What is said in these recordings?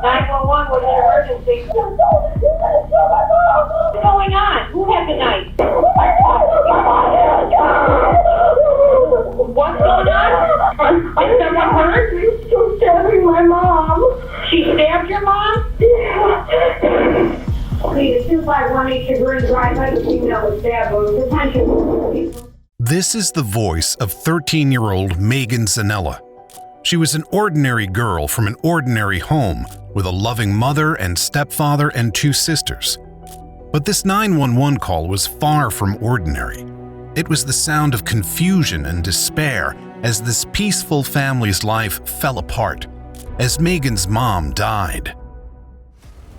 911 was an emergency. What's going on? Who had the knife? What's going on? Is someone hurt? She's stabbing my mom. She stabbed your mom? Yeah. Please, 2518 Chagrin Drive, let the female was stabbed. Attention. This is the voice of 13-year-old Megan Zanella. She was an ordinary girl from an ordinary home with a loving mother and stepfather and 2 sisters. But this 911 call was far from ordinary. It was the sound of confusion and despair as this peaceful family's life fell apart, as Megan's mom died.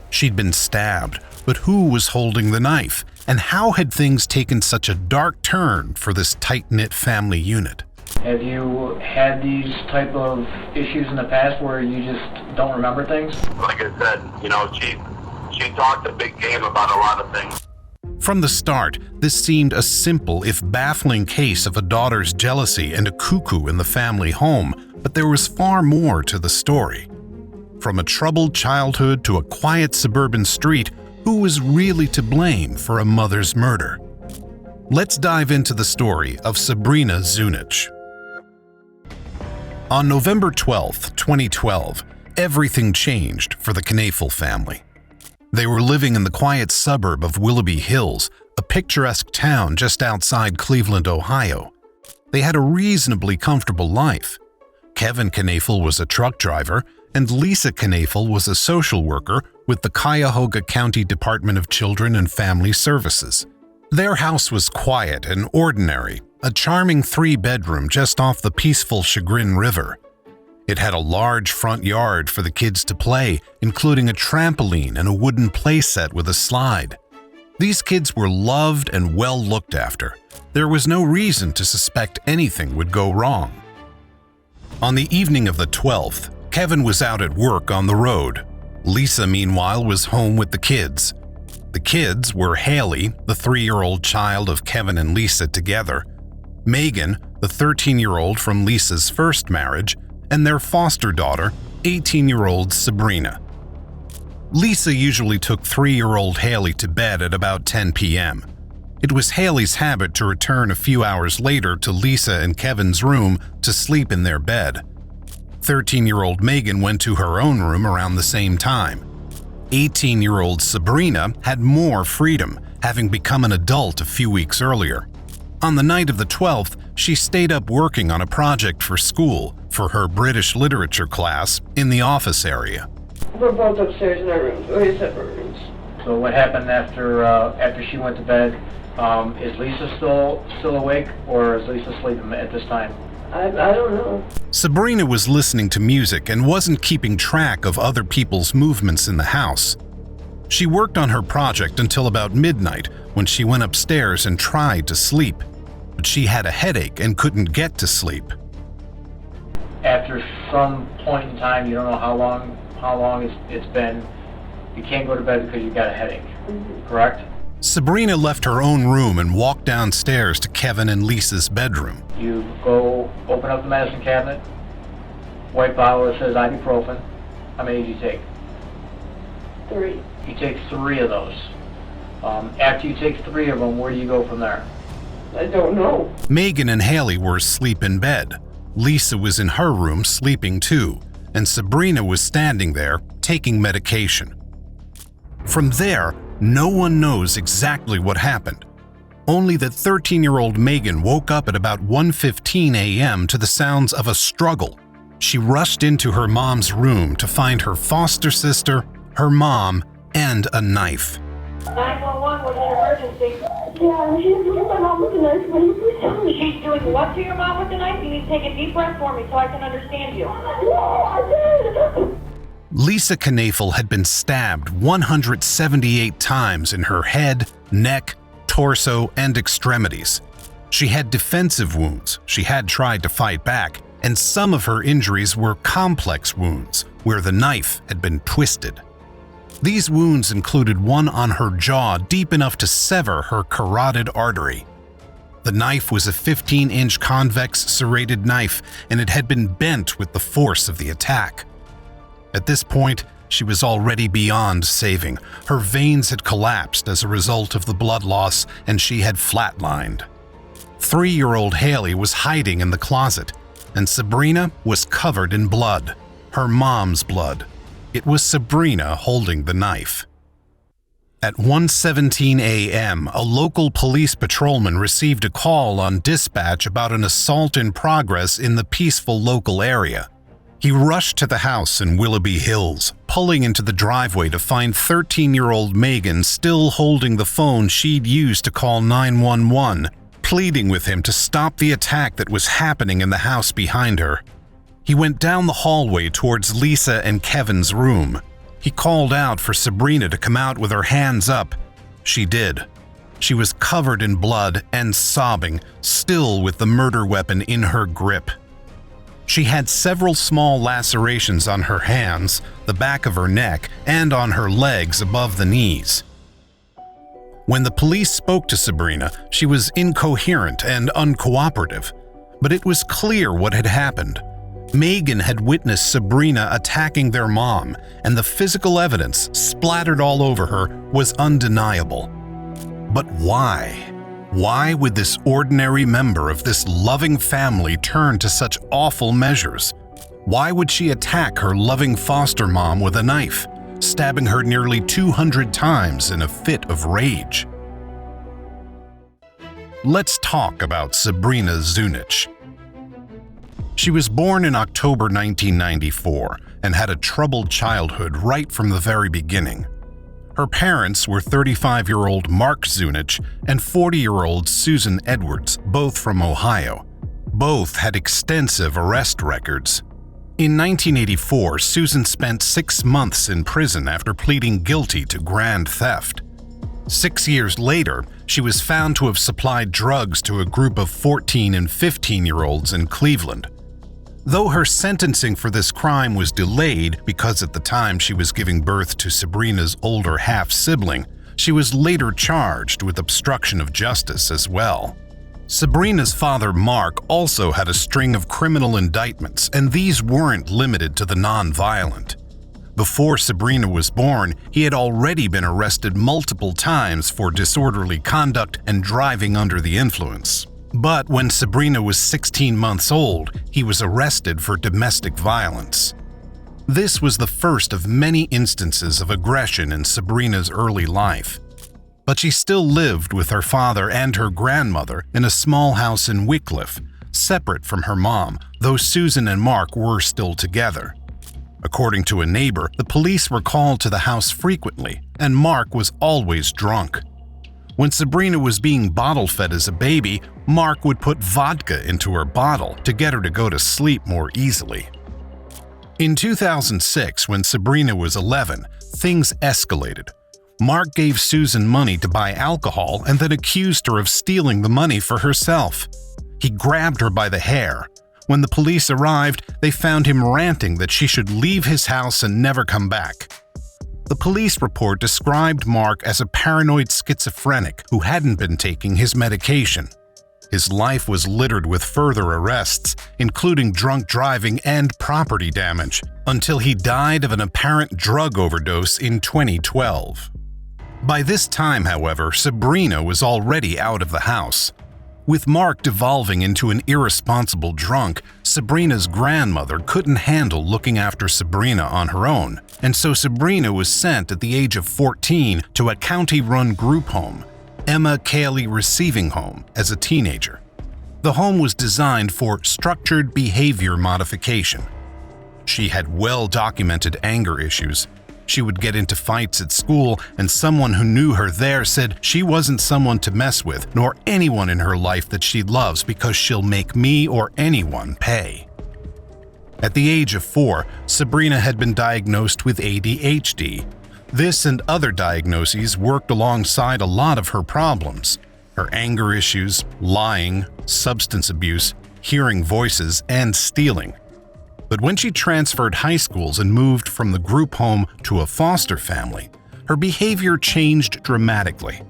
She'd been stabbed, but who was holding the knife? And how had things taken such a dark turn for this tight-knit family unit? Have you had these type of issues in the past where you just don't remember things? Like I said, she talked a big game about a lot of things. From the start, this seemed a simple if baffling case of a daughter's jealousy and a cuckoo in the family home, but there was far more to the story. From a troubled childhood to a quiet suburban street, who was really to blame for a mother's murder? Let's dive into the story of Sabrina Zunich. On November 12, 2012, everything changed for the Knaefel family. They were living in the quiet suburb of Willoughby Hills, a picturesque town just outside Cleveland, Ohio. They had a reasonably comfortable life. Kevin Knaefel was a truck driver, and Lisa Knaefel was a social worker with the Cuyahoga County Department of Children and Family Services. Their house was quiet and ordinary, a charming 3-bedroom just off the peaceful Chagrin River. It had a large front yard for the kids to play, including a trampoline and a wooden playset with a slide. These kids were loved and well looked after. There was no reason to suspect anything would go wrong. On the evening of the 12th, Kevin was out at work on the road. Lisa, meanwhile, was home with the kids. The kids were Haley, the 3-year-old child of Kevin and Lisa together, Megan, the 13-year-old from Lisa's first marriage, and their foster daughter, 18-year-old Sabrina. Lisa usually took 3-year-old Haley to bed at about 10 p.m. It was Haley's habit to return a few hours later to Lisa and Kevin's room to sleep in their bed. 13-year-old Megan went to her own room around the same time. 18-year-old Sabrina had more freedom, having become an adult a few weeks earlier. On the night of the 12th, she stayed up working on a project for school for her British literature class in the office area. We're both upstairs in our rooms. We have separate rooms. So what happened after she went to bed? Is Lisa still awake, or is Lisa sleeping at this time? I don't know. Sabrina was listening to music and wasn't keeping track of other people's movements in the house. She worked on her project until about midnight when she went upstairs and tried to sleep, but she had a headache and couldn't get to sleep. After some point in time, you don't know how long it's been, you can't go to bed because you've got a headache, correct? Sabrina left her own room and walked downstairs to Kevin and Lisa's bedroom. You go open up the medicine cabinet, white bottle that says ibuprofen. How many did you take? 3. You take 3 of those. After you take 3 of them, where do you go from there? I don't know. Megan and Haley were asleep in bed. Lisa was in her room sleeping too, and Sabrina was standing there taking medication. From there, no one knows exactly what happened. Only that 13-year-old Megan woke up at about 1:15 a.m. to the sounds of a struggle. She rushed into her mom's room to find her foster sister, her mom, and a knife. 911 was an emergency. Yeah, she's doing my mom with a knife. Will you please tell me? She's doing what to your mom with the knife? You need to take a deep breath for me so I can understand you. No, I did. Lisa Knaefel had been stabbed 178 times in her head, neck, torso, and extremities. She had defensive wounds, she had tried to fight back, and some of her injuries were complex wounds, where the knife had been twisted. These wounds included one on her jaw deep enough to sever her carotid artery. The knife was a 15-inch convex serrated knife, and it had been bent with the force of the attack. At this point, She was already beyond saving. Her veins had collapsed as a result of the blood loss, and she had flatlined. 3-year-old Haley was hiding in the closet, and Sabrina was covered in blood, her mom's blood. It was Sabrina holding the knife. At 1:17 a.m., a local police patrolman received a call on dispatch about an assault in progress in the peaceful local area. He rushed to the house in Willoughby Hills, pulling into the driveway to find 13-year-old Megan still holding the phone she'd used to call 911, pleading with him to stop the attack that was happening in the house behind her. He went down the hallway towards Lisa and Kevin's room. He called out for Sabrina to come out with her hands up. She did. She was covered in blood and sobbing, still with the murder weapon in her grip. She had several small lacerations on her hands, the back of her neck, and on her legs above the knees. When the police spoke to Sabrina, she was incoherent and uncooperative, but it was clear what had happened. Megan had witnessed Sabrina attacking their mom, and the physical evidence splattered all over her was undeniable. But why? Why would this ordinary member of this loving family turn to such awful measures? Why would she attack her loving foster mom with a knife, stabbing her nearly 200 times in a fit of rage? Let's talk about Sabrina Zunich. She was born in October 1994 and had a troubled childhood right from the very beginning. Her parents were 35-year-old Mark Zunich and 40-year-old Susan Edwards, both from Ohio. Both had extensive arrest records. In 1984, Susan spent 6 months in prison after pleading guilty to grand theft. 6 years later, she was found to have supplied drugs to a group of 14 and 15-year-olds in Cleveland. Though her sentencing for this crime was delayed because at the time she was giving birth to Sabrina's older half-sibling, she was later charged with obstruction of justice as well. Sabrina's father, Mark, also had a string of criminal indictments, and these weren't limited to the non-violent. Before Sabrina was born, he had already been arrested multiple times for disorderly conduct and driving under the influence. But when Sabrina was 16 months old, he was arrested for domestic violence. This was the first of many instances of aggression in Sabrina's early life. But she still lived with her father and her grandmother in a small house in Wycliffe, separate from her mom, though Susan and Mark were still together. According to a neighbor, the police were called to the house frequently, and Mark was always drunk. When Sabrina was being bottle-fed as a baby, Mark would put vodka into her bottle to get her to go to sleep more easily. In 2006, when Sabrina was 11, things escalated. Mark gave Susan money to buy alcohol and then accused her of stealing the money for herself. He grabbed her by the hair. When the police arrived, they found him ranting that she should leave his house and never come back. The police report described Mark as a paranoid schizophrenic who hadn't been taking his medication. His life was littered with further arrests, including drunk driving and property damage, until he died of an apparent drug overdose in 2012. By this time, however, Sabrina was already out of the house. With Mark devolving into an irresponsible drunk, Sabrina's grandmother couldn't handle looking after Sabrina on her own, and so Sabrina was sent at the age of 14 to a county-run group home, Emma Cayley Receiving Home, as a teenager. The home was designed for structured behavior modification. She had well-documented anger issues. She would get into fights at school, and someone who knew her there said she wasn't someone to mess with, nor anyone in her life that she loves, because she'll make me or anyone pay. At the age of 4, Sabrina had been diagnosed with ADHD. This and other diagnoses worked alongside a lot of her problems: her anger issues, lying, substance abuse, hearing voices, and stealing. But when she transferred high schools and moved from the group home to a foster family, her behavior changed dramatically.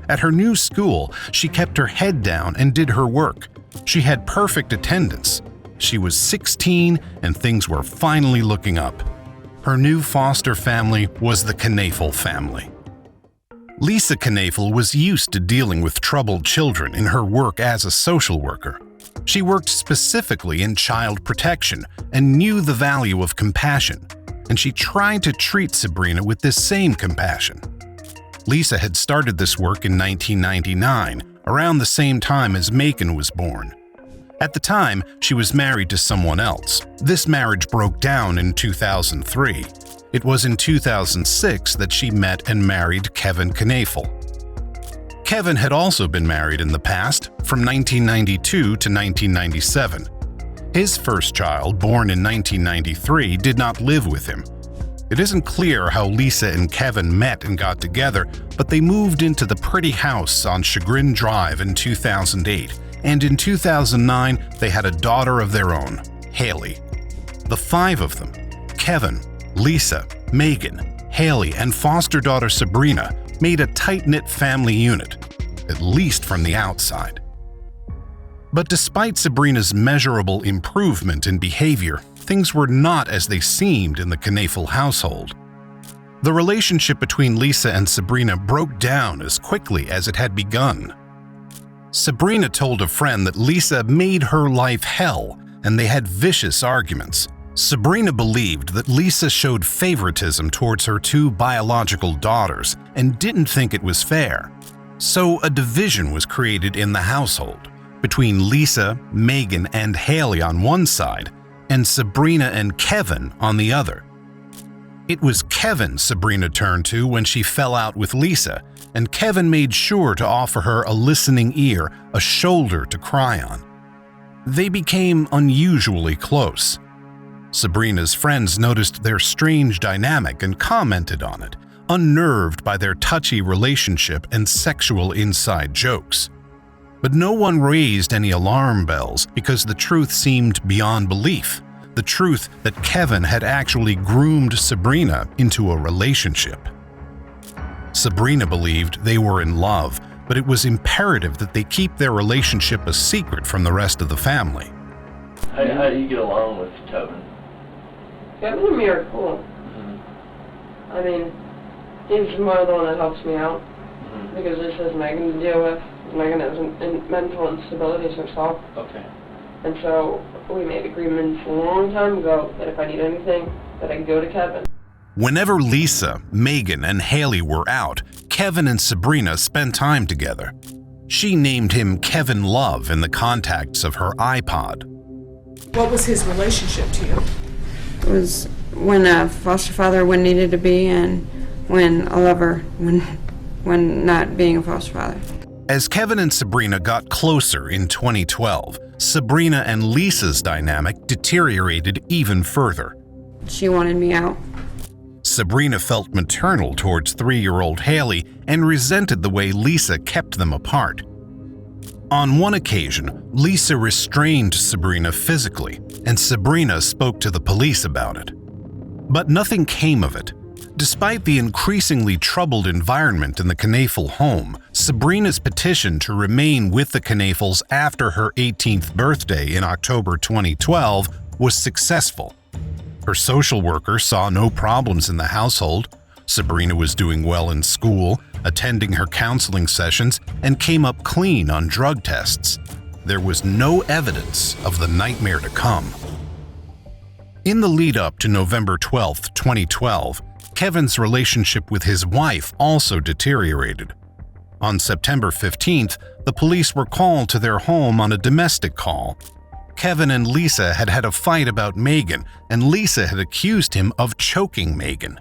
At her new school, she kept her head down and did her work. She had perfect attendance. She was 16 and things were finally looking up. her new foster family was the Knaefel family. Lisa Knaefel was used to dealing with troubled children in her work as a social worker. She worked specifically in child protection and knew the value of compassion, and she tried to treat Sabrina with this same compassion. Lisa had started this work in 1999, around the same time as Macon was born. At the time, she was married to someone else. This marriage broke down in 2003. It was in 2006 that she met and married Kevin Knaefel. Kevin had also been married in the past, from 1992 to 1997. His first child, born in 1993, did not live with him. It isn't clear how Lisa and Kevin met and got together, but they moved into the pretty house on Chagrin Drive in 2008, and in 2009 they had a daughter of their own, Haley. The five of them, Kevin, Lisa, Megan, Haley, and foster daughter Sabrina, made a tight-knit family unit, at least from the outside. But despite Sabrina's measurable improvement in behavior, things were not as they seemed in the Knaefel household. The relationship between Lisa and Sabrina broke down as quickly as it had begun. Sabrina told a friend that Lisa made her life hell, and they had vicious arguments. Sabrina believed that Lisa showed favoritism towards her two biological daughters and didn't think it was fair. So a division was created in the household between Lisa, Megan, and Haley on one side, and Sabrina and Kevin on the other. It was Kevin Sabrina turned to when she fell out with Lisa, and Kevin made sure to offer her a listening ear, a shoulder to cry on. They became unusually close. Sabrina's friends noticed their strange dynamic and commented on it, unnerved by their touchy relationship and sexual inside jokes. But no one raised any alarm bells because the truth seemed beyond belief, the truth that Kevin had actually groomed Sabrina into a relationship. Sabrina believed they were in love, but it was imperative that they keep their relationship a secret from the rest of the family. How do you get along with Kevin? Kevin's and me are cool. I mean, he's more the one that helps me out because this has Megan to deal with. Megan has mental instability herself. Okay. And so we made agreements a long time ago that if I need anything, that I can go to Kevin. Whenever Lisa, Megan, and Haley were out, Kevin and Sabrina spent time together. She named him Kevin Love in the contacts of her iPod. What was his relationship to you? It was when a foster father when needed to be, and when a lover when not being a foster father. As Kevin and Sabrina got closer in 2012, Sabrina and Lisa's dynamic deteriorated even further. She wanted me out. Sabrina felt maternal towards 3-year-old Haley and resented the way Lisa kept them apart. On one occasion, Lisa restrained Sabrina physically, and Sabrina spoke to the police about it. But nothing came of it. Despite the increasingly troubled environment in the Knaefel home, Sabrina's petition to remain with the Knaefels after her 18th birthday in October 2012 was successful. Her social worker saw no problems in the household. Sabrina was doing well in school, attending her counseling sessions, and came up clean on drug tests. There was no evidence of the nightmare to come. In the lead-up to November 12, 2012, Kevin's relationship with his wife also deteriorated. On September 15th, the police were called to their home on a domestic call. Kevin and Lisa had had a fight about Megan, and Lisa had accused him of choking Megan.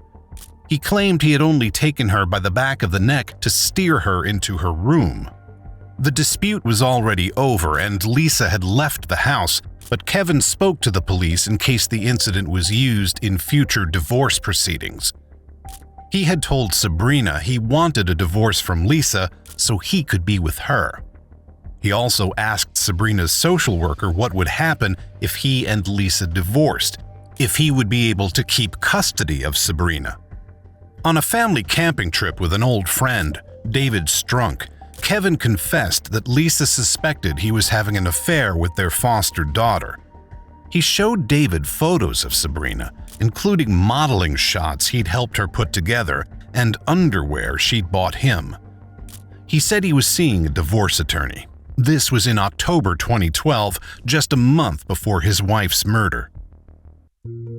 He claimed he had only taken her by the back of the neck to steer her into her room. The dispute was already over and Lisa had left the house, but Kevin spoke to the police in case the incident was used in future divorce proceedings. He had told Sabrina he wanted a divorce from Lisa so he could be with her. He also asked Sabrina's social worker what would happen if he and Lisa divorced, if he would be able to keep custody of Sabrina. On a family camping trip with an old friend, David Strunk, Kevin confessed that Lisa suspected he was having an affair with their foster daughter. He showed David photos of Sabrina, including modeling shots he'd helped her put together and underwear she'd bought him. He said he was seeing a divorce attorney. This was in October 2012, just a month before his wife's murder.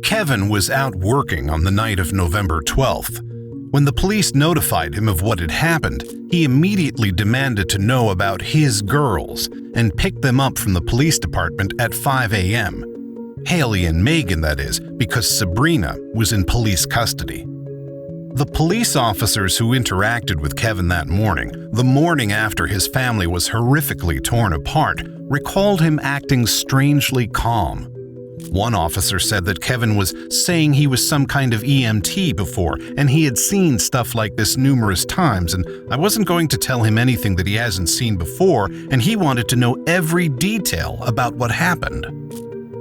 Kevin was out working on the night of November 12th. When the police notified him of what had happened, he immediately demanded to know about his girls and picked them up from the police department at 5 a.m. Haley and Megan, that is, because Sabrina was in police custody. The police officers who interacted with Kevin that morning, the morning after his family was horrifically torn apart, recalled him acting strangely calm. One officer said that Kevin was saying he was some kind of EMT before, and he had seen stuff like this numerous times, and I wasn't going to tell him anything that he hasn't seen before, and he wanted to know every detail about what happened.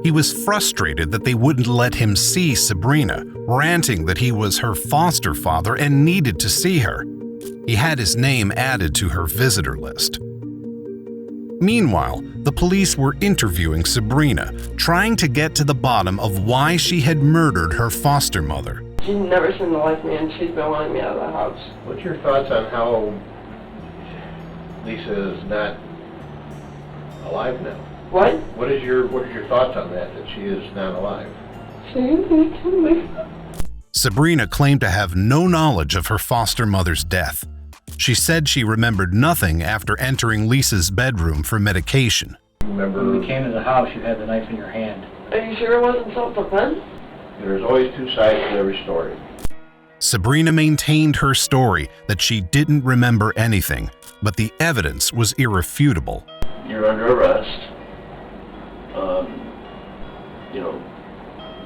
He was frustrated that they wouldn't let him see Sabrina, ranting that he was her foster father and needed to see her. He had his name added to her visitor list. Meanwhile, the police were interviewing Sabrina, trying to get to the bottom of why she had murdered her foster mother. She's never seen the life of me, and she's been wanting me out of the house. What's your thoughts on how Lisa is not alive now? What? What are your thoughts on that she is not alive? She didn't kill me. Sabrina claimed to have no knowledge of her foster mother's death. She said she remembered nothing after entering Lisa's bedroom for medication. Remember, When we came to the house, you had the knife in your hand. Are you sure it wasn't self-defense? there's always two sides to every story. Sabrina maintained her story that she didn't remember anything, but the evidence was irrefutable. You're under arrest.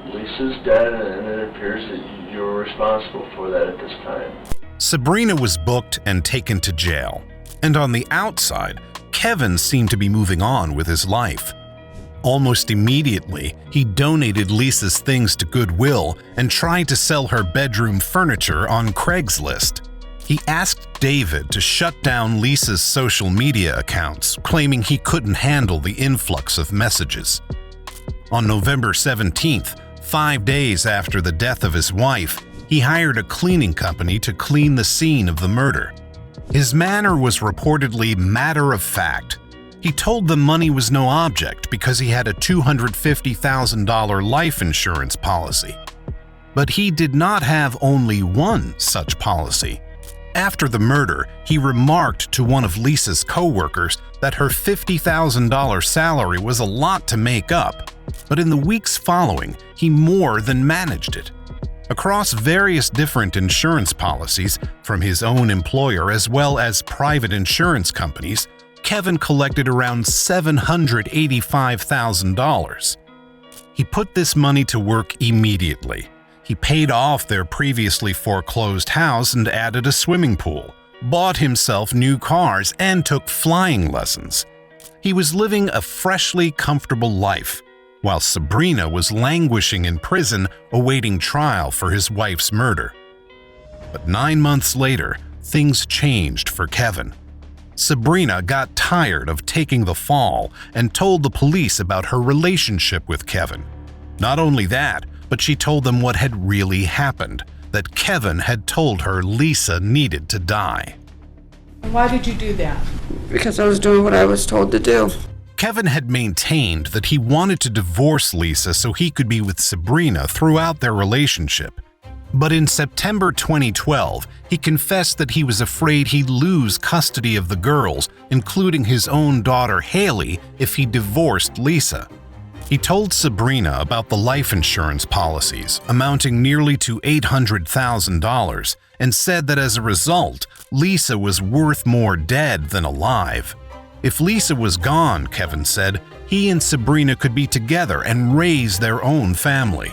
Lisa's dead, and it appears that you're responsible for that at this time. Sabrina was booked and taken to jail, and on the outside, Kevin seemed to be moving on with his life. Almost immediately, he donated Lisa's things to Goodwill and tried to sell her bedroom furniture on Craigslist. He asked David to shut down Lisa's social media accounts, claiming he couldn't handle the influx of messages. On November 17th, 5 days after the death of his wife, he hired a cleaning company to clean the scene of the murder. His manner was reportedly matter-of-fact. He told them money was no object because he had a $250,000 life insurance policy. But he did not have only one such policy. After the murder, he remarked to one of Lisa's co-workers that her $50,000 salary was a lot to make up, but in the weeks following, he more than managed it. Across various different insurance policies, from his own employer as well as private insurance companies, Kevin collected around $785,000. He put this money to work immediately. He paid off their previously foreclosed house and added a swimming pool, bought himself new cars, and took flying lessons. He was living a freshly comfortable life, while Sabrina was languishing in prison awaiting trial for his wife's murder. But 9 months later, things changed for Kevin. Sabrina got tired of taking the fall and told the police about her relationship with Kevin. Not only that, but she told them what had really happened, that Kevin had told her Lisa needed to die. Why did you do that? Because I was doing what I was told to do. Kevin had maintained that he wanted to divorce Lisa so he could be with Sabrina throughout their relationship. But in September 2012, he confessed that he was afraid he'd lose custody of the girls, including his own daughter Haley, if he divorced Lisa. He told Sabrina about the life insurance policies, amounting nearly to $800,000, and said that as a result, Lisa was worth more dead than alive. If Lisa was gone, Kevin said, he and Sabrina could be together and raise their own family.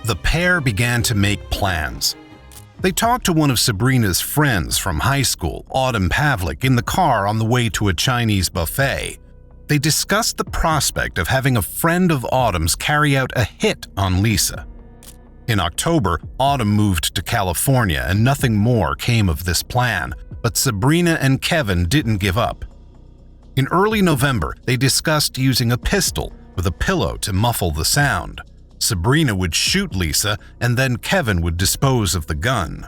The pair began to make plans. They talked to one of Sabrina's friends from high school, Autumn Pavlik, in the car on the way to a Chinese buffet. They discussed the prospect of having a friend of Autumn's carry out a hit on Lisa. In October, Autumn moved to California and nothing more came of this plan, but Sabrina and Kevin didn't give up. In early November, they discussed using a pistol, with a pillow to muffle the sound. Sabrina would shoot Lisa, and then Kevin would dispose of the gun.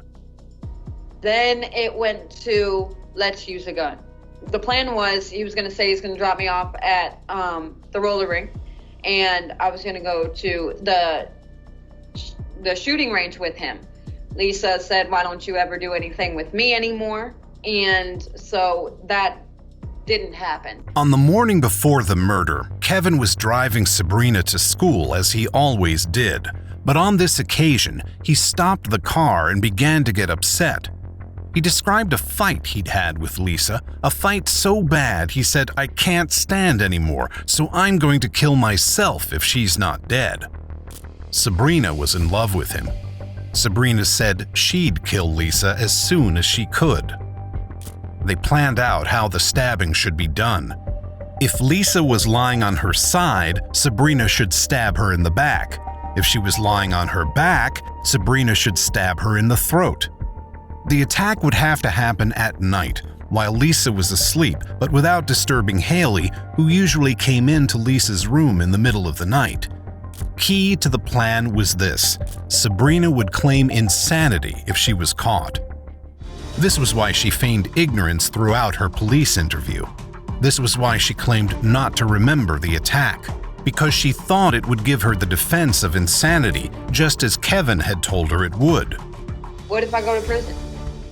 Then it went to, let's use a gun. The plan was he was going to say he's going to drop me off at the roller rink, and I was going to go to the shooting range with him. Lisa said, why don't you ever do anything with me anymore? And so that didn't happen. On the morning before the murder, Kevin was driving Sabrina to school as he always did. But on this occasion, he stopped the car and began to get upset. He described a fight he'd had with Lisa, a fight so bad he said, I can't stand anymore, so I'm going to kill myself if she's not dead. Sabrina was in love with him. Sabrina said she'd kill Lisa as soon as she could. They planned out how the stabbing should be done. If Lisa was lying on her side, Sabrina should stab her in the back. If she was lying on her back, Sabrina should stab her in the throat. The attack would have to happen at night, while Lisa was asleep, but without disturbing Haley, who usually came into Lisa's room in the middle of the night. Key to the plan was this: Sabrina would claim insanity if she was caught. This was why she feigned ignorance throughout her police interview. This was why she claimed not to remember the attack, because she thought it would give her the defense of insanity, just as Kevin had told her it would. What if I go to prison?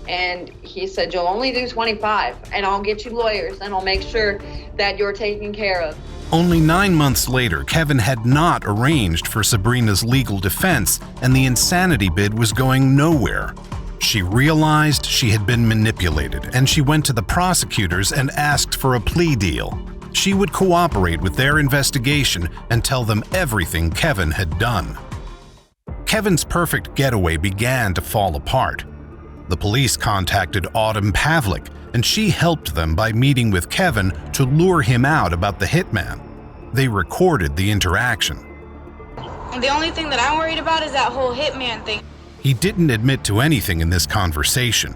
And he said, you'll only do 25, and I'll get you lawyers, and I'll make sure that you're taken care of. Only 9 months later, Kevin had not arranged for Sabrina's legal defense, and the insanity bid was going nowhere. She realized she had been manipulated, and she went to the prosecutors and asked for a plea deal. She would cooperate with their investigation and tell them everything Kevin had done. Kevin's perfect getaway began to fall apart. The police contacted Autumn Pavlik, and she helped them by meeting with Kevin to lure him out about the hitman. They recorded the interaction. The only thing that I'm worried about is that whole hitman thing. He didn't admit to anything in this conversation,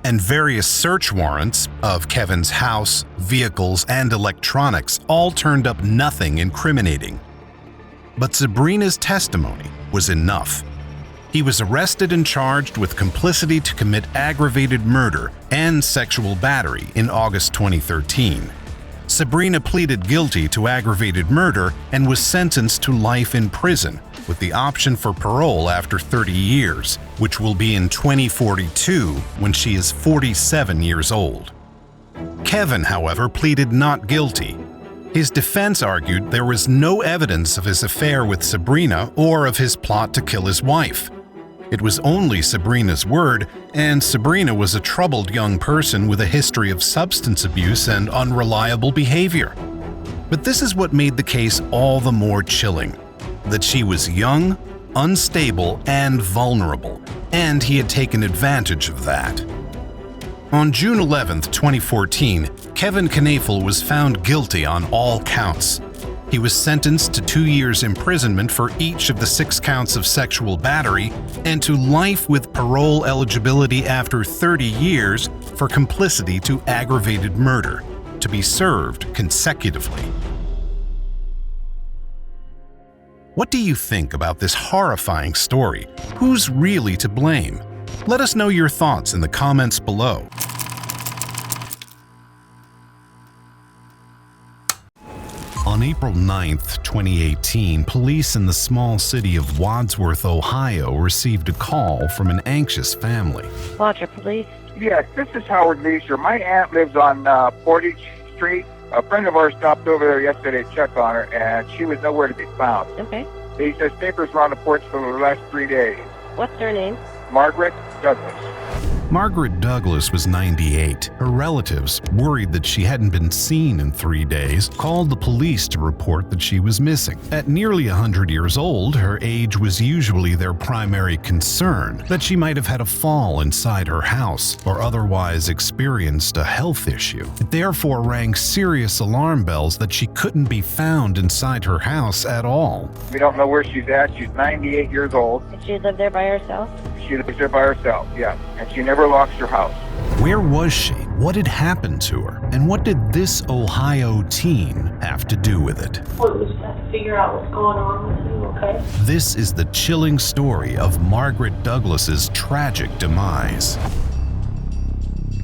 and various search warrants of Kevin's house, vehicles, and electronics all turned up nothing incriminating. But Sabrina's testimony was enough. He was arrested and charged with complicity to commit aggravated murder and sexual battery in August 2013. Sabrina pleaded guilty to aggravated murder and was sentenced to life in prison, with the option for parole after 30 years, which will be in 2042 when she is 47 years old. Kevin, however, pleaded not guilty. His defense argued there was no evidence of his affair with Sabrina or of his plot to kill his wife. It was only Sabrina's word, and Sabrina was a troubled young person with a history of substance abuse and unreliable behavior. But this is what made the case all the more chilling: that she was young, unstable, and vulnerable, and he had taken advantage of that. On June 11, 2014, Kevin Knaefel was found guilty on all counts. He was sentenced to 2 years imprisonment for each of the 6 counts of sexual battery and to life with parole eligibility after 30 years for complicity to aggravated murder, to be served consecutively. What do you think about this horrifying story? Who's really to blame? Let us know your thoughts in the comments below. On April 9, 2018, police in the small city of Wadsworth, Ohio, received a call from an anxious family. Roger, police. Yes, this is Howard Leisure. My aunt lives on Portage Street. A friend of ours stopped over there yesterday to check on her, and she was nowhere to be found. Okay. He says papers were on the porch for the last 3 days. What's their name? Margaret Douglas. Margaret Douglas was 98. Her relatives, worried that she hadn't been seen in 3 days, called the police to report that she was missing. At nearly 100 years old, her age was usually their primary concern, that she might have had a fall inside her house or otherwise experienced a health issue. It therefore rang serious alarm bells that she couldn't be found inside her house at all. We don't know where she's at. She's 98 years old. Did she live there by herself? She lives there by herself, yeah. And she never locks her house. Where was she? What had happened to her, and what did this Ohio teen have to do with it? Well, we just have to figure out what's going on with you, okay? This is the chilling story of Margaret Douglas's tragic demise.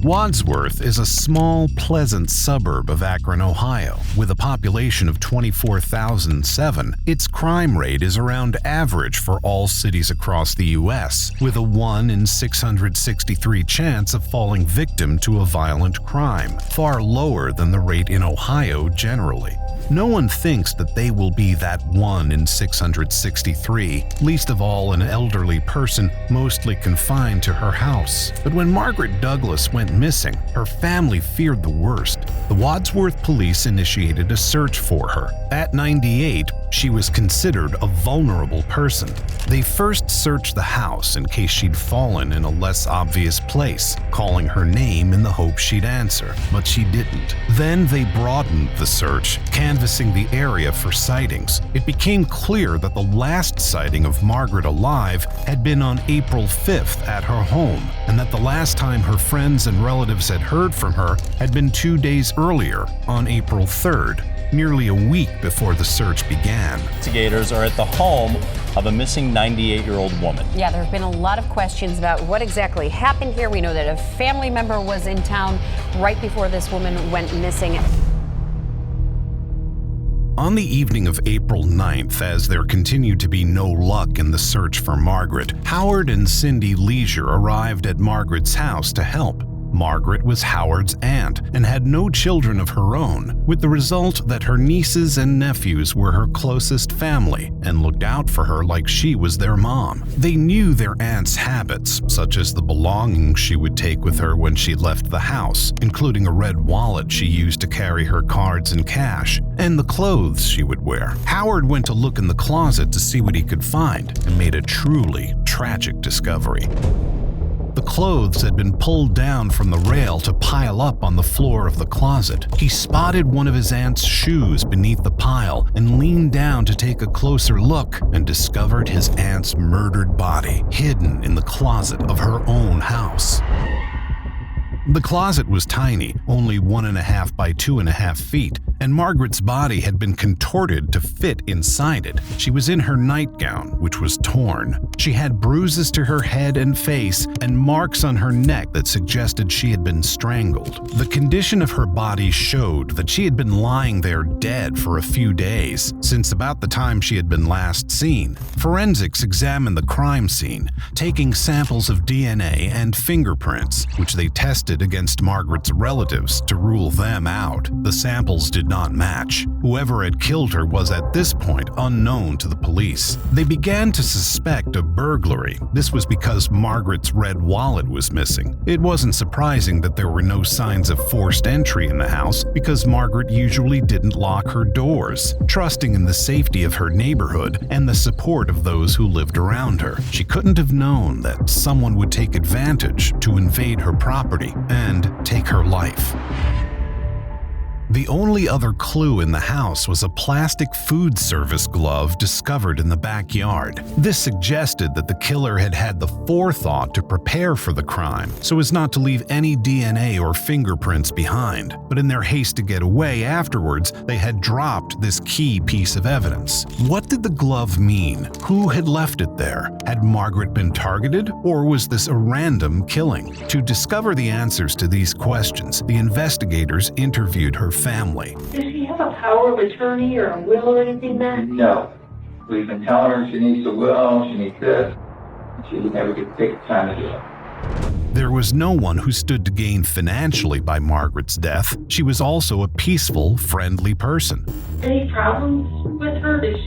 Wadsworth is a small, pleasant suburb of Akron, Ohio. With a population of 24,007, its crime rate is around average for all cities across the U.S., with a 1 in 663 chance of falling victim to a violent crime, far lower than the rate in Ohio generally. No one thinks that they will be that 1 in 663, least of all an elderly person mostly confined to her house. But when Margaret Douglas went missing, her family feared the worst. The Wadsworth police initiated a search for her. At 98, she was considered a vulnerable person. They first searched the house in case she'd fallen in a less obvious place, calling her name in the hope she'd answer, but she didn't. Then they broadened the search, canvassing the area for sightings. It became clear that the last sighting of Margaret alive had been on April 5th at her home, and that the last time her friends and relatives had heard from her had been 2 days earlier, on April 3rd, nearly a week before the search began. Investigators are at the home of a missing 98-year-old woman. Yeah, there have been a lot of questions about what exactly happened here. We know that a family member was in town right before this woman went missing. On the evening of April 9th, as there continued to be no luck in the search for Margaret, Howard and Cindy Leisure arrived at Margaret's house to help. Margaret was Howard's aunt and had no children of her own, with the result that her nieces and nephews were her closest family and looked out for her like she was their mom. They knew their aunt's habits, such as the belongings she would take with her when she left the house, including a red wallet she used to carry her cards and cash, and the clothes she would wear. Howard went to look in the closet to see what he could find and made a truly tragic discovery. The clothes had been pulled down from the rail to pile up on the floor of the closet. He spotted one of his aunt's shoes beneath the pile and leaned down to take a closer look and discovered his aunt's murdered body hidden in the closet of her own house. The closet was tiny, only 1.5 by 2.5 feet, and Margaret's body had been contorted to fit inside it. She was in her nightgown, which was torn. She had bruises to her head and face and marks on her neck that suggested she had been strangled. The condition of her body showed that she had been lying there dead for a few days, since about the time she had been last seen. Forensics examined the crime scene, taking samples of DNA and fingerprints, which they tested against Margaret's relatives to rule them out. The samples did not match. Whoever had killed her was at this point unknown to the police. They began to suspect a burglary. This was because Margaret's red wallet was missing. It wasn't surprising that there were no signs of forced entry in the house because Margaret usually didn't lock her doors, trusting in the safety of her neighborhood and the support of those who lived around her. She couldn't have known that someone would take advantage to invade her property and take her life. The only other clue in the house was a plastic food service glove discovered in the backyard. This suggested that the killer had had the forethought to prepare for the crime, so as not to leave any DNA or fingerprints behind. But in their haste to get away afterwards, they had dropped this key piece of evidence. What did the glove mean? Who had left it there? Had Margaret been targeted, or was this a random killing? To discover the answers to these questions, the investigators interviewed her family. Does she have a power of attorney or a will or anything like that? No. We've been telling her she needs a will, she needs this. She would never get the time to do it. There was no one who stood to gain financially by Margaret's death. She was also a peaceful, friendly person. Any problems with her? Did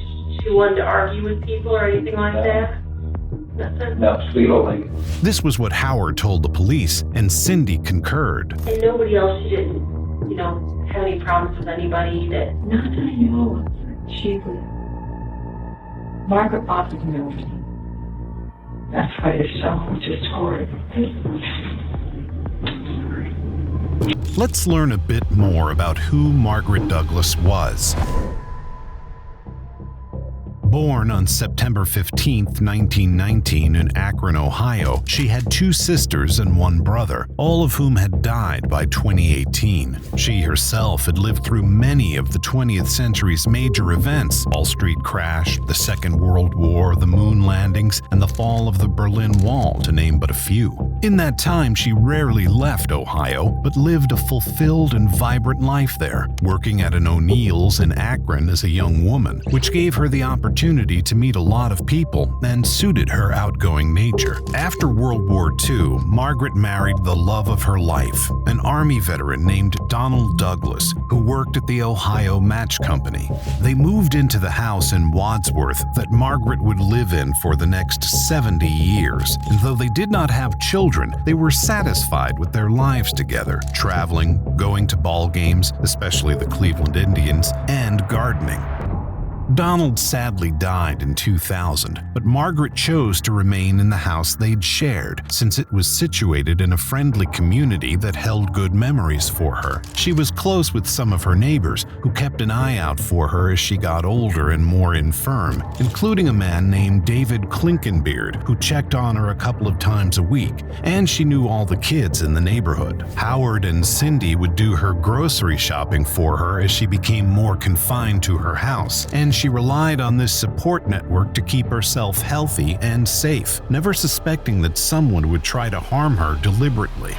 she want to argue with people or anything like that? Nothing? No, sweet old lady. This was what Howard told the police, and Cindy concurred. And nobody else, she didn't, have any problems with anybody that... Not that I know of. She was... Margaret bothered me all the time. That's why it's so just horrible. Let's learn a bit more about who Margaret Douglas was. Born on September 15, 1919 in Akron, Ohio, she had 2 sisters and 1 brother, all of whom had died by 2018. She herself had lived through many of the 20th century's major events: Wall Street crash, the Second World War, the moon landings, and the fall of the Berlin Wall, to name but a few. In that time, she rarely left Ohio, but lived a fulfilled and vibrant life there, working at an O'Neill's in Akron as a young woman, which gave her the opportunity to meet a lot of people and suited her outgoing nature. After World War II, Margaret married the love of her life, an Army veteran named Donald Douglas, who worked at the Ohio Match Company. They moved into the house in Wadsworth that Margaret would live in for the next 70 years, and though they did not have children, they were satisfied with their lives together, traveling, going to ball games, especially the Cleveland Indians, and gardening. Donald sadly died in 2000, but Margaret chose to remain in the house they'd shared, since it was situated in a friendly community that held good memories for her. She was close with some of her neighbors, who kept an eye out for her as she got older and more infirm, including a man named David Klinkenbeard, who checked on her a couple of times a week, and she knew all the kids in the neighborhood. Howard and Cindy would do her grocery shopping for her as she became more confined to her house, and she relied on this support network to keep herself healthy and safe, never suspecting that someone would try to harm her deliberately.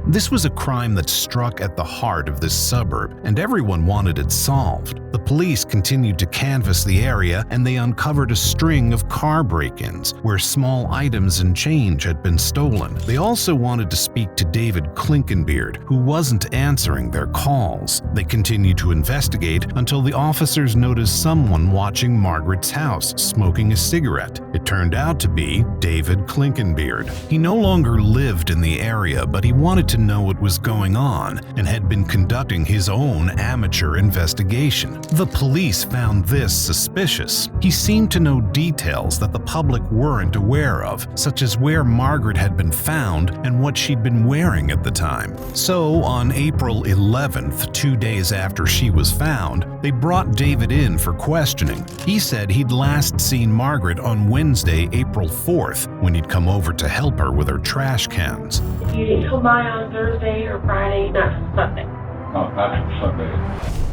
This was a crime that struck at the heart of this suburb, and everyone wanted it solved. The police continued to canvass the area, and they uncovered a string of car break-ins where small items and change had been stolen. They also wanted to speak to David Klinkenbeard, who wasn't answering their calls. They continued to investigate until the officers noticed someone watching Margaret's house, smoking a cigarette. It turned out to be David Klinkenbeard. He no longer lived in the area, but he wanted to know what was going on and had been conducting his own amateur investigation. The police found this suspicious. He seemed to know details that the public weren't aware of, such as where Margaret had been found and what she'd been wearing at the time. So, on April 11th, 2 days after she was found, they brought David in for questioning. He said he'd last seen Margaret on Wednesday, April 4th, when he'd come over to help her with her trash cans. You didn't come by on Thursday or Friday, not Sunday. No, not Sunday.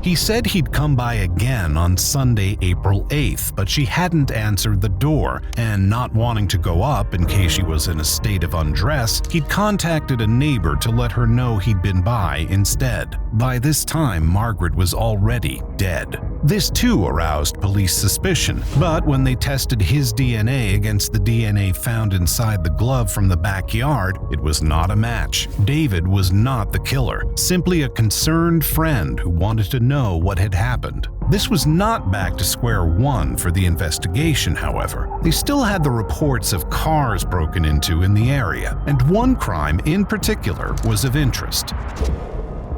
He said he'd come by again on Sunday, April 8th, but she hadn't answered the door, and not wanting to go up in case she was in a state of undress, he'd contacted a neighbor to let her know he'd been by instead. By this time, Margaret was already dead. This too aroused police suspicion, but when they tested his DNA against the DNA found inside the glove from the backyard, it was not a match. David was not the killer, simply a concerned friend who wanted to know what had happened. This was not back to square one for the investigation, however. They still had the reports of cars broken into in the area, and one crime in particular was of interest.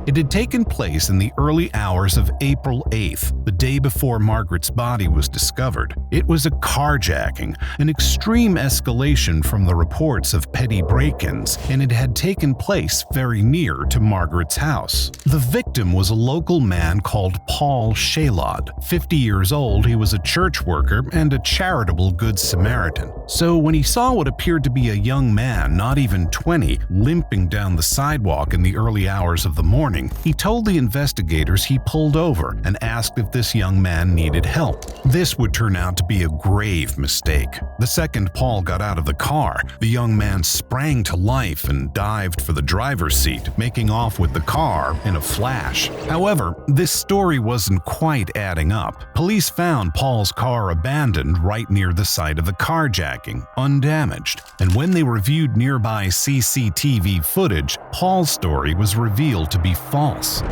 It had taken place in the early hours of April 8th, the day before Margaret's body was discovered. It was a carjacking, an extreme escalation from the reports of petty break-ins, and it had taken place very near to Margaret's house. The victim was a local man called Paul Shalod. 50 years old, he was a church worker and a charitable Good Samaritan. So when he saw what appeared to be a young man, not even 20, limping down the sidewalk in the early hours of the morning, he told the investigators he pulled over and asked if this young man needed help. This would turn out to be a grave mistake. The second Paul got out of the car, the young man sprang to life and dived for the driver's seat, making off with the car in a flash. However, this story wasn't quite adding up. Police found Paul's car abandoned right near the site of the carjacking, undamaged, and when they reviewed nearby CCTV footage, Paul's story was revealed to be false.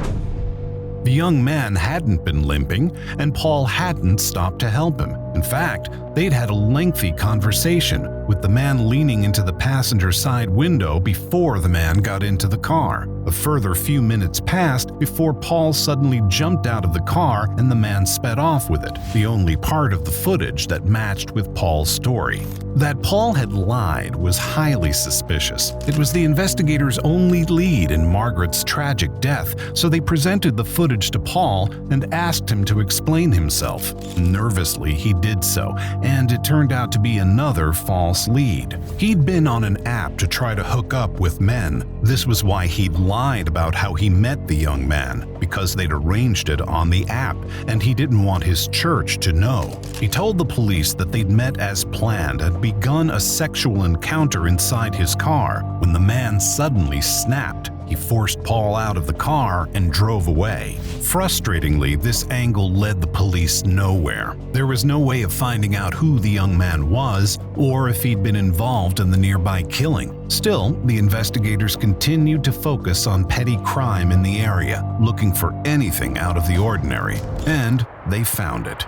The young man hadn't been limping, and Paul hadn't stopped to help him. In fact, they'd had a lengthy conversation, with the man leaning into the passenger side window before the man got into the car. A further few minutes passed before Paul suddenly jumped out of the car and the man sped off with it, the only part of the footage that matched with Paul's story. That Paul had lied was highly suspicious. It was the investigators' only lead in Margaret's tragic death, so they presented the footage to Paul and asked him to explain himself. Nervously, he did so, and it turned out to be another false lead. He'd been on an app to try to hook up with men. This was why he'd lied about how he met the young man, because they'd arranged it on the app, and he didn't want his church to know. He told the police that they'd met as planned and begun a sexual encounter inside his car when the man suddenly snapped. He forced Paul out of the car and drove away. Frustratingly, this angle led the police nowhere. There was no way of finding out who the young man was or if he'd been involved in the nearby killing. Still, the investigators continued to focus on petty crime in the area, looking for anything out of the ordinary, and they found it.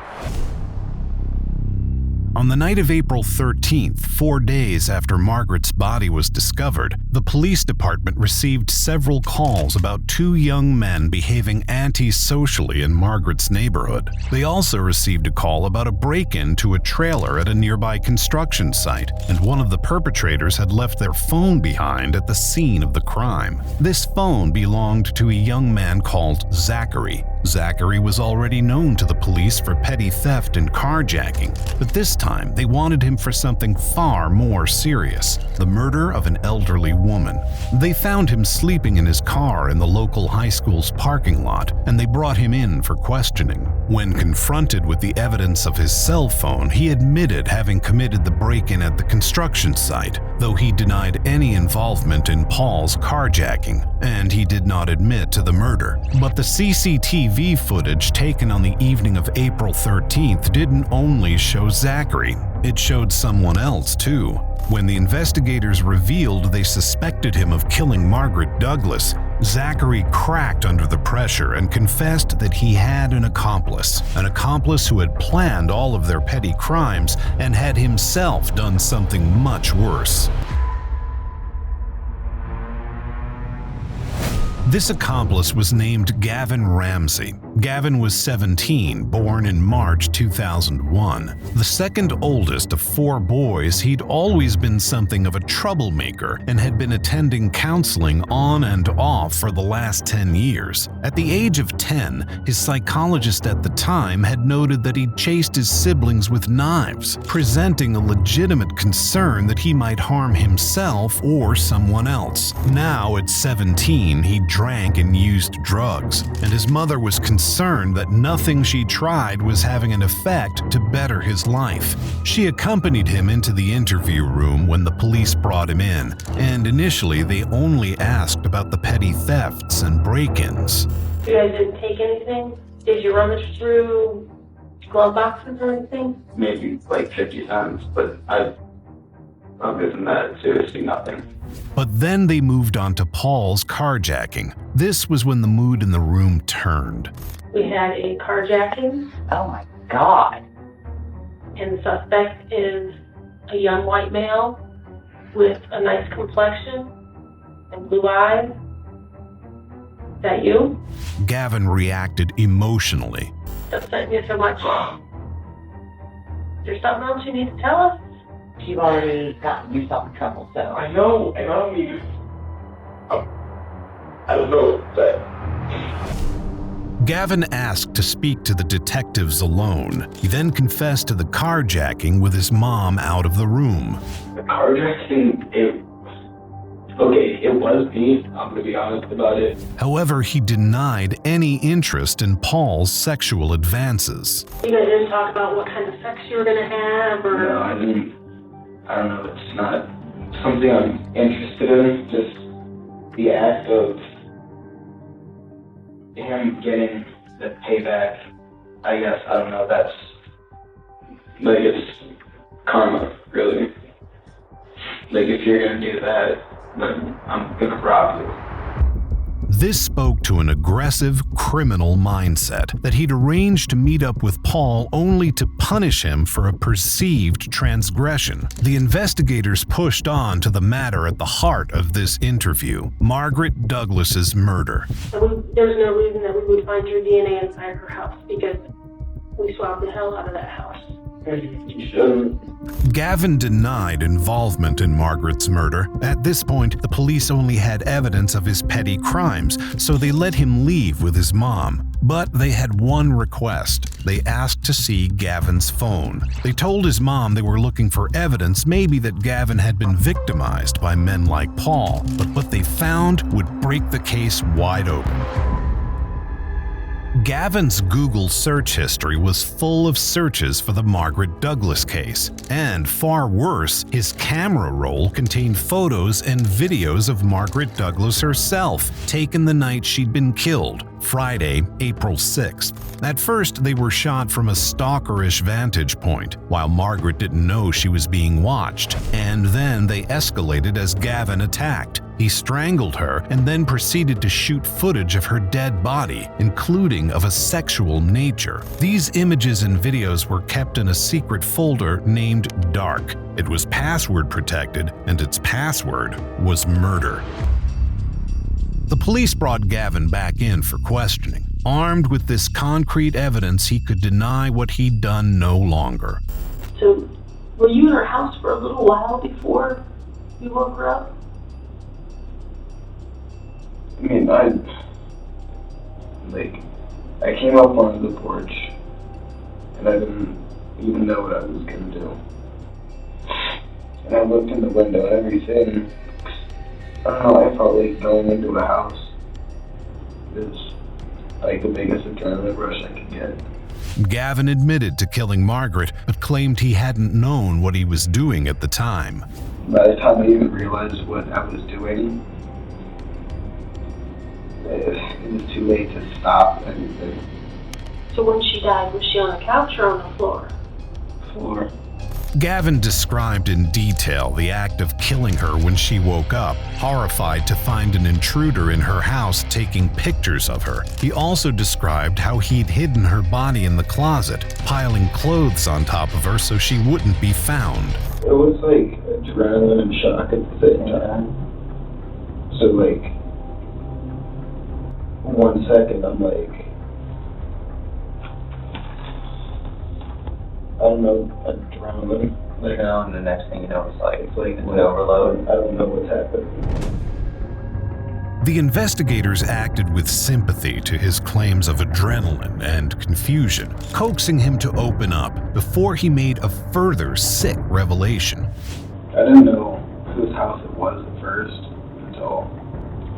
On the night of April 13th, 4 days after Margaret's body was discovered, the police department received several calls about 2 young men behaving antisocially in Margaret's neighborhood. They also received a call about a break-in to a trailer at a nearby construction site, and one of the perpetrators had left their phone behind at the scene of the crime. This phone belonged to a young man called Zachary. Zachary was already known to the police for petty theft and carjacking, but this time they wanted him for something far more serious: the murder of an elderly woman. They found him sleeping in his car in the local high school's parking lot, and they brought him in for questioning. When confronted with the evidence of his cell phone, he admitted having committed the break-in at the construction site, though he denied any involvement in Paul's carjacking, and he did not admit to the murder. But the CCTV footage taken on the evening of April 13th didn't only show Zachary, it showed someone else too. When the investigators revealed they suspected him of killing Margaret Douglas, Zachary cracked under the pressure and confessed that he had an accomplice who had planned all of their petty crimes and had himself done something much worse. This accomplice was named Gavin Ramsey. Gavin was 17, born in March 2001. The second oldest of 4 boys, he'd always been something of a troublemaker and had been attending counseling on and off for the last 10 years. At the age of 10, his psychologist at the time had noted that he'd chased his siblings with knives, presenting a legitimate concern that he might harm himself or someone else. Now, at 17, he drank and used drugs, and his mother was concerned that nothing she tried was having an effect to better his life. She accompanied him into the interview room when the police brought him in, and initially they only asked about the petty thefts and break-ins. You guys didn't take anything? Did you rummage through glove boxes or anything? Maybe like 50 times, but other than that, seriously nothing. But then they moved on to Paul's carjacking. This was when the mood in the room turned. We had a carjacking. Oh my God. And the suspect is a young white male with a nice complexion and blue eyes. Is that you? Gavin reacted emotionally. That's upsetting you so much. Is there something else you need to tell us? You've already gotten yourself in trouble, so. I know, and I don't need to. I don't know, but. Gavin asked to speak to the detectives alone. He then confessed to the carjacking with his mom out of the room. The carjacking, it was me. I'm gonna be honest about it. However, he denied any interest in Paul's sexual advances. You guys didn't talk about what kind of sex you were gonna have, or? No, I didn't. I don't know, it's not something I'm interested in, just the act of him getting the payback, I guess, I don't know, that's, like, it's karma, really. Like, if you're gonna do that, then I'm gonna rob you. This spoke to an aggressive, criminal mindset that he'd arranged to meet up with Paul only to punish him for a perceived transgression. The investigators pushed on to the matter at the heart of this interview, Margaret Douglas's murder. There's no reason that we would find your DNA inside her house because we swabbed the hell out of that house. You shouldn't. Gavin denied involvement in Margaret's murder. At this point, the police only had evidence of his petty crimes, so they let him leave with his mom. But they had one request. They asked to see Gavin's phone. They told his mom they were looking for evidence, maybe that Gavin had been victimized by men like Paul. But what they found would break the case wide open. Gavin's Google search history was full of searches for the Margaret Douglas case. And far worse, his camera roll contained photos and videos of Margaret Douglas herself, taken the night she'd been killed, Friday, April 6th. At first, they were shot from a stalkerish vantage point, while Margaret didn't know she was being watched. And then they escalated as Gavin attacked. He strangled her and then proceeded to shoot footage of her dead body, including of a sexual nature. These images and videos were kept in a secret folder named Dark. It was password protected, and its password was murder. The police brought Gavin back in for questioning. Armed with this concrete evidence, he could deny what he'd done no longer. So, were you in her house for a little while before you woke her up? I mean, I came up onto the porch, and I didn't even know what I was gonna do. And I looked in the window and everything. I don't know, I felt like going into a house is like the biggest adrenaline rush I could get. Gavin admitted to killing Margaret, but claimed he hadn't known what he was doing at the time. By the time I even realized what I was doing, it was too late to stop anything. So when she died, was she on the couch or on the floor? Floor. Gavin described in detail the act of killing her when she woke up, horrified to find an intruder in her house taking pictures of her. He also described how he'd hidden her body in the closet, piling clothes on top of her so she wouldn't be found. It was like adrenaline and shock at the same time. So like, 1 second I'm like, I don't know, adrenaline. You know, and the next thing you know, it's like an overload. I don't know what's happening. The investigators acted with sympathy to his claims of adrenaline and confusion, coaxing him to open up before he made a further sick revelation. I didn't know whose house it was at first until...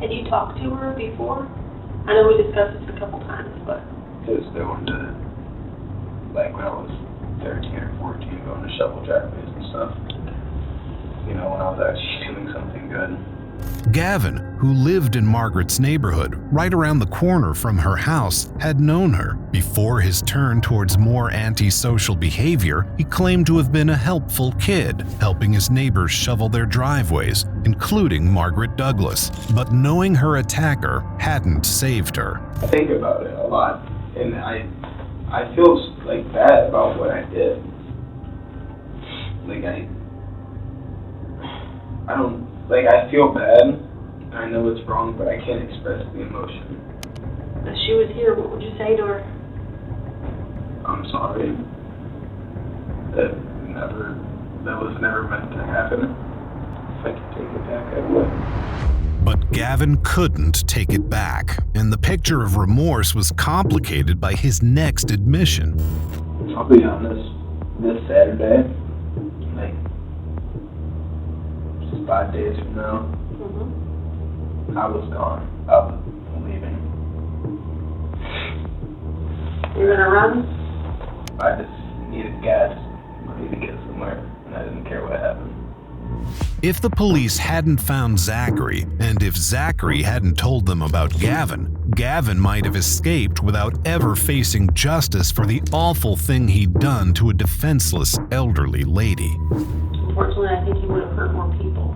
Had you talked to her before? I know we discussed this a couple times, but... It was going to, like when I was 13 or 14, going to shovel driveways and stuff. You know, when I was actually doing something good. Gavin, who lived in Margaret's neighborhood, right around the corner from her house, had known her. Before his turn towards more antisocial behavior, he claimed to have been a helpful kid, helping his neighbors shovel their driveways, including Margaret Douglas. But knowing her attacker hadn't saved her. I think about it a lot, and I feel like bad about what I did. Like I feel bad. I know it's wrong, but I can't express the emotion. If she was here, what would you say to her? I'm sorry. That was never meant to happen. If I could take it back, I would. But Gavin couldn't take it back, and the picture of remorse was complicated by his next admission. I'll be honest, this Saturday, like, just 5 days from now, I was gone. I was leaving. You're gonna run? I just needed gas, money to get somewhere, and I didn't care what happened. If the police hadn't found Zachary, and if Zachary hadn't told them about Gavin, Gavin might have escaped without ever facing justice for the awful thing he'd done to a defenseless elderly lady. Unfortunately, I think he would have hurt more people.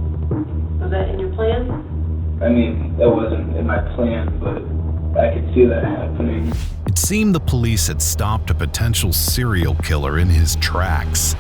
Was that in your plan? I mean, that wasn't in my plan, but I could see that happening. It seemed the police had stopped a potential serial killer in his tracks.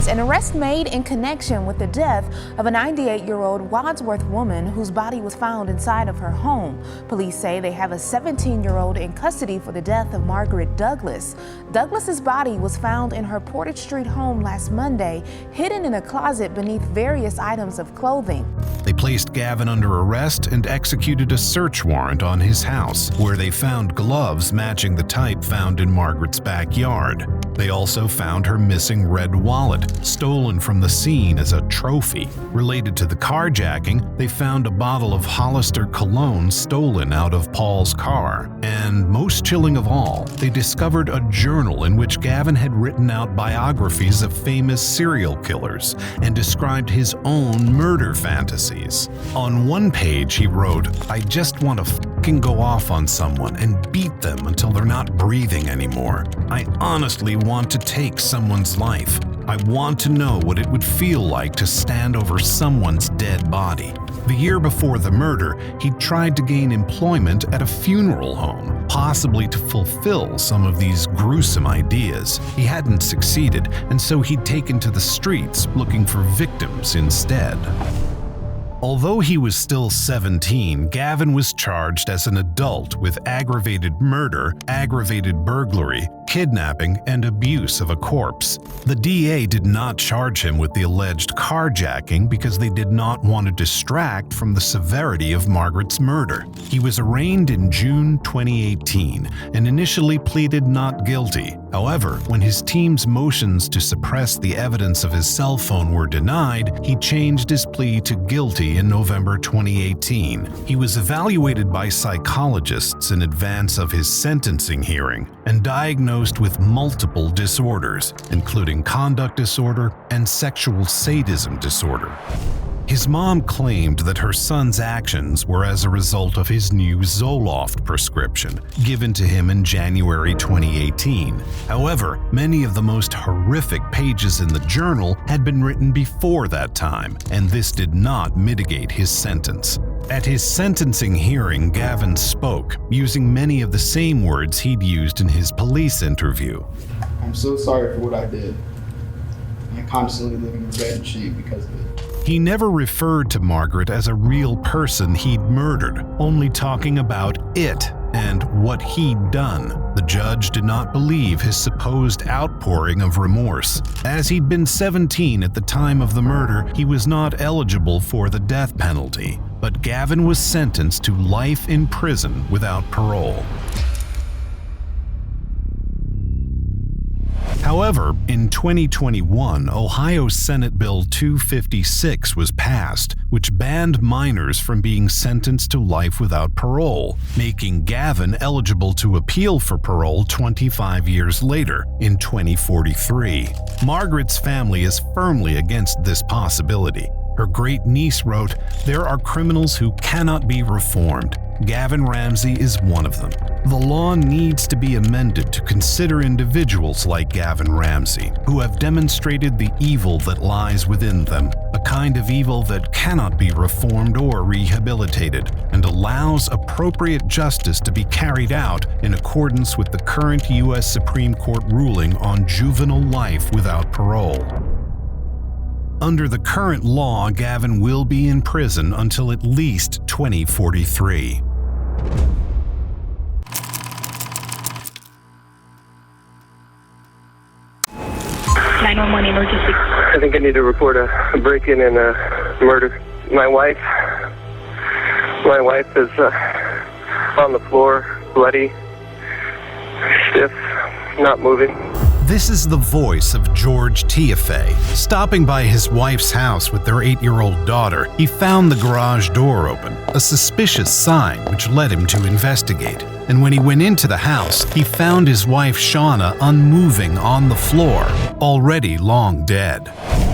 An arrest made in connection with the death of a 98-year-old Wadsworth woman whose body was found inside of her home. Police say they have a 17-year-old in custody for the death of Margaret Douglas. Douglas's body was found in her Portage Street home last Monday, hidden in a closet beneath various items of clothing. They placed Gavin under arrest and executed a search warrant on his house, where they found gloves matching the type found in Margaret's backyard. They also found her missing red wallet, stolen from the scene as a trophy. Related to the carjacking, they found a bottle of Hollister cologne stolen out of Paul's car. And most chilling of all, they discovered a journal in which Gavin had written out biographies of famous serial killers and described his own murder fantasies. On one page he wrote, "I just want to fucking go off on someone and beat them until they're not breathing anymore. I honestly want to take someone's life. I want to know what it would feel like to stand over someone's dead body." The year before the murder, he tried to gain employment at a funeral home, possibly to fulfill some of these gruesome ideas. He hadn't succeeded, and so he'd taken to the streets looking for victims instead. Although he was still 17, Gavin was charged as an adult with aggravated murder, aggravated burglary, kidnapping, and abuse of a corpse. The DA did not charge him with the alleged carjacking because they did not want to distract from the severity of Margaret's murder. He was arraigned in June 2018 and initially pleaded not guilty. However, when his team's motions to suppress the evidence of his cell phone were denied, he changed his plea to guilty in November 2018. He was evaluated by psychologists in advance of his sentencing hearing and diagnosed with multiple disorders, including conduct disorder and sexual sadism disorder. His mom claimed that her son's actions were as a result of his new Zoloft prescription, given to him in January 2018. However, many of the most horrific pages in the journal had been written before that time, and this did not mitigate his sentence. At his sentencing hearing, Gavin spoke, using many of the same words he'd used in his police interview. "I'm so sorry for what I did. I'm constantly living in regret and shame because of it." He never referred to Margaret as a real person he'd murdered, only talking about it and what he'd done. The judge did not believe his supposed outpouring of remorse. As he'd been 17 at the time of the murder, he was not eligible for the death penalty, but Gavin was sentenced to life in prison without parole. However, in 2021, Ohio Senate Bill 256 was passed, which banned minors from being sentenced to life without parole, making Gavin eligible to appeal for parole 25 years later, in 2043. Margaret's family is firmly against this possibility. Her great-niece wrote, "There are criminals who cannot be reformed. Gavin Ramsey is one of them. The law needs to be amended to consider individuals like Gavin Ramsey, who have demonstrated the evil that lies within them, a kind of evil that cannot be reformed or rehabilitated, and allows appropriate justice to be carried out in accordance with the current U.S. Supreme Court ruling on juvenile life without parole." Under the current law, Gavin will be in prison until at least 2043. Emergency. I think I need to report a break-in and a murder. My wife is on the floor, bloody, stiff, not moving. This is the voice of George Tiafe. Stopping by his wife's house with their 8-year-old daughter, he found the garage door open, a suspicious sign which led him to investigate. And when he went into the house, he found his wife Shauna unmoving on the floor, already long dead.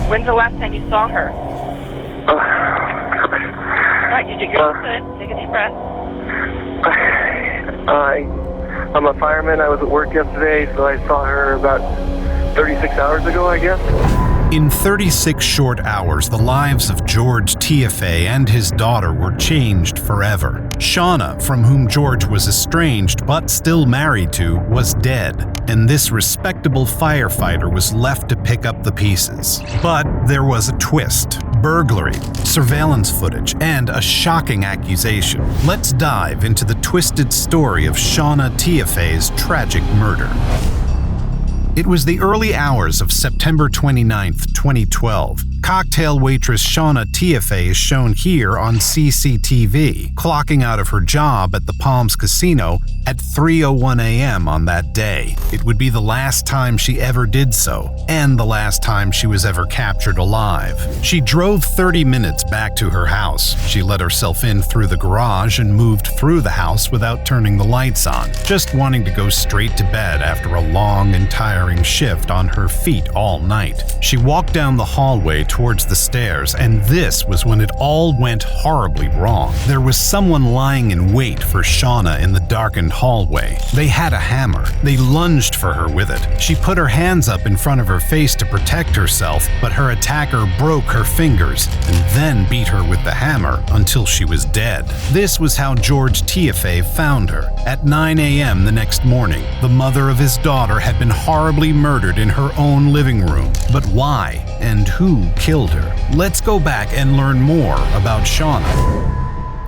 When's the last time you saw her? All right, you're good. Take a deep breath. I'm a fireman. I was at work yesterday, so I saw her about 36 hours ago, I guess. In 36 short hours, the lives of George Tiafe and his daughter were changed forever. Shauna, from whom George was estranged but still married to, was dead, and this respectable firefighter was left to pick up the pieces. But there was a twist: burglary, surveillance footage, and a shocking accusation. Let's dive into the twisted story of Shauna Tiafe's tragic murder. It was the early hours of September 29, 2012. Cocktail waitress Shauna Tiafe is shown here on CCTV, clocking out of her job at the Palms Casino at 3:01 a.m. on that day. It would be the last time she ever did so, and the last time she was ever captured alive. She drove 30 minutes back to her house. She let herself in through the garage and moved through the house without turning the lights on, just wanting to go straight to bed after a long and tiring shift on her feet all night. She walked down the hallway towards the stairs, and this was when it all went horribly wrong. There was someone lying in wait for Shauna in the darkened hallway. They had a hammer. They lunged for her with it. She put her hands up in front of her face to protect herself, but her attacker broke her fingers and then beat her with the hammer until she was dead. This was how George Tiafe found her. At 9 a.m. the next morning, the mother of his daughter had been horribly murdered in her own living room. But why and who killed her? Let's go back and learn more about Shauna.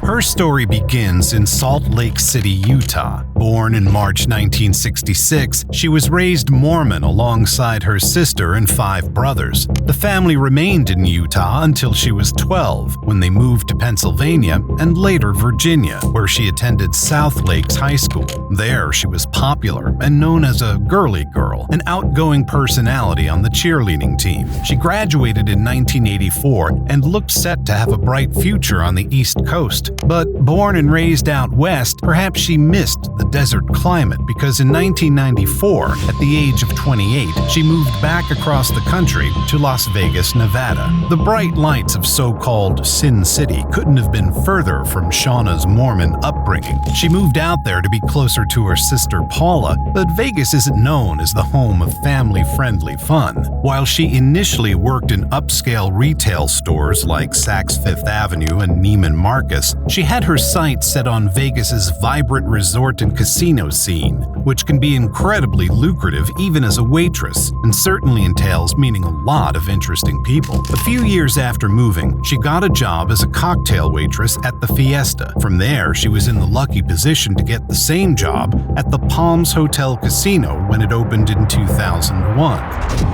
Her story begins in Salt Lake City, Utah. Born in March 1966, she was raised Mormon alongside her sister and 5 brothers. The family remained in Utah until she was 12, when they moved to Pennsylvania and later Virginia, where she attended South Lakes High School. There, she was popular and known as a girly girl, an outgoing personality on the cheerleading team. She graduated in 1984 and looked set to have a bright future on the East Coast. But born and raised out west, perhaps she missed the desert climate, because in 1994, at the age of 28, she moved back across the country to Las Vegas, Nevada. The bright lights of so-called Sin City couldn't have been further from Shauna's Mormon upbringing. She moved out there to be closer to her sister Paula, but Vegas isn't known as the home of family-friendly fun. While she initially worked in upscale retail stores like Saks Fifth Avenue and Neiman Marcus, she had her sights set on Vegas's vibrant resort and casino scene, which can be incredibly lucrative even as a waitress, and certainly entails meeting a lot of interesting people. A few years after moving, she got a job as a cocktail waitress at the Fiesta. From there, she was in the lucky position to get the same job at the Palms Hotel Casino when it opened in 2001.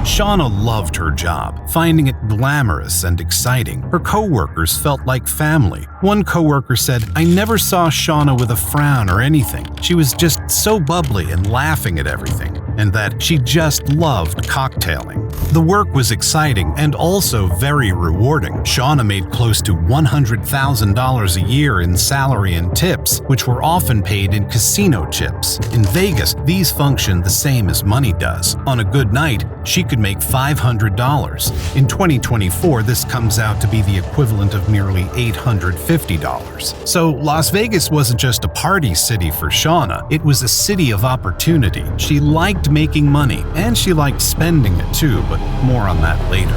Shauna loved her job, finding it glamorous and exciting. Her co-workers felt like family. One co-worker said, "I never saw Shauna with a frown or anything. She was just so bubbly and laughing at everything," and that she just loved cocktailing. The work was exciting and also very rewarding. Shauna made close to $100,000 a year in salary and tips, which were often paid in casino chips. In Vegas, these function the same as money does. On a good night, she could make $500. In 2024, this comes out to be the equivalent of nearly $850. So Las Vegas wasn't just a party city for Shauna, it was a city of opportunity. She liked making money, and she liked spending it too, but more on that later.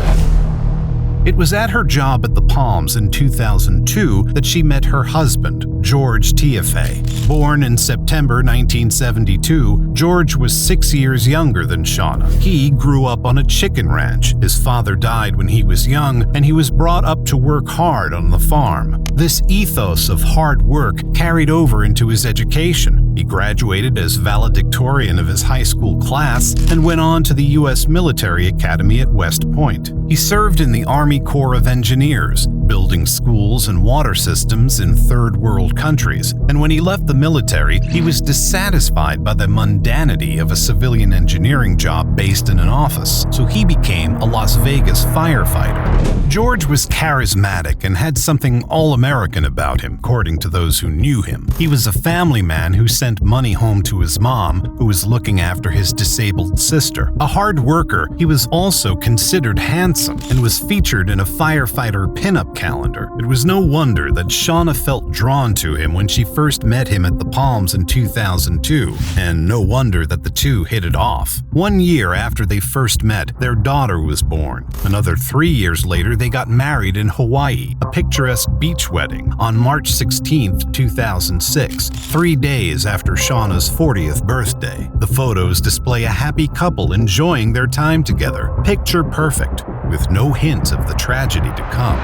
It was at her job at the Palms in 2002 that she met her husband, George Tiafe. Born in September 1972, George was 6 years younger than Shauna. He grew up on a chicken ranch. His father died when he was young, and he was brought up to work hard on the farm. This ethos of hard work carried over into his education. He graduated as valedictorian of his high school class and went on to the U.S. Military Academy at West Point. He served in the Army Corps of Engineers, building schools and water systems in third world countries, and when he left the military, he was dissatisfied by the mundanity of a civilian engineering job based in an office, so he became a Las Vegas firefighter. George was charismatic and had something all-American about him, according to those who knew him. He was a family man who sent money home to his mom, who was looking after his disabled sister. A hard worker, he was also considered handsome and was featured in a firefighter pinup calendar. It was no wonder that Shauna felt drawn to him when she first met him at the Palms in 2002, and no wonder that the two hit it off. 1 year after they first met, their daughter was born. Another 3 years later, they got married in Hawaii, a picturesque beach wedding, on March 16, 2006, 3 days after Shauna's 40th birthday. The photos display a happy couple enjoying their time together, picture perfect, with no hint of the tragedy to come.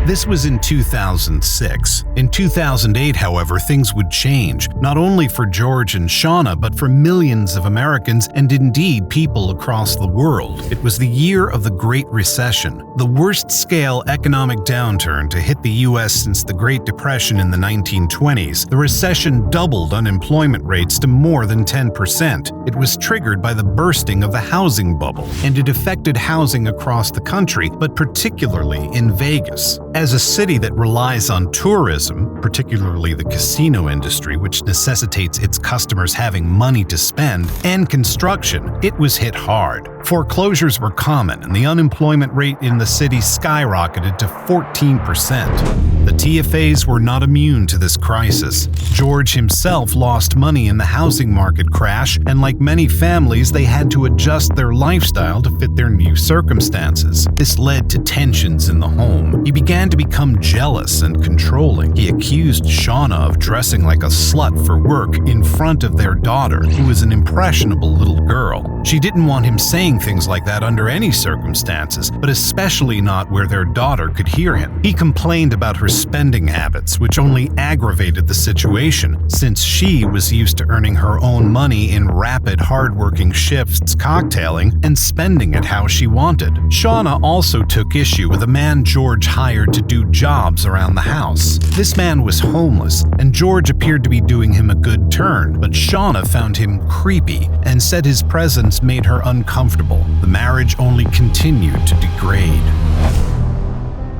This was in 2006. In 2008, however, things would change, not only for George and Shauna, but for millions of Americans and indeed people across the world. It was the year of the Great Recession, the worst-scale economic downturn to hit the U.S. since the Great Depression in the 1920s. The recession doubled unemployment rates to more than 10%. It was triggered by the bursting of the housing bubble, and it affected housing across the country, but particularly in Vegas. As a city that relies on tourism, particularly the casino industry, which necessitates its customers having money to spend, and construction, it was hit hard. Foreclosures were common, and the unemployment rate in the city skyrocketed to 14%. The TFAs were not immune to this crisis. George himself lost money in the housing market crash, and like many families, they had to adjust their lifestyle to fit their new circumstances. This led to tensions in the home. He began to become jealous and controlling. He accused Shauna of dressing like a slut for work in front of their daughter, who was an impressionable little girl. She didn't want him saying things like that under any circumstances, but especially not where their daughter could hear him. He complained about her spending habits, which only aggravated the situation, since she was used to earning her own money in rapid, hard-working shifts cocktailing and spending it how she wanted. Shauna also took issue with a man George hired to do jobs around the house. This man was homeless, and George appeared to be doing him a good turn, but Shauna found him creepy and said his presence made her uncomfortable. The marriage only continued to degrade.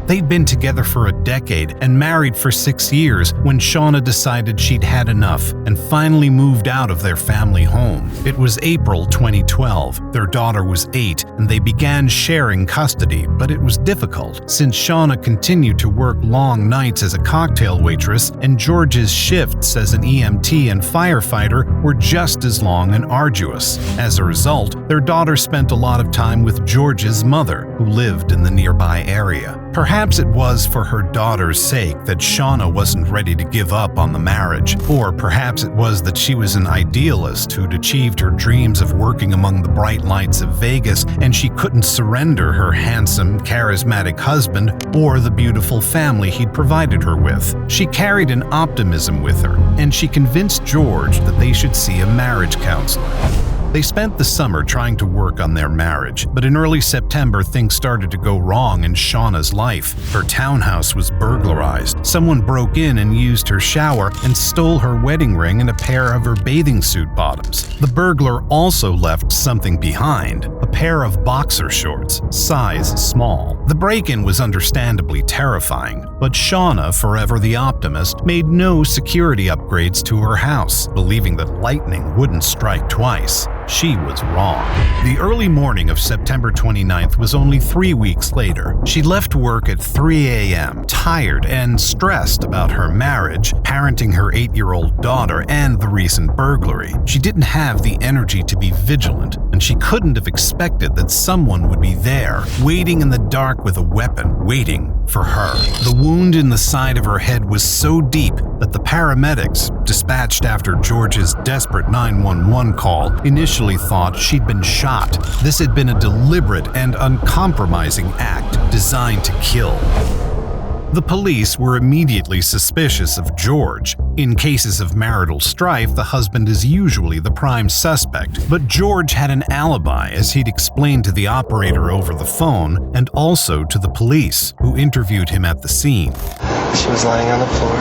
They'd been together for a decade and married for 6 years when Shauna decided she'd had enough and finally moved out of their family home. It was April 2012. Their daughter was 8 and they began sharing custody, but it was difficult since Shauna continued to work long nights as a cocktail waitress and George's shifts as an EMT and firefighter were just as long and arduous. As a result, their daughter spent a lot of time with George's mother, who lived in the nearby area. Perhaps it was for her daughter's sake that Shauna wasn't ready to give up on the marriage, or perhaps it was that she was an idealist who'd achieved her dreams of working among the bright lights of Vegas and she couldn't surrender her handsome, charismatic husband or the beautiful family he'd provided her with. She carried an optimism with her, and she convinced George that they should see a marriage counselor. They spent the summer trying to work on their marriage, but in early September things started to go wrong in Shauna's life. Her townhouse was burglarized. Someone broke in and used her shower and stole her wedding ring and a pair of her bathing suit bottoms. The burglar also left something behind, a pair of boxer shorts, size small. The break-in was understandably terrifying, but Shauna, forever the optimist, made no security upgrades to her house, believing that lightning wouldn't strike twice. She was wrong. The early morning of September 29th was only 3 weeks later. She left work at 3 a.m., tired and stressed about her marriage, parenting her 8-year-old daughter, and the recent burglary. She didn't have the energy to be vigilant, and she couldn't have expected that someone would be there, waiting in the dark with a weapon, waiting for her. The wound in the side of her head was so deep that the paramedics, dispatched after George's desperate 911 call, initially thought she'd been shot. This had been a deliberate and uncompromising act designed to kill. The police were immediately suspicious of George. In cases of marital strife, the husband is usually the prime suspect, but George had an alibi, as he'd explained to the operator over the phone and also to the police, who interviewed him at the scene. She was lying on the floor.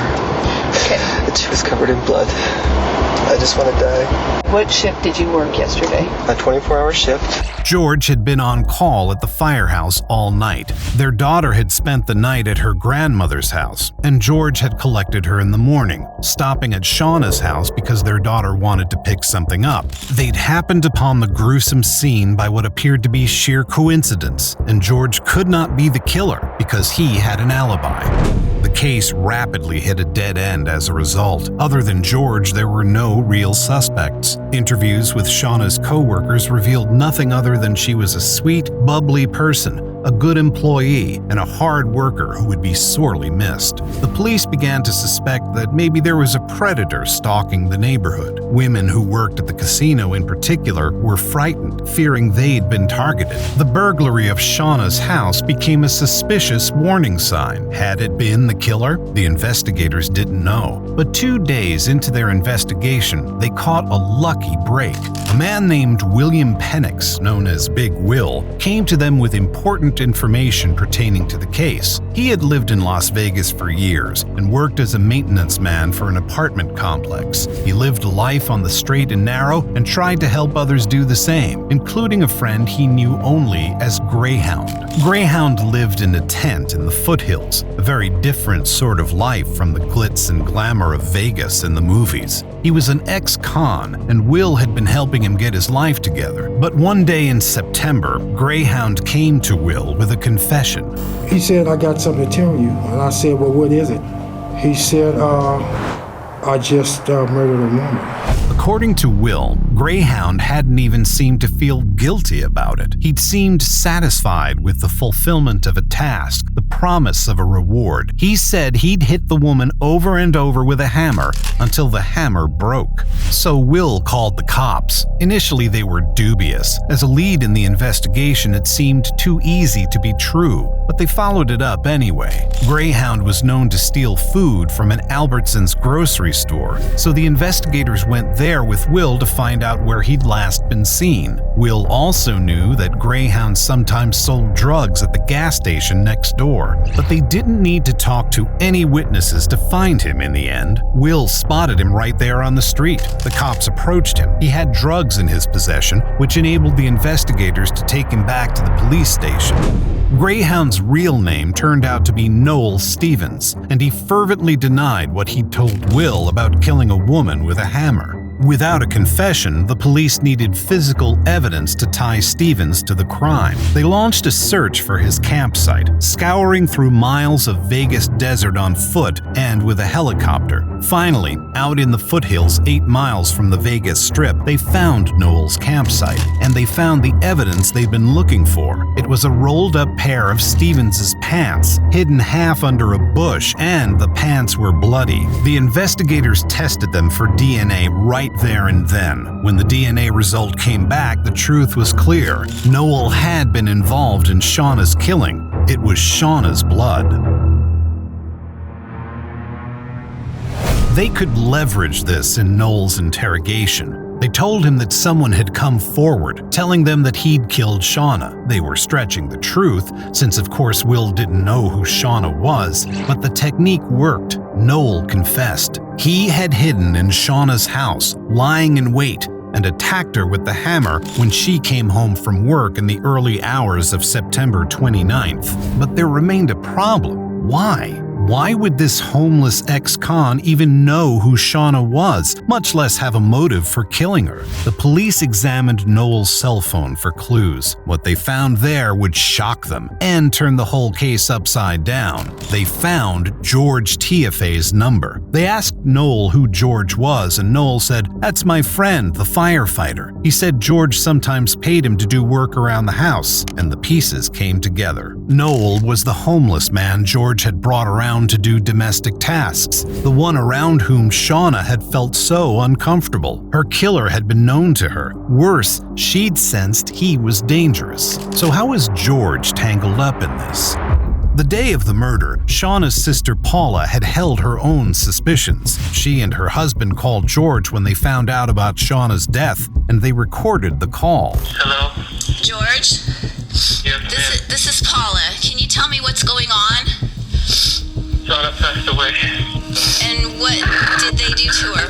Okay. And she was covered in blood. I just want to die. What shift did you work yesterday? A 24-hour shift. George had been on call at the firehouse all night. Their daughter had spent the night at her grandmother's house, and George had collected her in the morning, stopping at Shauna's house because their daughter wanted to pick something up. They'd happened upon the gruesome scene by what appeared to be sheer coincidence, and George could not be the killer because he had an alibi. The case rapidly hit a dead end as a result. Other than George, there were no real suspects. Interviews with Shauna's co-workers revealed nothing other than she was a sweet, bubbly person, a good employee, and a hard worker who would be sorely missed. The police began to suspect that maybe there was a predator stalking the neighborhood. Women who worked at the casino in particular were frightened, fearing they'd been targeted. The burglary of Shauna's house became a suspicious warning sign. Had it been the killer? The investigators didn't know. But 2 days into their investigation, they caught a lucky break. A man named William Penix, known as Big Will, came to them with important information pertaining to the case. He had lived in Las Vegas for years and worked as a maintenance man for an apartment complex. He lived a life on the straight and narrow and tried to help others do the same, including a friend he knew only as Greyhound. Greyhound lived in a tent in the foothills, a very different sort of life from the glitz and glamour of Vegas in the movies. He was an ex-con, and Will had been helping him get his life together. But one day in September, Greyhound came to Will with a confession. He said, "I got something to tell you." And I said, "Well, what is it?" He said, "I just murdered a woman." According to Will, Greyhound hadn't even seemed to feel guilty about it. He'd seemed satisfied with the fulfillment of a task, the promise of a reward. He said he'd hit the woman over and over with a hammer until the hammer broke. So Will called the cops. Initially, they were dubious. As a lead in the investigation, it seemed too easy to be true, but they followed it up anyway. Greyhound was known to steal food from an Albertsons grocery store, so the investigators went there with Will to find out where he'd last been seen. Will also knew that Greyhound sometimes sold drugs at the gas station next door, but they didn't need to talk to any witnesses to find him in the end. Will spotted him right there on the street. The cops approached him. He had drugs in his possession, which enabled the investigators to take him back to the police station. Greyhound's real name turned out to be Noel Stevens, and he fervently denied what he'd told Will about killing a woman with a hammer. Without a confession, the police needed physical evidence to tie Stevens to the crime. They launched a search for his campsite, scouring through miles of Vegas desert on foot and with a helicopter. Finally, out in the foothills 8 miles from the Vegas Strip, they found Noel's campsite, and they found the evidence they'd been looking for. It was a rolled-up pair of Stevens's pants, hidden half under a bush, and the pants were bloody. The investigators tested them for DNA right there and then. When the DNA result came back, the truth was clear. Noel had been involved in Shauna's killing. It was Shauna's blood. They could leverage this in Noel's interrogation. They told him that someone had come forward, telling them that he'd killed Shauna. They were stretching the truth, since of course Will didn't know who Shauna was, but the technique worked. Noel confessed. He had hidden in Shauna's house, lying in wait, and attacked her with the hammer when she came home from work in the early hours of September 29th. But there remained a problem. Why? Why would this homeless ex-con even know who Shauna was, much less have a motive for killing her? The police examined Noel's cell phone for clues. What they found there would shock them and turn the whole case upside down. They found George Tiafe's number. They asked Noel who George was, and Noel said, "That's my friend, the firefighter." He said George sometimes paid him to do work around the house, and the pieces came together. Noel was the homeless man George had brought around to do domestic tasks, the one around whom Shauna had felt so uncomfortable. Her killer had been known to her. Worse, she'd sensed he was dangerous. So how was George tangled up in this? The day of the murder, Shauna's sister Paula had held her own suspicions. She and her husband called George when they found out about Shauna's death, and they recorded the call. Hello? George? Yes, This is Paula. Can you tell me what's going on? Shauna passed away. And what did they do to her?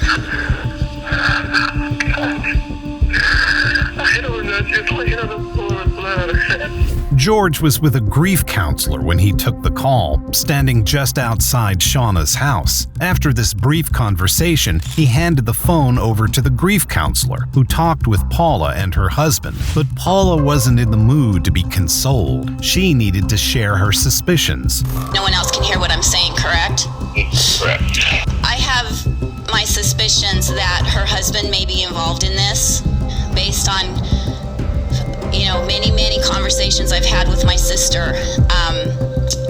George was with a grief counselor when he took the call, standing just outside Shauna's house. After this brief conversation, he handed the phone over to the grief counselor, who talked with Paula and her husband. But Paula wasn't in the mood to be consoled. She needed to share her suspicions. No one else can hear what I'm saying, correct? Correct. I have my suspicions that her husband may be involved in this based on, many conversations I've had with my sister.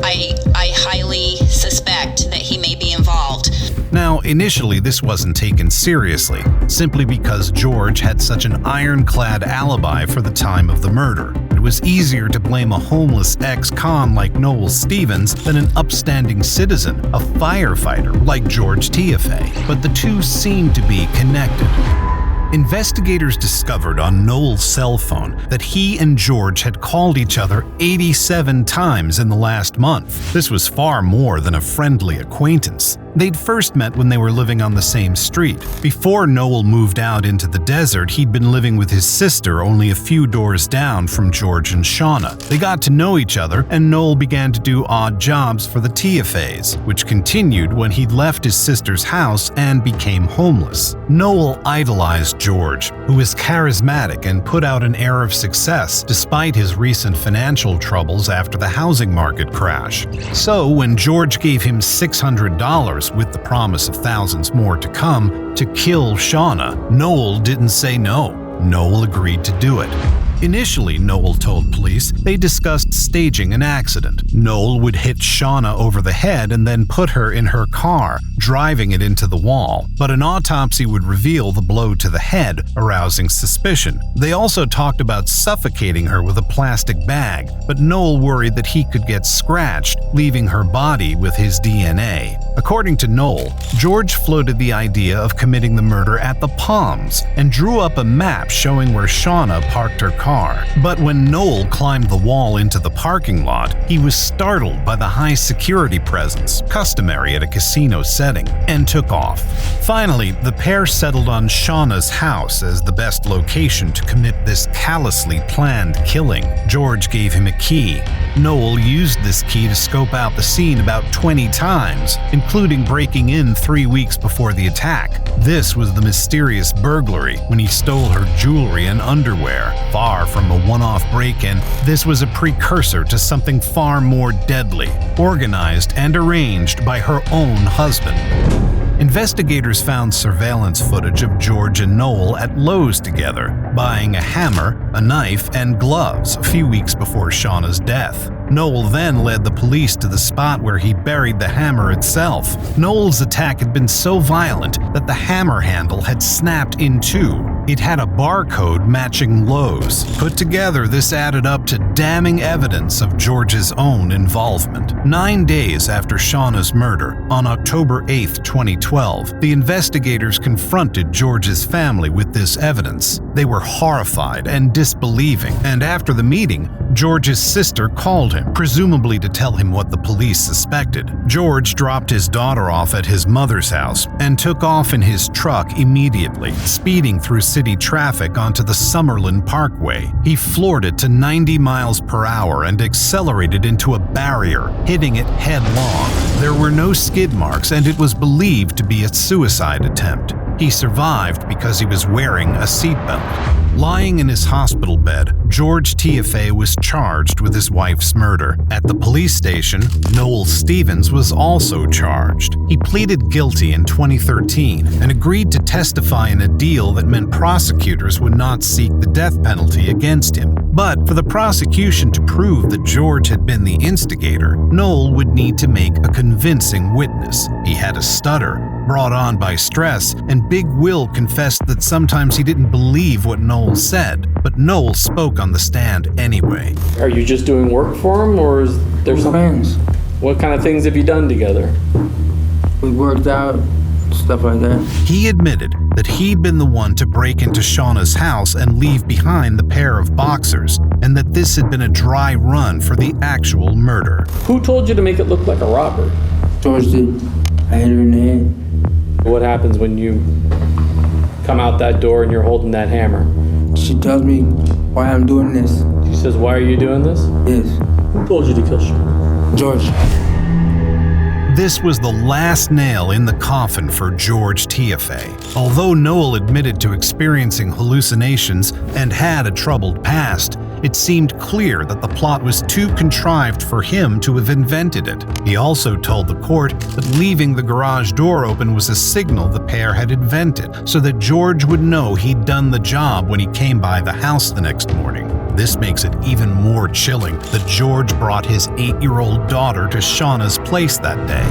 I highly suspect that he may be involved. Now, initially this wasn't taken seriously, simply because George had such an ironclad alibi for the time of the murder. It was easier to blame a homeless ex-con like Noel Stevens than an upstanding citizen, a firefighter like George Tiafe. But the two seemed to be connected. Investigators discovered on Noel's cell phone that he and George had called each other 87 times in the last month. This was far more than a friendly acquaintance. They'd first met when they were living on the same street. Before Noel moved out into the desert, he'd been living with his sister only a few doors down from George and Shauna. They got to know each other, and Noel began to do odd jobs for the Tiafes, which continued when he'd left his sister's house and became homeless. Noel idolized George, who was charismatic and put out an air of success despite his recent financial troubles after the housing market crash. So when George gave him $600 with the promise of thousands more to come to kill Shauna, Noel didn't say no. Noel agreed to do it. Initially, Noel told police they discussed staging an accident. Noel would hit Shauna over the head and then put her in her car, driving it into the wall. But an autopsy would reveal the blow to the head, arousing suspicion. They also talked about suffocating her with a plastic bag, but Noel worried that he could get scratched, leaving her body with his DNA. According to Noel, George floated the idea of committing the murder at the Palms and drew up a map showing where Shauna parked her car. But when Noel climbed the wall into the parking lot, he was startled by the high security presence, customary at a casino setting, and took off. Finally, the pair settled on Shauna's house as the best location to commit this callously planned killing. George gave him a key. Noel used this key to scope out the scene about 20 times, including breaking in 3 weeks before the attack. This was the mysterious burglary when he stole her jewelry and underwear. Far from a one-off break-in, this was a precursor to something far more deadly, organized and arranged by her own husband. Investigators found surveillance footage of George and Noel at Lowe's together, buying a hammer, a knife, and gloves a few weeks before Shauna's death. Noel then led the police to the spot where he buried the hammer itself. Noel's attack had been so violent that the hammer handle had snapped in two. It had a barcode matching Lowe's. Put together, this added up to damning evidence of George's own involvement. 9 days after Shauna's murder, on October 8, 2012, the investigators confronted George's family with this evidence. They were horrified and disbelieving, and after the meeting, George's sister called him, presumably to tell him what the police suspected. George dropped his daughter off at his mother's house and took off in his truck immediately, speeding through city traffic onto the Summerlin Parkway. He floored it to 90 miles per hour and accelerated into a barrier, hitting it headlong. There were no skid marks, and it was believed to be a suicide attempt. He survived because he was wearing a seatbelt. Lying in his hospital bed, George Tiafe was charged with his wife's murder. At the police station, Noel Stevens was also charged. He pleaded guilty in 2013 and agreed to testify in a deal that meant prosecutors would not seek the death penalty against him. But for the prosecution to prove that George had been the instigator, Noel would need to make a convincing witness. He had a stutter, brought on by stress, and Big Will confessed that sometimes he didn't believe what Noel said, but Noel spoke on the stand anyway. Are you just doing work for him, or is there some friends? What kind of things have you done together? We worked out, stuff like that. He admitted that he'd been the one to break into Shauna's house and leave behind the pair of boxers, and that this had been a dry run for the actual murder. Who told you to make it look like a robbery? George did. I hit her in the head. What happens when you come out that door and you're holding that hammer? She tells me why I'm doing this. She says, why are you doing this? Yes. Who told you to kill Sean? George. This was the last nail in the coffin for George Tiafe. Although Noel admitted to experiencing hallucinations and had a troubled past, it seemed clear that the plot was too contrived for him to have invented it. He also told the court that leaving the garage door open was a signal the pair had invented, so that George would know he'd done the job when he came by the house the next morning. This makes it even more chilling that George brought his 8-year-old daughter to Shauna's place that day.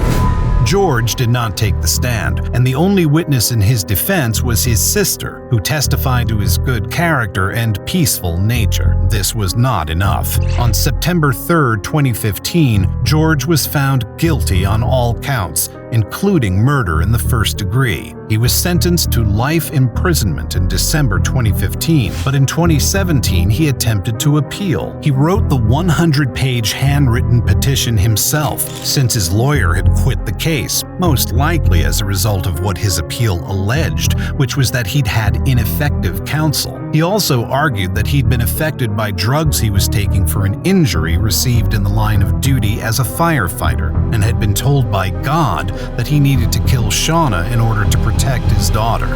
George did not take the stand, and the only witness in his defense was his sister, who testified to his good character and peaceful nature. This was not enough. On September 3, 2015, George was found guilty on all counts, including murder in the first degree. He was sentenced to life imprisonment in December 2015, but in 2017 he attempted to appeal. He wrote the 100-page handwritten petition himself, since his lawyer had quit the case, most likely as a result of what his appeal alleged, which was that he'd had ineffective counsel. He also argued that he'd been affected by drugs he was taking for an injury received in the line of duty as a firefighter, and had been told by God that he needed to kill Shauna in order to protect his daughter.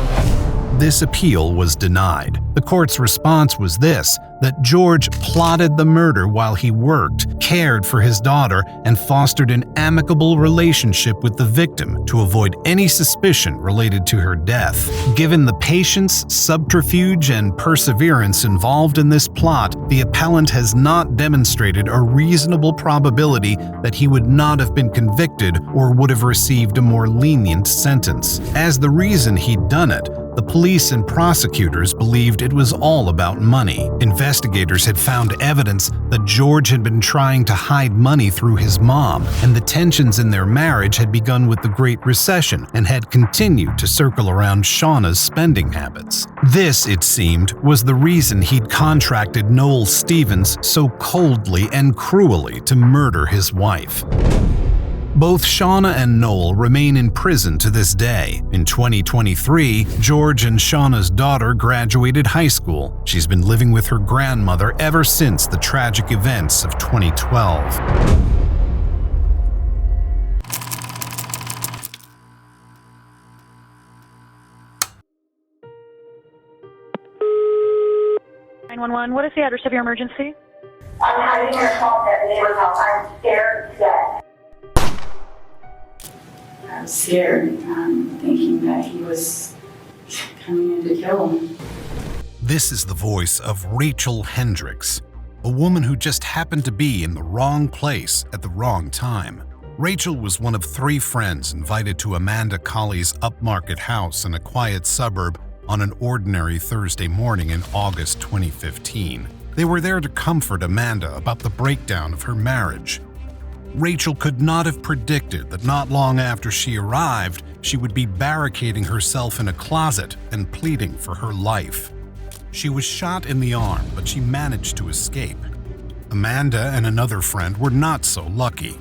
This appeal was denied. The court's response was this: that George plotted the murder while he worked, cared for his daughter, and fostered an amicable relationship with the victim to avoid any suspicion related to her death. Given the patience, subterfuge, and perseverance involved in this plot, the appellant has not demonstrated a reasonable probability that he would not have been convicted or would have received a more lenient sentence. As the reason he'd done it, the police and prosecutors believed it was all about money. Investigators had found evidence that George had been trying to hide money through his mom, and the tensions in their marriage had begun with the Great Recession and had continued to circle around Shauna's spending habits. This, it seemed, was the reason he'd contracted Noel Stevens so coldly and cruelly to murder his wife. Both Shauna and Noel remain in prison to this day. In 2023, George and Shauna's daughter graduated high school. She's been living with her grandmother ever since the tragic events of 2012. What is the address of your emergency? I'm having a call at the neighbor's house. I'm scared to death. I was scared, thinking that he was coming in to kill him. This is the voice of Rachel Hendricks, a woman who just happened to be in the wrong place at the wrong time. Rachel was one of 3 friends invited to Amanda Colley's upmarket house in a quiet suburb on an ordinary Thursday morning in August 2015. They were there to comfort Amanda about the breakdown of her marriage. Rachel could not have predicted that not long after she arrived, she would be barricading herself in a closet and pleading for her life. She was shot in the arm, but she managed to escape. Amanda and another friend were not so lucky.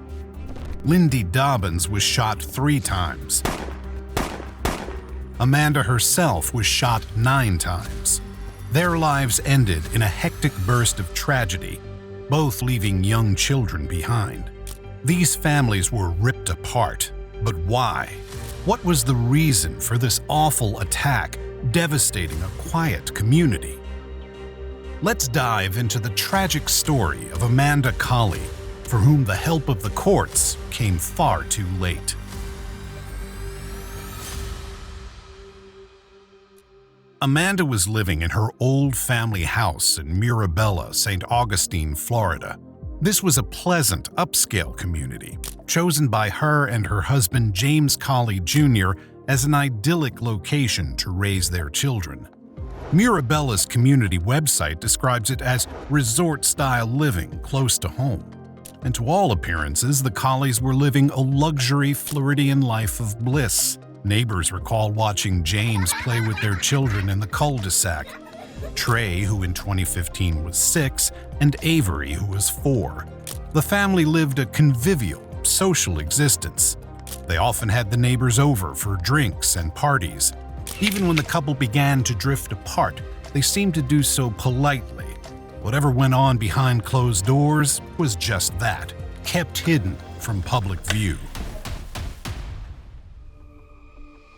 Lindy Dobbins was shot 3 times. Amanda herself was shot 9 times. Their lives ended in a hectic burst of tragedy, both leaving young children behind. These families were ripped apart, but why? What was the reason for this awful attack devastating a quiet community? Let's dive into the tragic story of Amanda Colley, for whom the help of the courts came far too late. Amanda was living in her old family house in Mirabella, St. Augustine, Florida. This was a pleasant, upscale community, chosen by her and her husband James Colley Jr. as an idyllic location to raise their children. Mirabella's community website describes it as resort-style living close to home. And to all appearances, the Colleys were living a luxury Floridian life of bliss. Neighbors recall watching James play with their children in the cul-de-sac. Trey, who in 2015 was 6, and Avery, who was 4. The family lived a convivial, social existence. They often had the neighbors over for drinks and parties. Even when the couple began to drift apart, they seemed to do so politely. whatever went on behind closed doors was just that, kept hidden from public view.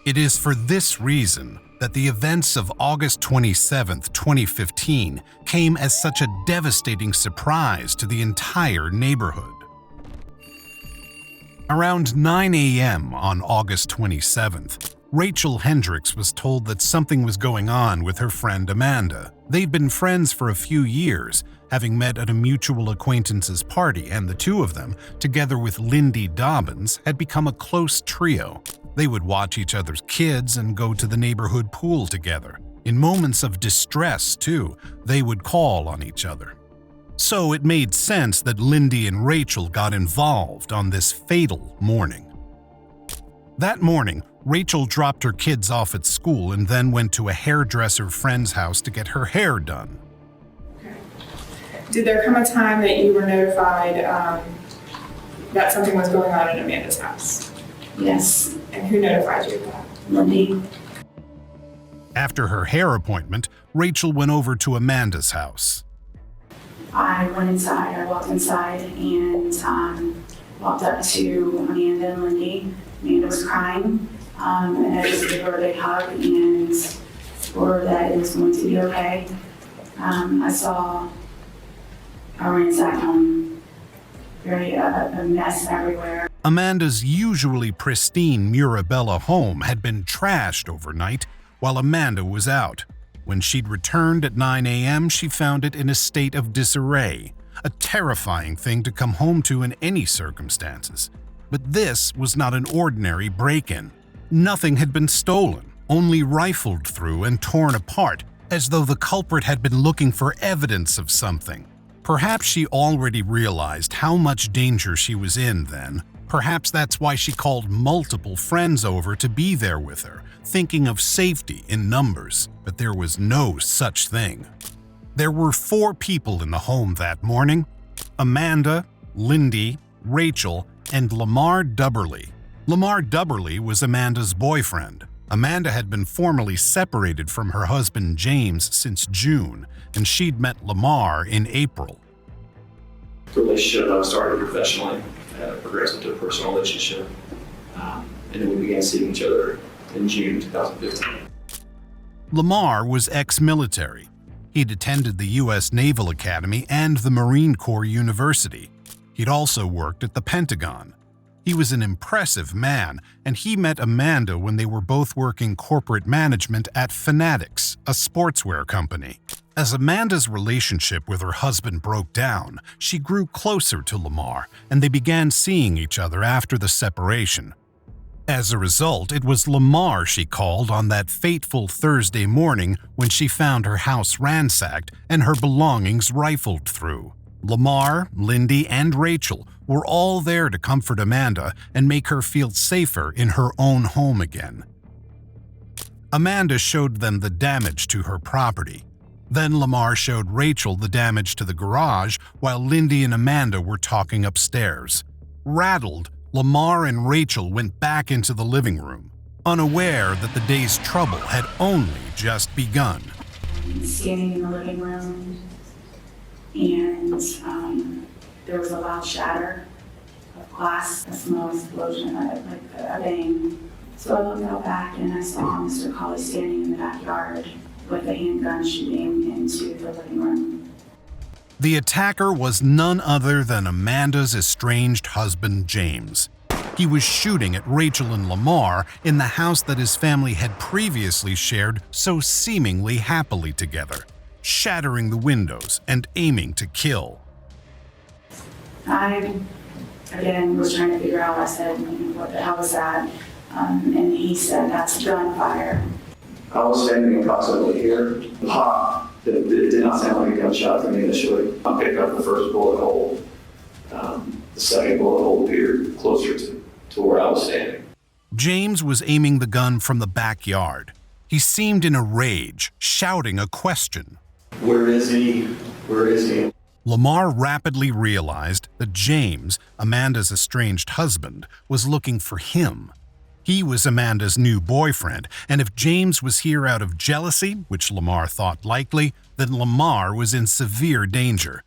It is for this reason that the events of August 27, 2015 came as such a devastating surprise to the entire neighborhood. Around 9 a.m. on August 27th, Rachel Hendricks was told that something was going on with her friend Amanda. They'd been friends for a few years, having met at a mutual acquaintance's party, and the two of them, together with Lindy Dobbins, had become a close trio. They would watch each other's kids and go to the neighborhood pool together. In moments of distress, too, they would call on each other. So it made sense that Lindy and Rachel got involved on this fatal morning. That morning, Rachel dropped her kids off at school and then went to a hairdresser friend's house to get her hair done. Did there come a time that you were notified that something was going on in Amanda's house? Yes. And who notified you of that? Lindy. After her hair appointment, Rachel went over to Amanda's house. I went inside. I walked inside and walked up to Amanda and Lindy. Amanda was crying, and I just gave her a big hug and told her that it was going to be okay. I ransacked home, a mess everywhere. Amanda's usually pristine Murabella home had been trashed overnight while Amanda was out. When she'd returned at 9 a.m., she found it in a state of disarray, a terrifying thing to come home to in any circumstances. But this was not an ordinary break-in. Nothing had been stolen, only rifled through and torn apart, as though the culprit had been looking for evidence of something. Perhaps she already realized how much danger she was in then. Perhaps that's why she called multiple friends over to be there with her, thinking of safety in numbers, but there was no such thing. There were 4 people in the home that morning: Amanda, Lindy, Rachel, and Lamar Dubberly. Lamar Dubberly was Amanda's boyfriend. Amanda had been formally separated from her husband James since June, and she'd met Lamar in April. The relationship started professionally, progressed into a personal relationship, and then we began seeing each other in June 2015. Lamar was ex-military. He'd attended the U.S. Naval Academy and the Marine Corps University. He'd also worked at the Pentagon. He was an impressive man, and he met Amanda when they were both working corporate management at Fanatics, a sportswear company. As Amanda's relationship with her husband broke down, she grew closer to Lamar, and they began seeing each other after the separation. As a result, it was Lamar she called on that fateful Thursday morning when she found her house ransacked and her belongings rifled through. Lamar, Lindy, and Rachel were all there to comfort Amanda and make her feel safer in her own home again. Amanda showed them the damage to her property. Then Lamar showed Rachel the damage to the garage while Lindy and Amanda were talking upstairs. Rattled, Lamar and Rachel went back into the living room, unaware that the day's trouble had only just begun. Standing in the living room, and there was a loud shatter of glass, a small explosion, like a bang. So I looked out back and I saw Mr. Colley standing in the backyard with a handgun shooting into the living room. The attacker was none other than Amanda's estranged husband, James. He was shooting at Rachel and Lamar in the house that his family had previously shared so seemingly happily together, shattering the windows and aiming to kill. I, again, was trying to figure out, I said, what the hell was that? And he said, that's gunfire. I was standing approximately here. Pop. It did not sound like a gunshot to me initially. I picked up the first bullet hole. The second bullet hole appeared closer to where I was standing. James was aiming the gun from the backyard. He seemed in a rage, shouting a question. Where is he? Where is he? Lamar rapidly realized that James, Amanda's estranged husband, was looking for him. He was Amanda's new boyfriend, and if James was here out of jealousy, which Lamar thought likely, then Lamar was in severe danger.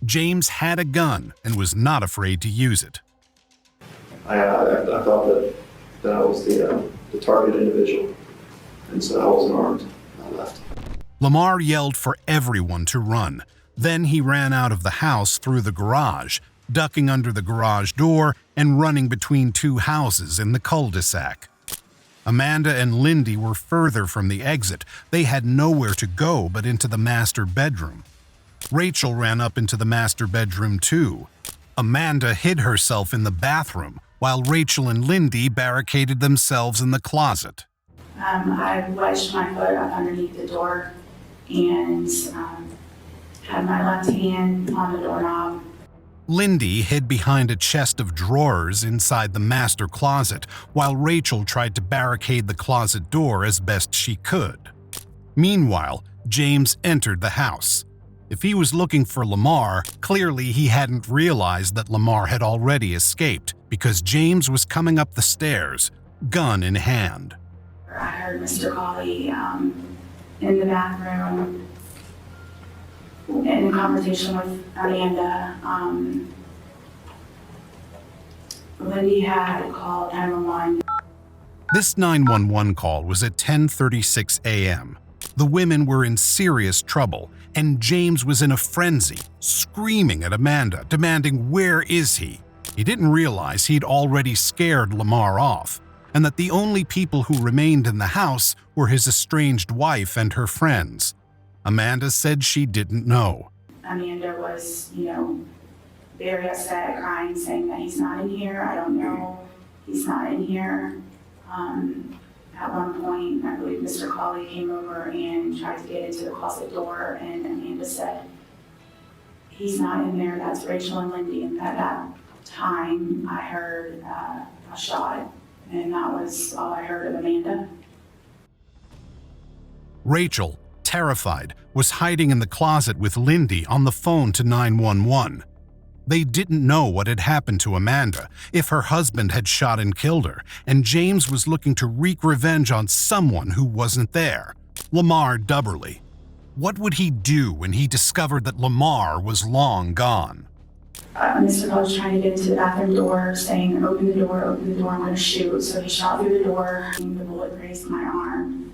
James had a gun and was not afraid to use it. I thought that I was the target individual, and so I wasn't armed. I left. Lamar yelled for everyone to run. Then he ran out of the house through the garage, ducking under the garage door and running between two houses in the cul-de-sac. Amanda and Lindy were further from the exit. They had nowhere to go but into the master bedroom. Rachel ran up into the master bedroom too. Amanda hid herself in the bathroom, while Rachel and Lindy barricaded themselves in the closet. I wedged my foot up underneath the door and had my left hand on the doorknob. Lindy hid behind a chest of drawers inside the master closet, while Rachel tried to barricade the closet door as best she could. Meanwhile, James entered the house. If he was looking for Lamar, clearly he hadn't realized that Lamar had already escaped, because James was coming up the stairs, gun in hand. I heard Mr. Colley in the bathroom in a conversation with Amanda. Lindy had called 911. This 911 call was at 10:36 a.m. The women were in serious trouble, and James was in a frenzy, screaming at Amanda, demanding, "Where is he?" He didn't realize he'd already scared Lamar off, and that the only people who remained in the house were his estranged wife and her friends. Amanda said she didn't know. Amanda was, very upset, crying, saying that he's not in here. I don't know. He's not in here. At one point, I believe Mr. Colley came over and tried to get into the closet door, and Amanda said, "He's not in there. That's Rachel and Lindy." And at that time, I heard a shot, and that was all I heard of Amanda. Rachel, terrified, was hiding in the closet with Lindy on the phone to 911. They didn't know what had happened to Amanda, if her husband had shot and killed her, and James was looking to wreak revenge on someone who wasn't there, Lamar Dubberly. What would he do when he discovered that Lamar was long gone? Mr. Colley was trying to get into the bathroom door, saying, open the door, I'm going to shoot." So he shot through the door, and the bullet grazed my arm.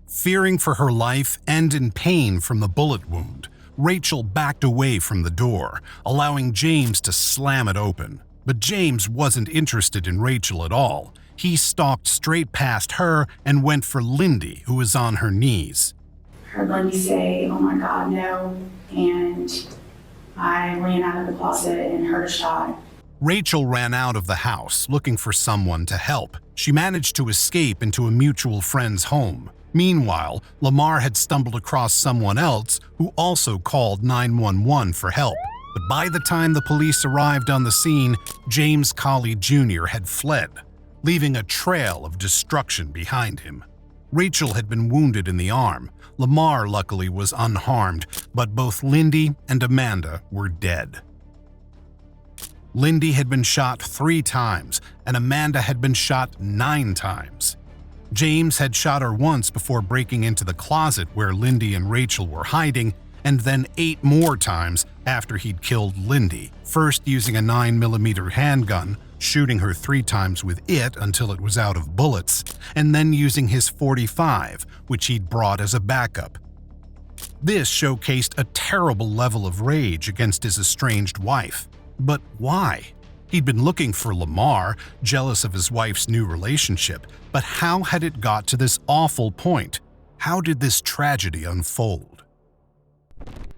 Fearing for her life and in pain from the bullet wound, Rachel backed away from the door, allowing James to slam it open. But James wasn't interested in Rachel at all. He stalked straight past her and went for Lindy, who was on her knees. I heard Lindy say, "Oh my God, no," and I ran out of the closet and heard a shot. Rachel ran out of the house looking for someone to help. She managed to escape into a mutual friend's home. Meanwhile, Lamar had stumbled across someone else who also called 911 for help. But by the time the police arrived on the scene, James Colley Jr. had fled, leaving a trail of destruction behind him. Rachel had been wounded in the arm. Lamar, luckily, was unharmed, but both Lindy and Amanda were dead. Lindy had been shot 3 times, and Amanda had been shot 9 times. James had shot her once before breaking into the closet where Lindy and Rachel were hiding, and then 8 more times after he'd killed Lindy, first using a 9mm handgun, shooting her 3 times with it until it was out of bullets, and then using his .45, which he'd brought as a backup. This showcased a terrible level of rage against his estranged wife. But why? He'd been looking for Lamar, jealous of his wife's new relationship, but how had it got to this awful point? How did this tragedy unfold?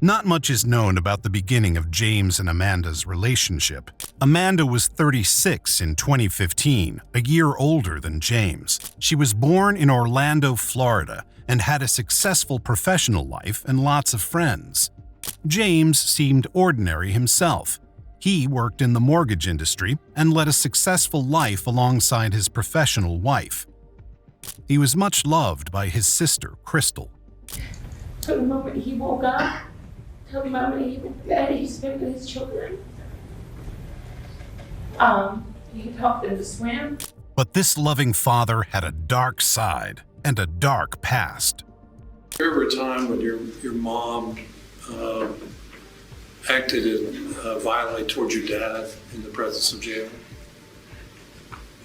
Not much is known about the beginning of James and Amanda's relationship. Amanda was 36 in 2015, a year older than James. She was born in Orlando, Florida, and had a successful professional life and lots of friends. James seemed ordinary himself. He worked in the mortgage industry and led a successful life alongside his professional wife. He was much loved by his sister, Crystal. So the moment he woke up, till the moment he went to bed, he spent with his children. He taught them to swim. But this loving father had a dark side and a dark past. Was there ever a time when your mom acted violently towards your dad in the presence of jail?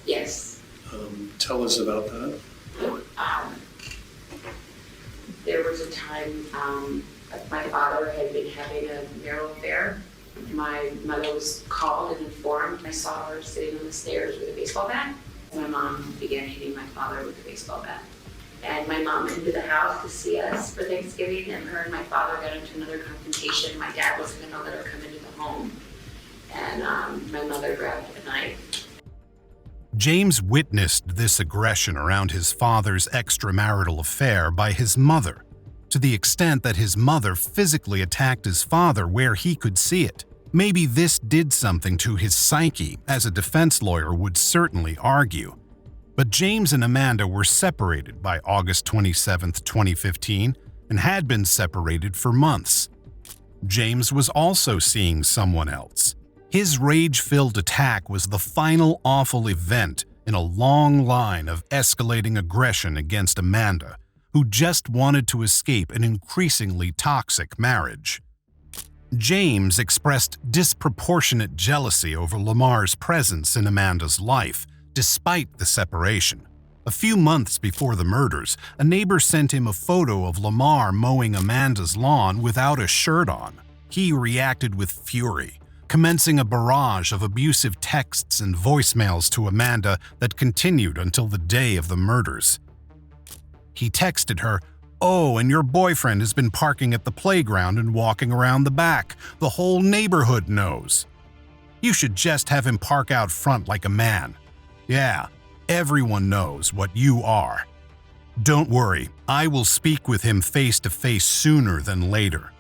Yes. Tell us about that. There was a time my father had been having a marital affair. My mother was called and informed. I saw her sitting on the stairs with a baseball bat. My mom began hitting my father with a baseball bat. And my mom came to the house to see us for Thanksgiving, and her and my father got into another confrontation. My dad wasn't going to let her come into the home. And my mother grabbed a knife. James witnessed this aggression around his father's extramarital affair by his mother, to the extent that his mother physically attacked his father where he could see it. Maybe this did something to his psyche, as a defense lawyer would certainly argue. But James and Amanda were separated by August 27, 2015, and had been separated for months. James was also seeing someone else. His rage-filled attack was the final awful event in a long line of escalating aggression against Amanda, who just wanted to escape an increasingly toxic marriage. James expressed disproportionate jealousy over Lamar's presence in Amanda's life, despite the separation. A few months before the murders, a neighbor sent him a photo of Lamar mowing Amanda's lawn without a shirt on. He reacted with fury, commencing a barrage of abusive texts and voicemails to Amanda that continued until the day of the murders. He texted her, "Oh, and your boyfriend has been parking at the playground and walking around the back. The whole neighborhood knows. You should just have him park out front like a man. Yeah, everyone knows what you are. Don't worry, I will speak with him face to face sooner than later."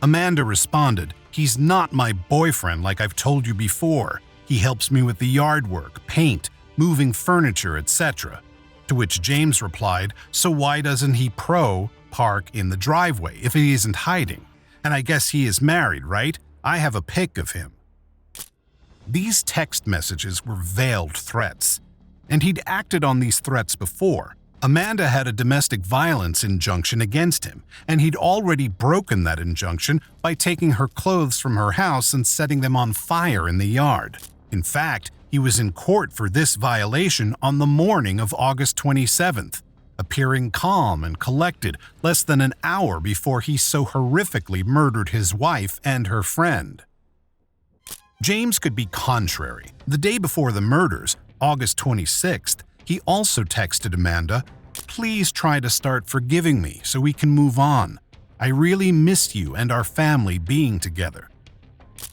Amanda responded, "He's not my boyfriend like I've told you before. He helps me with the yard work, paint, moving furniture, etc." To which James replied, "So why doesn't he park in the driveway if he isn't hiding? And I guess he is married, right? I have a pic of him." These text messages were veiled threats, and he'd acted on these threats before. Amanda had a domestic violence injunction against him, and he'd already broken that injunction by taking her clothes from her house and setting them on fire in the yard. In fact, he was in court for this violation on the morning of August 27th, appearing calm and collected less than an hour before he so horrifically murdered his wife and her friend. James could be contrary. The day before the murders, August 26th, he also texted Amanda, "Please try to start forgiving me so we can move on. I really miss you and our family being together."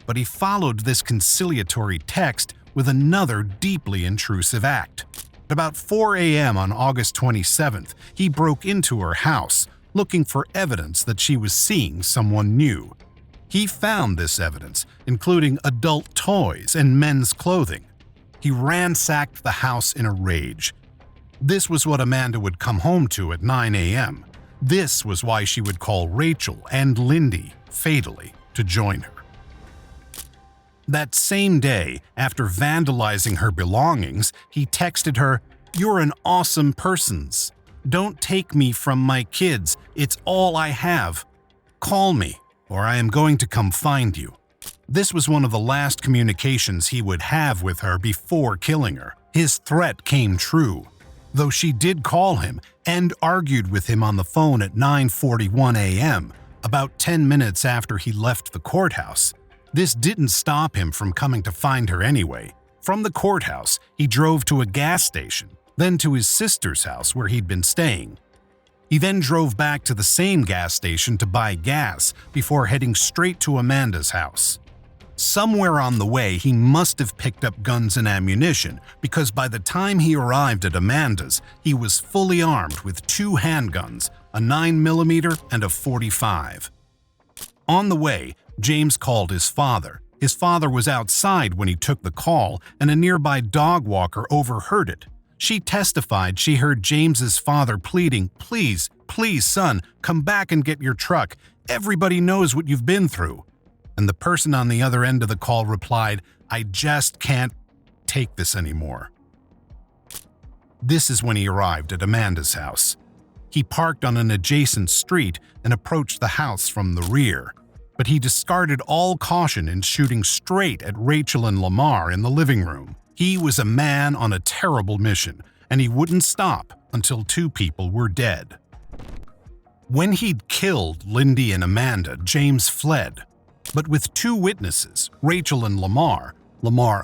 But he followed this conciliatory text with another deeply intrusive act. At about 4 a.m. on August 27th, he broke into her house, looking for evidence that she was seeing someone new. He found this evidence, including adult toys and men's clothing. He ransacked the house in a rage. This was what Amanda would come home to at 9 a.m. This was why she would call Rachel and Lindy, fatally, to join her. That same day, after vandalizing her belongings, he texted her, "You're an awesome person. Don't take me from my kids. It's all I have. Call me, or I am going to come find you." This was one of the last communications he would have with her before killing her. His threat came true, though she did call him and argued with him on the phone at 9:41 a.m., about 10 minutes after he left the courthouse. This didn't stop him from coming to find her anyway. From the courthouse, he drove to a gas station, then to his sister's house where he'd been staying. He then drove back to the same gas station to buy gas before heading straight to Amanda's house. Somewhere on the way, he must have picked up guns and ammunition, because by the time he arrived at Amanda's, he was fully armed with 2 handguns, a 9mm and a .45. On the way, James called his father. His father was outside when he took the call, and a nearby dog walker overheard it. She testified she heard James's father pleading, "Please, please, son, come back and get your truck. Everybody knows what you've been through." And the person on the other end of the call replied, "I just can't take this anymore." This is when he arrived at Amanda's house. He parked on an adjacent street and approached the house from the rear, but he discarded all caution in shooting straight at Rachel and Lamar in the living room. He was a man on a terrible mission, and he wouldn't stop until 2 people were dead. When he'd killed Lindy and Amanda, James fled, but with 2 witnesses, Rachel and Lamar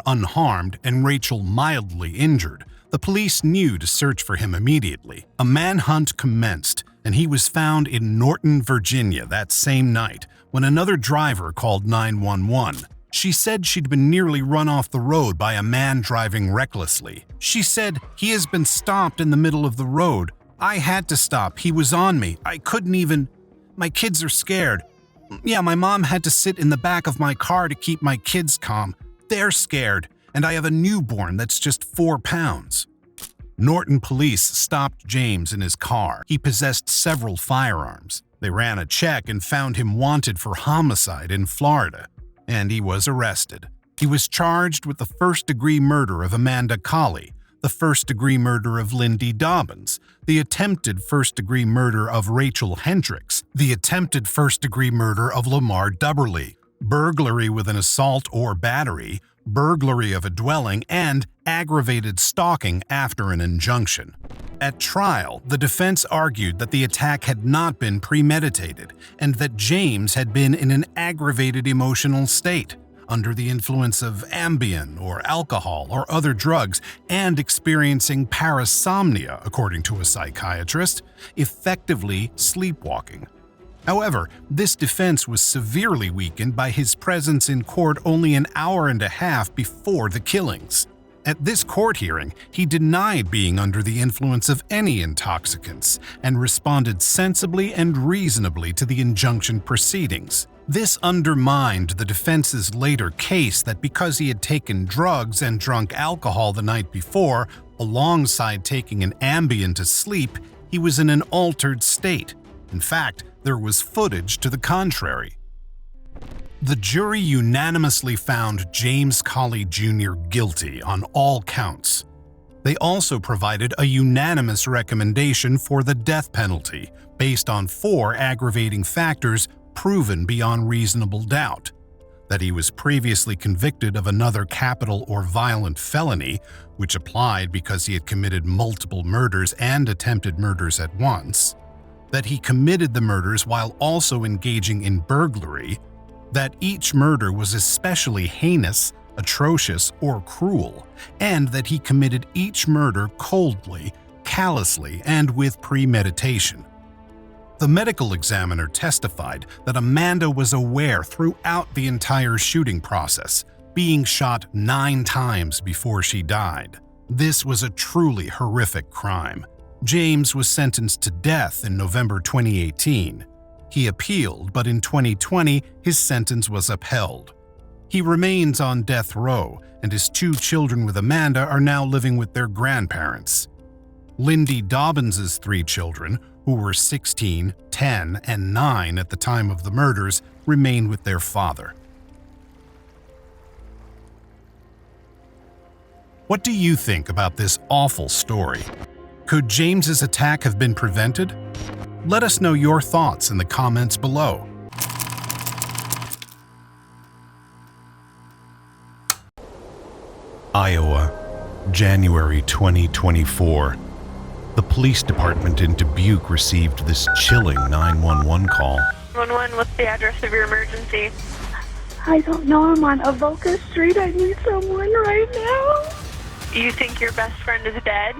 unharmed and Rachel mildly injured, the police knew to search for him immediately. A manhunt commenced, and he was found in Norton, Virginia that same night when another driver called 911. She said she'd been nearly run off the road by a man driving recklessly. She said, "He has been stopped in the middle of the road. I had to stop. He was on me. I couldn't even. My kids are scared. Yeah, my mom had to sit in the back of my car to keep my kids calm. They're scared, and I have a newborn that's just 4 pounds." Norton police stopped James in his car. He possessed several firearms. They ran a check and found him wanted for homicide in Florida, and he was arrested. He was charged with the first-degree murder of Amanda Colley, the first-degree murder of Lindy Dobbins, the attempted first-degree murder of Rachel Hendricks, the attempted first-degree murder of Lamar Dubberly, burglary with an assault or battery, burglary of a dwelling, and aggravated stalking after an injunction. At trial, the defense argued that the attack had not been premeditated and that James had been in an aggravated emotional state, under the influence of Ambien or alcohol or other drugs, and experiencing parasomnia, according to a psychiatrist, effectively sleepwalking. However, this defense was severely weakened by his presence in court only an hour and a half before the killings. At this court hearing, he denied being under the influence of any intoxicants and responded sensibly and reasonably to the injunction proceedings. This undermined the defense's later case that because he had taken drugs and drunk alcohol the night before, alongside taking an Ambien to sleep, he was in an altered state. In fact, there was footage to the contrary. The jury unanimously found James Colley Jr. guilty on all counts. They also provided a unanimous recommendation for the death penalty based on 4 aggravating factors proven beyond reasonable doubt: that he was previously convicted of another capital or violent felony, which applied because he had committed multiple murders and attempted murders at once, that he committed the murders while also engaging in burglary, that each murder was especially heinous, atrocious, or cruel, and that he committed each murder coldly, callously, and with premeditation. The medical examiner testified that Amanda was aware throughout the entire shooting process, being shot 9 times before she died. This was a truly horrific crime. James was sentenced to death in November 2018. He appealed, but in 2020, his sentence was upheld. He remains on death row, and his 2 children with Amanda are now living with their grandparents. Lindy Dobbins' 3 children, who were 16, 10, and 9 at the time of the murders, remain with their father. What do you think about this awful story? Could James's attack have been prevented? Let us know your thoughts in the comments below. Iowa, January 2024. The police department in Dubuque received this chilling 911 call. 911, what's the address of your emergency? I don't know. I'm on Avoca Street. I need someone right now. You think your best friend is dead?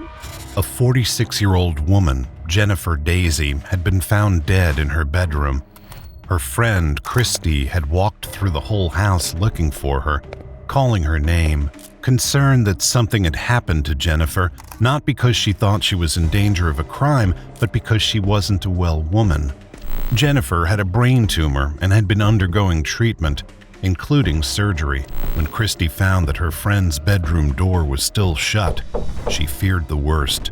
A 46-year-old woman, Jennifer Daisy, had been found dead in her bedroom. Her friend, Christy, had walked through the whole house looking for her, calling her name, concerned that something had happened to Jennifer, not because she thought she was in danger of a crime, but because she wasn't a well woman. Jennifer had a brain tumor and had been undergoing treatment, including surgery. When Christy found that her friend's bedroom door was still shut, she feared the worst.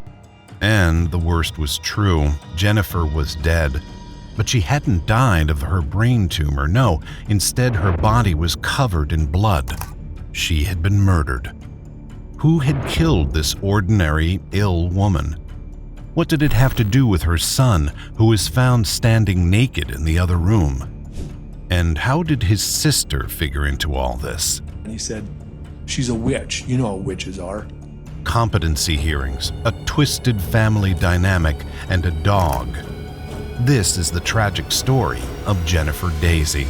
And the worst was true. Jennifer was dead. But she hadn't died of her brain tumor. No, instead her body was covered in blood. She had been murdered. Who had killed this ordinary, ill woman? What did it have to do with her son, who was found standing naked in the other room? And how did his sister figure into all this? And he said, "She's a witch. You know what witches are." Competency hearings, a twisted family dynamic, and a dog. This is the tragic story of Jennifer Daisy.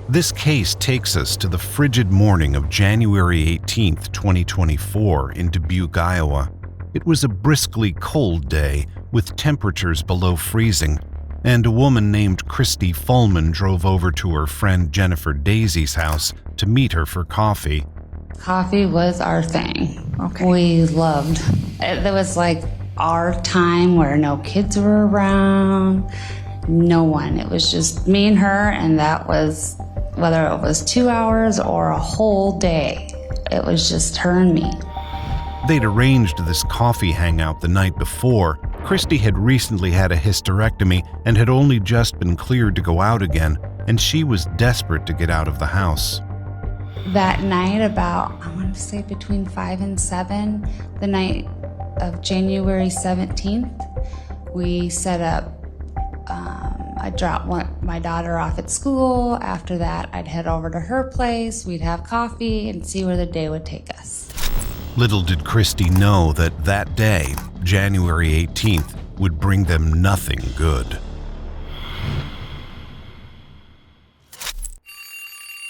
This case takes us to the frigid morning of January 18th, 2024 in Dubuque, Iowa. It was a briskly cold day with temperatures below freezing, and a woman named Christy Fullman drove over to her friend Jennifer Daisy's house to meet her for coffee. Coffee was our thing. Okay. We loved it. It was like our time where no kids were around, no one. It was just me and her, and that was, whether it was 2 hours or a whole day, it was just her and me. They'd arranged this coffee hangout the night before. Christy had recently had a hysterectomy and had only just been cleared to go out again, and she was desperate to get out of the house. That night, about, I want to say between 5 and 7, the night of January 17th, we set up, I dropped my daughter off at school. After that, I'd head over to her place, we'd have coffee and see where the day would take us. Little did Christy know that that day, January 18th, would bring them nothing good.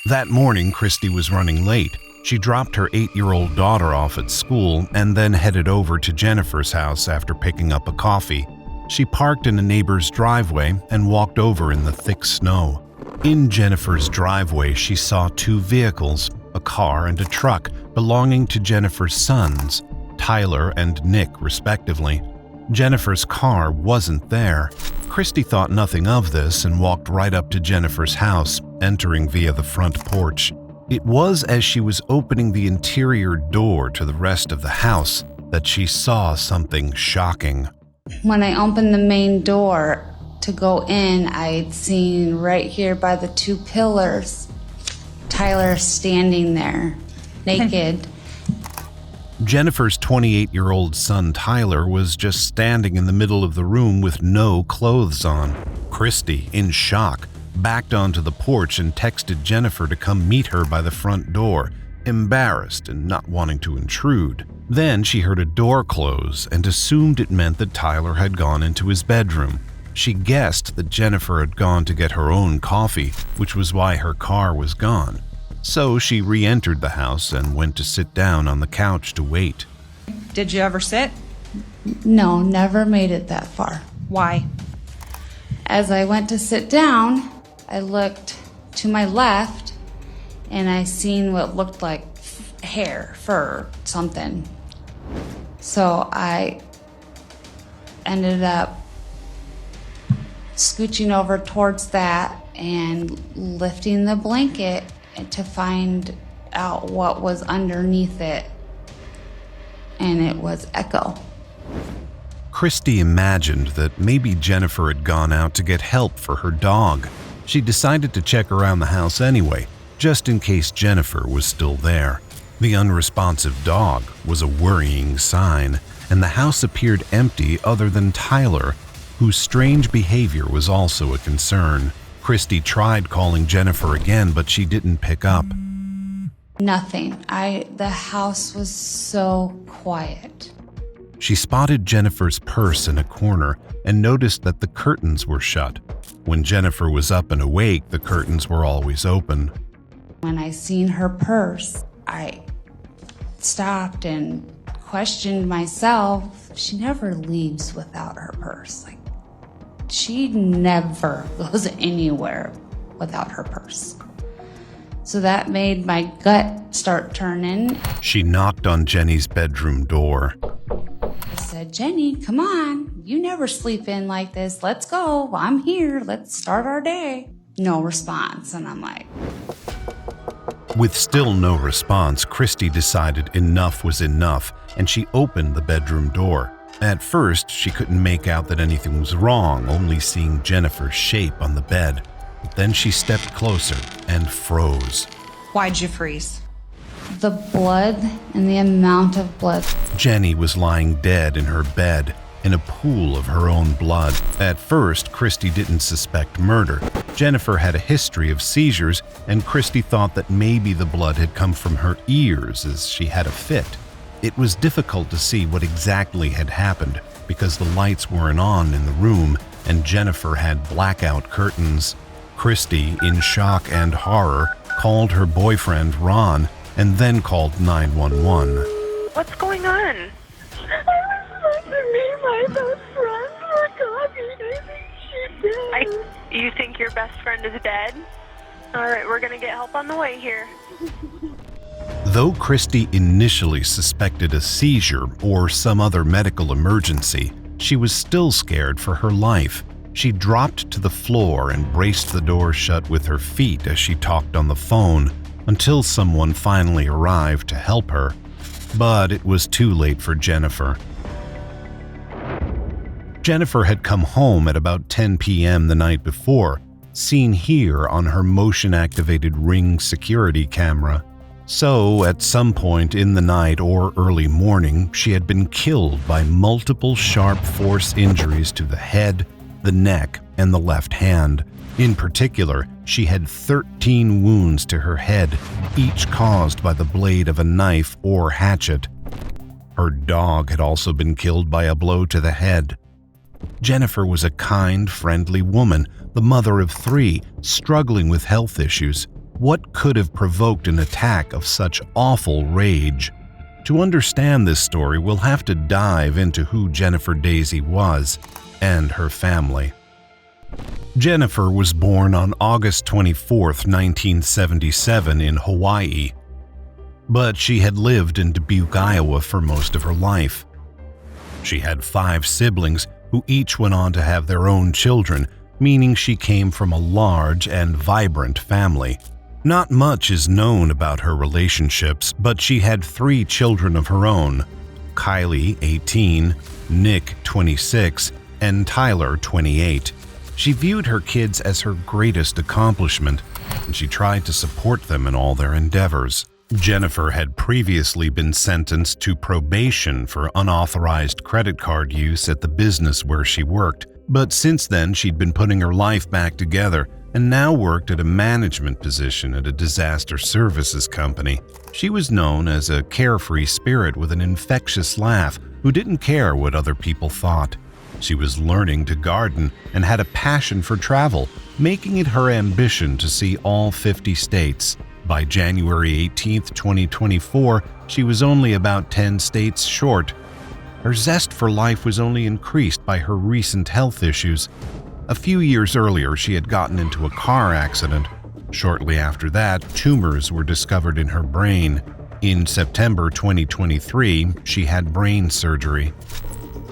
That morning, Christy was running late. She dropped her 8-year-old daughter off at school and then headed over to Jennifer's house after picking up a coffee. She parked in a neighbor's driveway and walked over in the thick snow. In Jennifer's driveway, she saw 2 vehicles, a car and a truck, belonging to Jennifer's sons, Tyler and Nick, respectively. Jennifer's car wasn't there. Christy thought nothing of this and walked right up to Jennifer's house, entering via the front porch. It was as she was opening the interior door to the rest of the house that she saw something shocking. When I opened the main door to go in, I'd seen right here by the 2 pillars, Tyler standing there, naked. Jennifer's 28-year-old son Tyler was just standing in the middle of the room with no clothes on. Christy, in shock, backed onto the porch and texted Jennifer to come meet her by the front door, embarrassed and not wanting to intrude. Then she heard a door close and assumed it meant that Tyler had gone into his bedroom. She guessed that Jennifer had gone to get her own coffee, which was why her car was gone. So she re-entered the house and went to sit down on the couch to wait. Did you ever sit? No, never made it that far. Why? As I went to sit down, I looked to my left and I seen what looked like hair, fur, something. So I ended up scooching over towards that and lifting the blanket to find out what was underneath it, and it was Echo. Christy imagined that maybe Jennifer had gone out to get help for her dog. She decided to check around the house anyway, just in case Jennifer was still there. The unresponsive dog was a worrying sign, and the house appeared empty other than Tyler, whose strange behavior was also a concern. Christy tried calling Jennifer again, but she didn't pick up. Nothing. The house was so quiet. She spotted Jennifer's purse in a corner and noticed that the curtains were shut. When Jennifer was up and awake, the curtains were always open. When I seen her purse, I stopped and questioned myself. She never leaves without her purse. She never goes anywhere without her purse. So that made my gut start turning. She knocked on Jenny's bedroom door. I said, "Jenny, come on. You never sleep in like this. Let's go. I'm here. Let's start our day." No response. And I'm like... With still no response, Christy decided enough was enough, and she opened the bedroom door. At first, she couldn't make out that anything was wrong, only seeing Jennifer's shape on the bed. Then she stepped closer and froze. Why'd you freeze? The blood and the amount of blood. Jenny was lying dead in her bed in a pool of her own blood. At first, Christy didn't suspect murder. Jennifer had a history of seizures, and Christy thought that maybe the blood had come from her ears as she had a fit. It was difficult to see what exactly had happened because the lights weren't on in the room and Jennifer had blackout curtains. Christy, in shock and horror, called her boyfriend Ron and then called 911. What's going on? My best friend were talking. I think she's dead. You think your best friend is dead? All right, we're gonna get help on the way here. Though Christy initially suspected a seizure or some other medical emergency, she was still scared for her life. She dropped to the floor and braced the door shut with her feet as she talked on the phone until someone finally arrived to help her. But it was too late for Jennifer. Jennifer had come home at about 10 p.m. the night before, seen here on her motion-activated Ring security camera. So, at some point in the night or early morning, she had been killed by multiple sharp force injuries to the head, the neck, and the left hand. In particular, she had 13 wounds to her head, each caused by the blade of a knife or hatchet. Her dog had also been killed by a blow to the head. Jennifer was a kind, friendly woman, the mother of 3, struggling with health issues. What could have provoked an attack of such awful rage? To understand this story, we'll have to dive into who Jennifer Daisy was and her family. Jennifer was born on August 24, 1977 in Hawaii, but she had lived in Dubuque, Iowa for most of her life. She had 5 siblings who each went on to have their own children, meaning she came from a large and vibrant family. Not much is known about her relationships, but she had 3 children of her own: Kylie, 18, Nick, 26, and Tyler, 28. She viewed her kids as her greatest accomplishment, and she tried to support them in all their endeavors. Jennifer had previously been sentenced to probation for unauthorized credit card use at the business where she worked, but since then she'd been putting her life back together and now worked at a management position at a disaster services company. She was known as a carefree spirit with an infectious laugh who didn't care what other people thought. She was learning to garden and had a passion for travel, making it her ambition to see all 50 states. By January 18, 2024, she was only about 10 states short. Her zest for life was only increased by her recent health issues. A few years earlier, she had gotten into a car accident. Shortly after that, tumors were discovered in her brain. In September 2023, she had brain surgery.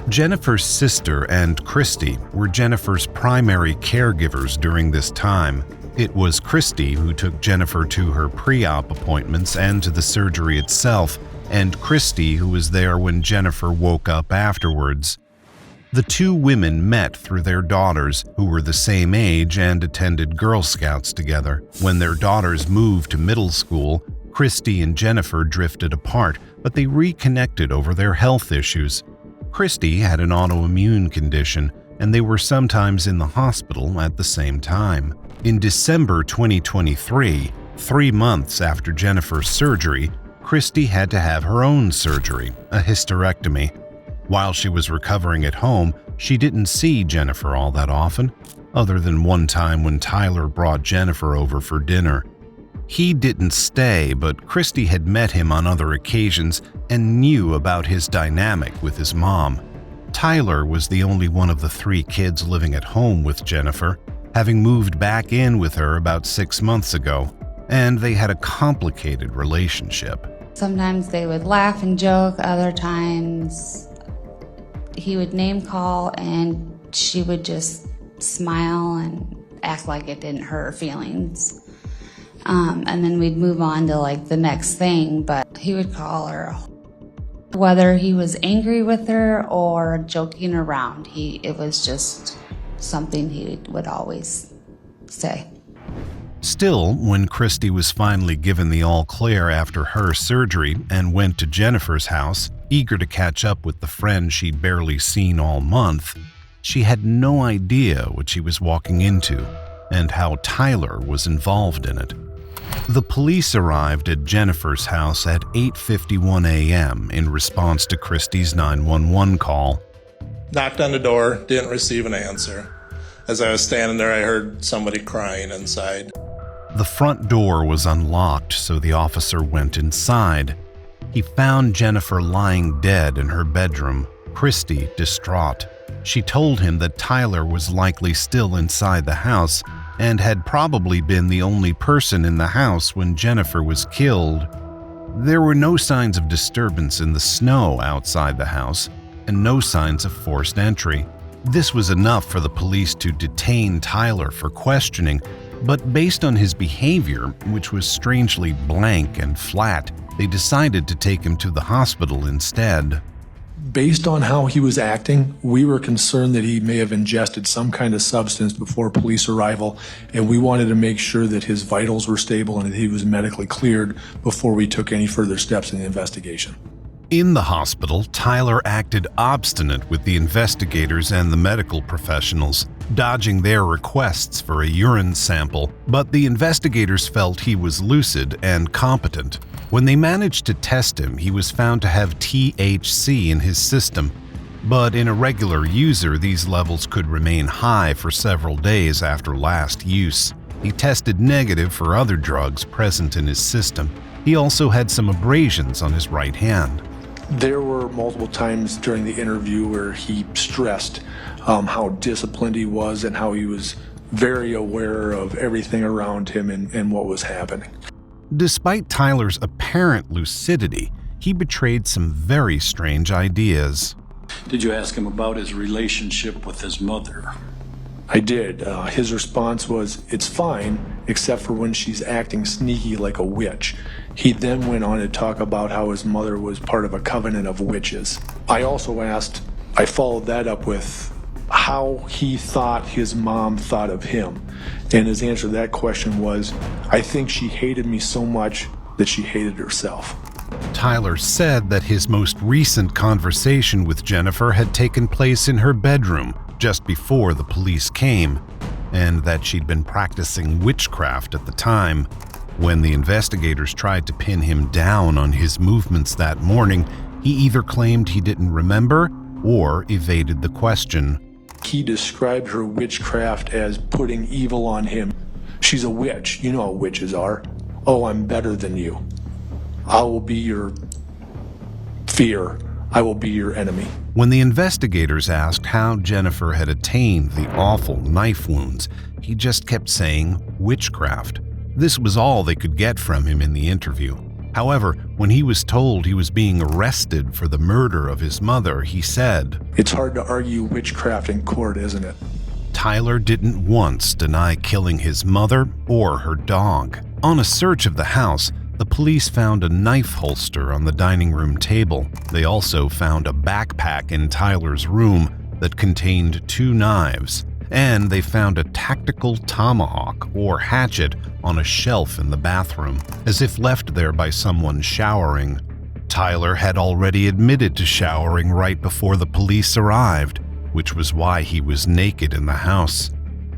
Jennifer's sister and Christy were Jennifer's primary caregivers during this time. It was Christy who took Jennifer to her pre-op appointments and to the surgery itself, and Christy who was there when Jennifer woke up afterwards. The 2 women met through their daughters, who were the same age and attended Girl Scouts together. When their daughters moved to middle school, Christy and Jennifer drifted apart, but they reconnected over their health issues. Christy had an autoimmune condition, and they were sometimes in the hospital at the same time. In December 2023, 3 months after Jennifer's surgery, Christy had to have her own surgery, a hysterectomy. While she was recovering at home, she didn't see Jennifer all that often, other than one time when Tyler brought Jennifer over for dinner. He didn't stay, but Christy had met him on other occasions and knew about his dynamic with his mom. Tyler was the only one of the 3 kids living at home with Jennifer, having moved back in with her about 6 months ago, and they had a complicated relationship. Sometimes they would laugh and joke, other times he would name call and she would just smile and act like it didn't hurt her feelings. And then we'd move on to like the next thing, but he would call her. Whether he was angry with her or joking around, it was just something he would always say. Still, when Christy was finally given the all clear after her surgery and went to Jennifer's house, eager to catch up with the friend she'd barely seen all month, she had no idea what she was walking into and how Tyler was involved in it. The police arrived at Jennifer's house at 8:51 a.m. in response to Christy's 911 call. Knocked on the door, didn't receive an answer. As I was standing there, I heard somebody crying inside. The front door was unlocked, so the officer went inside. He found Jennifer lying dead in her bedroom, Christy distraught. She told him that Tyler was likely still inside the house and had probably been the only person in the house when Jennifer was killed. There were no signs of disturbance in the snow outside the house and no signs of forced entry. This was enough for the police to detain Tyler for questioning, but based on his behavior, which was strangely blank and flat, they decided to take him to the hospital instead. Based on how he was acting, we were concerned that he may have ingested some kind of substance before police arrival, and we wanted to make sure that his vitals were stable and that he was medically cleared before we took any further steps in the investigation. In the hospital, Tyler acted obstinate with the investigators and the medical professionals, dodging their requests for a urine sample, but the investigators felt he was lucid and competent. When they managed to test him, he was found to have THC in his system, but in a regular user, these levels could remain high for several days after last use. He tested negative for other drugs present in his system. He also had some abrasions on his right hand. There were multiple times during the interview where he stressed how disciplined he was and how he was very aware of everything around him and what was happening. Despite Tyler's apparent lucidity, he betrayed some very strange ideas. Did you ask him about his relationship with his mother? I did. His response was, "It's fine, except for when she's acting sneaky like a witch." He then went on to talk about how his mother was part of a covenant of witches. I followed that up with how he thought his mom thought of him. And his answer to that question was, "I think she hated me so much that she hated herself." Tyler said that his most recent conversation with Jennifer had taken place in her bedroom just before the police came, and that she'd been practicing witchcraft at the time. When the investigators tried to pin him down on his movements that morning, he either claimed he didn't remember or evaded the question. He described her witchcraft as putting evil on him. "She's a witch. You know how witches are. Oh, I'm better than you. I will be your fear. I will be your enemy." When the investigators asked how Jennifer had attained the awful knife wounds, he just kept saying witchcraft. This was all they could get from him in the interview. However, when he was told he was being arrested for the murder of his mother, he said, "It's hard to argue witchcraft in court, isn't it?" Tyler didn't once deny killing his mother or her dog. On a search of the house, the police found a knife holster on the dining room table. They also found a backpack in Tyler's room that contained 2 knives. And they found a tactical tomahawk or hatchet on a shelf in the bathroom, as if left there by someone showering. Tyler had already admitted to showering right before the police arrived, which was why he was naked in the house.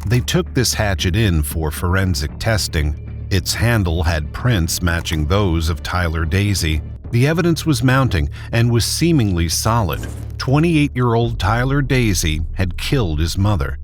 They took this hatchet in for forensic testing. Its handle had prints matching those of Tyler Daisy. The evidence was mounting and was seemingly solid. 28-year-old Tyler Daisy had killed his mother.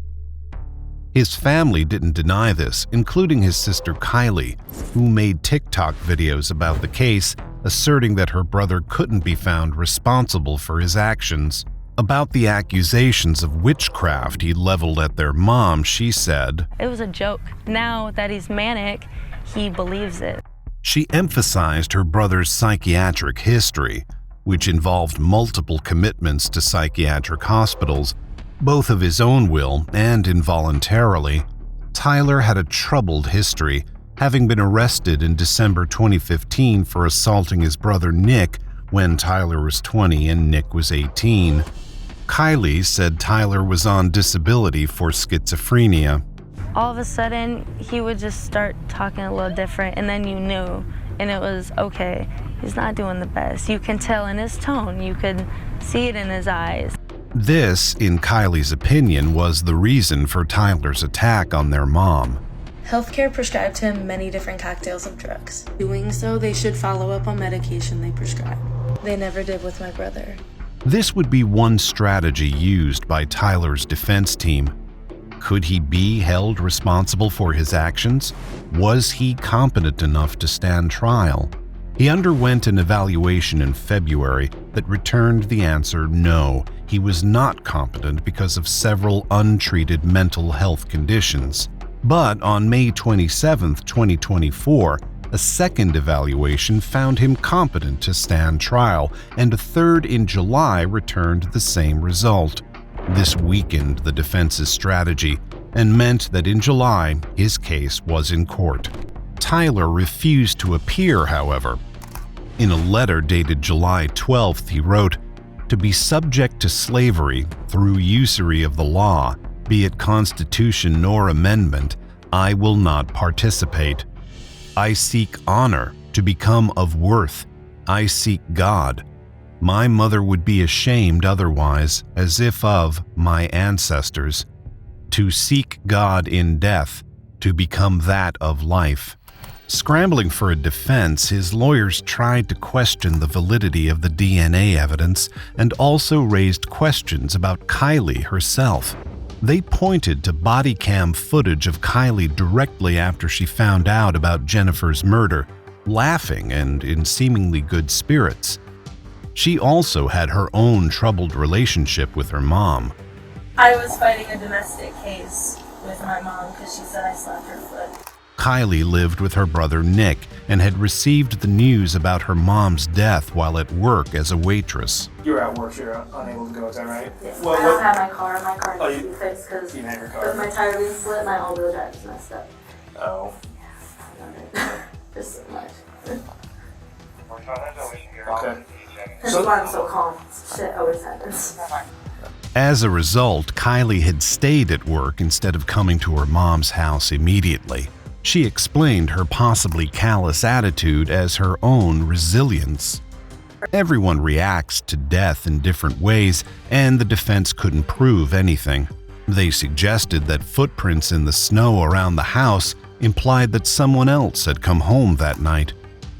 His family didn't deny this, including his sister Kylie, who made TikTok videos about the case, asserting that her brother couldn't be found responsible for his actions. About the accusations of witchcraft he leveled at their mom, she said, "It was a joke. Now that he's manic, he believes it." She emphasized her brother's psychiatric history, which involved multiple commitments to psychiatric hospitals, both of his own will and involuntarily. Tyler had a troubled history, having been arrested in December 2015 for assaulting his brother Nick when Tyler was 20 and Nick was 18. Kylie said Tyler was on disability for schizophrenia. all of a sudden he would just start talking a little different, and then you knew, and it was okay, he's not doing the best. You can tell in his tone, you could see it in his eyes. This, in Kylie's opinion, was the reason for Tyler's attack on their mom. Healthcare prescribed him many different cocktails of drugs. Doing so, they should follow up on medication they prescribed. They never did with my brother. This would be one strategy used by Tyler's defense team. Could he be held responsible for his actions? Was he competent enough to stand trial? He underwent an evaluation in February that returned the answer no, he was not competent because of several untreated mental health conditions. But on May 27, 2024, a second evaluation found him competent to stand trial, and a third in July returned the same result. This weakened the defense's strategy and meant that in July, his case was in court. Tyler refused to appear, however. In a letter dated July 12th, he wrote, "To be subject to slavery through usury of the law, be it constitution nor amendment, I will not participate. I seek honor, to become of worth. I seek God. My mother would be ashamed otherwise, as if of my ancestors. To seek God in death, to become that of life." Scrambling for a defense, his lawyers tried to question the validity of the DNA evidence and also raised questions about Kylie herself. They pointed to body cam footage of Kylie directly after she found out about Jennifer's murder, laughing and in seemingly good spirits. She also had her own troubled relationship with her mom. I was fighting a domestic case with my mom because she said I slapped her foot. Kylie lived with her brother Nick and had received the news about her mom's death while at work as a waitress. You were at work, so you're unable to go, is that right? Yes, I don't have my car. My car needs to be fixed because you have your car. with my tire being split, my all-wheel drive is messed up. Oh. Just so much. Okay. That's why I'm so calm. Shit always happens. As a result, Kylie had stayed at work instead of coming to her mom's house immediately. She explained her possibly callous attitude as her own resilience. Everyone reacts to death in different ways, and the defense couldn't prove anything. They suggested that footprints in the snow around the house implied that someone else had come home that night,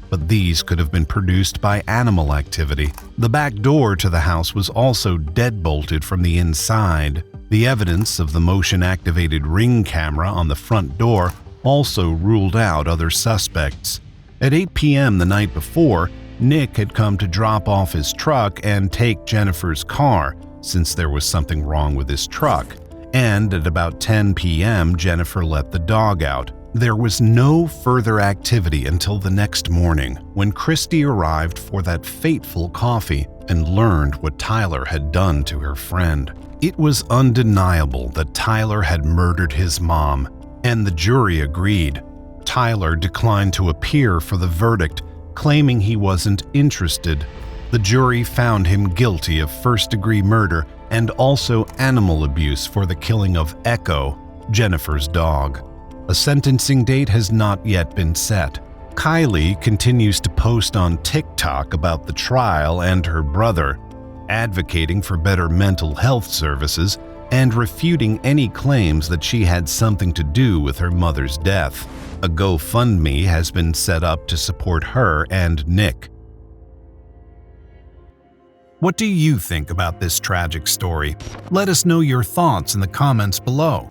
but these could have been produced by animal activity. The back door to the house was also deadbolted from the inside. The evidence of the motion-activated Ring camera on the front door also ruled out other suspects. At 8 p.m. the night before, Nick had come to drop off his truck and take Jennifer's car, since there was something wrong with his truck. And at about 10 p.m., Jennifer let the dog out. There was no further activity until the next morning, when Christy arrived for that fateful coffee and learned what Tyler had done to her friend. It was undeniable that Tyler had murdered his mom, and the jury agreed. Tyler declined to appear for the verdict, claiming he wasn't interested. The jury found him guilty of first-degree murder and also animal abuse for the killing of Echo, Jennifer's dog. A sentencing date has not yet been set. Kylie continues to post on TikTok about the trial and her brother, advocating for better mental health services and refuting any claims that she had something to do with her mother's death. A GoFundMe has been set up to support her and Nick. What do you think about this tragic story? Let us know your thoughts in the comments below.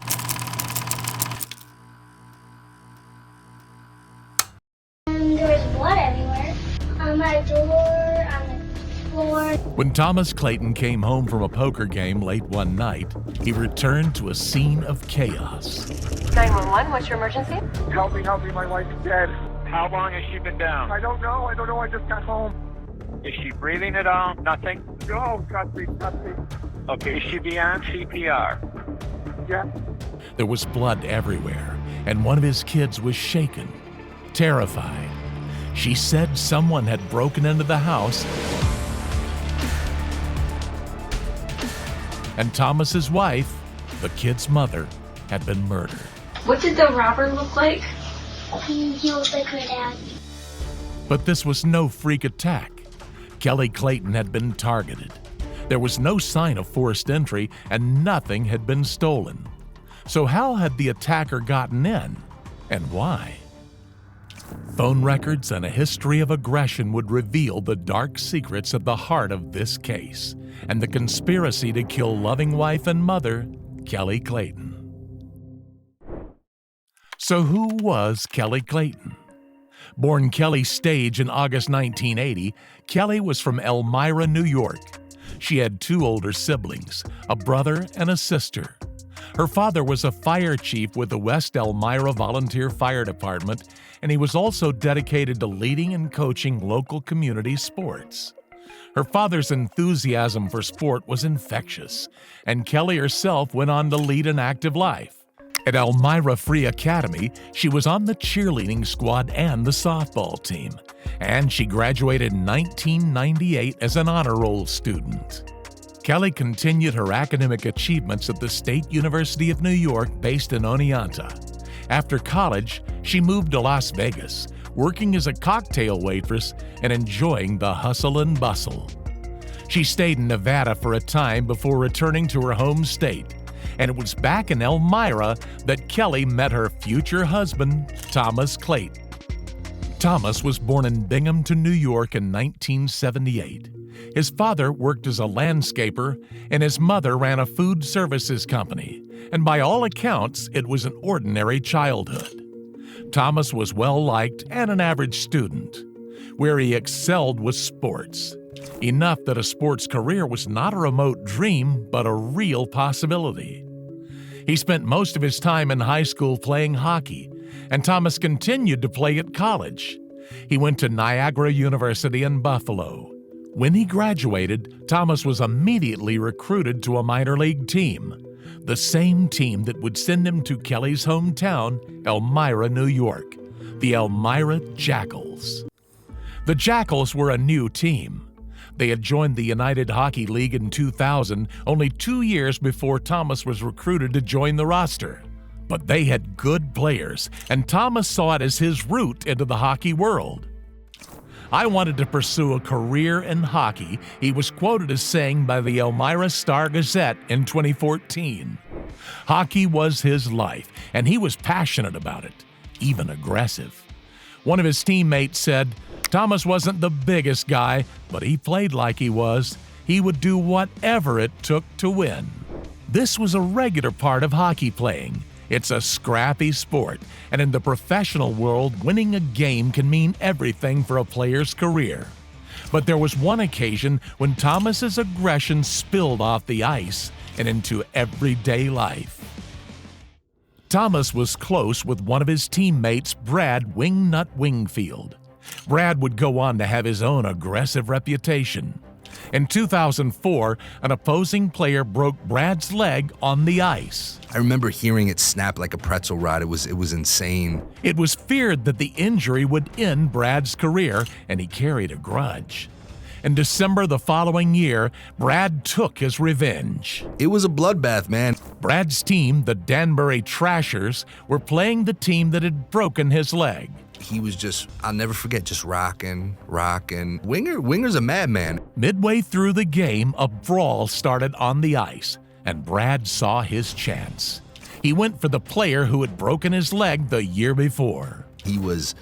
There was blood everywhere. On my door, on the floor. When Thomas Clayton came home from a poker game late one night, he returned to a scene of chaos. 911, what's your emergency? Help me, my wife's dead. How long has she been down? I don't know, I just got home. Is she breathing at all? Nothing? No, got me. Okay, is she beyond CPR? Yeah. There was blood everywhere, and one of his kids was shaken, terrified. She said someone had broken into the house, and Thomas's wife, the kid's mother, had been murdered. What did the robber look like? He looked like my dad. But this was no freak attack. Kelly Clayton had been targeted. There was no sign of forced entry and nothing had been stolen. So how had the attacker gotten in, and why? Phone records and a history of aggression would reveal the dark secrets at the heart of this case and the conspiracy to kill loving wife and mother, Kelly Clayton. So who was Kelly Clayton? Born Kelly Stage in August 1980, Kelly was from Elmira, New York. She had 2 older siblings, a brother and a sister. Her father was a fire chief with the West Elmira Volunteer Fire Department, and he was also dedicated to leading and coaching local community sports. Her father's enthusiasm for sport was infectious, and Kelly herself went on to lead an active life. At Elmira Free Academy, she was on the cheerleading squad and the softball team, and she graduated in 1998 as an honor roll student. Kelly continued her academic achievements at the State University of New York, based in Oneonta. After college, she moved to Las Vegas, working as a cocktail waitress and enjoying the hustle and bustle. She stayed in Nevada for a time before returning to her home state, and it was back in Elmira that Kelly met her future husband, Thomas Clayton. Thomas was born in Binghamton, New York in 1978. His father worked as a landscaper, and his mother ran a food services company, and by all accounts, it was an ordinary childhood. Thomas was well-liked and an average student. Where he excelled was sports, enough that a sports career was not a remote dream, but a real possibility. He spent most of his time in high school playing hockey, and Thomas continued to play at college. He went to Niagara University in Buffalo. When he graduated, Thomas was immediately recruited to a minor league team, the same team that would send him to Kelly's hometown, Elmira, New York, the Elmira Jackals. The Jackals were a new team. They had joined the United Hockey League in 2000, only 2 years before Thomas was recruited to join the roster. But they had good players, and Thomas saw it as his route into the hockey world. "I wanted to pursue a career in hockey," he was quoted as saying by the Elmira Star-Gazette in 2014. Hockey was his life, and he was passionate about it, even aggressive. One of his teammates said, "Thomas wasn't the biggest guy, but he played like he was. He would do whatever it took to win." This was a regular part of hockey playing. It's a scrappy sport, and in the professional world, winning a game can mean everything for a player's career. But there was one occasion when Thomas's aggression spilled off the ice and into everyday life. Thomas was close with one of his teammates, Brad Wingnut Wingfield. Brad would go on to have his own aggressive reputation. In 2004, an opposing player broke Brad's leg on the ice. I remember hearing it snap like a pretzel rod. It was insane. It was feared that the injury would end Brad's career, and he carried a grudge. In December the following year, Brad took his revenge. It was a bloodbath, man. Brad's team, the Danbury Trashers, were playing the team that had broken his leg. He was just, I'll never forget, just rocking. Winger's a madman. Midway through the game, a brawl started on the ice, and Brad saw his chance. He went for the player who had broken his leg the year before. He was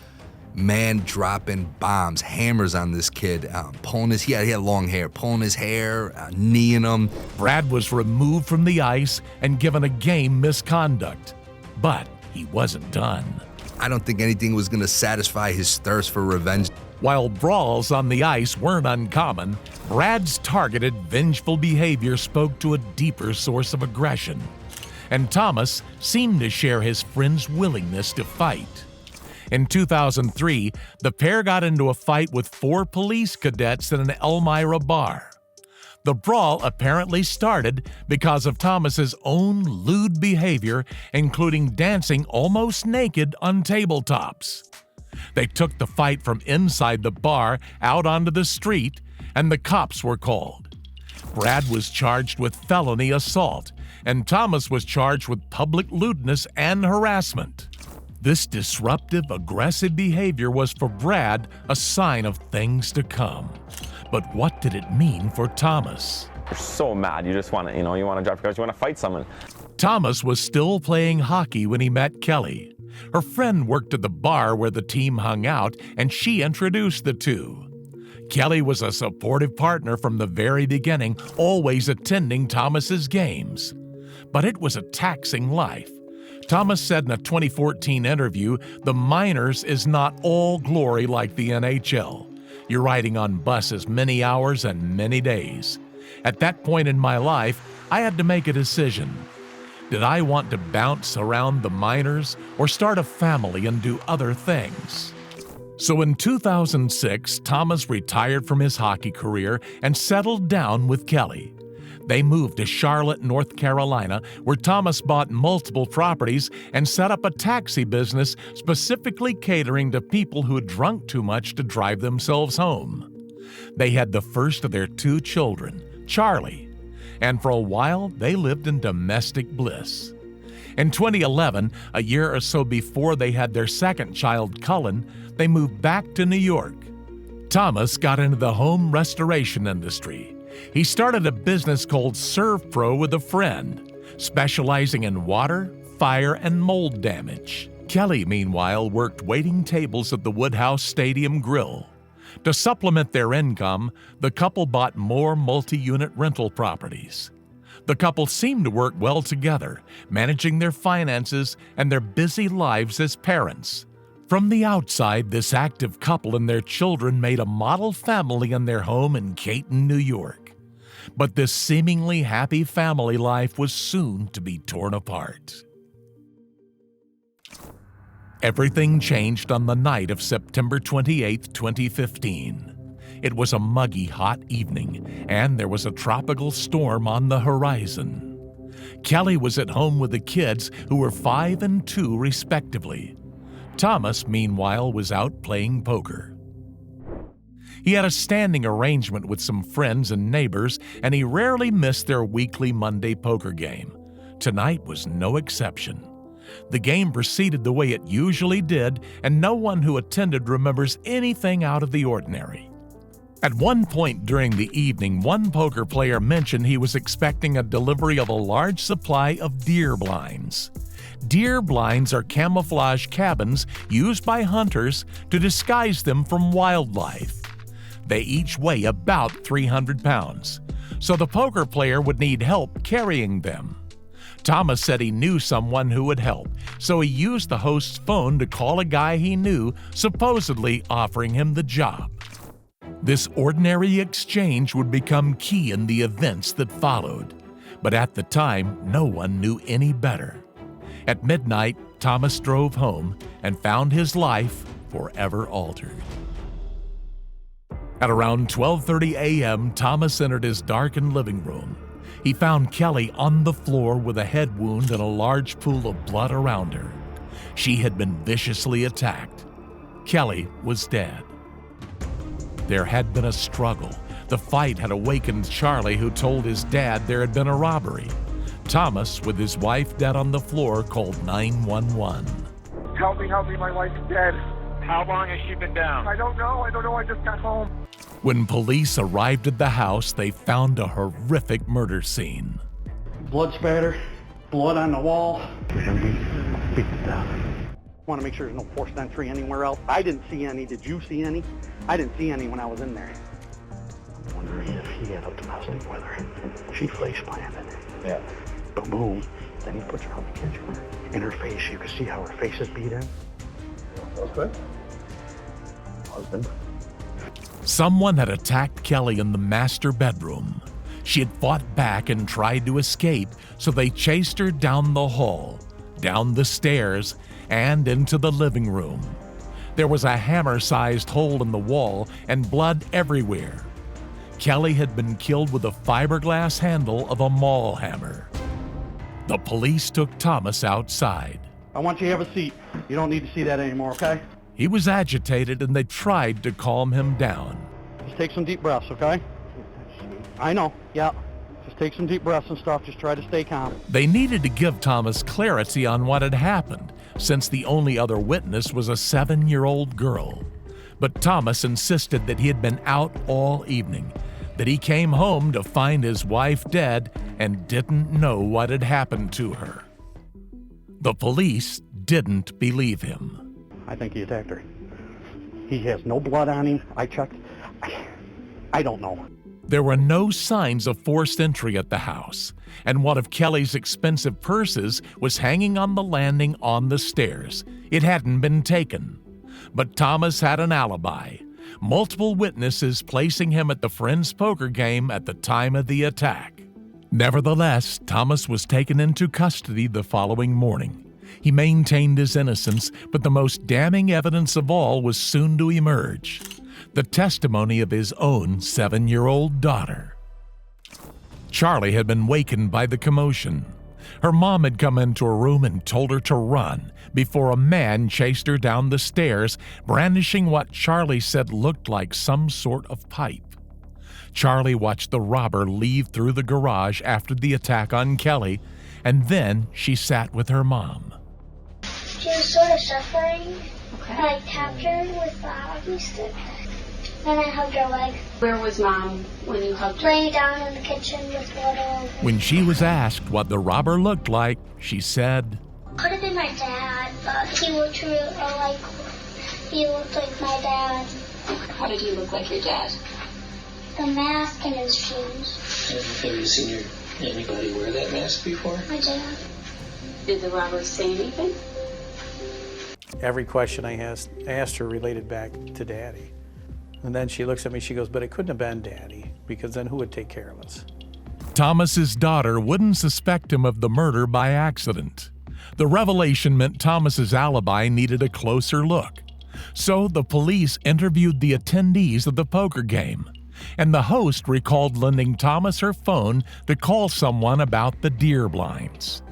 dropping bombs, hammers on this kid, he had long hair, pulling his hair, kneeing him. Brad was removed from the ice and given a game misconduct, but he wasn't done. I don't think anything was going to satisfy his thirst for revenge. While brawls on the ice weren't uncommon, Brad's targeted, vengeful behavior spoke to a deeper source of aggression, and Thomas seemed to share his friend's willingness to fight. In 2003, the pair got into a fight with 4 police cadets in an Elmira bar. The brawl apparently started because of Thomas's own lewd behavior, including dancing almost naked on tabletops. They took the fight from inside the bar out onto the street, and the cops were called. Brad was charged with felony assault, and Thomas was charged with public lewdness and harassment. This disruptive, aggressive behavior was for Brad a sign of things to come. But what did it mean for Thomas? You're so mad, you just want to, you want to drive cars, you want to fight someone. Thomas was still playing hockey when he met Kelly. Her friend worked at the bar where the team hung out, and she introduced the two. Kelly was a supportive partner from the very beginning, always attending Thomas's games. But it was a taxing life. Thomas said in a 2014 interview, the minors is not all glory like the NHL. You're riding on buses many hours and many days. At that point in my life, I had to make a decision. Did I want to bounce around the minors or start a family and do other things? So in 2006, Thomas retired from his hockey career and settled down with Kelly. They moved to Charlotte, North Carolina, where Thomas bought multiple properties and set up a taxi business specifically catering to people who had drunk too much to drive themselves home. They had the first of their two children, Charlie, and for a while they lived in domestic bliss. In 2011, a year or so before they had their second child, Cullen, they moved back to New York. Thomas got into the home restoration industry. He started a business called ServPro with a friend, specializing in water, fire, and mold damage. Kelly, meanwhile, worked waiting tables at the Woodhouse Stadium Grill. To supplement their income, the couple bought more multi-unit rental properties. The couple seemed to work well together, managing their finances and their busy lives as parents. From the outside, this active couple and their children made a model family in their home in Chacon, New York. But this seemingly happy family life was soon to be torn apart. Everything changed on the night of September 28, 2015. It was a muggy, hot evening, and there was a tropical storm on the horizon. Kelly was at home with the kids, who were 5 and 2 respectively. Thomas, meanwhile, was out playing poker. He had a standing arrangement with some friends and neighbors, and he rarely missed their weekly Monday poker game. Tonight was no exception. The game proceeded the way it usually did, and no one who attended remembers anything out of the ordinary. At one point during the evening, one poker player mentioned he was expecting a delivery of a large supply of deer blinds. Deer blinds are camouflage cabins used by hunters to disguise them from wildlife. They each weigh about 300 pounds, so the poker player would need help carrying them. Thomas said he knew someone who would help, so he used the host's phone to call a guy he knew, supposedly offering him the job. This ordinary exchange would become key in the events that followed, but at the time, no one knew any better. At midnight, Thomas drove home and found his life forever altered. At around 12:30 a.m., Thomas entered his darkened living room. He found Kelly on the floor with a head wound and a large pool of blood around her. She had been viciously attacked. Kelly was dead. There had been a struggle. The fight had awakened Charlie, who told his dad there had been a robbery. Thomas, with his wife dead on the floor, called 911. Help me, my wife's dead. How long has she been down? I don't know, I just got home. When police arrived at the house, they found a horrific murder scene. Blood spatter, blood on the wall. Want to make sure there's no forced entry anywhere else. I didn't see any. Did you see any? I didn't see any when I was in there. I'm wondering if he had a domestic with her. She face planted. Yeah. Boom, boom. Then he puts her on the kitchen. In her face, you can see how her face is beat in. That was good. Husband. Someone had attacked Kelly in the master bedroom. She had fought back and tried to escape, so they chased her down the hall, down the stairs, and into the living room. There was a hammer-sized hole in the wall and blood everywhere. Kelly had been killed with a fiberglass handle of a maul hammer. The police took Thomas outside. I want you to have a seat. You don't need to see that anymore, okay? He was agitated and they tried to calm him down. Just take some deep breaths, okay? I know, yeah. Just take some deep breaths and stuff. Just try to stay calm. They needed to give Thomas clarity on what had happened, since the only other witness was a 7-year-old girl. But Thomas insisted that he had been out all evening, that he came home to find his wife dead and didn't know what had happened to her. The police didn't believe him. I think he attacked her. He has no blood on him. I checked. I don't know. There were no signs of forced entry at the house, and one of Kelly's expensive purses was hanging on the landing on the stairs. It hadn't been taken. But Thomas had an alibi, multiple witnesses placing him at the friend's poker game at the time of the attack. Nevertheless, Thomas was taken into custody the following morning. He maintained his innocence, but the most damning evidence of all was soon to emerge: the testimony of his own 7-year-old daughter. Charlie had been wakened by the commotion. Her mom had come into her room and told her to run before a man chased her down the stairs, brandishing what Charlie said looked like some sort of pipe. Charlie watched the robber leave through the garage after the attack on Kelly, and then she sat with her mom. She was sort of suffering. I tapped her with the hockey stick. Then I hugged her leg. Where was Mom when you hugged her? Laying down in the kitchen with blood all over. When she was asked what the robber looked like, she said, Could have been my dad, but he looked like my dad. How did he look like your dad? The mask and his shoes. Have you seen anybody wear that mask before? My dad. Did the robber say anything? Every question I asked her related back to Daddy. And then she looks at me, she goes, but it couldn't have been Daddy, because then who would take care of us? Thomas's daughter wouldn't suspect him of the murder by accident. The revelation meant Thomas's alibi needed a closer look. So the police interviewed the attendees of the poker game, and the host recalled lending Thomas her phone to call someone about the deer blinds.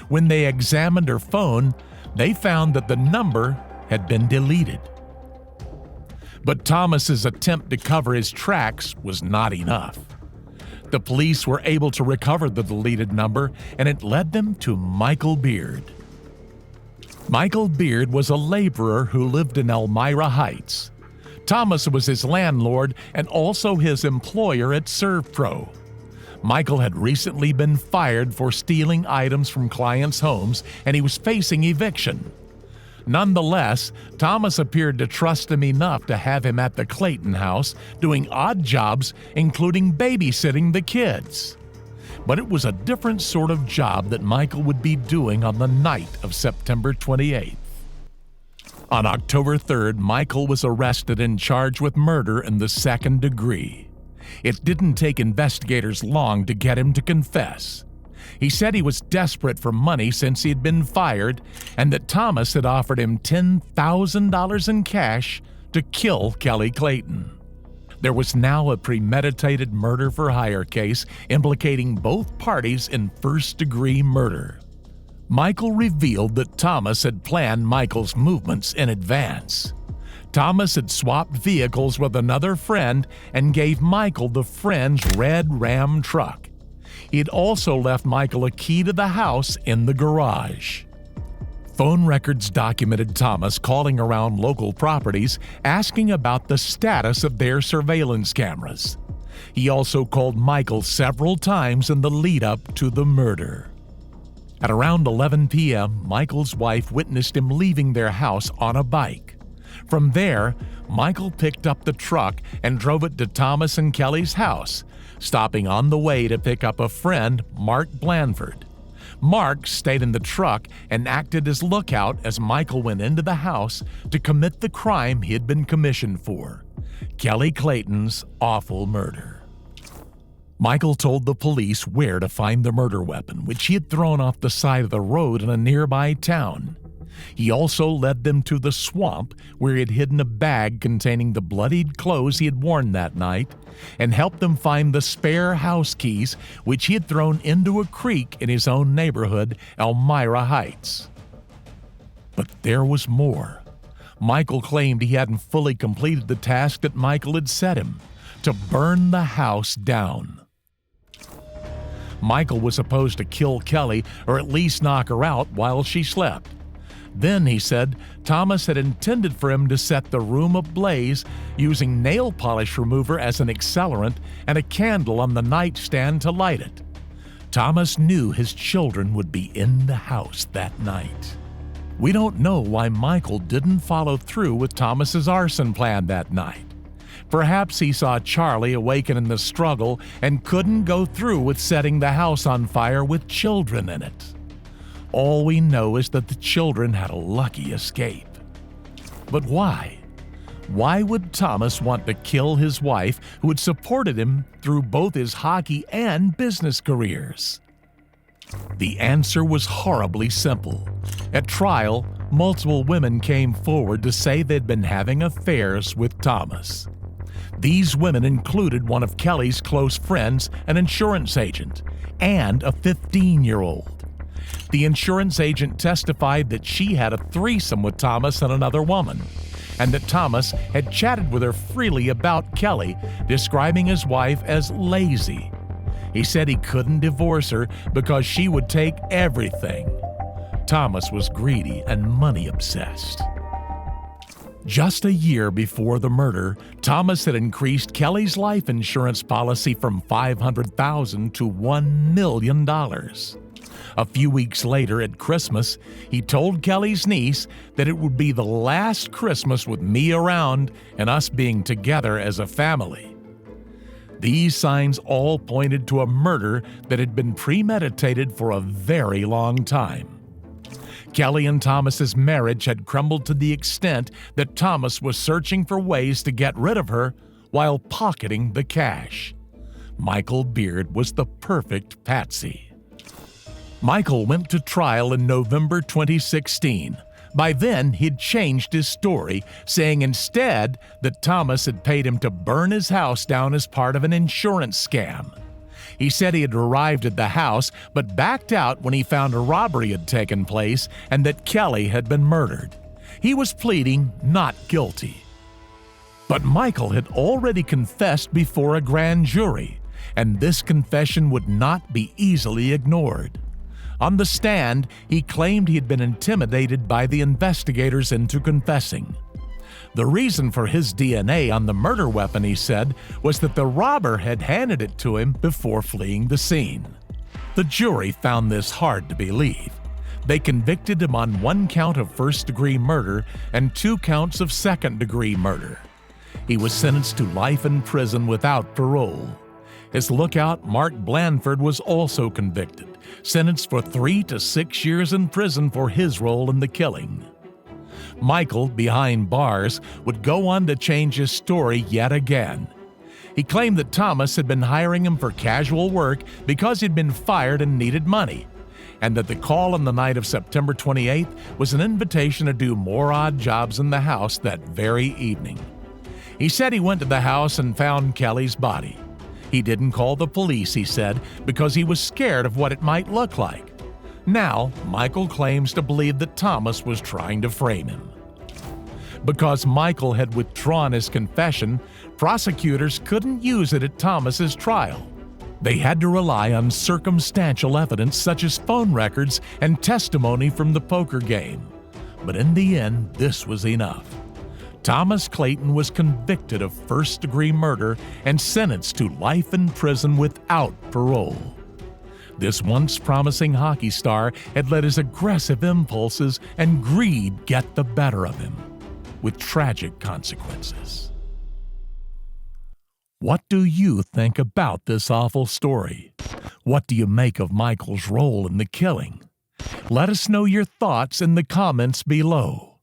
When they examined her phone, they found that the number had been deleted. But Thomas's attempt to cover his tracks was not enough. The police were able to recover the deleted number, and it led them to Michael Beard. Michael Beard was a laborer who lived in Elmira Heights. Thomas was his landlord and also his employer at ServPro. Michael had recently been fired for stealing items from clients' homes, and he was facing eviction. Nonetheless, Thomas appeared to trust him enough to have him at the Clayton house doing odd jobs, including babysitting the kids. But it was a different sort of job that Michael would be doing on the night of September 28th. On October 3rd, Michael was arrested and charged with murder in the second degree. It didn't take investigators long to get him to confess. He said he was desperate for money since he had been fired, and that Thomas had offered him $10,000 in cash to kill Kelly Clayton. There was now a premeditated murder-for-hire case implicating both parties in first-degree murder. Michael revealed that Thomas had planned Michael's movements in advance. Thomas had swapped vehicles with another friend and gave Michael the friend's red Ram truck. He had also left Michael a key to the house in the garage. Phone records documented Thomas calling around local properties asking about the status of their surveillance cameras. He also called Michael several times in the lead-up to the murder. At around 11 p.m., Michael's wife witnessed him leaving their house on a bike. From there, Michael picked up the truck and drove it to Thomas and Kelly's house, stopping on the way to pick up a friend, Mark Blandford. Mark stayed in the truck and acted as lookout as Michael went into the house to commit the crime he had been commissioned for, Kelly Clayton's awful murder. Michael told the police where to find the murder weapon, which he had thrown off the side of the road in a nearby town. He also led them to the swamp where he had hidden a bag containing the bloodied clothes he had worn that night, and helped them find the spare house keys which he had thrown into a creek in his own neighborhood, Elmira Heights. But there was more. Michael claimed he hadn't fully completed the task that Michael had set him, to burn the house down. Michael was supposed to kill Kelly or at least knock her out while she slept. Then, he said, Thomas had intended for him to set the room ablaze using nail polish remover as an accelerant and a candle on the nightstand to light it. Thomas knew his children would be in the house that night. We don't know why Michael didn't follow through with Thomas's arson plan that night. Perhaps he saw Charlie awaken in the struggle and couldn't go through with setting the house on fire with children in it. All we know is that the children had a lucky escape. But why? Why would Thomas want to kill his wife, who had supported him through both his hockey and business careers? The answer was horribly simple. At trial, multiple women came forward to say they'd been having affairs with Thomas. These women included one of Kelly's close friends, an insurance agent, and a 15-year-old. The insurance agent testified that she had a threesome with Thomas and another woman, and that Thomas had chatted with her freely about Kelly, describing his wife as lazy. He said he couldn't divorce her because she would take everything. Thomas was greedy and money-obsessed. Just a year before the murder, Thomas had increased Kelly's life insurance policy from $500,000 to $1 million. A few weeks later at Christmas, he told Kelly's niece that it would be the last Christmas with me around and us being together as a family. These signs all pointed to a murder that had been premeditated for a very long time. Kelly and Thomas's marriage had crumbled to the extent that Thomas was searching for ways to get rid of her while pocketing the cash. Michael Beard was the perfect patsy. Michael went to trial in November 2016. By then, he'd changed his story, saying instead that Thomas had paid him to burn his house down as part of an insurance scam. He said he had arrived at the house but backed out when he found a robbery had taken place and that Kelly had been murdered. He was pleading not guilty. But Michael had already confessed before a grand jury, and this confession would not be easily ignored. On the stand, he claimed he had been intimidated by the investigators into confessing. The reason for his DNA on the murder weapon, he said, was that the robber had handed it to him before fleeing the scene. The jury found this hard to believe. They convicted him on 1 count of first-degree murder and 2 counts of second-degree murder. He was sentenced to life in prison without parole. His lookout, Mark Blandford, was also convicted, sentenced for 3 to 6 years in prison for his role in the killing. Michael, behind bars, would go on to change his story yet again. He claimed that Thomas had been hiring him for casual work because he'd been fired and needed money, and that the call on the night of September 28th was an invitation to do more odd jobs in the house that very evening. He said he went to the house and found Kelly's body. He didn't call the police, he said, because he was scared of what it might look like. Now, Michael claims to believe that Thomas was trying to frame him. Because Michael had withdrawn his confession, prosecutors couldn't use it at Thomas's trial. They had to rely on circumstantial evidence such as phone records and testimony from the poker game. But in the end, this was enough. Thomas Clayton was convicted of first-degree murder and sentenced to life in prison without parole. This once promising hockey star had let his aggressive impulses and greed get the better of him, with tragic consequences. What do you think about this awful story? What do you make of Michael's role in the killing? Let us know your thoughts in the comments below.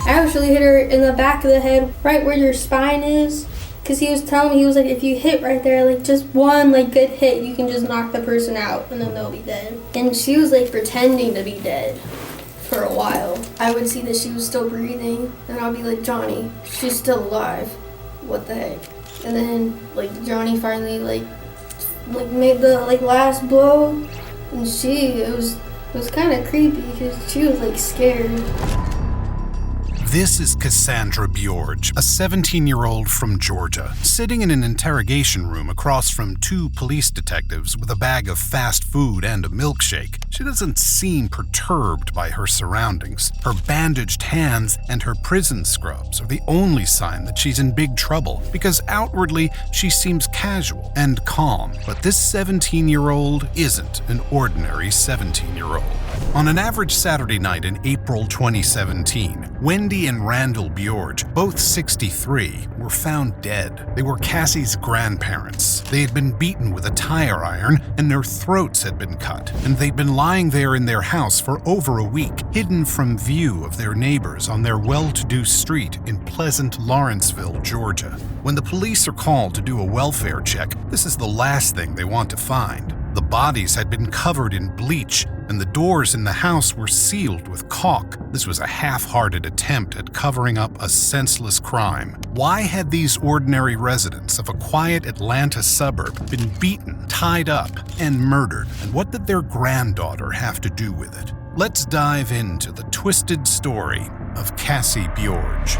I actually hit her in the back of the head, right where your spine is. Because he was telling me, he was like, if you hit right there, like just one like good hit, you can just knock the person out and then they'll be dead. And she was like pretending to be dead for a while. I would see that she was still breathing and I'll be like, Johnny, she's still alive. What the heck? And then like Johnny finally like made the like last blow, and it was kind of creepy because she was like scared. This is Cassandra Bjorge, a 17-year-old from Georgia, sitting in an interrogation room across from two police detectives with a bag of fast food and a milkshake. She doesn't seem perturbed by her surroundings. Her bandaged hands and her prison scrubs are the only sign that she's in big trouble, because outwardly she seems casual and calm. But this 17-year-old isn't an ordinary 17-year-old. On an average Saturday night in April 2017, Wendy and Randall Bjorge, both 63, were found dead. They were Cassie's grandparents. They had been beaten with a tire iron and their throats had been cut, and they'd been lying there in their house for over a week, hidden from view of their neighbors on their well-to-do street in Pleasant Lawrenceville, Georgia. When the police are called to do a welfare check, this is the last thing they want to find. The bodies had been covered in bleach, and the doors in the house were sealed with caulk. This was a half-hearted attempt at covering up a senseless crime. Why had these ordinary residents of a quiet Atlanta suburb been beaten, tied up, and murdered? And what did their granddaughter have to do with it? Let's dive into the twisted story of Cassie Bjorge.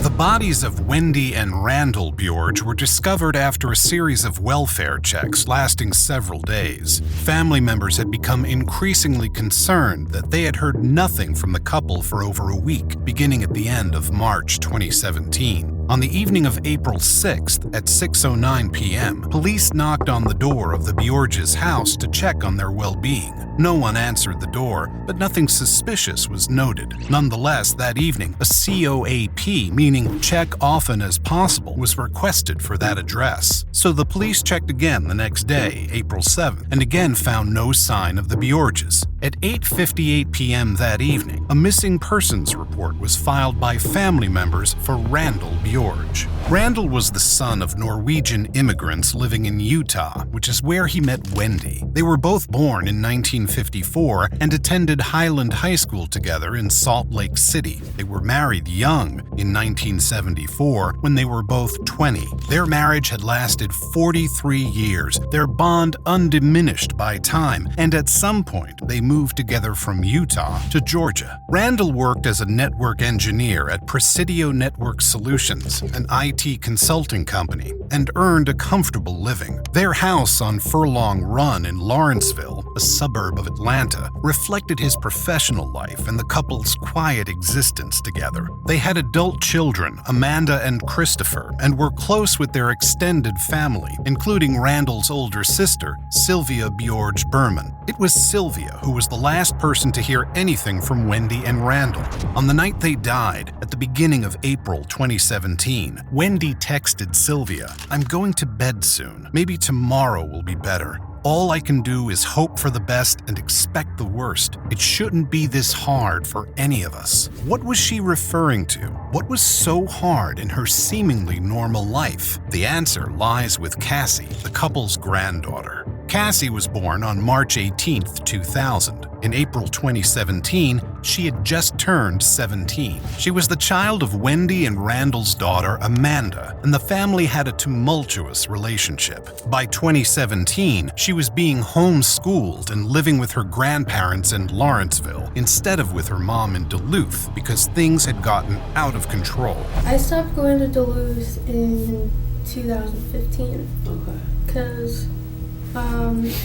The bodies of Wendy and Randall Bjorge were discovered after a series of welfare checks lasting several days. Family members had become increasingly concerned that they had heard nothing from the couple for over a week, beginning at the end of March 2017. On the evening of April 6th at 6:09 p.m., police knocked on the door of the Bjorges' house to check on their well-being. No one answered the door, but nothing suspicious was noted. Nonetheless, that evening, a COAP, meaning check often as possible, was requested for that address. So the police checked again the next day, April 7th, and again found no sign of the Bjorges. At 8:58 p.m. that evening, a missing persons report was filed by family members for Randall Bjorge. Randall was the son of Norwegian immigrants living in Utah, which is where he met Wendy. They were both born in 1954 and attended Highland High School together in Salt Lake City. They were married young in 1974 when they were both 20. Their marriage had lasted 43 years, their bond undiminished by time, and at some point they moved together from Utah to Georgia. Randall worked as a network engineer at Presidio Network Solutions, an IT consulting company, and earned a comfortable living. Their house on Furlong Run in Lawrenceville, a suburb of Atlanta, reflected his professional life and the couple's quiet existence together. They had adult children, Amanda and Christopher, and were close with their extended family, including Randall's older sister, Sylvia Bjorge Berman. It was Sylvia who was the last person to hear anything from Wendy and Randall. On the night they died, at the beginning of April 2017, Wendy texted Sylvia, "I'm going to bed soon. Maybe tomorrow will be better. All I can do is hope for the best and expect the worst. It shouldn't be this hard for any of us." What was she referring to? What was so hard in her seemingly normal life? The answer lies with Cassie, the couple's granddaughter. Cassie was born on March 18, 2000. In April 2017, she had just turned 17. She was the child of Wendy and Randall's daughter, Amanda, and the family had a tumultuous relationship. By 2017, she was being homeschooled and living with her grandparents in Lawrenceville instead of with her mom in Duluth because things had gotten out of control. I stopped going to Duluth in 2015. Okay. Because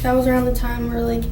that was around the time where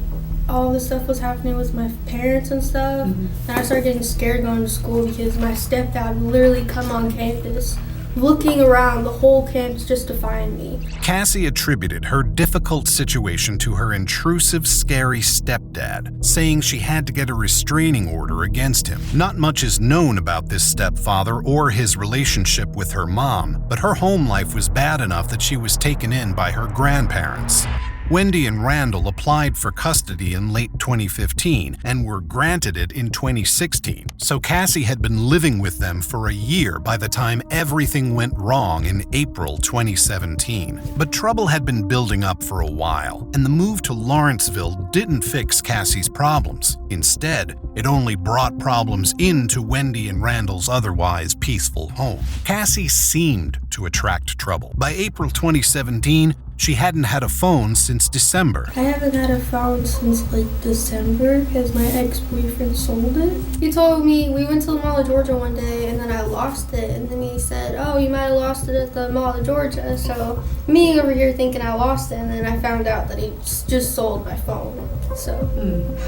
all this stuff was happening with my parents and stuff. And I started getting scared going to school because my stepdad would literally come on campus looking around the whole campus just to find me. Cassie attributed her difficult situation to her intrusive, scary stepdad, saying she had to get a restraining order against him. Not much is known about this stepfather or his relationship with her mom, but her home life was bad enough that she was taken in by her grandparents. Wendy and Randall applied for custody in late 2015 and were granted it in 2016, so Cassie had been living with them for a year by the time everything went wrong in April 2017. But trouble had been building up for a while, and the move to Lawrenceville didn't fix Cassie's problems. Instead, it only brought problems into Wendy and Randall's otherwise peaceful home. Cassie seemed to attract trouble. By April 2017, she hadn't had a phone since December. I haven't had a phone since December because my ex-boyfriend sold it. He told me, we went to the Mall of Georgia one day and then I lost it. And then he said, oh, you might have lost it at the Mall of Georgia. So me over here thinking I lost it, and then I found out that he just sold my phone. So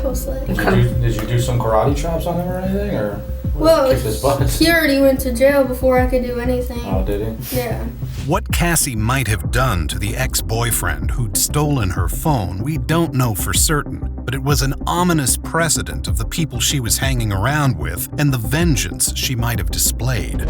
I was like... Did you do some karate chops on him or anything? Or well, kick his butt? He already went to jail before I could do anything. Oh, did he? Yeah. What Cassie might have done to the ex-boyfriend who'd stolen her phone, we don't know for certain, but it was an ominous precedent of the people she was hanging around with and the vengeance she might have displayed.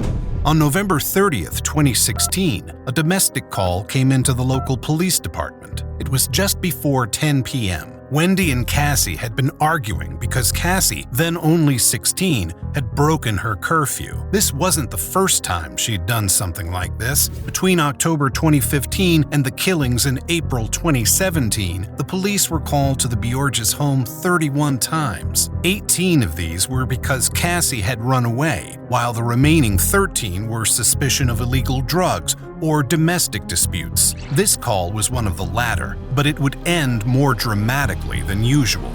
On November 30th, 2016, a domestic call came into the local police department. It was just before 10 p.m. Wendy and Cassie had been arguing because Cassie, then only 16, had broken her curfew. This wasn't the first time she'd done something like this. Between October 2015 and the killings in April 2017, the police were called to the Bjorges' home 31 times. 18 of these were because Cassie had run away, while the remaining 13 were suspicion of illegal drugs or domestic disputes. This call was one of the latter, but it would end more dramatically than usual.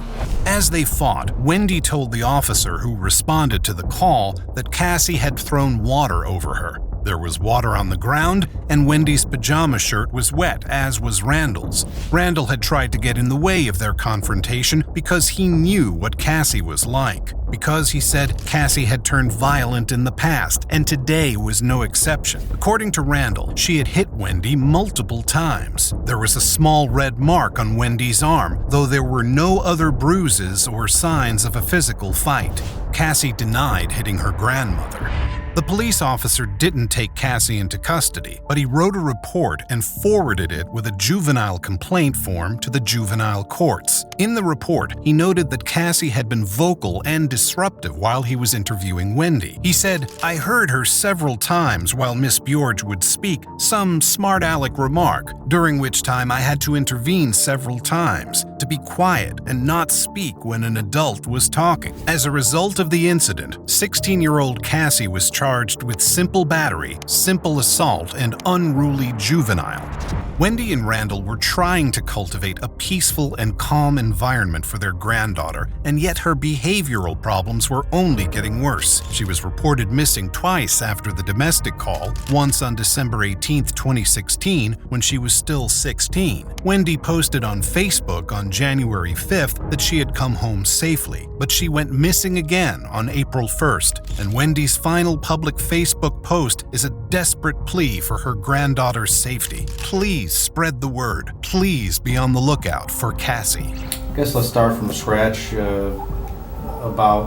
As they fought, Wendy told the officer who responded to the call that Cassie had thrown water over her. There was water on the ground, and Wendy's pajama shirt was wet, as was Randall's. Randall had tried to get in the way of their confrontation because he knew what Cassie was like. Because, he said, Cassie had turned violent in the past, and today was no exception. According to Randall, she had hit Wendy multiple times. There was a small red mark on Wendy's arm, though there were no other bruises or signs of a physical fight. Cassie denied hitting her grandmother. The police officer didn't take Cassie into custody, but he wrote a report and forwarded it with a juvenile complaint form to the juvenile courts. In the report, he noted that Cassie had been vocal and disruptive while he was interviewing Wendy. He said, I heard her several times while Miss Bjorge would speak some smart-aleck remark, during which time I had to intervene several times to be quiet and not speak when an adult was talking. As a result of the incident, 16-year-old Cassie was charged with simple battery, simple assault, and unruly juvenile. Wendy and Randall were trying to cultivate a peaceful and calm environment for their granddaughter, and yet her behavioral problems were only getting worse. She was reported missing twice after the domestic call, once on December 18, 2016, when she was still 16. Wendy posted on Facebook on January 5th that she had come home safely, but she went missing again on April 1st, and Wendy's final public Facebook post is a desperate plea for her granddaughter's safety. Please spread the word. Please be on the lookout for Cassie. I guess let's start from scratch about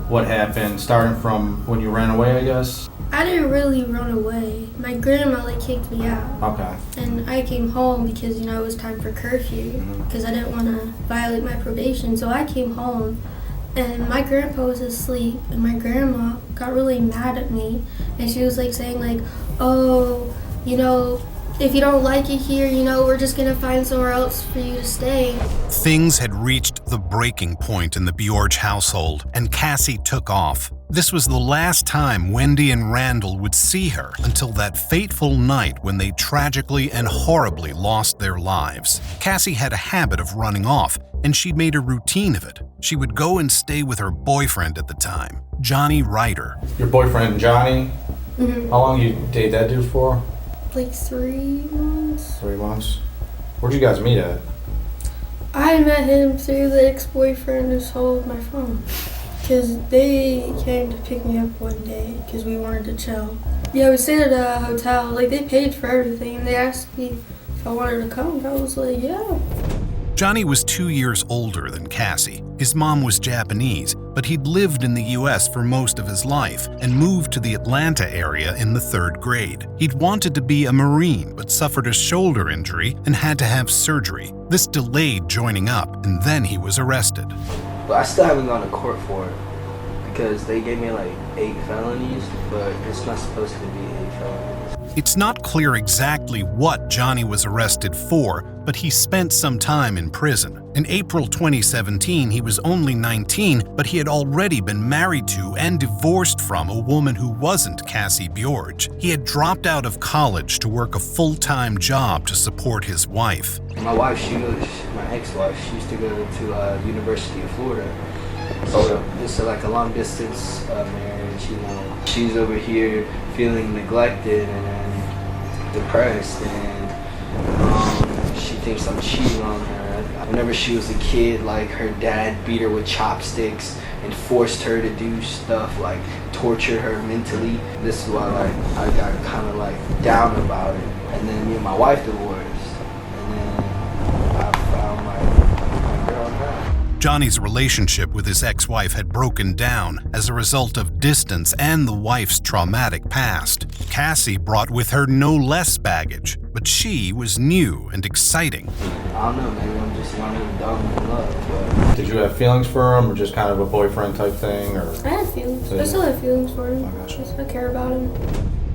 what happened, starting from when you ran away, I guess. I didn't really run away. My grandma kicked me out. Okay. And I came home because, it was time for curfew because I didn't want to violate my probation. So I came home and my grandpa was asleep and my grandma got really mad at me and she was saying oh, if you don't like it here, we're just gonna find somewhere else for you to stay. Things had reached the breaking point in the Bjorge household, and Cassie took off. This was the last time Wendy and Randall would see her until that fateful night when they tragically and horribly lost their lives. Cassie had a habit of running off, and she'd made a routine of it. She would go and stay with her boyfriend at the time, Johnny Ryder. Your boyfriend, Johnny? Mm-hmm. How long you date that dude for? 3 months. 3 months? Where'd you guys meet at? I met him through the ex-boyfriend who sold my phone. Because they came to pick me up one day because we wanted to chill. Yeah, we stayed at a hotel. They paid for everything and they asked me if I wanted to come. I was like, yeah. Johnny was 2 years older than Cassie. His mom was Japanese, but he'd lived in the U.S. for most of his life and moved to the Atlanta area in the 3rd grade. He'd wanted to be a Marine, but suffered a shoulder injury and had to have surgery. This delayed joining up, and then he was arrested. But I still haven't gone to court for it because they gave me 8 felonies, but it's not supposed to be 8 felonies. It's not clear exactly what Johnny was arrested for, but but he spent some time in prison. In April 2017, he was only 19, but he had already been married to and divorced from a woman who wasn't Cassie Bjorge. He had dropped out of college to work a full-time job to support his wife. My wife, my ex-wife, she used to go to University of Florida. So this is like a long-distance marriage, you know. She's over here feeling neglected and depressed, and she thinks I'm cheating on her. Whenever she was a kid, like, her dad beat her with chopsticks and forced her to do stuff like torture her mentally. This is why, like, I got kind of like down about it. And then me and my wife divorced, and then I found my girl now. Johnny's relationship with his ex-wife had broken down as a result of distance and the wife's traumatic past. Cassie brought with her no less baggage, but she was new and exciting. I don't know, maybe I'm just young and dumb in love, but... Did you have feelings for him, or just kind of a boyfriend type thing, or? I had feelings. I still have feelings for him. I care about him.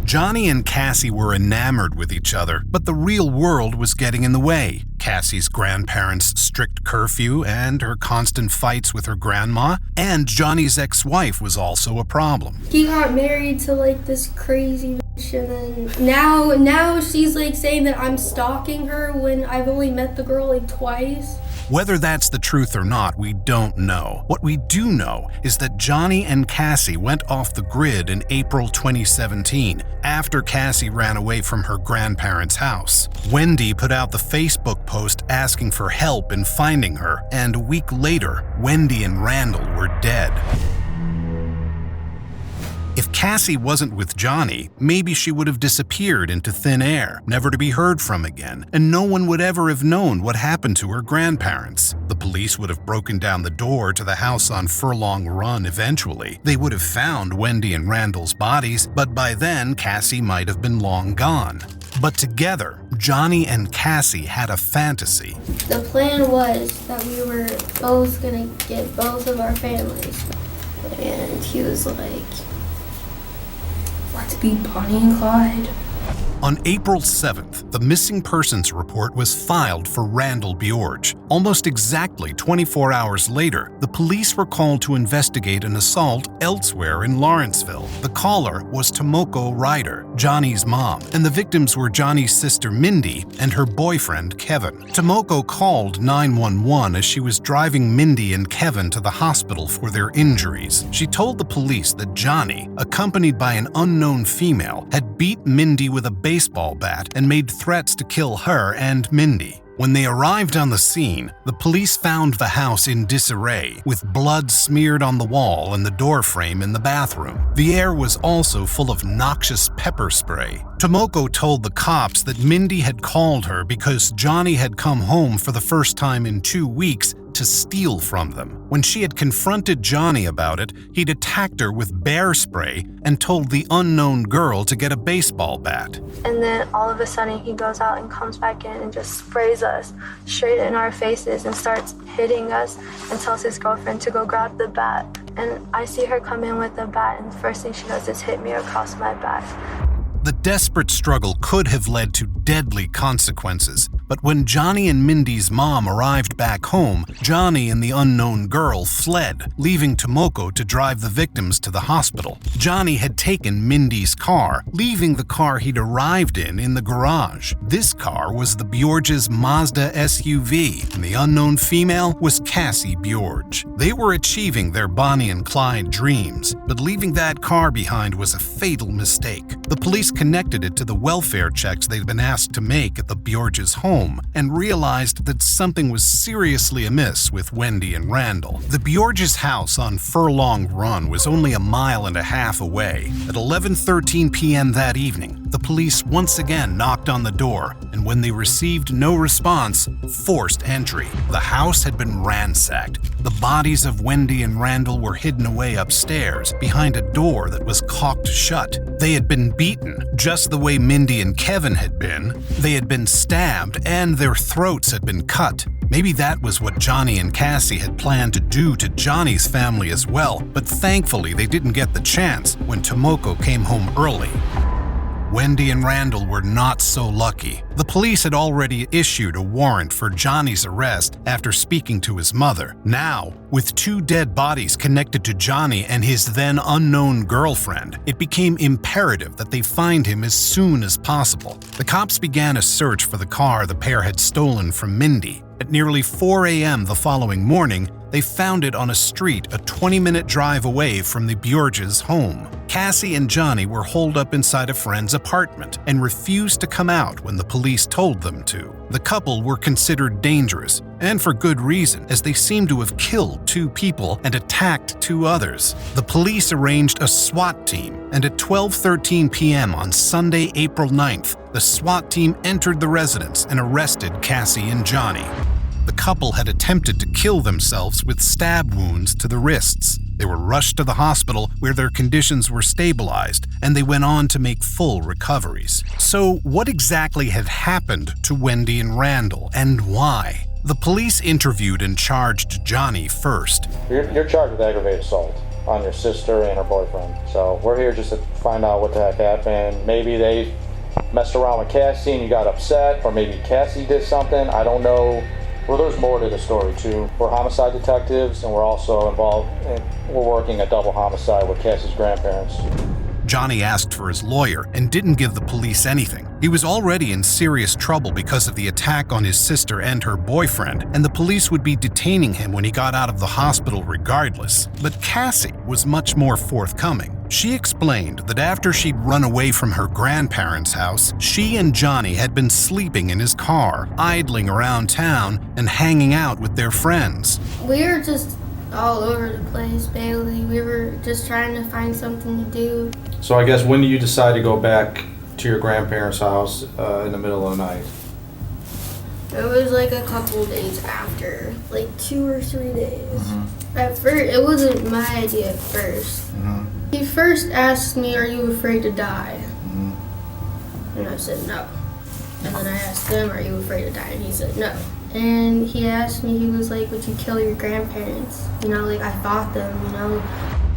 Johnny and Cassie were enamored with each other, but the real world was getting in the way. Cassie's grandparents' strict curfew and her constant fights with her grandma, and Johnny's ex-wife was also a problem. He got married to like this crazy bitch, and then now she's like saying that I'm stalking her when I've only met the girl like twice. Whether that's the truth or not, we don't know. What we do know is that Johnny and Cassie went off the grid in April 2017, after Cassie ran away from her grandparents' house. Wendy put out the Facebook post asking for help in finding her, and a week later, Wendy and Randall were dead. If Cassie wasn't with Johnny, maybe she would have disappeared into thin air, never to be heard from again, and no one would ever have known what happened to her grandparents. The police would have broken down the door to the house on Furlong Run eventually. They would have found Wendy and Randall's bodies, but by then, Cassie might have been long gone. But together, Johnny and Cassie had a fantasy. The plan was that we were both gonna get both of our families, and he was like, let's be Bonnie and Clyde. On April 7th, the missing persons report was filed for Randall Bjorge. Almost exactly 24 hours later, the police were called to investigate an assault elsewhere in Lawrenceville. The caller was Tomoko Ryder, Johnny's mom, and the victims were Johnny's sister Mindy and her boyfriend Kevin. Tomoko called 911 as she was driving Mindy and Kevin to the hospital for their injuries. She told the police that Johnny, accompanied by an unknown female, had beat Mindy with a baseball bat and made threats to kill her and Mindy. When they arrived on the scene, the police found the house in disarray, with blood smeared on the wall and the doorframe in the bathroom. The air was also full of noxious pepper spray. Tomoko told the cops that Mindy had called her because Johnny had come home for the first time in 2 weeks to steal from them. When she had confronted Johnny about it, he'd attacked her with bear spray and told the unknown girl to get a baseball bat. And then all of a sudden he goes out and comes back in and just sprays us straight in our faces and starts hitting us and tells his girlfriend to go grab the bat. And I see her come in with the bat, and the first thing she does is hit me across my back. The desperate struggle could have led to deadly consequences, but when Johnny and Mindy's mom arrived back home, Johnny and the unknown girl fled, leaving Tomoko to drive the victims to the hospital. Johnny had taken Mindy's car, leaving the car he'd arrived in the garage. This car was the Bjorge's Mazda SUV, and the unknown female was Cassie Bjorge. They were achieving their Bonnie and Clyde dreams, but leaving that car behind was a fatal mistake. The police connected it to the welfare checks they'd been asked to make at the Bjorge's home and realized that something was seriously amiss with Wendy and Randall. The Bjorge's house on Furlong Run was only a mile and a half away. At 11:13 p.m. that evening, the police once again knocked on the door, and when they received no response, forced entry. The house had been ransacked. The bodies of Wendy and Randall were hidden away upstairs, behind a door that was caulked shut. They had been beaten, just the way Mindy and Kevin had been. They had been stabbed, and their throats had been cut. Maybe that was what Johnny and Cassie had planned to do to Johnny's family as well, but thankfully they didn't get the chance when Tomoko came home early. Wendy and Randall were not so lucky. The police had already issued a warrant for Johnny's arrest after speaking to his mother. Now, with 2 dead bodies connected to Johnny and his then unknown girlfriend, it became imperative that they find him as soon as possible. The cops began a search for the car the pair had stolen from Mindy. At nearly 4 a.m. the following morning, they found it on a street a 20-minute drive away from the Bjorges' home. Cassie and Johnny were holed up inside a friend's apartment and refused to come out when the police told them to. The couple were considered dangerous, and for good reason, as they seemed to have killed 2 people and attacked 2 others. The police arranged a SWAT team, and at 12:13 p.m. on Sunday, April 9th, the SWAT team entered the residence and arrested Cassie and Johnny. The couple had attempted to kill themselves with stab wounds to the wrists. They were rushed to the hospital where their conditions were stabilized, and they went on to make full recoveries. So what exactly had happened to Wendy and Randall, and why? The police interviewed and charged Johnny first. You're charged with aggravated assault on your sister and her boyfriend. So we're here just to find out what the heck happened. Maybe they messed around with Cassie and you got upset, or maybe Cassie did something. I don't know. Well, there's more to the story too. We're homicide detectives, and we're also involved we're working a double homicide with Cassie's grandparents. Johnny asked for his lawyer and didn't give the police anything. He was already in serious trouble because of the attack on his sister and her boyfriend, and the police would be detaining him when he got out of the hospital regardless. But Cassie was much more forthcoming. She explained that after she'd run away from her grandparents' house, she and Johnny had been sleeping in his car, idling around town, and hanging out with their friends. We were just all over the place, Bailey. We were just trying to find something to do. So I guess when do you decide to go back to your grandparents' house in the middle of the night? It was like a couple days after, like 2 or 3 days. At first, it wasn't my idea at first. He first asked me, "Are you afraid to die?" And I said no. And then I asked him, "Are you afraid to die?" And he said no. And he asked me, he was like, "Would you kill your grandparents?" You know, like I fought them, you know.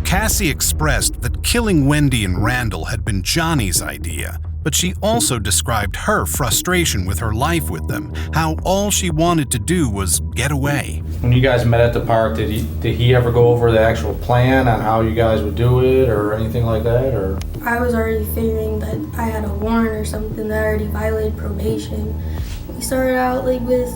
Cassie expressed that killing Wendy and Randall had been Johnny's idea, but she also described her frustration with her life with them, how all she wanted to do was get away. When you guys met at the park, did he ever go over the actual plan on how you guys would do it or anything like that? Or I was already figuring that I had a warrant or something that already violated probation. We started out like with,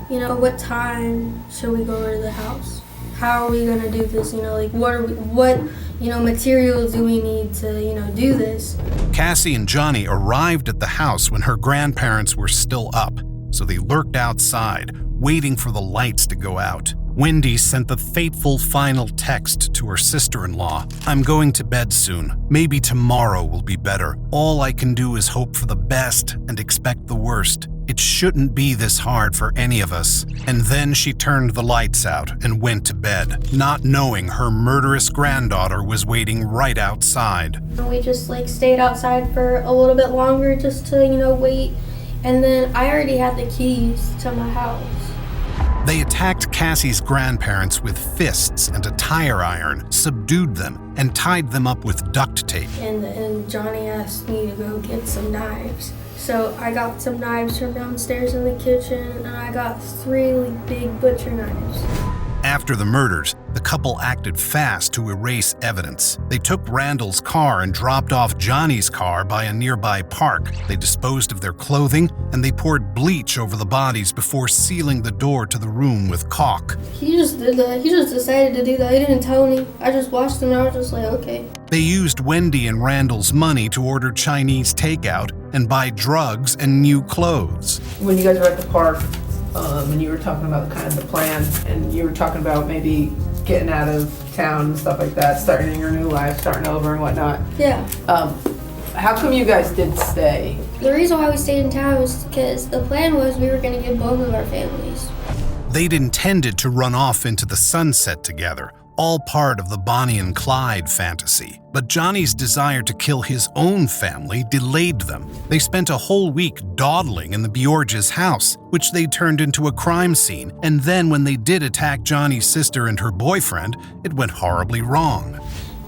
you know, what time should we go over to the house? How are we gonna do this? You know, like what materials do we need to, do this? Cassie and Johnny arrived at the house when her grandparents were still up, so they lurked outside, waiting for the lights to go out. Wendy sent the fateful final text to her sister-in-law. "I'm going to bed soon. Maybe tomorrow will be better. All I can do is hope for the best and expect the worst. It shouldn't be this hard for any of us." And then she turned the lights out and went to bed, not knowing her murderous granddaughter was waiting right outside. We just stayed outside for a little bit longer just to, wait. And then I already had the keys to my house. They attacked Cassie's grandparents with fists and a tire iron, subdued them, and tied them up with duct tape. And Johnny asked me to go get some knives. So I got some knives from downstairs in the kitchen, and I got 3 big butcher knives. After the murders, the couple acted fast to erase evidence. They took Randall's car and dropped off Johnny's car by a nearby park. They disposed of their clothing, and they poured bleach over the bodies before sealing the door to the room with caulk. He just did that. He just decided to do that. He didn't tell me. I just watched him, and I was just like, okay. They used Wendy and Randall's money to order Chinese takeout and buy drugs and new clothes. When you guys were at the park, and you were talking about kind of the plan, and you were talking about maybe getting out of town and stuff like that, starting your new life, starting over and whatnot. Yeah. How come you guys did stay? The reason why we stayed in town was because the plan was we were going to get both of our families. They'd intended to run off into the sunset together, all part of the Bonnie and Clyde fantasy. But Johnny's desire to kill his own family delayed them. They spent a whole week dawdling in the Bjorges' house, which they turned into a crime scene. And then when they did attack Johnny's sister and her boyfriend, it went horribly wrong.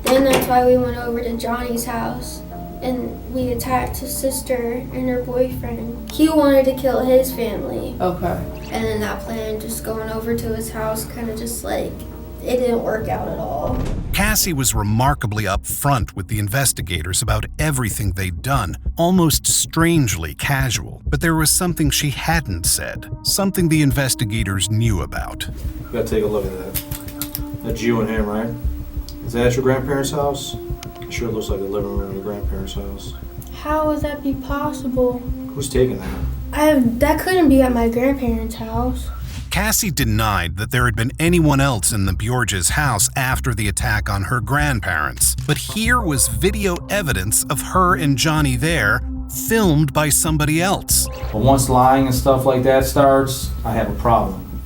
Then that's why we went over to Johnny's house. and we attacked his sister and her boyfriend. He wanted to kill his family. Okay. And then that plan, just going over to his house, kind of just like, it didn't work out at all. Cassie was remarkably upfront with the investigators about everything they'd done, almost strangely casual. But there was something she hadn't said, something the investigators knew about. You gotta take a look at that. That's you and him, right? Is that at your grandparents' house? It sure looks like the living room of your grandparents' house. How would that be possible? Who's taking that? That couldn't be at my grandparents' house. Cassie denied that there had been anyone else in the Bjorges' house after the attack on her grandparents. But here was video evidence of her and Johnny there, filmed by somebody else. But once lying and stuff like that starts, I have a problem.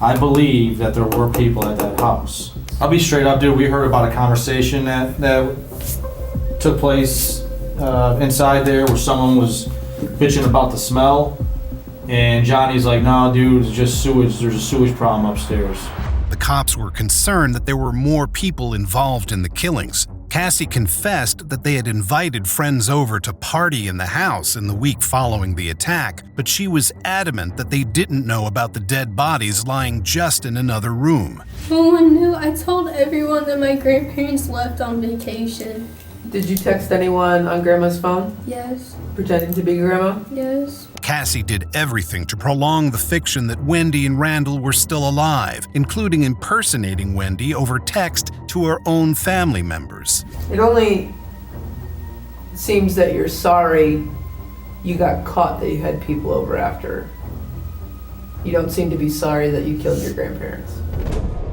I believe that there were people at that house. I'll be straight up, dude. We heard about a conversation that took place inside there where someone was bitching about the smell. And Johnny's like, no, dude, it's just sewage. There's a sewage problem upstairs. The cops were concerned that there were more people involved in the killings. Cassie confessed that they had invited friends over to party in the house in the week following the attack, but she was adamant that they didn't know about the dead bodies lying just in another room. No one knew. I told everyone that my grandparents left on vacation. Did you text anyone on Grandma's phone? Yes. Pretending to be Grandma? Yes. Cassie did everything to prolong the fiction that Wendy and Randall were still alive, including impersonating Wendy over text to her own family members. It only seems that you're sorry you got caught, that you had people over after. You don't seem to be sorry that you killed your grandparents.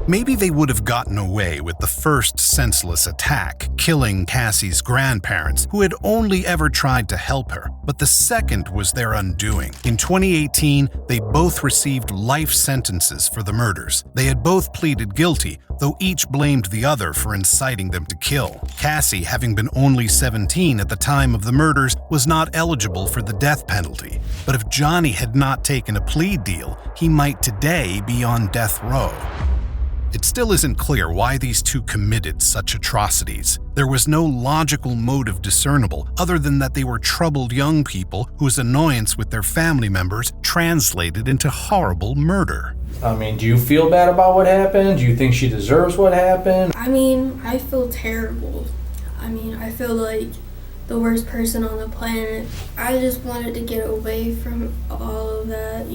Maybe they would have gotten away with the first senseless attack, killing Cassie's grandparents, who had only ever tried to help her. But the second was their undoing. In 2018, they both received life sentences for the murders. They had both pleaded guilty, though each blamed the other for inciting them to kill. Cassie, having been only 17 at the time of the murders, was not eligible for the death penalty. But if Johnny had not taken a plea deal, he might today be on death row. It still isn't clear why these two committed such atrocities. There was no logical motive discernible other than that they were troubled young people whose annoyance with their family members translated into horrible murder. I mean, do you feel bad about what happened? Do you think she deserves what happened? I mean, I feel terrible. I feel like the worst person on the planet. I just wanted to get away from all of that,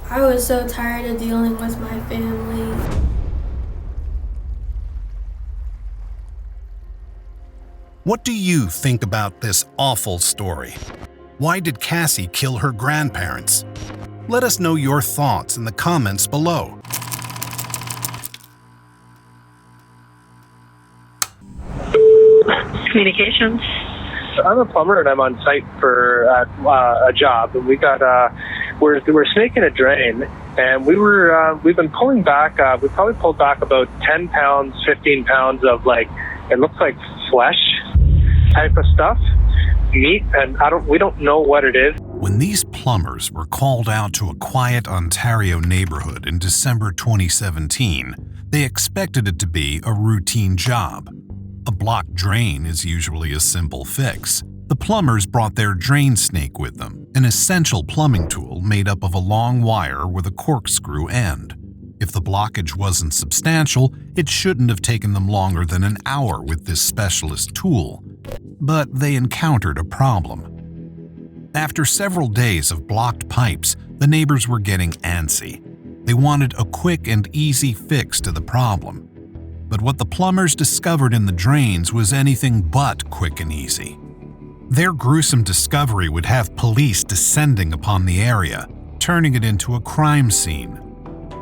I was so tired of dealing with my family. What do you think about this awful story? Why did Cassie kill her grandparents? Let us know your thoughts in the comments below. Communications. I'm a plumber and I'm on site for a job, and we got we're snaking a drain, and we've been pulling back. We probably pulled back about 10 pounds, 15 pounds of it looks like flesh type of stuff, meat, and we don't know what it is. When these plumbers were called out to a quiet Ontario neighborhood in December 2017, they expected it to be a routine job. A blocked drain is usually a simple fix. The plumbers brought their drain snake with them, an essential plumbing tool made up of a long wire with a corkscrew end. If the blockage wasn't substantial, it shouldn't have taken them longer than an hour with this specialist tool. But they encountered a problem. After several days of blocked pipes, the neighbors were getting antsy. They wanted a quick and easy fix to the problem. But what the plumbers discovered in the drains was anything but quick and easy. Their gruesome discovery would have police descending upon the area, turning it into a crime scene.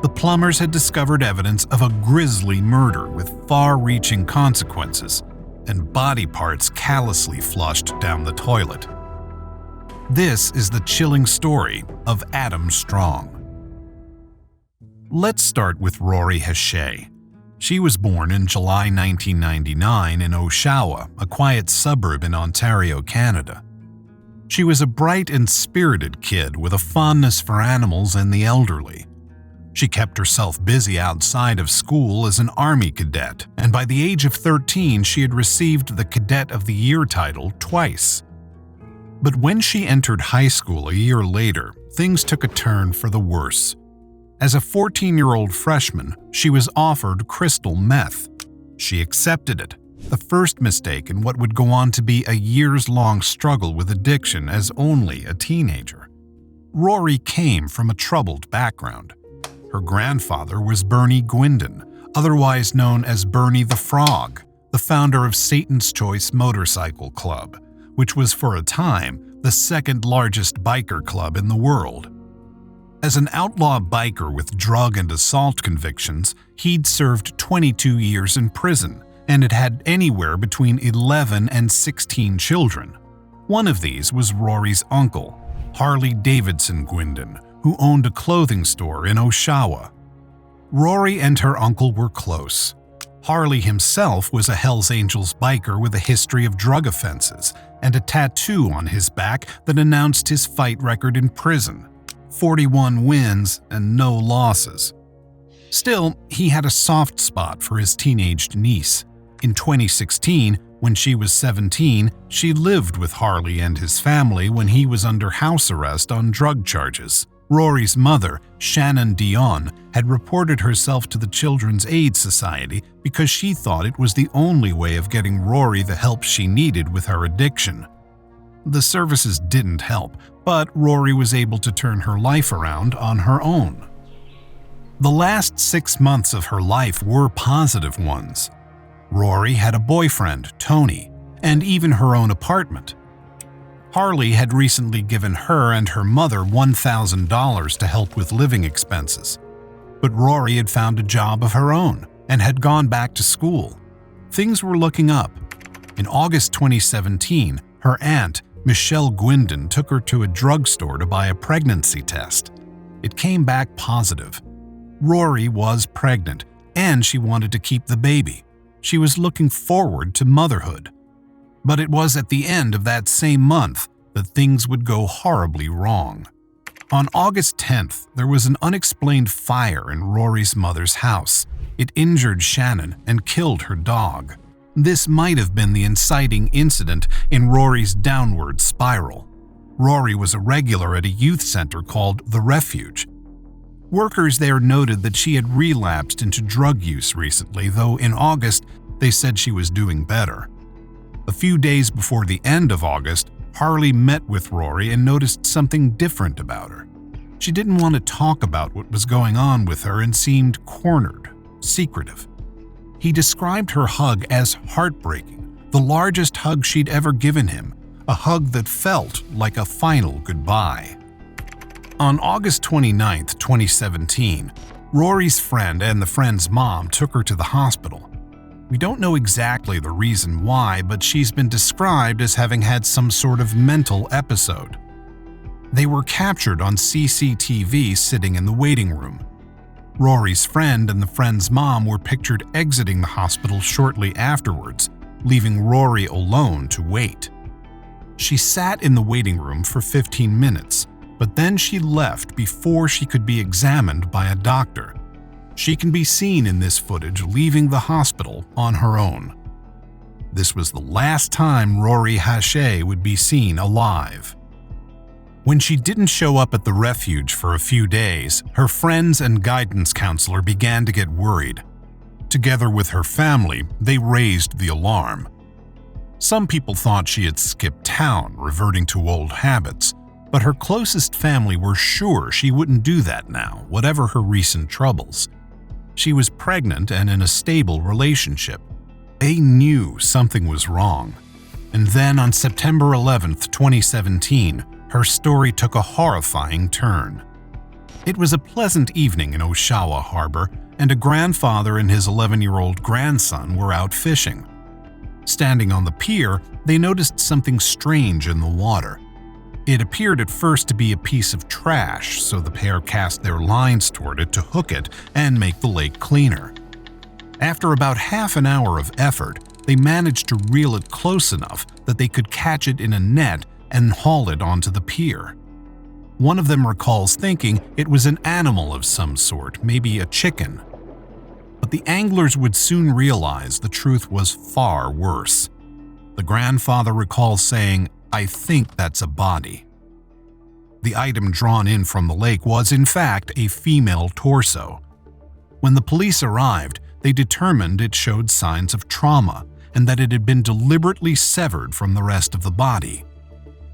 The plumbers had discovered evidence of a grisly murder with far-reaching consequences and body parts callously flushed down the toilet. This is the chilling story of Adam Strong. Let's start with Rory Hachey. She was born in July 1999 in Oshawa, a quiet suburb in Ontario, Canada. She was a bright and spirited kid with a fondness for animals and the elderly. She kept herself busy outside of school as an Army cadet, and by the age of 13 she had received the Cadet of the Year title twice. But when she entered high school a year later, things took a turn for the worse. As a 14-year-old freshman, she was offered crystal meth. She accepted it, the first mistake in what would go on to be a years-long struggle with addiction as only a teenager. Rory came from a troubled background. Her grandfather was Bernie Gwindon, otherwise known as Bernie the Frog, the founder of Satan's Choice Motorcycle Club, which was for a time the second largest biker club in the world. As an outlaw biker with drug and assault convictions, he'd served 22 years in prison and had had anywhere between 11 and 16 children. One of these was Rory's uncle, Harley Davidson Gwindon, who owned a clothing store in Oshawa. Rory and her uncle were close. Harley himself was a Hells Angels biker with a history of drug offenses and a tattoo on his back that announced his fight record in prison: 41 wins and no losses. Still, he had a soft spot for his teenaged niece. In 2016, when she was 17, she lived with Harley and his family when he was under house arrest on drug charges. Rory's mother, Shannon Dion, had reported herself to the Children's Aid Society because she thought it was the only way of getting Rory the help she needed with her addiction. The services didn't help, but Rory was able to turn her life around on her own. The last 6 months of her life were positive ones. Rory had a boyfriend, Tony, and even her own apartment. Harley had recently given her and her mother $1,000 to help with living expenses. But Rory had found a job of her own and had gone back to school. Things were looking up. In August 2017, her aunt, Michelle Gwindon, took her to a drugstore to buy a pregnancy test. It came back positive. Rory was pregnant, and she wanted to keep the baby. She was looking forward to motherhood. But it was at the end of that same month that things would go horribly wrong. On August 10th, there was an unexplained fire in Rory's mother's house. It injured Shannon and killed her dog. This might have been the inciting incident in Rory's downward spiral. Rory was a regular at a youth center called The Refuge. Workers there noted that she had relapsed into drug use recently, though in August they said she was doing better. A few days before the end of August, Harley met with Rory and noticed something different about her. She didn't want to talk about what was going on with her and seemed cornered, secretive. He described her hug as heartbreaking, the largest hug she'd ever given him, a hug that felt like a final goodbye. On August 29, 2017, Rory's friend and the friend's mom took her to the hospital. We don't know exactly the reason why, but she's been described as having had some sort of mental episode. They were captured on CCTV sitting in the waiting room. Rory's friend and the friend's mom were pictured exiting the hospital shortly afterwards, leaving Rory alone to wait. She sat in the waiting room for 15 minutes, but then she left before she could be examined by a doctor. She can be seen in this footage leaving the hospital on her own. This was the last time Rory Hache would be seen alive. When she didn't show up at the refuge for a few days, her friends and guidance counselor began to get worried. Together with her family, they raised the alarm. Some people thought she had skipped town, reverting to old habits, but her closest family were sure she wouldn't do that now, whatever her recent troubles. She was pregnant and in a stable relationship. They knew something was wrong. And then on September 11, 2017, her story took a horrifying turn. It was a pleasant evening in Oshawa Harbor, and a grandfather and his 11-year-old grandson were out fishing. Standing on the pier, they noticed something strange in the water. It appeared at first to be a piece of trash, so the pair cast their lines toward it to hook it and make the lake cleaner. After about half an hour of effort, they managed to reel it close enough that they could catch it in a net and haul it onto the pier. One of them recalls thinking it was an animal of some sort, maybe a chicken. But the anglers would soon realize the truth was far worse. The grandfather recalls saying, "I think that's a body." The item drawn in from the lake was, in fact, a female torso. When the police arrived, they determined it showed signs of trauma and that it had been deliberately severed from the rest of the body.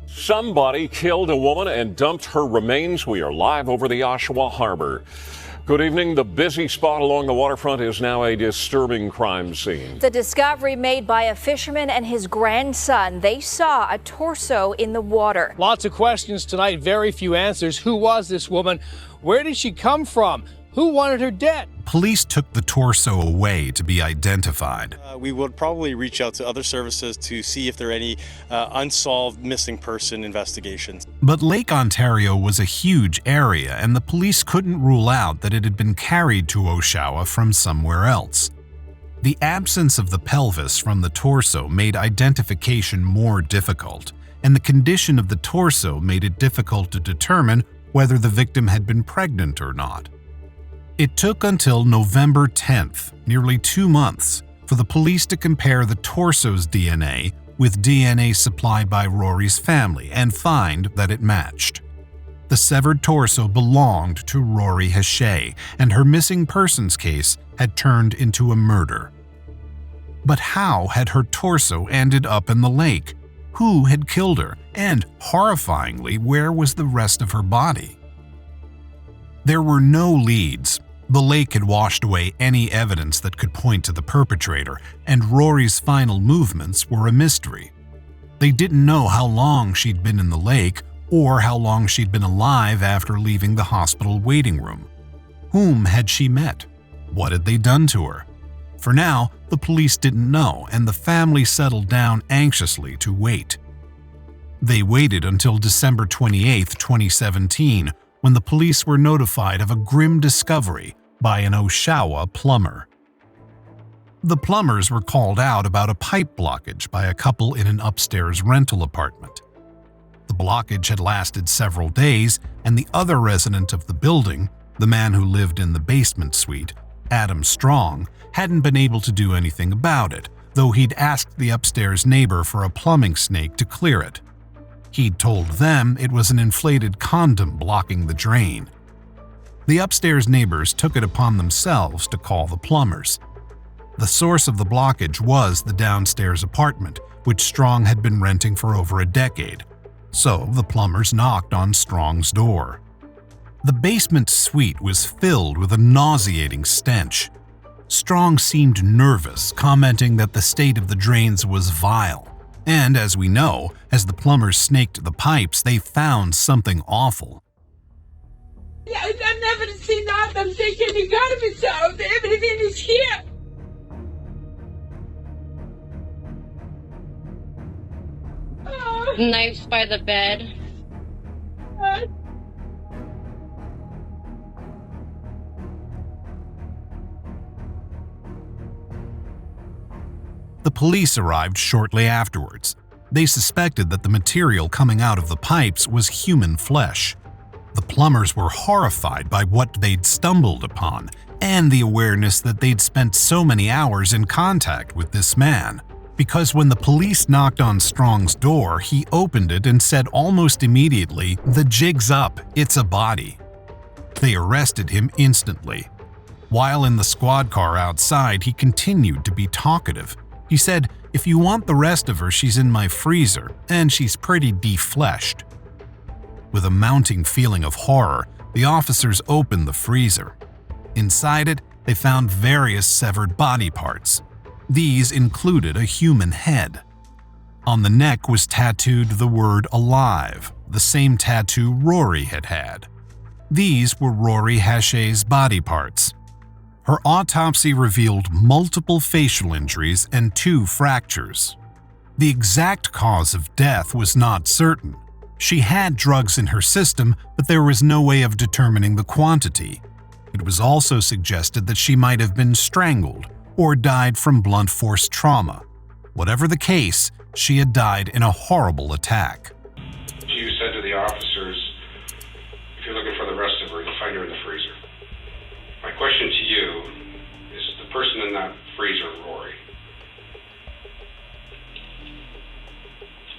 Somebody killed a woman and dumped her remains. We are live over the Oshawa Harbor. Good evening. The busy spot along the waterfront is now a disturbing crime scene. The discovery made by a fisherman and his grandson. They saw a torso in the water. Lots of questions tonight, very few answers. Who was this woman? Where did she come from? Who wanted her dead? Police took the torso away to be identified. We would probably reach out to other services to see if there are any unsolved missing person investigations. But Lake Ontario was a huge area, and the police couldn't rule out that it had been carried to Oshawa from somewhere else. The absence of the pelvis from the torso made identification more difficult, and the condition of the torso made it difficult to determine whether the victim had been pregnant or not. It took until November 10th, nearly 2 months, for the police to compare the torso's DNA with DNA supplied by Rory's family and find that it matched. The severed torso belonged to Rory Hachey, and her missing persons case had turned into a murder. But how had her torso ended up in the lake? Who had killed her? And, horrifyingly, where was the rest of her body? There were no leads. The lake had washed away any evidence that could point to the perpetrator, and Rory's final movements were a mystery. They didn't know how long she'd been in the lake or how long she'd been alive after leaving the hospital waiting room. Whom had she met? What had they done to her? For now, the police didn't know, and the family settled down anxiously to wait. They waited until December 28, 2017, when the police were notified of a grim discovery by an Oshawa plumber. The plumbers were called out about a pipe blockage by a couple in an upstairs rental apartment. The blockage had lasted several days, and the other resident of the building, the man who lived in the basement suite, Adam Strong, hadn't been able to do anything about it, though he'd asked the upstairs neighbor for a plumbing snake to clear it. He'd told them it was an inflated condom blocking the drain. The upstairs neighbors took it upon themselves to call the plumbers. The source of the blockage was the downstairs apartment, which Strong had been renting for over a decade. So the plumbers knocked on Strong's door. The basement suite was filled with a nauseating stench. Strong seemed nervous, commenting that the state of the drains was vile. And as we know, as the plumbers snaked the pipes, they found something awful. Yeah, I've never seen that. I'm thinking you gotta be solved. Everything is here. Knives by the bed. The police arrived shortly afterwards. They suspected that the material coming out of the pipes was human flesh. The plumbers were horrified by what they'd stumbled upon and the awareness that they'd spent so many hours in contact with this man. Because when the police knocked on Strong's door, he opened it and said almost immediately, "The jig's up, it's a body." They arrested him instantly. While in the squad car outside, he continued to be talkative. He said, "If you want the rest of her, she's in my freezer, and she's pretty defleshed." With a mounting feeling of horror, the officers opened the freezer. Inside it, they found various severed body parts. These included a human head. On the neck was tattooed the word "alive," the same tattoo Rory had had. These were Rory Hachey's body parts. Her autopsy revealed multiple facial injuries and 2 fractures. The exact cause of death was not certain. She had drugs in her system, but there was no way of determining the quantity. It was also suggested that she might have been strangled or died from blunt force trauma. Whatever the case, she had died in a horrible attack. You said to the officers, here in the freezer. My question to you is the person in that freezer Rory?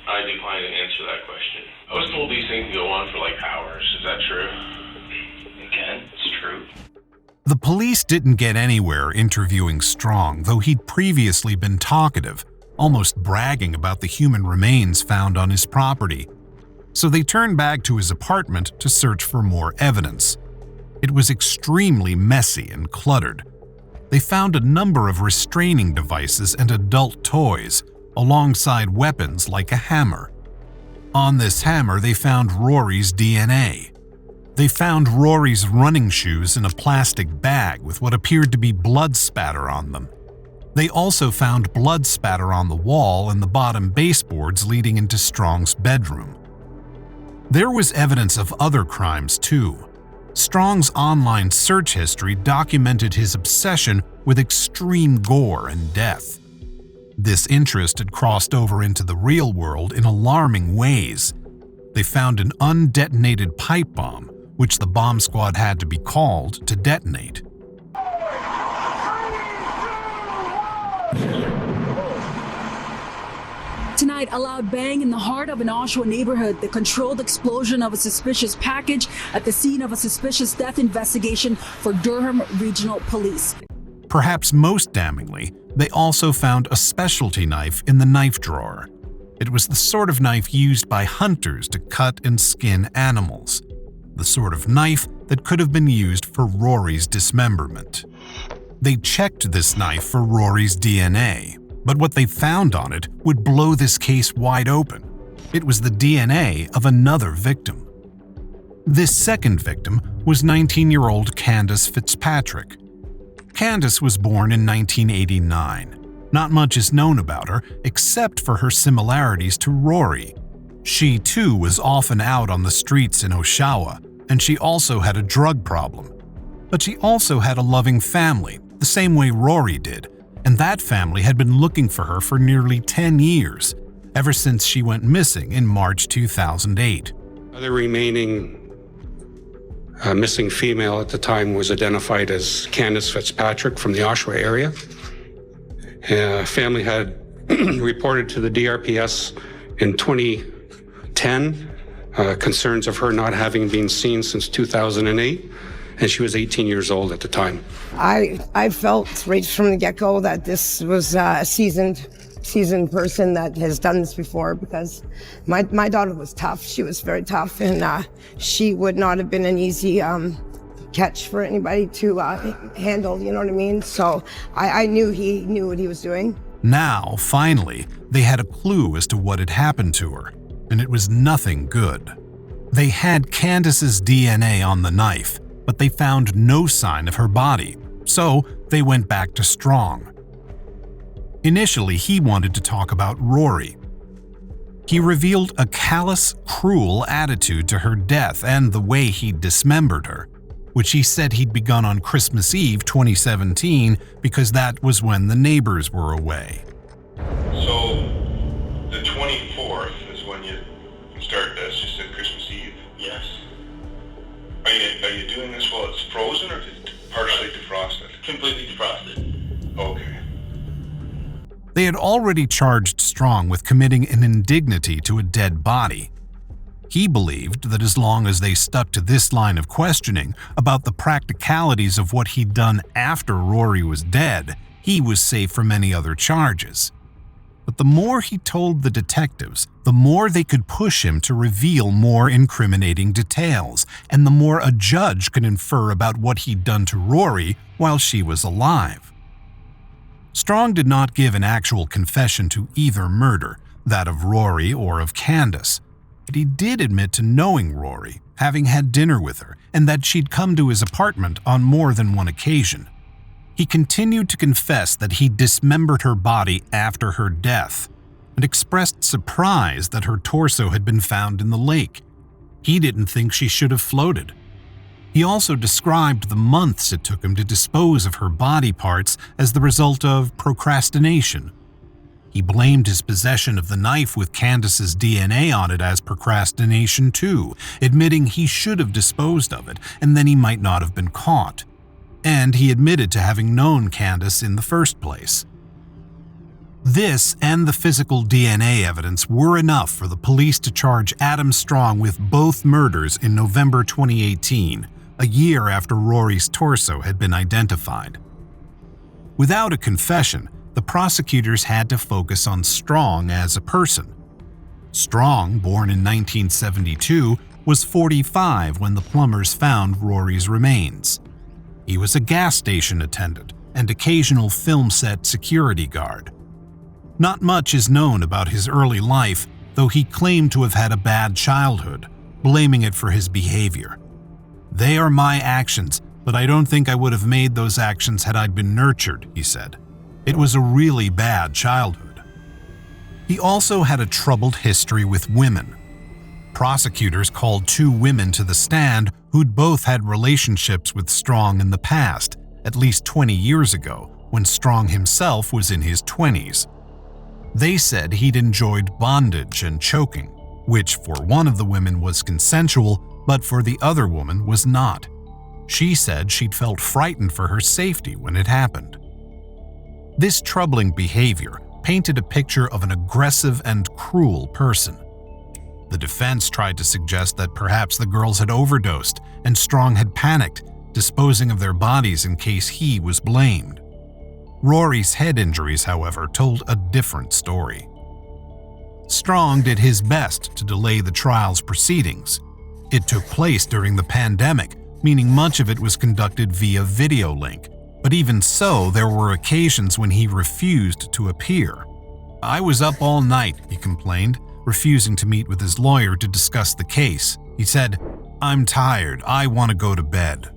I decline to answer that question. I was told these things go on for like hours. Is that true? Again, it's true. The police didn't get anywhere interviewing Strong, though he'd previously been talkative, almost bragging about the human remains found on his property. So they turned back to his apartment to search for more evidence. It was extremely messy and cluttered. They found a number of restraining devices and adult toys, alongside weapons like a hammer. On this hammer, they found Rory's DNA. They found Rory's running shoes in a plastic bag with what appeared to be blood spatter on them. They also found blood spatter on the wall and the bottom baseboards leading into Strong's bedroom. There was evidence of other crimes too. Strong's online search history documented his obsession with extreme gore and death. This interest had crossed over into the real world in alarming ways. They found an undetonated pipe bomb, which the bomb squad had to be called to detonate. Tonight, a loud bang in the heart of an Oshawa neighborhood, the controlled explosion of a suspicious package at the scene of a suspicious death investigation for Durham Regional Police. Perhaps most damningly, they also found a specialty knife in the knife drawer. It was the sort of knife used by hunters to cut and skin animals. The sort of knife that could have been used for Rory's dismemberment. They checked this knife for Rory's DNA, but what they found on it would blow this case wide open. It was the DNA of another victim. This second victim was 19-year-old Candace Fitzpatrick. Candace was born in 1989. Not much is known about her except for her similarities to Rory. She too was often out on the streets in Oshawa, and she also had a drug problem. But she also had a loving family, the same way Rory did, and that family had been looking for her for nearly 10 years, ever since she went missing in March 2008. The remaining missing female at the time was identified as Candace Fitzpatrick from the Oshawa area. Family had reported to the DRPS in 2010 concerns of her not having been seen since 2008, and she was 18 years old at the time. I felt right from the get-go that this was a seasoned person that has done this before, because my daughter was tough. She was very tough, and she would not have been an easy catch for anybody to handle, you know what I mean? So I knew he knew what he was doing. Now, finally, they had a clue as to what had happened to her, and it was nothing good. They had Candace's DNA on the knife, but they found no sign of her body, so they went back to Strong. Initially, he wanted to talk about Rory. He revealed a callous, cruel attitude to her death and the way he'd dismembered her, which he said he'd begun on Christmas Eve 2017 because that was when the neighbors were away. So, the 24th is when you start this. You said Christmas Eve? Yes. Are you doing this while it's frozen or partially defrosted? Completely defrosted. Okay. They had already charged Strong with committing an indignity to a dead body. He believed that as long as they stuck to this line of questioning about the practicalities of what he'd done after Rory was dead, he was safe from any other charges. But the more he told the detectives, the more they could push him to reveal more incriminating details, and the more a judge could infer about what he'd done to Rory while she was alive. Strong did not give an actual confession to either murder, that of Rory or of Candace, but he did admit to knowing Rory, having had dinner with her, and that she'd come to his apartment on more than one occasion. He continued to confess that he dismembered her body after her death, and expressed surprise that her torso had been found in the lake. He didn't think she should have floated. He also described the months it took him to dispose of her body parts as the result of procrastination. He blamed his possession of the knife with Candace's DNA on it as procrastination too, admitting he should have disposed of it and then he might not have been caught. And he admitted to having known Candace in the first place. This and the physical DNA evidence were enough for the police to charge Adam Strong with both murders in November 2018, a year after Rory's torso had been identified. Without a confession, the prosecutors had to focus on Strong as a person. Strong, born in 1972, was 45 when the plumbers found Rory's remains. He was a gas station attendant and occasional film set security guard. Not much is known about his early life, though he claimed to have had a bad childhood, blaming it for his behavior. "They are my actions, but I don't think I would have made those actions had I been nurtured," he said. "It was a really bad childhood." He also had a troubled history with women. Prosecutors called 2 women to the stand who'd both had relationships with Strong in the past, at least 20 years ago, when Strong himself was in his 20s. They said he'd enjoyed bondage and choking, which for one of the women was consensual, but for the other woman was not. She said she'd felt frightened for her safety when it happened. This troubling behavior painted a picture of an aggressive and cruel person. The defense tried to suggest that perhaps the girls had overdosed and Strong had panicked, disposing of their bodies in case he was blamed. Rory's head injuries, however, told a different story. Strong did his best to delay the trial's proceedings. It took place during the pandemic, meaning much of it was conducted via video link, but even so, there were occasions when he refused to appear. "I was up all night," he complained, refusing to meet with his lawyer to discuss the case. He said, "I'm tired, I want to go to bed."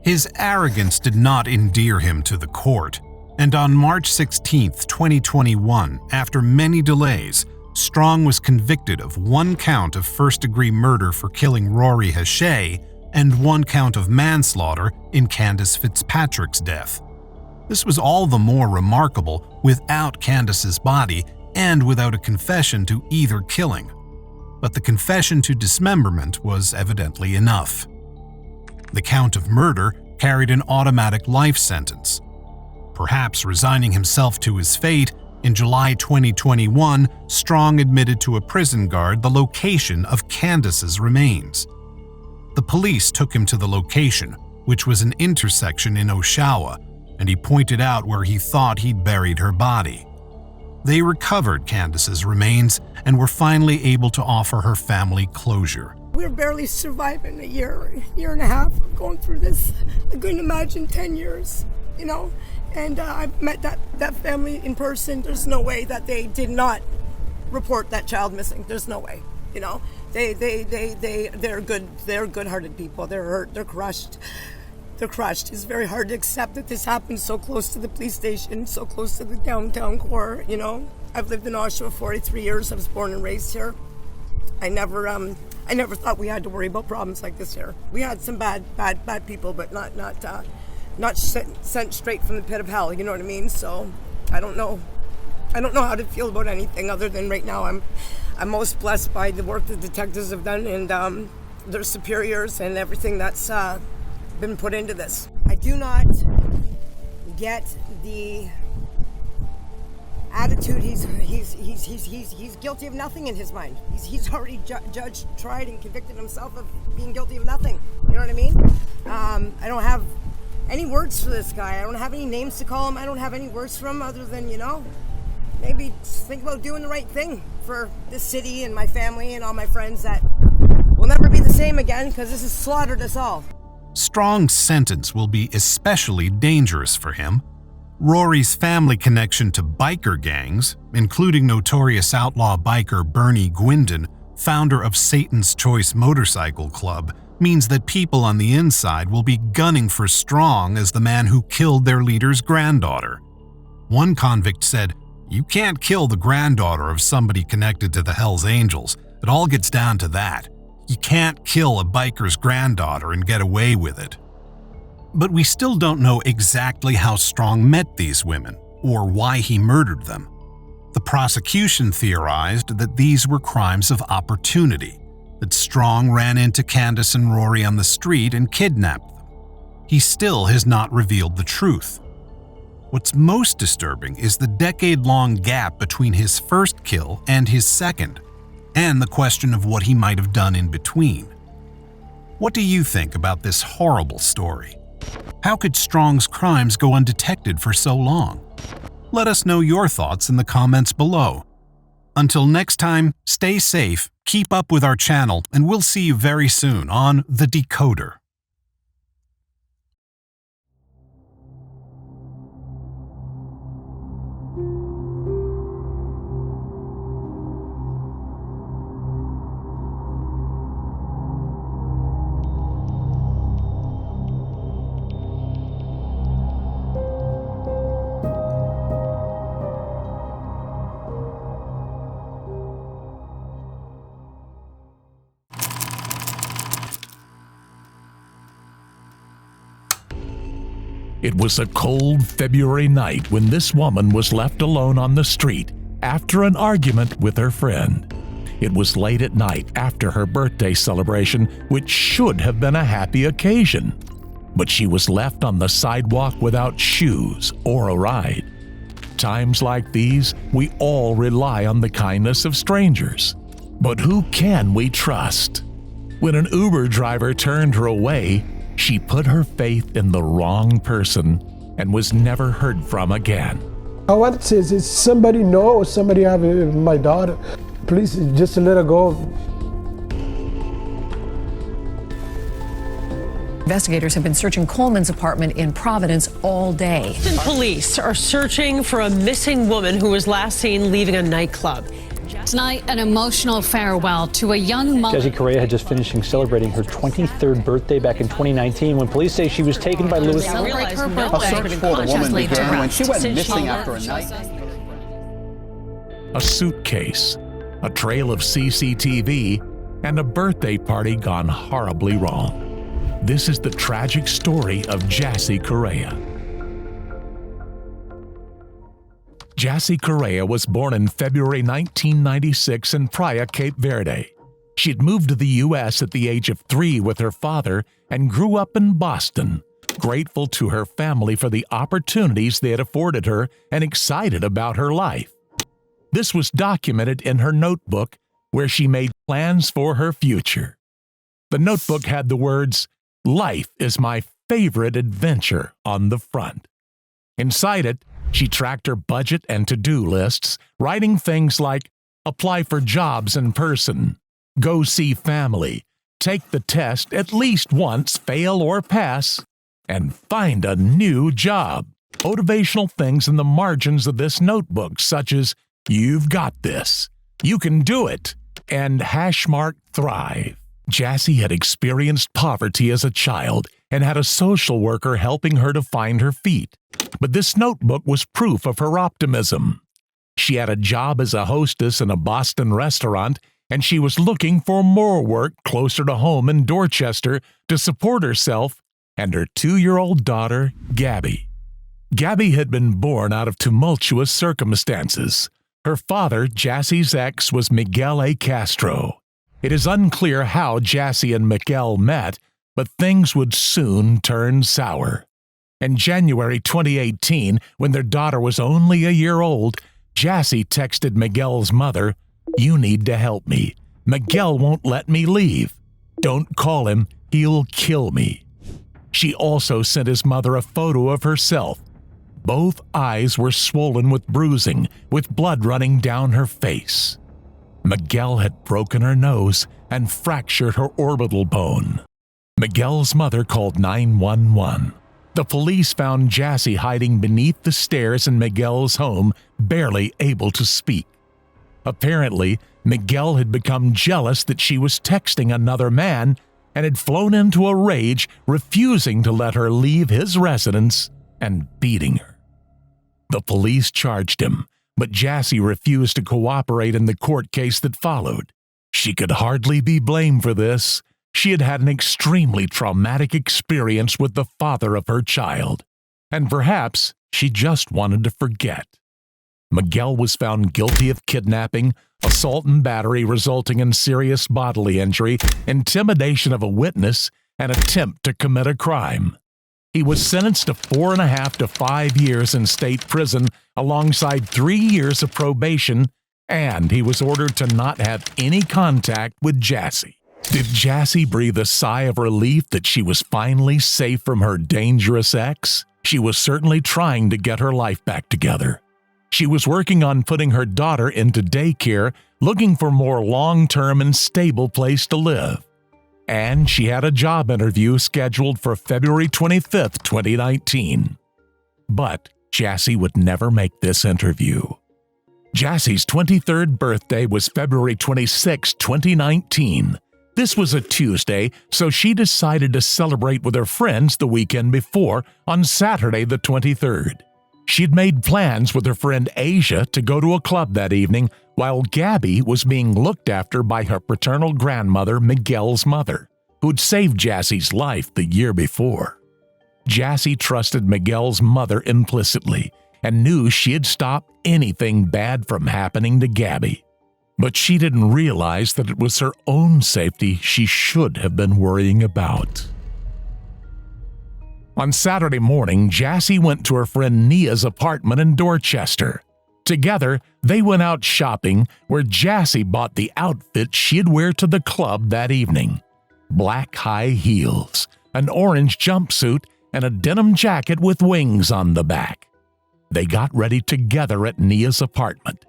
His arrogance did not endear him to the court, and on March 16, 2021, after many delays, Strong was convicted of 1 count of first-degree murder for killing Rory Hachey and 1 count of manslaughter in Candace Fitzpatrick's death. This was all the more remarkable without Candace's body and without a confession to either killing. But the confession to dismemberment was evidently enough. The count of murder carried an automatic life sentence. Perhaps resigning himself to his fate, in July 2021, Strong admitted to a prison guard the location of Candace's remains. The police took him to the location, which was an intersection in Oshawa, and he pointed out where he thought he'd buried her body. They recovered Candace's remains and were finally able to offer her family closure. We're barely surviving a year and a half going through this. I couldn't imagine 10 years, you know? And I met that family in person. There's no way that they did not report that child missing. There's no way, you know? They're good. They're good-hearted people. They're hurt. They're crushed. They're crushed. It's very hard to accept that this happened so close to the police station, so close to the downtown core, you know? I've lived in Oshawa 43 years. I was born and raised here. I never thought we had to worry about problems like this here. We had some bad people, but not sent straight from the pit of hell. You know what I mean? So I don't know how to feel about anything other than right now I'm most blessed by the work the detectives have done and their superiors and everything that's been put into this. I do not get the attitude. He's guilty of nothing in his mind. He's already judged, tried, and convicted himself of being guilty of nothing. You know what I mean? I don't have any words for this guy. I don't have any names to call him. I don't have any words for him other than, you know, maybe think about doing the right thing for this city and my family and all my friends that will never be the same again because this has slaughtered us all. Strong's sentence will be especially dangerous for him. Rory's family connection to biker gangs, including notorious outlaw biker Bernie Gwindon, founder of Satan's Choice Motorcycle Club, means that people on the inside will be gunning for Strong as the man who killed their leader's granddaughter. One convict said, "You can't kill the granddaughter of somebody connected to the Hells Angels. It all gets down to that. You can't kill a biker's granddaughter and get away with it." But we still don't know exactly how Strong met these women or why he murdered them. The prosecution theorized that these were crimes of opportunity, that Strong ran into Candace and Rory on the street and kidnapped them. He still has not revealed the truth. What's most disturbing is the decade-long gap between his first kill and his second, and the question of what he might have done in between. What do you think about this horrible story? How could Strong's crimes go undetected for so long? Let us know your thoughts in the comments below. Until next time, stay safe, keep up with our channel, and we'll see you very soon on The Decoder. It was a cold February night when this woman was left alone on the street after an argument with her friend. It was late at night after her birthday celebration, which should have been a happy occasion. But she was left on the sidewalk without shoes or a ride. Times like these, we all rely on the kindness of strangers. But who can we trust? When an Uber driver turned her away, she put her faith in the wrong person and was never heard from again. I want to say is somebody know or somebody have my daughter. Please just let her go. Investigators have been searching Coleman's apartment in Providence all day. Houston police are searching for a missing woman who was last seen leaving a nightclub. Tonight, an emotional farewell to a young mother. Jessie Correa had just finished celebrating her 23rd birthday back in 2019 when police say she was taken by Lewis. A search for the woman began when she went missing after a night. A suitcase, a trail of CCTV, and a birthday party gone horribly wrong. This is the tragic story of Jessie Correa. Jessie Correa was born in February 1996 in Praia, Cape Verde. She had moved to the U.S. at the age of 3 with her father and grew up in Boston, grateful to her family for the opportunities they had afforded her and excited about her life. This was documented in her notebook, where she made plans for her future. The notebook had the words, "Life is my favorite adventure," on the front. Inside it, she tracked her budget and to-do lists, writing things like apply for jobs in person, go see family, take the test at least once, fail or pass, and find a new job. Motivational things in the margins of this notebook, such as "You've got this," "You can do it," and #thrive. Jessie had experienced poverty as a child and had a social worker helping her to find her feet. But this notebook was proof of her optimism. She had a job as a hostess in a Boston restaurant, and she was looking for more work closer to home in Dorchester to support herself and her 2-year-old daughter, Gabby. Gabby had been born out of tumultuous circumstances. Her father, Jessie's ex, was Miguel A. Castro. It is unclear how Jessie and Miguel met, but things would soon turn sour. In January 2018, when their daughter was only a year old, Jessie texted Miguel's mother, "You need to help me. Miguel won't let me leave. Don't call him, he'll kill me." She also sent his mother a photo of herself. Both eyes were swollen with bruising, with blood running down her face. Miguel had broken her nose and fractured her orbital bone. Miguel's mother called 911. The police found Jessie hiding beneath the stairs in Miguel's home, barely able to speak. Apparently, Miguel had become jealous that she was texting another man and had flown into a rage, refusing to let her leave his residence and beating her. The police charged him, but Jessie refused to cooperate in the court case that followed. She could hardly be blamed for this. She had had an extremely traumatic experience with the father of her child, and perhaps she just wanted to forget. Miguel was found guilty of kidnapping, assault and battery resulting in serious bodily injury, intimidation of a witness, and attempt to commit a crime. He was sentenced to 4.5 to 5 years in state prison alongside 3 years of probation, and he was ordered to not have any contact with Jassy. Did Jassy breathe a sigh of relief that she was finally safe from her dangerous ex? She was certainly trying to get her life back together. She was working on putting her daughter into daycare, looking for a more long-term and stable place to live. And she had a job interview scheduled for February 25th, 2019. But Jassy would never make this interview. Jassy's 23rd birthday was February 26, 2019. This was a Tuesday, so she decided to celebrate with her friends the weekend before, on Saturday the 23rd. She'd made plans with her friend Asia to go to a club that evening, while Gabby was being looked after by her paternal grandmother, Miguel's mother, who'd saved Jassy's life the year before. Jassy trusted Miguel's mother implicitly and knew she'd stop anything bad from happening to Gabby. But she didn't realize that it was her own safety she should have been worrying about. On Saturday morning, Jassy went to her friend Nia's apartment in Dorchester. Together, they went out shopping, where Jassy bought the outfit she'd wear to the club that evening: black high heels, an orange jumpsuit, and a denim jacket with wings on the back. They got ready together at Nia's apartment.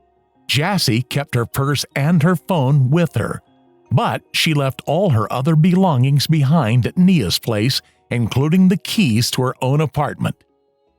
Jassy kept her purse and her phone with her, but she left all her other belongings behind at Nia's place, including the keys to her own apartment.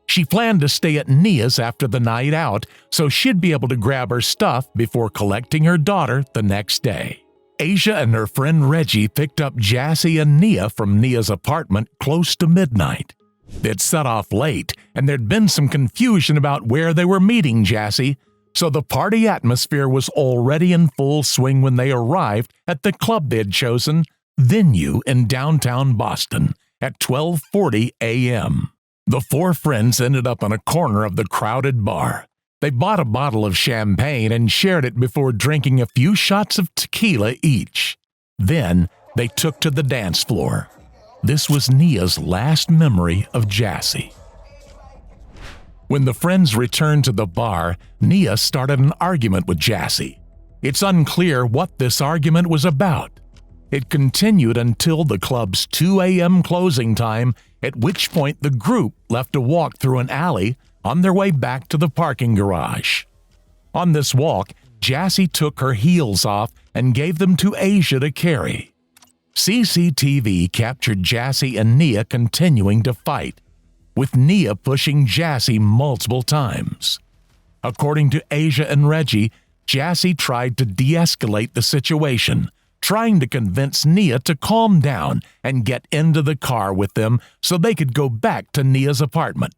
She planned to stay at Nia's after the night out, so she'd be able to grab her stuff before collecting her daughter the next day. Asia and her friend Reggie picked up Jassy and Nia from Nia's apartment close to midnight. They'd set off late, and there'd been some confusion about where they were meeting Jassy, so the party atmosphere was already in full swing when they arrived at the club they'd chosen, Venue in downtown Boston, at 12:40 a.m. The four friends ended up on a corner of the crowded bar. They bought a bottle of champagne and shared it before drinking a few shots of tequila each. Then they took to the dance floor. This was Nia's last memory of Jassy. When the friends returned to the bar, Nia started an argument with Jassy. It's unclear what this argument was about. It continued until the club's 2 a.m. closing time, at which point the group left to walk through an alley on their way back to the parking garage. On this walk, Jassy took her heels off and gave them to Asia to carry. CCTV captured Jassy and Nia continuing to fight, with Nia pushing Jassy multiple times. According to Asia and Reggie, Jassy tried to de-escalate the situation, trying to convince Nia to calm down and get into the car with them so they could go back to Nia's apartment.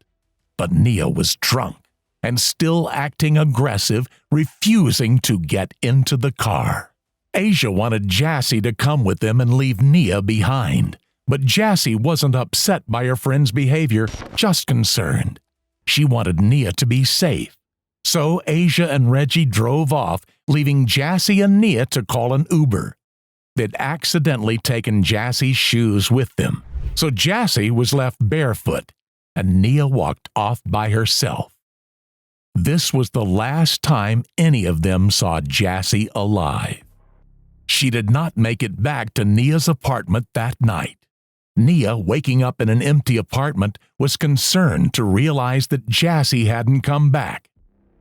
But Nia was drunk and still acting aggressive, refusing to get into the car. Asia wanted Jassy to come with them and leave Nia behind, but Jassy wasn't upset by her friend's behavior, just concerned. She wanted Nia to be safe. So Asia and Reggie drove off, leaving Jassy and Nia to call an Uber. They'd accidentally taken Jassy's shoes with them, so Jassy was left barefoot, and Nia walked off by herself. This was the last time any of them saw Jassy alive. She did not make it back to Nia's apartment that night. Nia, waking up in an empty apartment, was concerned to realize that Jassy hadn't come back.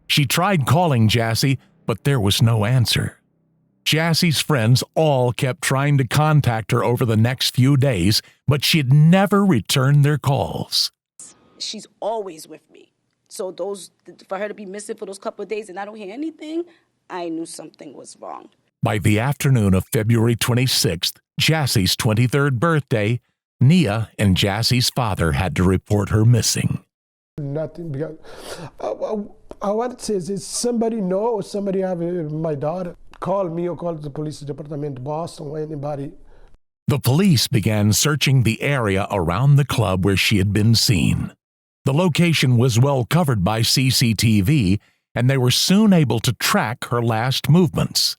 She tried calling Jassy, but there was no answer. Jassy's friends all kept trying to contact her over the next few days, but she'd never returned their calls. She's always with me. So for her to be missing for those couple of days and I don't hear anything, I knew something was wrong. By the afternoon of February 26th, Jassy's 23rd birthday, Nia and Jassy's father had to report her missing. Nothing, because I want to say is somebody know, somebody have my daughter, call me or call the police department, Boston, or anybody. The police began searching the area around the club where she had been seen. The location was well covered by CCTV, and they were soon able to track her last movements.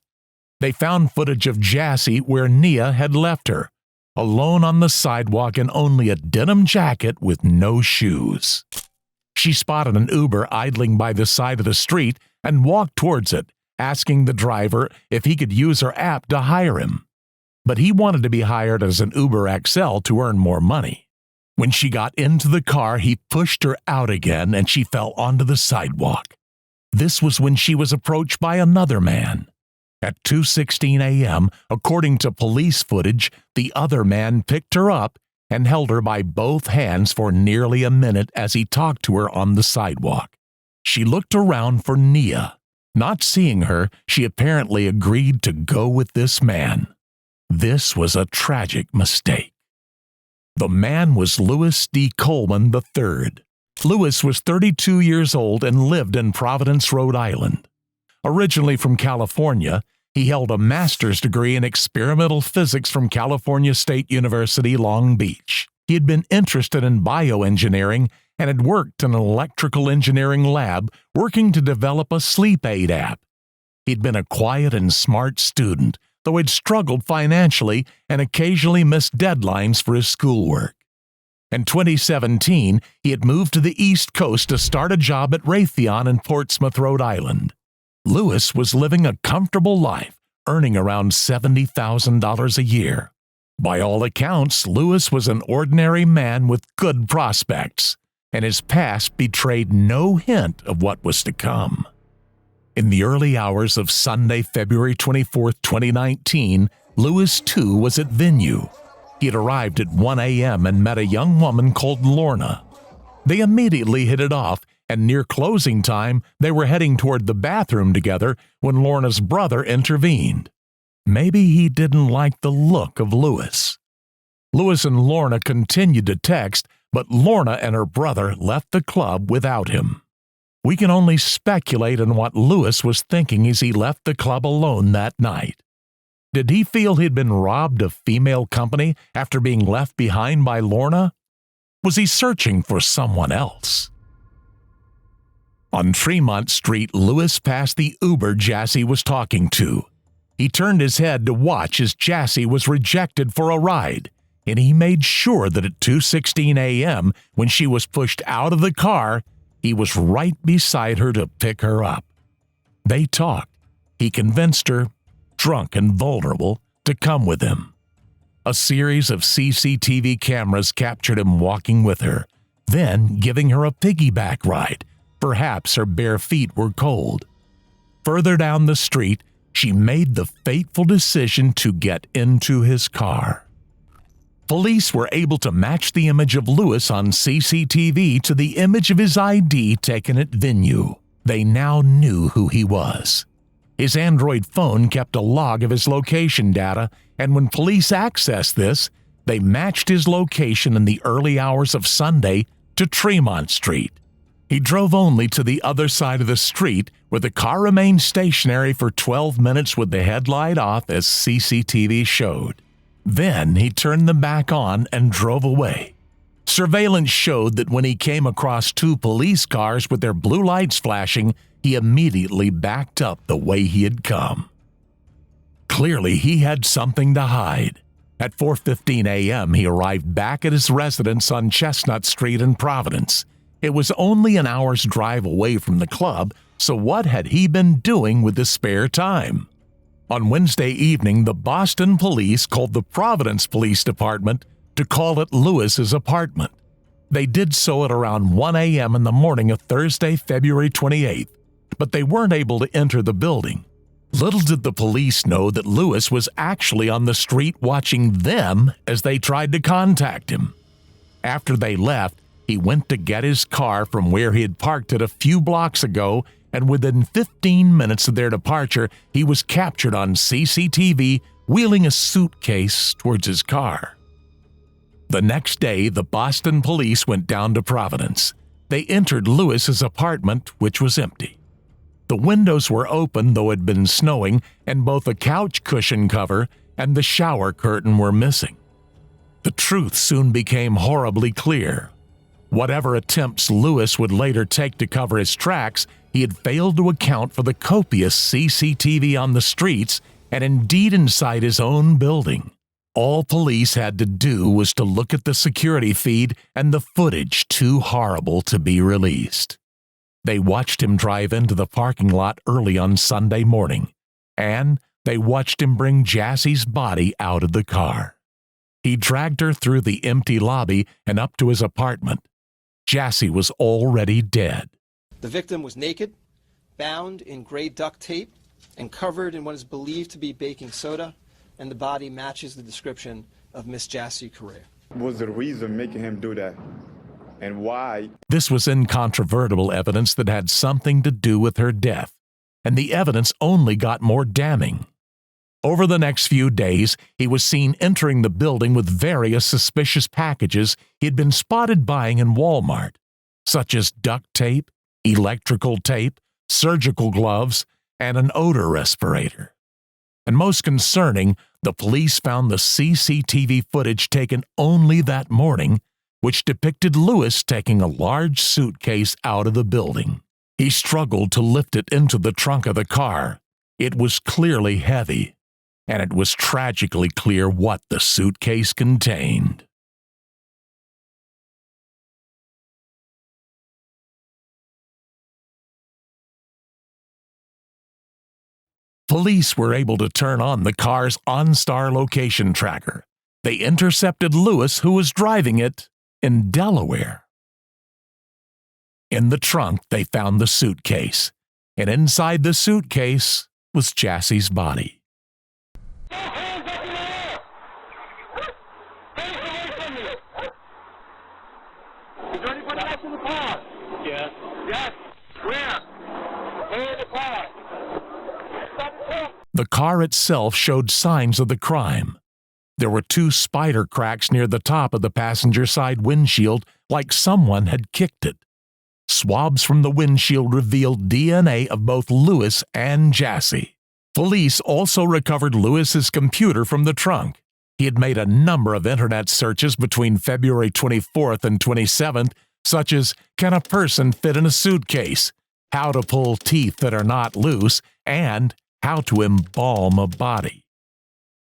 They found footage of Jassy where Nia had left her, alone on the sidewalk in only a denim jacket with no shoes. She spotted an Uber idling by the side of the street and walked towards it, asking the driver if he could use her app to hire him. But he wanted to be hired as an Uber XL to earn more money. When she got into the car, he pushed her out again and she fell onto the sidewalk. This was when she was approached by another man. At 2:16 a.m., according to police footage, the other man picked her up and held her by both hands for nearly a minute as he talked to her on the sidewalk. She looked around for Nia. Not seeing her, she apparently agreed to go with this man. This was a tragic mistake. The man was Louis D. Coleman III. Louis was 32 years old and lived in Providence, Rhode Island. Originally from California, he held a master's degree in experimental physics from California State University, Long Beach. He had been interested in bioengineering and had worked in an electrical engineering lab working to develop a sleep aid app. He'd been a quiet and smart student, though he'd struggled financially and occasionally missed deadlines for his schoolwork. In 2017, he had moved to the East Coast to start a job at Raytheon in Portsmouth, Rhode Island. Louis was living a comfortable life, earning around $70,000 a year. By all accounts, Louis was an ordinary man with good prospects, and his past betrayed no hint of what was to come. In the early hours of Sunday, February 24, 2019, Louis, too, was at venue. He had arrived at 1 a.m. and met a young woman called Lorna. They immediately hit it off, and near closing time, they were heading toward the bathroom together when Lorna's brother intervened. Maybe he didn't like the look of Louis. Louis and Lorna continued to text, but Lorna and her brother left the club without him. We can only speculate on what Louis was thinking as he left the club alone that night. Did he feel he'd been robbed of female company after being left behind by Lorna? Was he searching for someone else? On Tremont Street, Louis passed the Uber Jassy was talking to. He turned his head to watch as Jassy was rejected for a ride, and he made sure that at 2:16 a.m., when she was pushed out of the car, he was right beside her to pick her up. They talked. He convinced her, drunk and vulnerable, to come with him. A series of CCTV cameras captured him walking with her, then giving her a piggyback ride. Perhaps her bare feet were cold. Further down the street, she made the fateful decision to get into his car. Police were able to match the image of Louis on CCTV to the image of his ID taken at venue. They now knew who he was. His Android phone kept a log of his location data, and when police accessed this, they matched his location in the early hours of Sunday to Tremont Street. He drove only to the other side of the street, where the car remained stationary for 12 minutes with the headlight off as CCTV showed. Then he turned them back on and drove away. Surveillance showed that when he came across two police cars with their blue lights flashing, he immediately backed up the way he had come. Clearly, he had something to hide. At 4:15 a.m., he arrived back at his residence on Chestnut Street in Providence. It was only an hour's drive away from the club, so what had he been doing with the spare time? On Wednesday evening, the Boston police called the Providence Police Department to call at Louis's apartment. They did so at around 1 a.m. in the morning of Thursday, February 28th, but they weren't able to enter the building. Little did the police know that Louis was actually on the street watching them as they tried to contact him. After they left, he went to get his car from where he had parked it a few blocks ago, and within 15 minutes of their departure, he was captured on CCTV wheeling a suitcase towards his car. The next day, the Boston police went down to Providence. They entered Louis's apartment, which was empty. The windows were open, though it had been snowing, and both a couch cushion cover and the shower curtain were missing. The truth soon became horribly clear. Whatever attempts Louis would later take to cover his tracks he had failed to account for the copious CCTV on the streets and indeed inside his own building. All police had to do was to look at the security feed and the footage too horrible to be released. They watched him drive into the parking lot early on Sunday morning, and they watched him bring Jassie's body out of the car. He dragged her through the empty lobby and up to his apartment. Jassie was already dead. The victim was naked, bound in gray duct tape, and covered in what is believed to be baking soda, and the body matches the description of Miss Jassie Correa. What was the reason making him do that? And why? This was incontrovertible evidence that had something to do with her death, and the evidence only got more damning. Over the next few days, he was seen entering the building with various suspicious packages he had been spotted buying in Walmart, such as duct tape, electrical tape, surgical gloves, and an odor respirator. And most concerning, the police found the CCTV footage taken only that morning, which depicted Lewis taking a large suitcase out of the building. He struggled to lift it into the trunk of the car. It was clearly heavy, and it was tragically clear what the suitcase contained. Police were able to turn on the car's OnStar location tracker. They intercepted Lewis, who was driving it in Delaware. In the trunk, they found the suitcase, and inside the suitcase was Jassie's body. Yes. Yes. Where? Where in the car? The car itself showed signs of the crime. There were 2 spider cracks near the top of the passenger side windshield, like someone had kicked it. Swabs from the windshield revealed DNA of both Lewis and Jassie. Police also recovered Lewis's computer from the trunk. He had made a number of internet searches between February 24th and 27th, such as, can a person fit in a suitcase, how to pull teeth that are not loose, and how to embalm a body.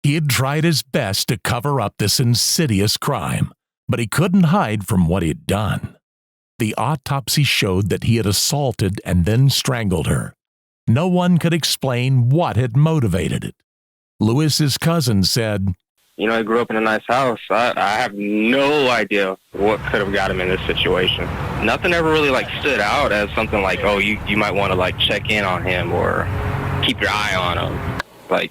He had tried his best to cover up this insidious crime, but he couldn't hide from what he had done. The autopsy showed that he had assaulted and then strangled her. No one could explain what had motivated it. Lewis's cousin said, "You know, he grew up in a nice house. I have no idea what could have got him in this situation. Nothing ever really stood out as something like, oh, you might want to check in on him or keep your eye on him.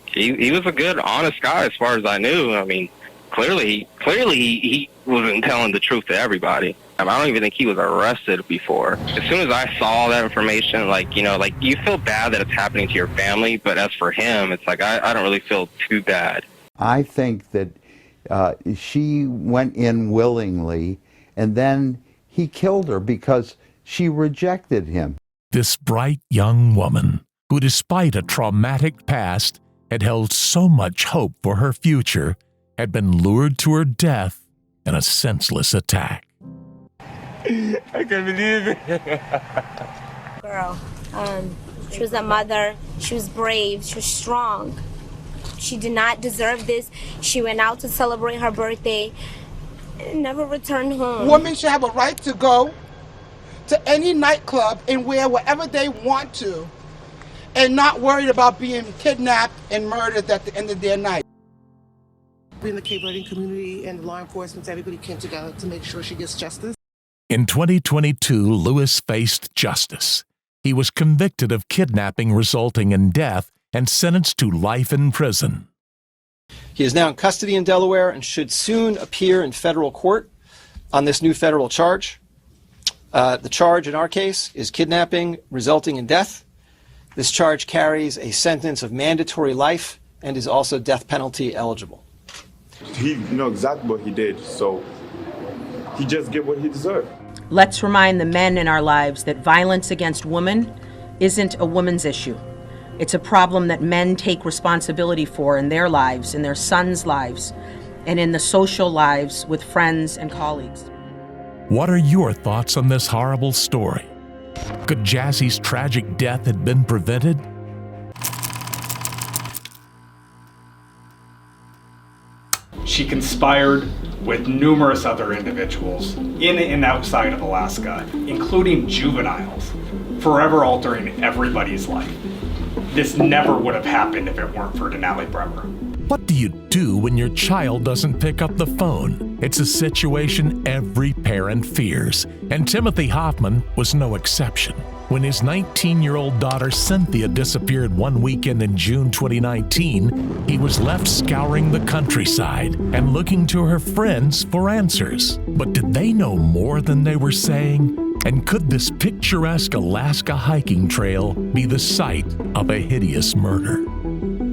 He was a good, honest guy as far as I knew. I mean, clearly he wasn't telling the truth to everybody. I don't even think he was arrested before. As soon as I saw that information, you feel bad that it's happening to your family, but as for him, it's I don't really feel too bad. I think that she went in willingly, and then he killed her because she rejected him. This bright young woman, who despite a traumatic past had held so much hope for her future, had been lured to her death in a senseless attack. I can't believe it. Girl, she was a mother, she was brave, she was strong. She did not deserve this. She went out to celebrate her birthday and never returned home. Women should have a right to go to any nightclub and wear whatever they want to and not worried about being kidnapped and murdered at the end of their night. We in the Cape Verdean community and law enforcement, everybody came together to make sure she gets justice. In 2022, Lewis faced justice. He was convicted of kidnapping resulting in death and sentenced to life in prison. He is now in custody in Delaware and should soon appear in federal court on this new federal charge. The charge in our case is kidnapping resulting in death. This charge carries a sentence of mandatory life and is also death penalty eligible. He knew exactly what he did, so he just get what he deserved. Let's remind the men in our lives that violence against women isn't a woman's issue. It's a problem that men take responsibility for in their lives, in their sons' lives, and in the social lives with friends and colleagues. What are your thoughts on this horrible story? Could Jassie's tragic death have been prevented? She conspired with numerous other individuals in and outside of Alaska, including juveniles, forever altering everybody's life. This never would have happened if it weren't for Denali Bremer. What do you do when your child doesn't pick up the phone? It's a situation every parent fears, and Timothy Hoffman was no exception. When his 19-year-old daughter Cynthia disappeared one weekend in June 2019, he was left scouring the countryside and looking to her friends for answers. But did they know more than they were saying? And could this picturesque Alaska hiking trail be the site of a hideous murder?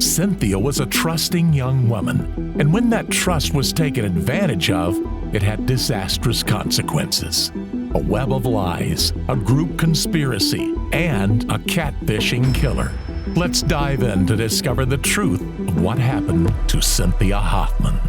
Cynthia was a trusting young woman, and when that trust was taken advantage of, it had disastrous consequences. A web of lies, a group conspiracy, and a catfishing killer. Let's dive in to discover the truth of what happened to Cynthia Hoffman.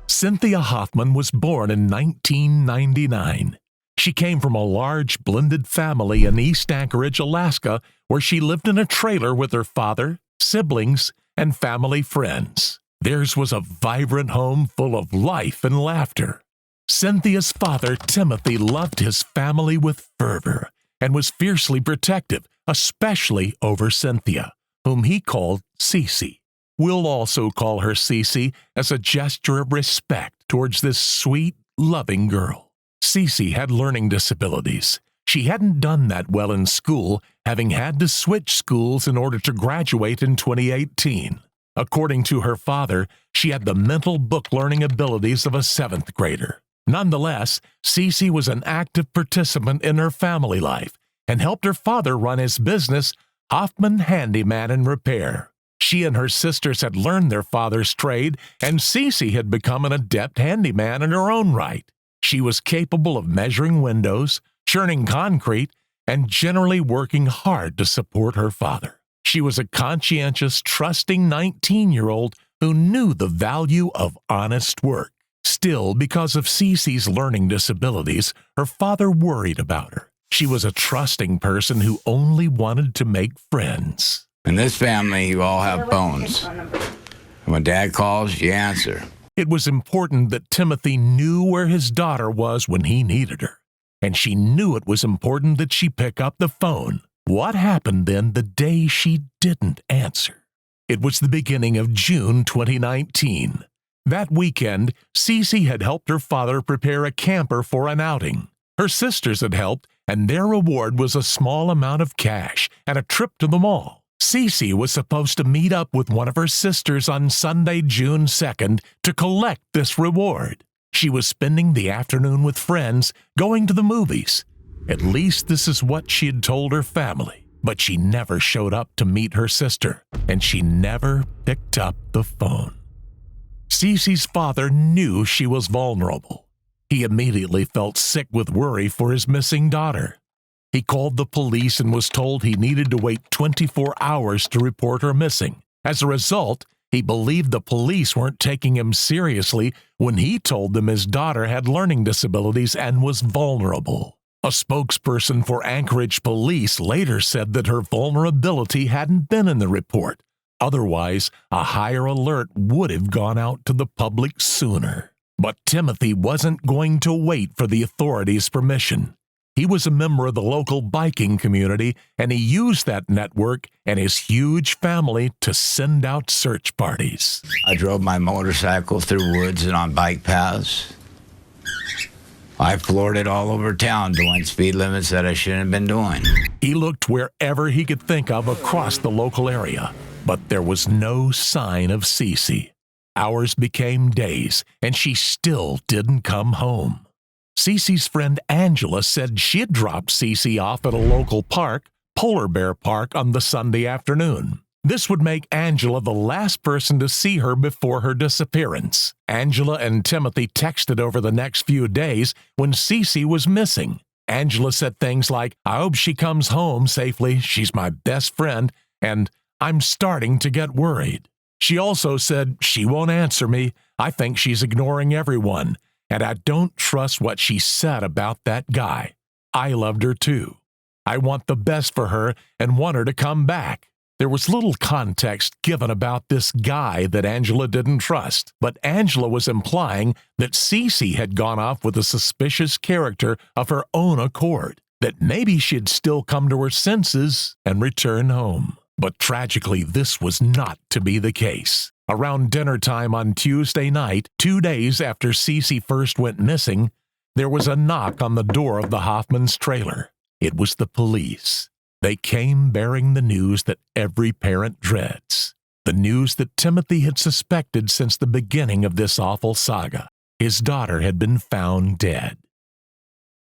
Cynthia Hoffman was born in 1999. She came from a large blended family in East Anchorage, Alaska, where she lived in a trailer with her father, siblings, and family friends. Theirs was a vibrant home full of life and laughter. Cynthia's father, Timothy, loved his family with fervor and was fiercely protective, especially over Cynthia, whom he called Cece. We'll also call her Cece as a gesture of respect towards this sweet, loving girl. Cece had learning disabilities. She hadn't done that well in school, having had to switch schools in order to graduate in 2018. According to her father, she had the mental book learning abilities of a 7th grader. Nonetheless, Cece was an active participant in her family life and helped her father run his business, Hoffman Handyman and Repair. She and her sisters had learned their father's trade, and Cece had become an adept handyman in her own right. She was capable of measuring windows, churning concrete, and generally working hard to support her father. She was a conscientious, trusting 19-year-old who knew the value of honest work. Still, because of Cece's learning disabilities, her father worried about her. She was a trusting person who only wanted to make friends. In this family, you all have phones. When Dad calls, you answer. It was important that Timothy knew where his daughter was when he needed her, and she knew it was important that she pick up the phone. What happened then the day she didn't answer? It was the beginning of June 2019. That weekend, Cece had helped her father prepare a camper for an outing. Her sisters had helped, and their reward was a small amount of cash and a trip to the mall. Cece was supposed to meet up with one of her sisters on Sunday, June 2nd, to collect this reward. She was spending the afternoon with friends, going to the movies. At least this is what she had told her family. But she never showed up to meet her sister, and she never picked up the phone. Cece's father knew she was vulnerable. He immediately felt sick with worry for his missing daughter. He called the police and was told he needed to wait 24 hours to report her missing. As a result, he believed the police weren't taking him seriously when he told them his daughter had learning disabilities and was vulnerable. A spokesperson for Anchorage Police later said that her vulnerability hadn't been in the report. Otherwise, a higher alert would have gone out to the public sooner. But Timothy wasn't going to wait for the authorities' permission. He was a member of the local biking community, and he used that network and his huge family to send out search parties. I drove my motorcycle through woods and on bike paths. I floored it all over town doing speed limits that I shouldn't have been doing. He looked wherever he could think of across the local area, but there was no sign of Cece. Hours became days, and she still didn't come home. Cece's friend Angela said she had dropped Cece off at a local park, Polar Bear Park, on the Sunday afternoon. This would make Angela the last person to see her before her disappearance. Angela and Timothy texted over the next few days when Cece was missing. Angela said things like, "I hope she comes home safely, she's my best friend, and I'm starting to get worried." She also said, "She won't answer me, I think she's ignoring everyone, and I don't trust what she said about that guy." I loved her too. I want the best for her and want her to come back. There was little context given about this guy that Angela didn't trust, but Angela was implying that Cece had gone off with a suspicious character of her own accord, that maybe she'd still come to her senses and return home. But tragically, this was not to be the case. Around dinner time on Tuesday night, 2 days after Cece first went missing, there was a knock on the door of the Hoffmans' trailer. It was the police. They came bearing the news that every parent dreads. The news that Timothy had suspected since the beginning of this awful saga. His daughter had been found dead.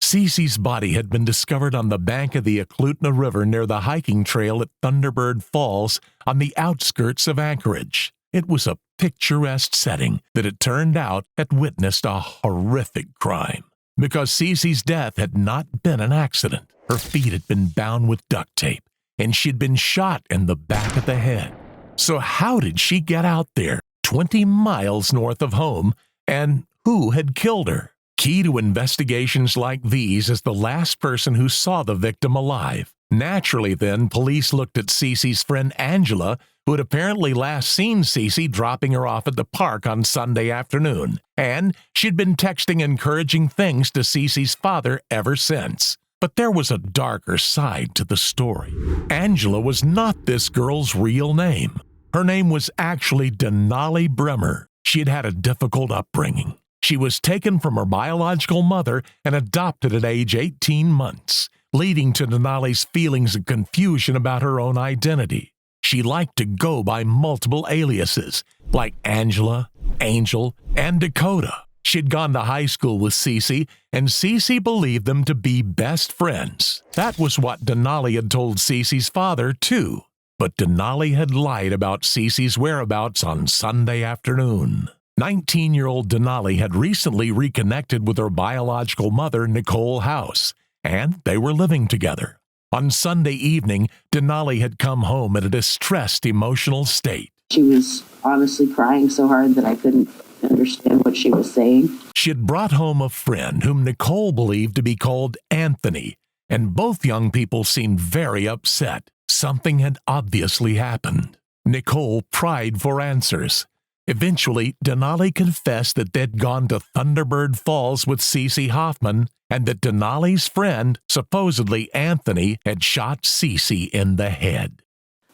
Cece's body had been discovered on the bank of the Eklutna River near the hiking trail at Thunderbird Falls on the outskirts of Anchorage. It was a picturesque setting that it turned out had witnessed a horrific crime. Because Cece's death had not been an accident. Her feet had been bound with duct tape, and she'd been shot in the back of the head. So how did she get out there, 20 miles north of home, and who had killed her? Key to investigations like these is the last person who saw the victim alive. Naturally, then, police looked at Cece's friend Angela, who had apparently last seen Cece dropping her off at the park on Sunday afternoon, and she'd been texting encouraging things to Cece's father ever since. But there was a darker side to the story. Angela was not this girl's real name. Her name was actually Denali Bremer. She had had a difficult upbringing. She was taken from her biological mother and adopted at age 18 months, leading to Denali's feelings of confusion about her own identity. She liked to go by multiple aliases, like Angela, Angel, and Dakota. She'd gone to high school with Cece, and Cece believed them to be best friends. That was what Denali had told Cece's father, too. But Denali had lied about Cece's whereabouts on Sunday afternoon. 19-year-old Denali had recently reconnected with her biological mother, Nicole House, and they were living together. On Sunday evening, Denali had come home in a distressed emotional state. She was honestly crying so hard that I couldn't understand what she was saying. She had brought home a friend whom Nicole believed to be called Anthony, and both young people seemed very upset. Something had obviously happened. Nicole pried for answers. Eventually, Denali confessed that they'd gone to Thunderbird Falls with Cece Hoffman, and that Denali's friend, supposedly Anthony, had shot Cece in the head.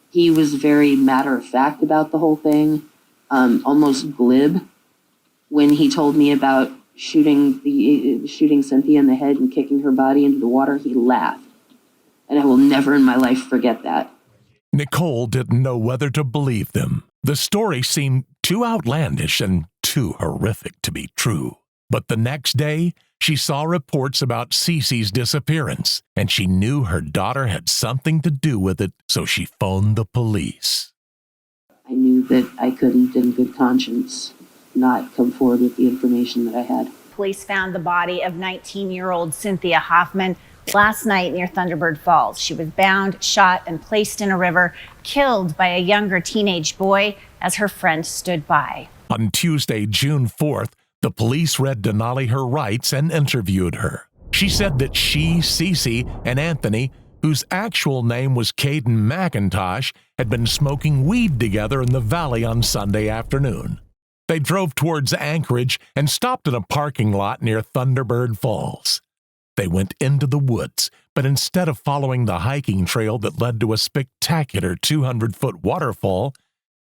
He was very matter-of-fact about the whole thing, almost glib. When he told me about shooting Cynthia in the head and kicking her body into the water, he laughed. And I will never in my life forget that. Nicole didn't know whether to believe them. The story seemed too outlandish and too horrific to be true. But the next day, she saw reports about Cece's disappearance, and she knew her daughter had something to do with it, so she phoned the police. I knew that I couldn't, in good conscience, not come forward with the information that I had. Police found the body of 19-year-old Cynthia Hoffman last night near Thunderbird Falls. She was bound, shot, and placed in a river, killed by a younger teenage boy as her friend stood by. On Tuesday, June 4th, the police read Denali her rights and interviewed her. She said that she, Cece, and Anthony, whose actual name was Caden McIntosh, had been smoking weed together in the valley on Sunday afternoon. They drove towards Anchorage and stopped in a parking lot near Thunderbird Falls. They went into the woods, but instead of following the hiking trail that led to a spectacular 200-foot waterfall,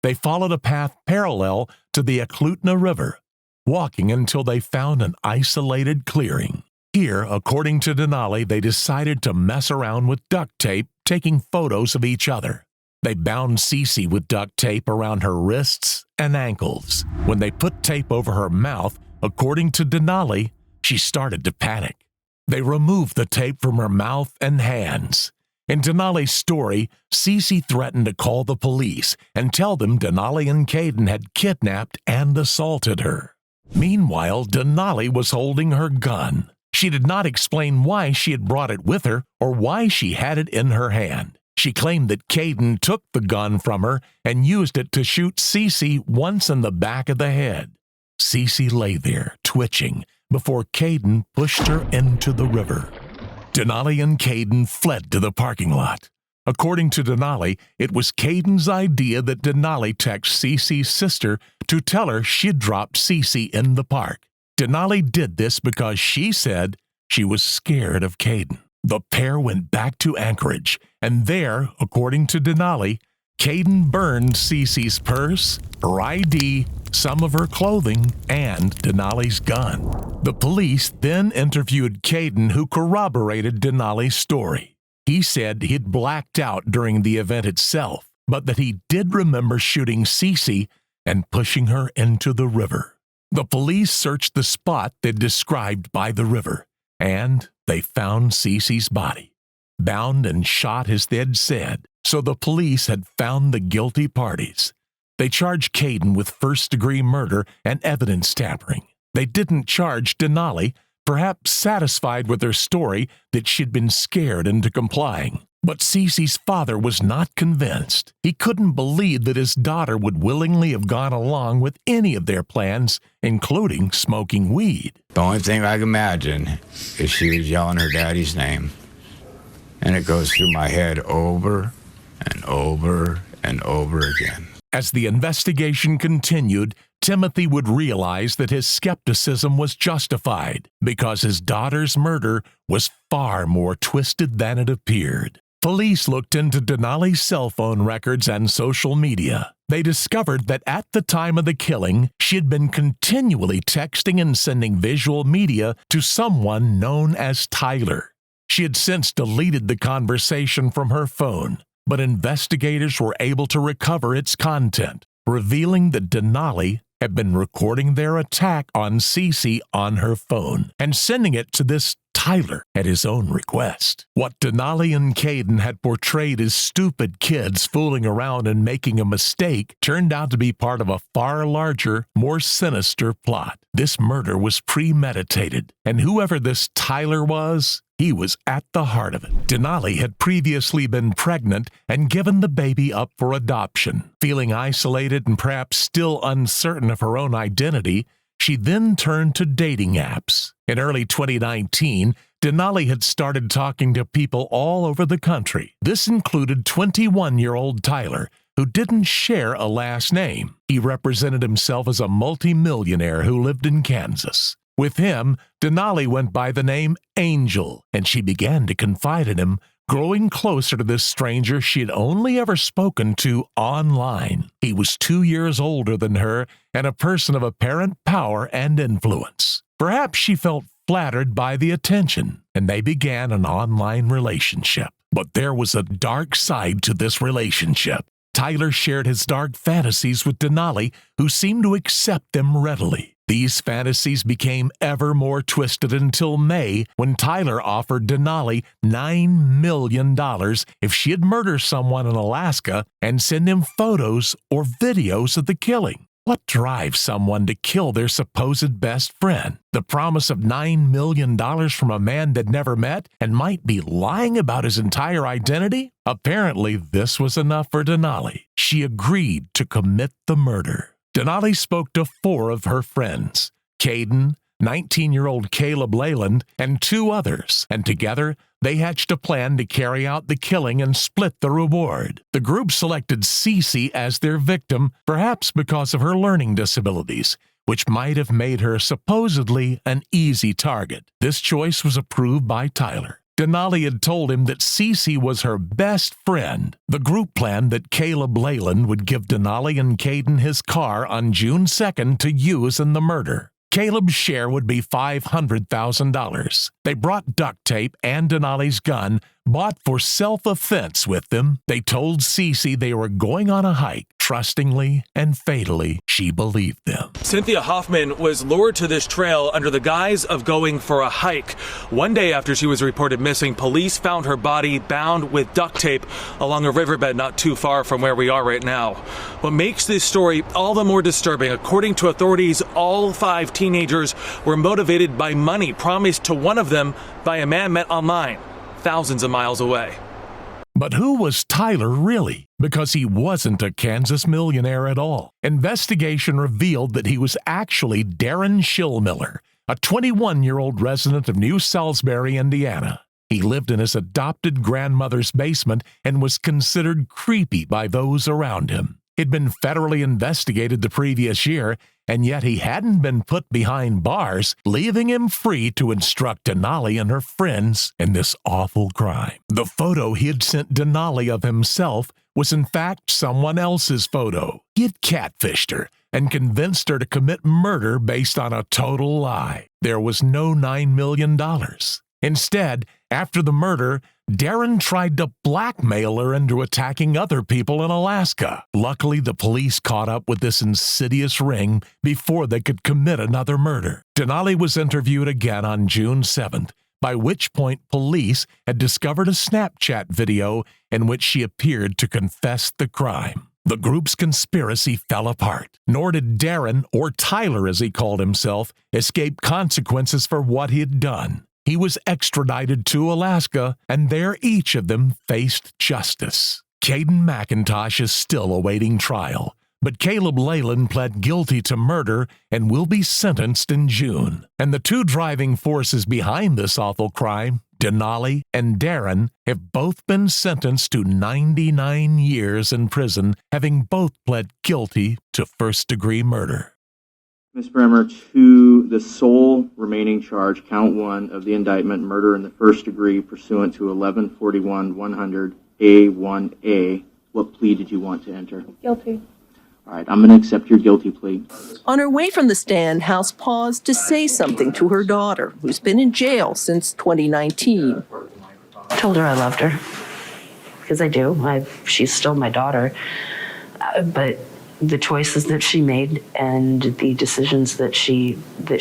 they followed a path parallel to the Eklutna River, walking until they found an isolated clearing. Here, according to Denali, they decided to mess around with duct tape, taking photos of each other. They bound Cece with duct tape around her wrists and ankles. When they put tape over her mouth, according to Denali, she started to panic. They removed the tape from her mouth and hands. In Denali's story, Cece threatened to call the police and tell them Denali and Caden had kidnapped and assaulted her. Meanwhile, Denali was holding her gun. She did not explain why she had brought it with her or why she had it in her hand. She claimed that Caden took the gun from her and used it to shoot Cece once in the back of the head. Cece lay there, twitching, before Caden pushed her into the river. Denali and Caden fled to the parking lot. According to Denali, it was Caden's idea that Denali text Cece's sister to tell her she'd dropped Cece in the park. Denali did this because she said she was scared of Caden. The pair went back to Anchorage, and there, according to Denali, Caden burned Cece's purse, her ID, some of her clothing, and Denali's gun. The police then interviewed Caden, who corroborated Denali's story. He said he'd blacked out during the event itself, but that he did remember shooting Cece and pushing her into the river. The police searched the spot they'd described by the river, and they found Cece's body, bound and shot as they'd said. So the police had found the guilty parties. They charged Caden with first-degree murder and evidence tampering. They didn't charge Denali, perhaps satisfied with her story that she'd been scared into complying. But Cece's father was not convinced. He couldn't believe that his daughter would willingly have gone along with any of their plans, including smoking weed. The only thing I can imagine is she was yelling her daddy's name. And it goes through my head over and over and over again. As the investigation continued, Timothy would realize that his skepticism was justified because his daughter's murder was far more twisted than it appeared. Police looked into Denali's cell phone records and social media. They discovered that at the time of the killing, she had been continually texting and sending visual media to someone known as Tyler. She had since deleted the conversation from her phone, but investigators were able to recover its content, revealing that Denali had been recording their attack on Cece on her phone and sending it to this Tyler at his own request. What Denali and Caden had portrayed as stupid kids fooling around and making a mistake turned out to be part of a far larger, more sinister plot. This murder was premeditated, and whoever this Tyler was, he was at the heart of it. Denali had previously been pregnant and given the baby up for adoption. Feeling isolated and perhaps still uncertain of her own identity, she then turned to dating apps. In early 2019, Denali had started talking to people all over the country. This included 21-year-old Tyler, who didn't share a last name. He represented himself as a multimillionaire who lived in Kansas. With him, Denali went by the name Angel, and she began to confide in him, growing closer to this stranger she had only ever spoken to online. He was 2 years older than her and a person of apparent power and influence. Perhaps she felt flattered by the attention, and they began an online relationship. But there was a dark side to this relationship. Tyler shared his dark fantasies with Denali, who seemed to accept them readily. These fantasies became ever more twisted until May, when Tyler offered Denali $9 million if she'd murder someone in Alaska and send him photos or videos of the killing. What drives someone to kill their supposed best friend? The promise of $9 million from a man they'd never met and might be lying about his entire identity? Apparently, this was enough for Denali. She agreed to commit the murder. Denali spoke to 4 of her friends, Caden, 19-year-old Caleb Leyland, and 2 others, and together they hatched a plan to carry out the killing and split the reward. The group selected Cece as their victim, perhaps because of her learning disabilities, which might have made her supposedly an easy target. This choice was approved by Tyler. Denali had told him that Cece was her best friend. The group planned that Caleb Leyland would give Denali and Caden his car on June 2nd to use in the murder. Caleb's share would be $500,000. They brought duct tape and Denali's gun, bought for self-defense with them. They told Cece they were going on a hike. Trustingly and fatally, she believed them. Cynthia Hoffman was lured to this trail under the guise of going for a hike. One day after she was reported missing, police found her body bound with duct tape along a riverbed not too far from where we are right now. What makes this story all the more disturbing, according to authorities, all 5 teenagers were motivated by money promised to one of them by a man met online, thousands of miles away. But who was Tyler really? Because he wasn't a Kansas millionaire at all. Investigation revealed that he was actually Darren Schillmiller, a 21-year-old resident of New Salisbury, Indiana. He lived in his adopted grandmother's basement and was considered creepy by those around him. He'd been federally investigated the previous year, and yet he hadn't been put behind bars, leaving him free to instruct Denali and her friends in this awful crime. The photo he had sent Denali of himself was in fact someone else's photo. He had catfished her and convinced her to commit murder based on a total lie. There was no $9 million. Instead, after the murder, Darren tried to blackmail her into attacking other people in Alaska. Luckily, the police caught up with this insidious ring before they could commit another murder. Denali was interviewed again on June 7th, by which point police had discovered a Snapchat video in which she appeared to confess the crime. The group's conspiracy fell apart, nor did Darren, or Tyler as he called himself, escape consequences for what he had done. He was extradited to Alaska, and there each of them faced justice. Caden McIntosh is still awaiting trial, but Caleb Leyland pled guilty to murder and will be sentenced in June. And the two driving forces behind this awful crime, Denali and Darren, have both been sentenced to 99 years in prison, having both pled guilty to first-degree murder. Ms. Bremer, to the sole remaining charge, count 1 of the indictment, murder in the first degree pursuant to 1141-100A1A, what plea did you want to enter? Guilty. All right, I'm going to accept your guilty plea. On her way from the stand, House paused to say something to her daughter, who's been in jail since 2019. I told her I loved her, because I do. She's still my daughter. But the choices that she made and the decisions that she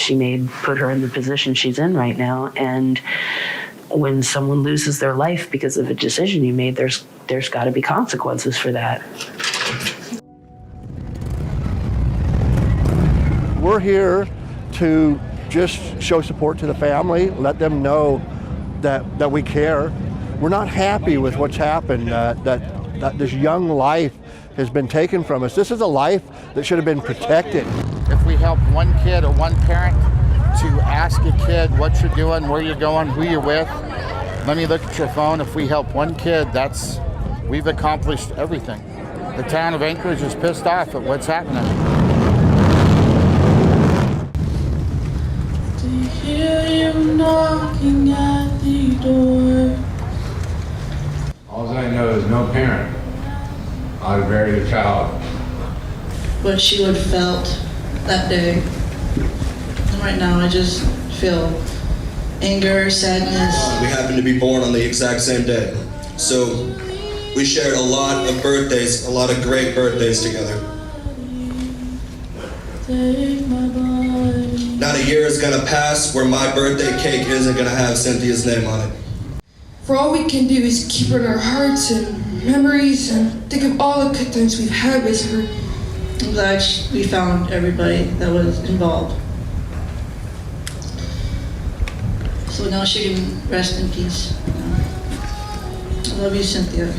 made put her in the position she's in right now. And when someone loses their life because of a decision you made, there's got to be consequences for that. We're here to just show support to the family, let them know that we care. We're not happy with what's happened, that this young life has been taken from us. This is a life that should have been protected. If we help one kid or one parent to ask a kid what you're doing, where you're going, who you're with, let me look at your phone. If we help one kid, we've accomplished everything. The town of Anchorage is pissed off at what's happening. To hear you knocking at the door. All I know is no parent ought to bury a child. What she would have felt that day. And right now I just feel anger, sadness. We happened to be born on the exact same day. So we shared a lot of birthdays, a lot of great birthdays together. Take my body. Not a year is gonna pass where my birthday cake isn't gonna have Cynthia's name on it. For all we can do is keep her in our hearts and memories and think of all the good times we've had with her. I'm glad we found everybody that was involved. So now she can rest in peace. I love you, Cynthia.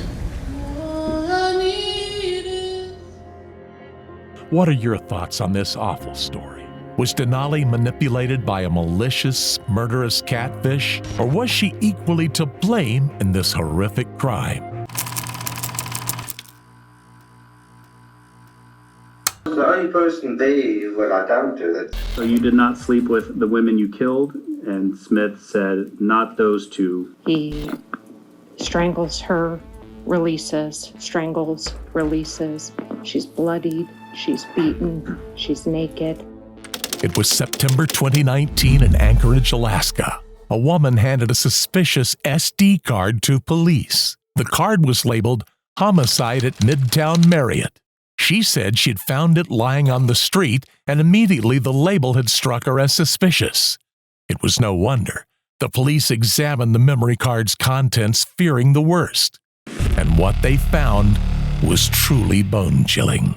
What are your thoughts on this awful story? Was Denali manipulated by a malicious, murderous catfish? Or was she equally to blame in this horrific crime? The only person they would attempt to that. So you did not sleep with the women you killed, and Smith said not those two. He strangles her, releases, strangles, releases. She's bloodied, she's beaten, she's naked. It was September 2019 in Anchorage, Alaska. A woman handed a suspicious SD card to police. The card was labeled Homicide at Midtown Marriott. She said she'd found it lying on the street, and immediately the label had struck her as suspicious. It was no wonder. The police examined the memory card's contents, fearing the worst. And what they found was truly bone-chilling.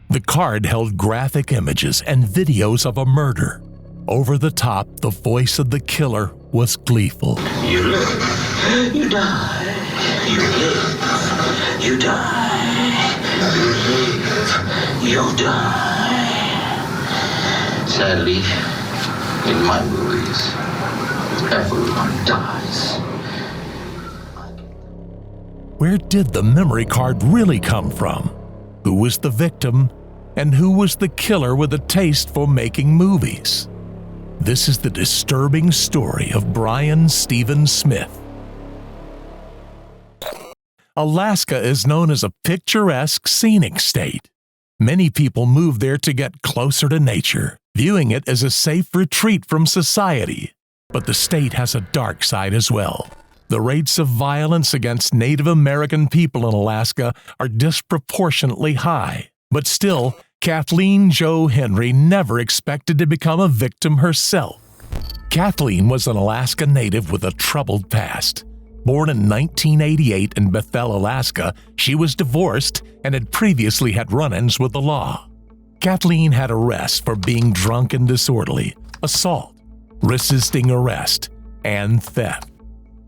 The card held graphic images and videos of a murder. Over the top, the voice of the killer was gleeful. You live, you die. You live, you die. You live, you die. Sadly, in my movies, everyone dies. Where did the memory card really come from? Who was the victim? And who was the killer with a taste for making movies? This is the disturbing story of Brian Stephen Smith. Alaska is known as a picturesque, scenic state. Many people move there to get closer to nature, viewing it as a safe retreat from society. But the state has a dark side as well. The rates of violence against Native American people in Alaska are disproportionately high. But still, Kathleen Jo Henry never expected to become a victim herself. Kathleen was an Alaska native with a troubled past. Born in 1988 in Bethel, Alaska, she was divorced and had previously had run-ins with the law. Kathleen had arrests for being drunk and disorderly, assault, resisting arrest, and theft.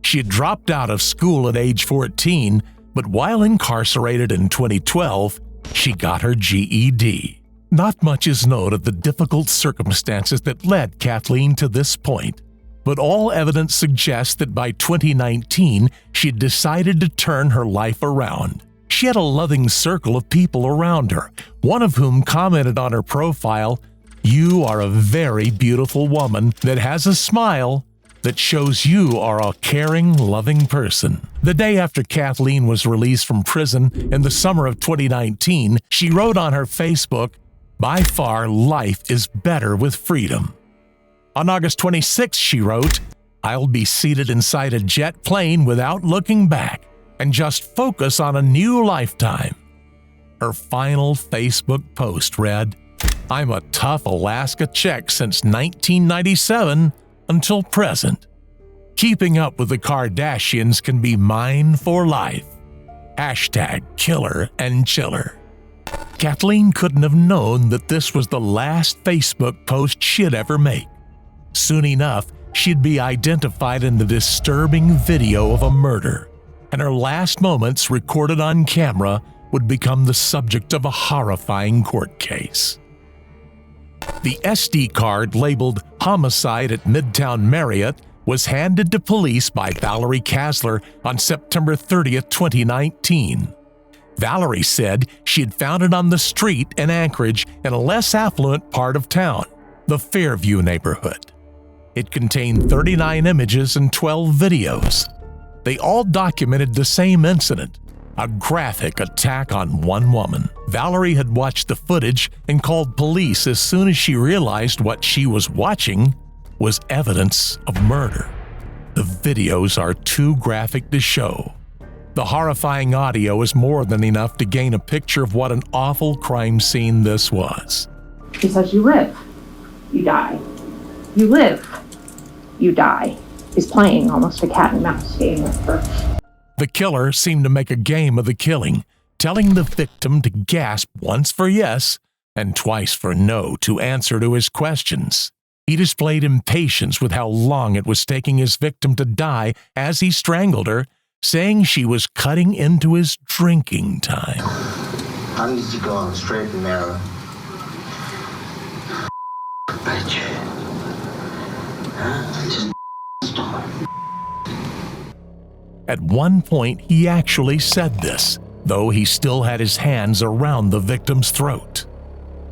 She had dropped out of school at age 14, but while incarcerated in 2012, she got her GED. Not much is known of the difficult circumstances that led Kathleen to this point, but all evidence suggests that by 2019, she had decided to turn her life around. She had a loving circle of people around her, one of whom commented on her profile, "You are a very beautiful woman that has a smile that shows you are a caring, loving person." The day after Kathleen was released from prison in the summer of 2019, she wrote on her Facebook, "By far, life is better with freedom." On August 26, she wrote, "I'll be seated inside a jet plane without looking back and just focus on a new lifetime." Her final Facebook post read, "I'm a tough Alaska Czech since 1997 until present. Keeping up with the Kardashians can be mine for life. Hashtag killer and chiller." Kathleen couldn't have known that this was the last Facebook post she'd ever make. Soon enough, she'd be identified in the disturbing video of a murder, and her last moments recorded on camera would become the subject of a horrifying court case. The SD card labeled "Homicide at Midtown Marriott" was handed to police by Valerie Kasler on September 30, 2019. Valerie said she had found it on the street in Anchorage in a less affluent part of town, the Fairview neighborhood. It contained 39 images and 12 videos. They all documented the same incident, a graphic attack on one woman. Valerie had watched the footage and called police as soon as she realized what she was watching was evidence of murder. The videos are too graphic to show. The horrifying audio is more than enough to gain a picture of what an awful crime scene this was. He says, "You live, you die. You live, you die." He's playing almost a cat and mouse game with her. The killer seemed to make a game of the killing, telling the victim to gasp once for yes and twice for no to answer to his questions. He displayed impatience with how long it was taking his victim to die as he strangled her, saying she was cutting into his drinking time. I need you going straight and narrow. Bitch. Just stop. At one point, he actually said this, though he still had his hands around the victim's throat.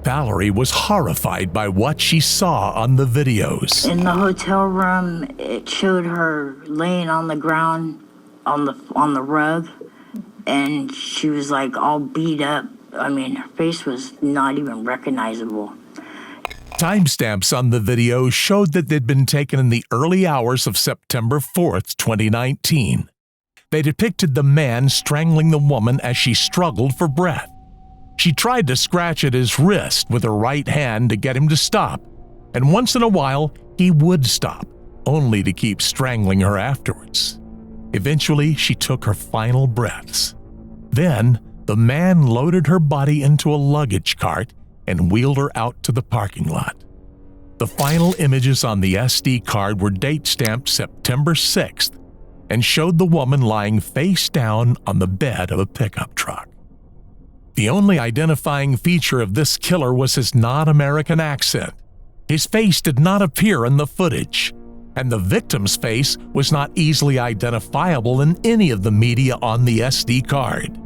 Valerie was horrified by what she saw on the videos. In the hotel room, it showed her laying on the ground on the rug, and she was like all beat up. I mean, her face was not even recognizable. Timestamps on the video showed that they'd been taken in the early hours of September 4th, 2019. They depicted the man strangling the woman as she struggled for breath. She tried to scratch at his wrist with her right hand to get him to stop, and once in a while, he would stop, only to keep strangling her afterwards. Eventually, she took her final breaths. Then, the man loaded her body into a luggage cart and wheeled her out to the parking lot. The final images on the SD card were date-stamped September 6th and showed the woman lying face down on the bed of a pickup truck. The only identifying feature of this killer was his non-American accent. His face did not appear in the footage, and the victim's face was not easily identifiable in any of the media on the SD card.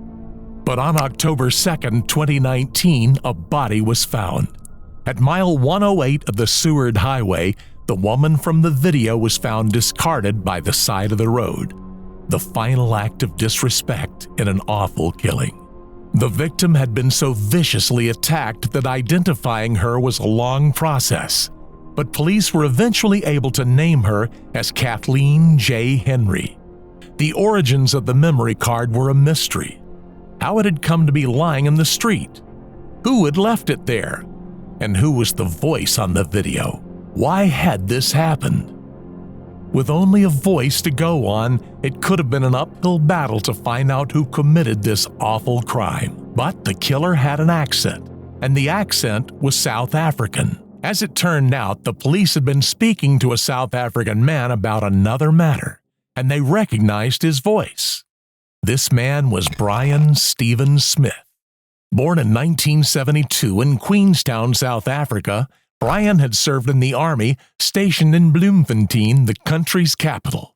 But on October 2nd, 2019, a body was found. At mile 108 of the Seward Highway, the woman from the video was found discarded by the side of the road. The final act of disrespect in an awful killing. The victim had been so viciously attacked that identifying her was a long process, but police were eventually able to name her as Kathleen J. Henry. The origins of the memory card were a mystery. How it had come to be lying in the street, who had left it there, and who was the voice on the video. Why had this happened? With only a voice to go on, it could have been an uphill battle to find out who committed this awful crime. But the killer had an accent, and the accent was South African. As it turned out, the police had been speaking to a South African man about another matter, and they recognized his voice. This man was Brian Stephen Smith. Born in 1972 in Queenstown, South Africa, Brian had served in the Army, stationed in Bloemfontein, the country's capital.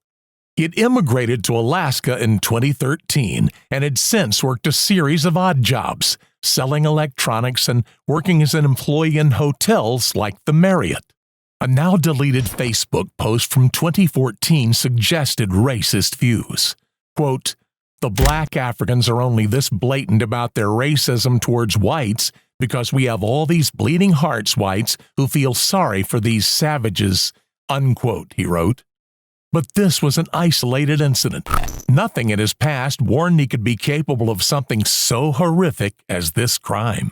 He had immigrated to Alaska in 2013 and had since worked a series of odd jobs, selling electronics and working as an employee in hotels like the Marriott. A now-deleted Facebook post from 2014 suggested racist views. Quote, "The black Africans are only this blatant about their racism towards whites because we have all these bleeding hearts whites who feel sorry for these savages," unquote, he wrote. But this was an isolated incident. Nothing in his past warned he could be capable of something so horrific as this crime.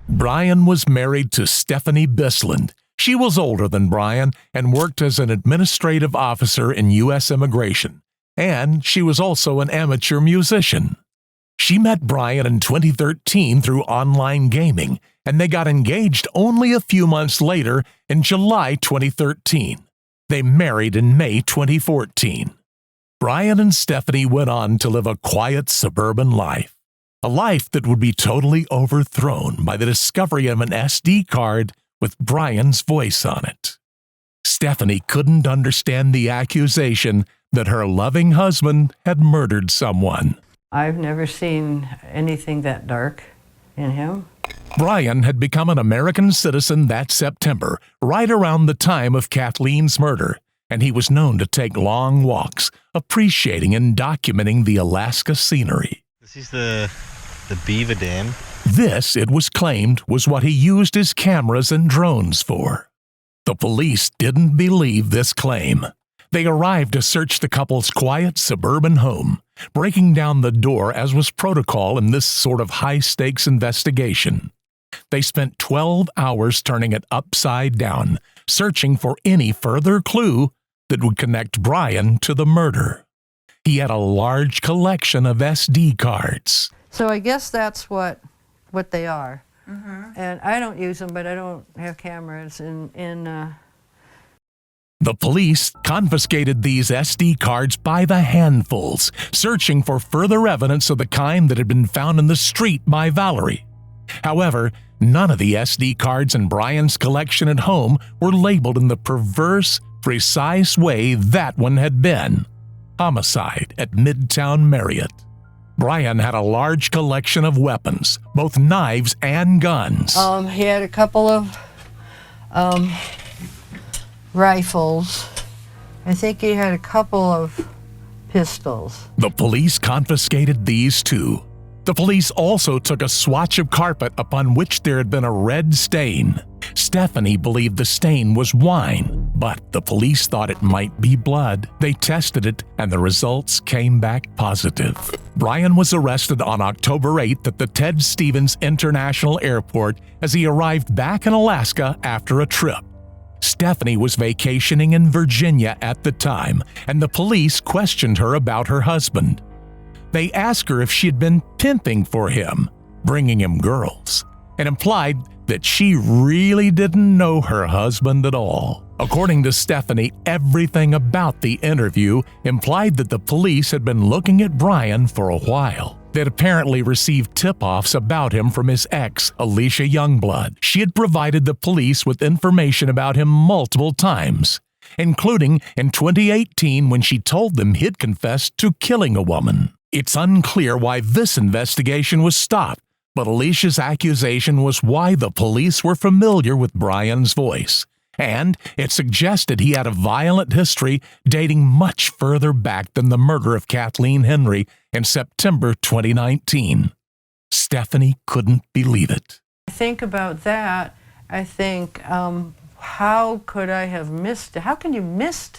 Brian was married to Stephanie Bisland. She was older than Brian and worked as an administrative officer in U.S. Immigration. And she was also an amateur musician. She met Brian in 2013 through online gaming, and they got engaged only a few months later in July 2013. They married in May 2014. Brian and Stephanie went on to live a quiet suburban life, a life that would be totally overthrown by the discovery of an SD card with Brian's voice on it. Stephanie couldn't understand the accusation that her loving husband had murdered someone. I've never seen anything that dark in him. Brian had become an American citizen that September, right around the time of Kathleen's murder, and he was known to take long walks, appreciating and documenting the Alaska scenery. This is the beaver dam. This, it was claimed, was what he used his cameras and drones for. The police didn't believe this claim. They arrived to search the couple's quiet suburban home, breaking down the door as was protocol in this sort of high-stakes investigation. They spent 12 hours turning it upside down, searching for any further clue that would connect Brian to the murder. He had a large collection of SD cards. So I guess that's what they are. And I don't use them, but I don't have cameras The police confiscated these SD cards by the handfuls, searching for further evidence of the kind that had been found in the street by Valerie. However, none of the SD cards in Brian's collection at home were labeled in the perverse, precise way that one had been: homicide at Midtown Marriott. Brian had a large collection of weapons, both knives and guns. He had a couple of rifles. I think he had a couple of pistols. The police confiscated these too. The police also took a swatch of carpet upon which there had been a red stain. Stephanie believed the stain was wine, but the police thought it might be blood. They tested it, and the results came back positive. Brian was arrested on October 8th at the Ted Stevens International Airport as he arrived back in Alaska after a trip. Stephanie was vacationing in Virginia at the time, and the police questioned her about her husband. They asked her if she had been pimping for him, bringing him girls, and implied that she really didn't know her husband at all. According to Stephanie, everything about the interview implied that the police had been looking at Brian for a while. They'd apparently received tip-offs about him from his ex, Alicia Youngblood. She had provided the police with information about him multiple times, including in 2018 when she told them he'd confessed to killing a woman. It's unclear why this investigation was stopped, but Alicia's accusation was why the police were familiar with Brian's voice, and it suggested he had a violent history dating much further back than the murder of Kathleen Henry in September 2019. Stephanie couldn't believe it. I think about that. I think, how could I have missed it? How can you miss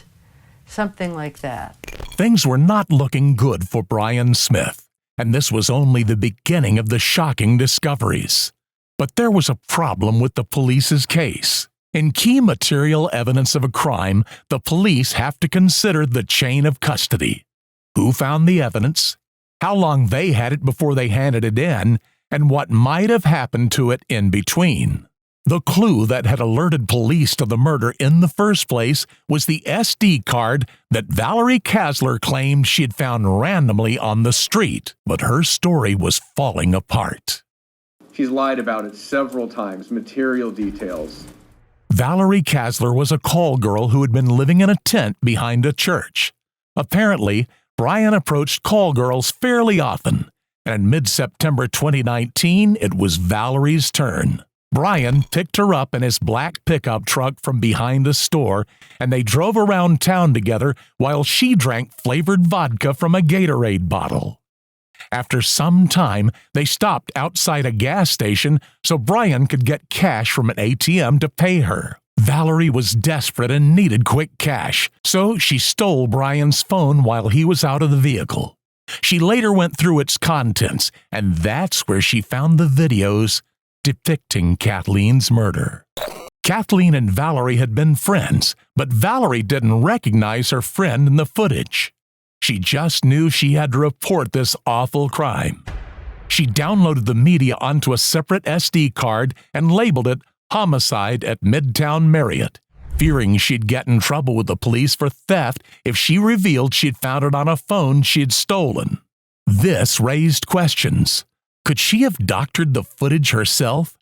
something like that? Things were not looking good for Brian Smith, and this was only the beginning of the shocking discoveries. But there was a problem with the police's case. In key material evidence of a crime, the police have to consider the chain of custody. Who found the evidence, how long they had it before they handed it in, and what might have happened to it in between. The clue that had alerted police to the murder in the first place was the SD card that Valerie Kasler claimed she had found randomly on the street, but her story was falling apart. She's lied about it several times, material details. Valerie Kasler was a call girl who had been living in a tent behind a church. Apparently, Brian approached call girls fairly often, and in mid-September 2019, it was Valerie's turn. Brian picked her up in his black pickup truck from behind a store, and they drove around town together while she drank flavored vodka from a Gatorade bottle. After some time, they stopped outside a gas station so Brian could get cash from an ATM to pay her. Valerie was desperate and needed quick cash, so she stole Brian's phone while he was out of the vehicle. She later went through its contents, and that's where she found the videos depicting Kathleen's murder. Kathleen and Valerie had been friends, but Valerie didn't recognize her friend in the footage. She just knew she had to report this awful crime. She downloaded the media onto a separate SD card and labeled it Homicide at Midtown Marriott, fearing she'd get in trouble with the police for theft if she revealed she'd found it on a phone she'd stolen. This raised questions. Could she have doctored the footage herself?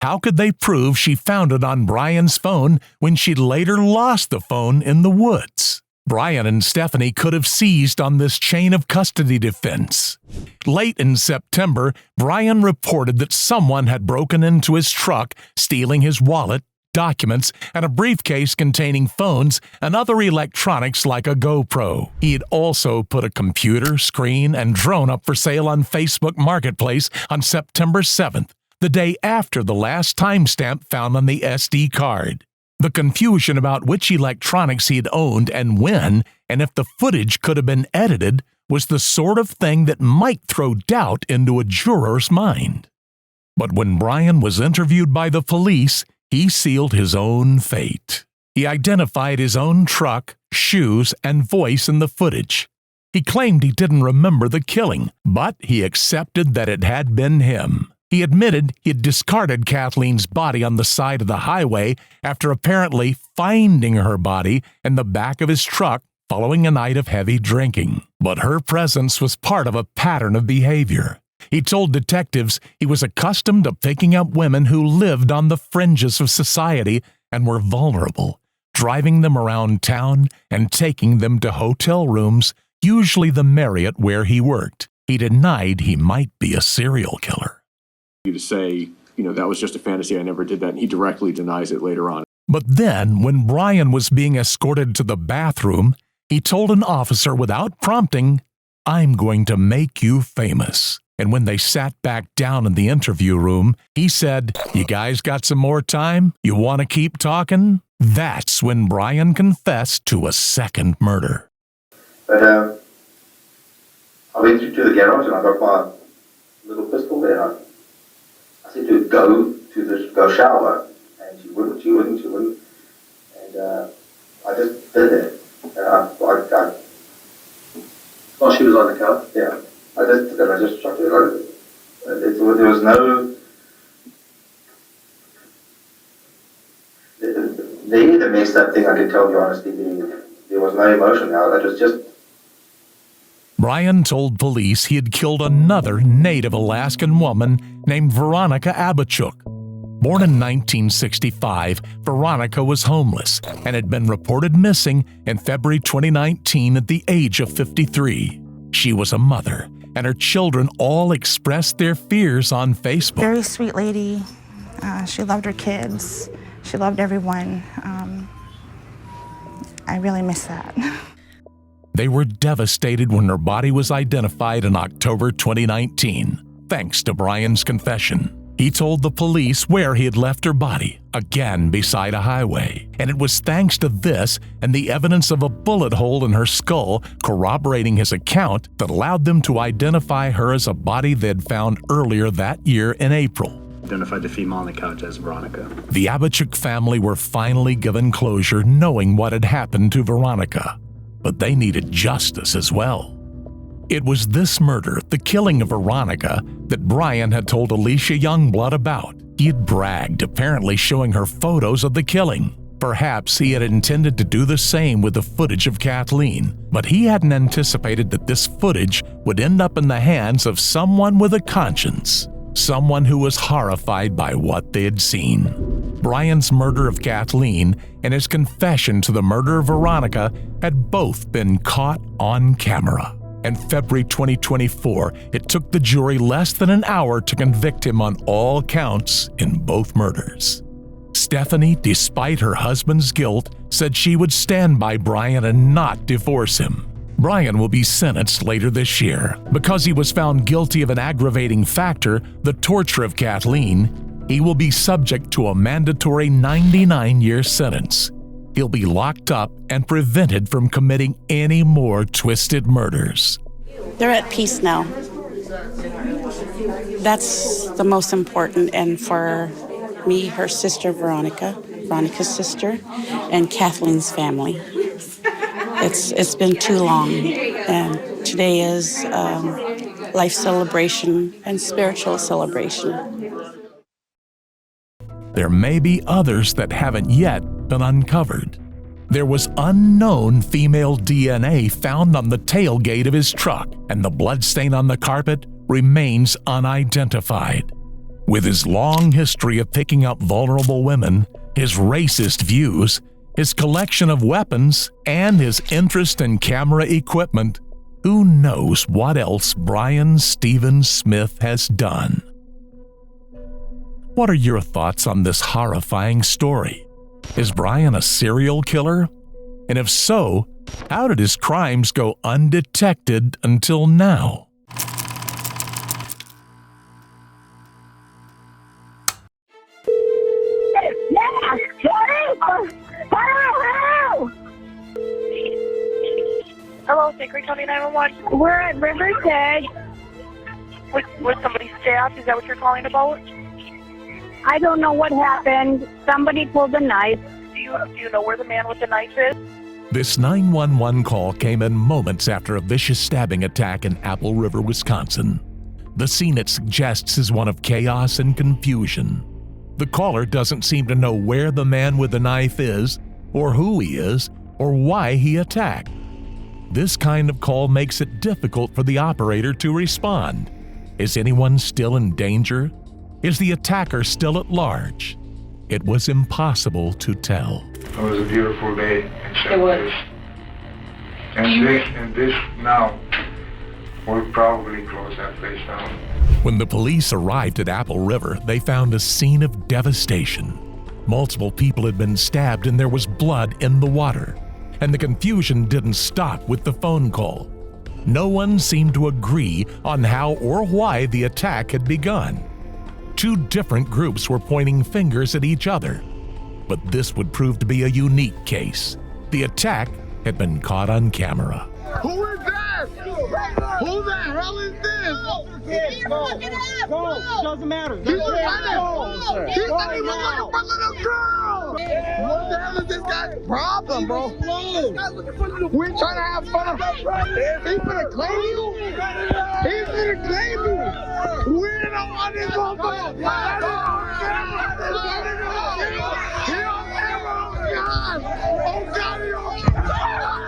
How could they prove she found it on Brian's phone when she'd later lost the phone in the woods? Brian and Stephanie could have seized on this chain of custody defense. Late in September, Brian reported that someone had broken into his truck, stealing his wallet, documents, and a briefcase containing phones and other electronics like a GoPro. He had also put a computer, screen, and drone up for sale on Facebook Marketplace on September 7th, the day after the last timestamp found on the SD card. The confusion about which electronics he had owned and when, and if the footage could have been edited, was the sort of thing that might throw doubt into a juror's mind. But when Brian was interviewed by the police, he sealed his own fate. He identified his own truck, shoes, and voice in the footage. He claimed he didn't remember the killing, but he accepted that it had been him. He admitted he had discarded Kathleen's body on the side of the highway after apparently finding her body in the back of his truck following a night of heavy drinking. But her presence was part of a pattern of behavior. He told detectives he was accustomed to picking up women who lived on the fringes of society and were vulnerable, driving them around town and taking them to hotel rooms, usually the Marriott where he worked. He denied he might be a serial killer. To say, that was just a fantasy, I never did that, and he directly denies it later on. But then, when Brian was being escorted to the bathroom, he told an officer without prompting, "I'm going to make you famous." And when they sat back down in the interview room, he said, "You guys got some more time? You want to keep talking?" That's when Brian confessed to a second murder. But I went to the garage and I got my little pistol there. I said to her, go shower, and she wouldn't. And I just did it. While she was on the couch? Yeah. I just shot her. There was no... The messed up thing, I can tell you honestly, there was no emotion now. That was just... Brian told police he had killed another native Alaskan woman named Veronica Abachuk. Born in 1965, Veronica was homeless and had been reported missing in February 2019 at the age of 53. She was a mother, and her children all expressed their fears on Facebook. Very sweet lady. She loved her kids. She loved everyone. I really miss that. They were devastated when her body was identified in October 2019, thanks to Brian's confession. He told the police where he had left her body, again beside a highway. And it was thanks to this and the evidence of a bullet hole in her skull corroborating his account that allowed them to identify her as a body they'd found earlier that year in April. Identified the female on the couch as Veronica. The Abachuk family were finally given closure knowing what had happened to Veronica, but they needed justice as well. It was this murder, the killing of Veronica, that Brian had told Alicia Youngblood about. He had bragged, apparently showing her photos of the killing. Perhaps he had intended to do the same with the footage of Kathleen, but he hadn't anticipated that this footage would end up in the hands of someone with a conscience. Someone who was horrified by what they had seen. Brian's murder of Kathleen and his confession to the murder of Veronica had both been caught on camera. In February 2024, it took the jury less than an hour to convict him on all counts in both murders. Stephanie, despite her husband's guilt, said she would stand by Brian and not divorce him. Brian will be sentenced later this year. Because he was found guilty of an aggravating factor, the torture of Kathleen, he will be subject to a mandatory 99-year sentence. He'll be locked up and prevented from committing any more twisted murders. They're at peace now. That's the most important, and for me, her sister Veronica's sister, and Kathleen's family. It's been too long, and today is life celebration and spiritual celebration. There may be others that haven't yet been uncovered. There was unknown female DNA found on the tailgate of his truck, and the bloodstain on the carpet remains unidentified. With his long history of picking up vulnerable women, his racist views, his collection of weapons, and his interest in camera equipment, who knows what else Brian Stephen Smith has done? What are your thoughts on this horrifying story? Is Brian a serial killer? And if so, how did his crimes go undetected until now? Hello, Sacred County 911. We're at Riverside. Was somebody stabbed? Is that what you're calling about? I don't know what happened. Somebody pulled a knife. Do you know where the man with the knife is? This 911 call came in moments after a vicious stabbing attack in Apple River, Wisconsin. The scene it suggests is one of chaos and confusion. The caller doesn't seem to know where the man with the knife is, or who he is, or why he attacked. This kind of call makes it difficult for the operator to respond. Is anyone still in danger? Is the attacker still at large? It was impossible to tell. It was a beautiful day in St. It was. Louis. And this now, we'll probably close that place down. When the police arrived at Apple River, they found a scene of devastation. Multiple people had been stabbed and there was blood in the water. And the confusion didn't stop with the phone call. No one seemed to agree on how or why the attack had begun. Two different groups were pointing fingers at each other. But this would prove to be a unique case. The attack had been caught on camera. Who is that? Who the hell is this? Go. It doesn't matter. He's running. He said he was looking for little girl. What the hell is this guy's problem, bro? We're trying to have fun. He's gonna claim you? He's gonna claim you. We don't want this motherfucker. Oh God, he on camera. Oh God, he on camera.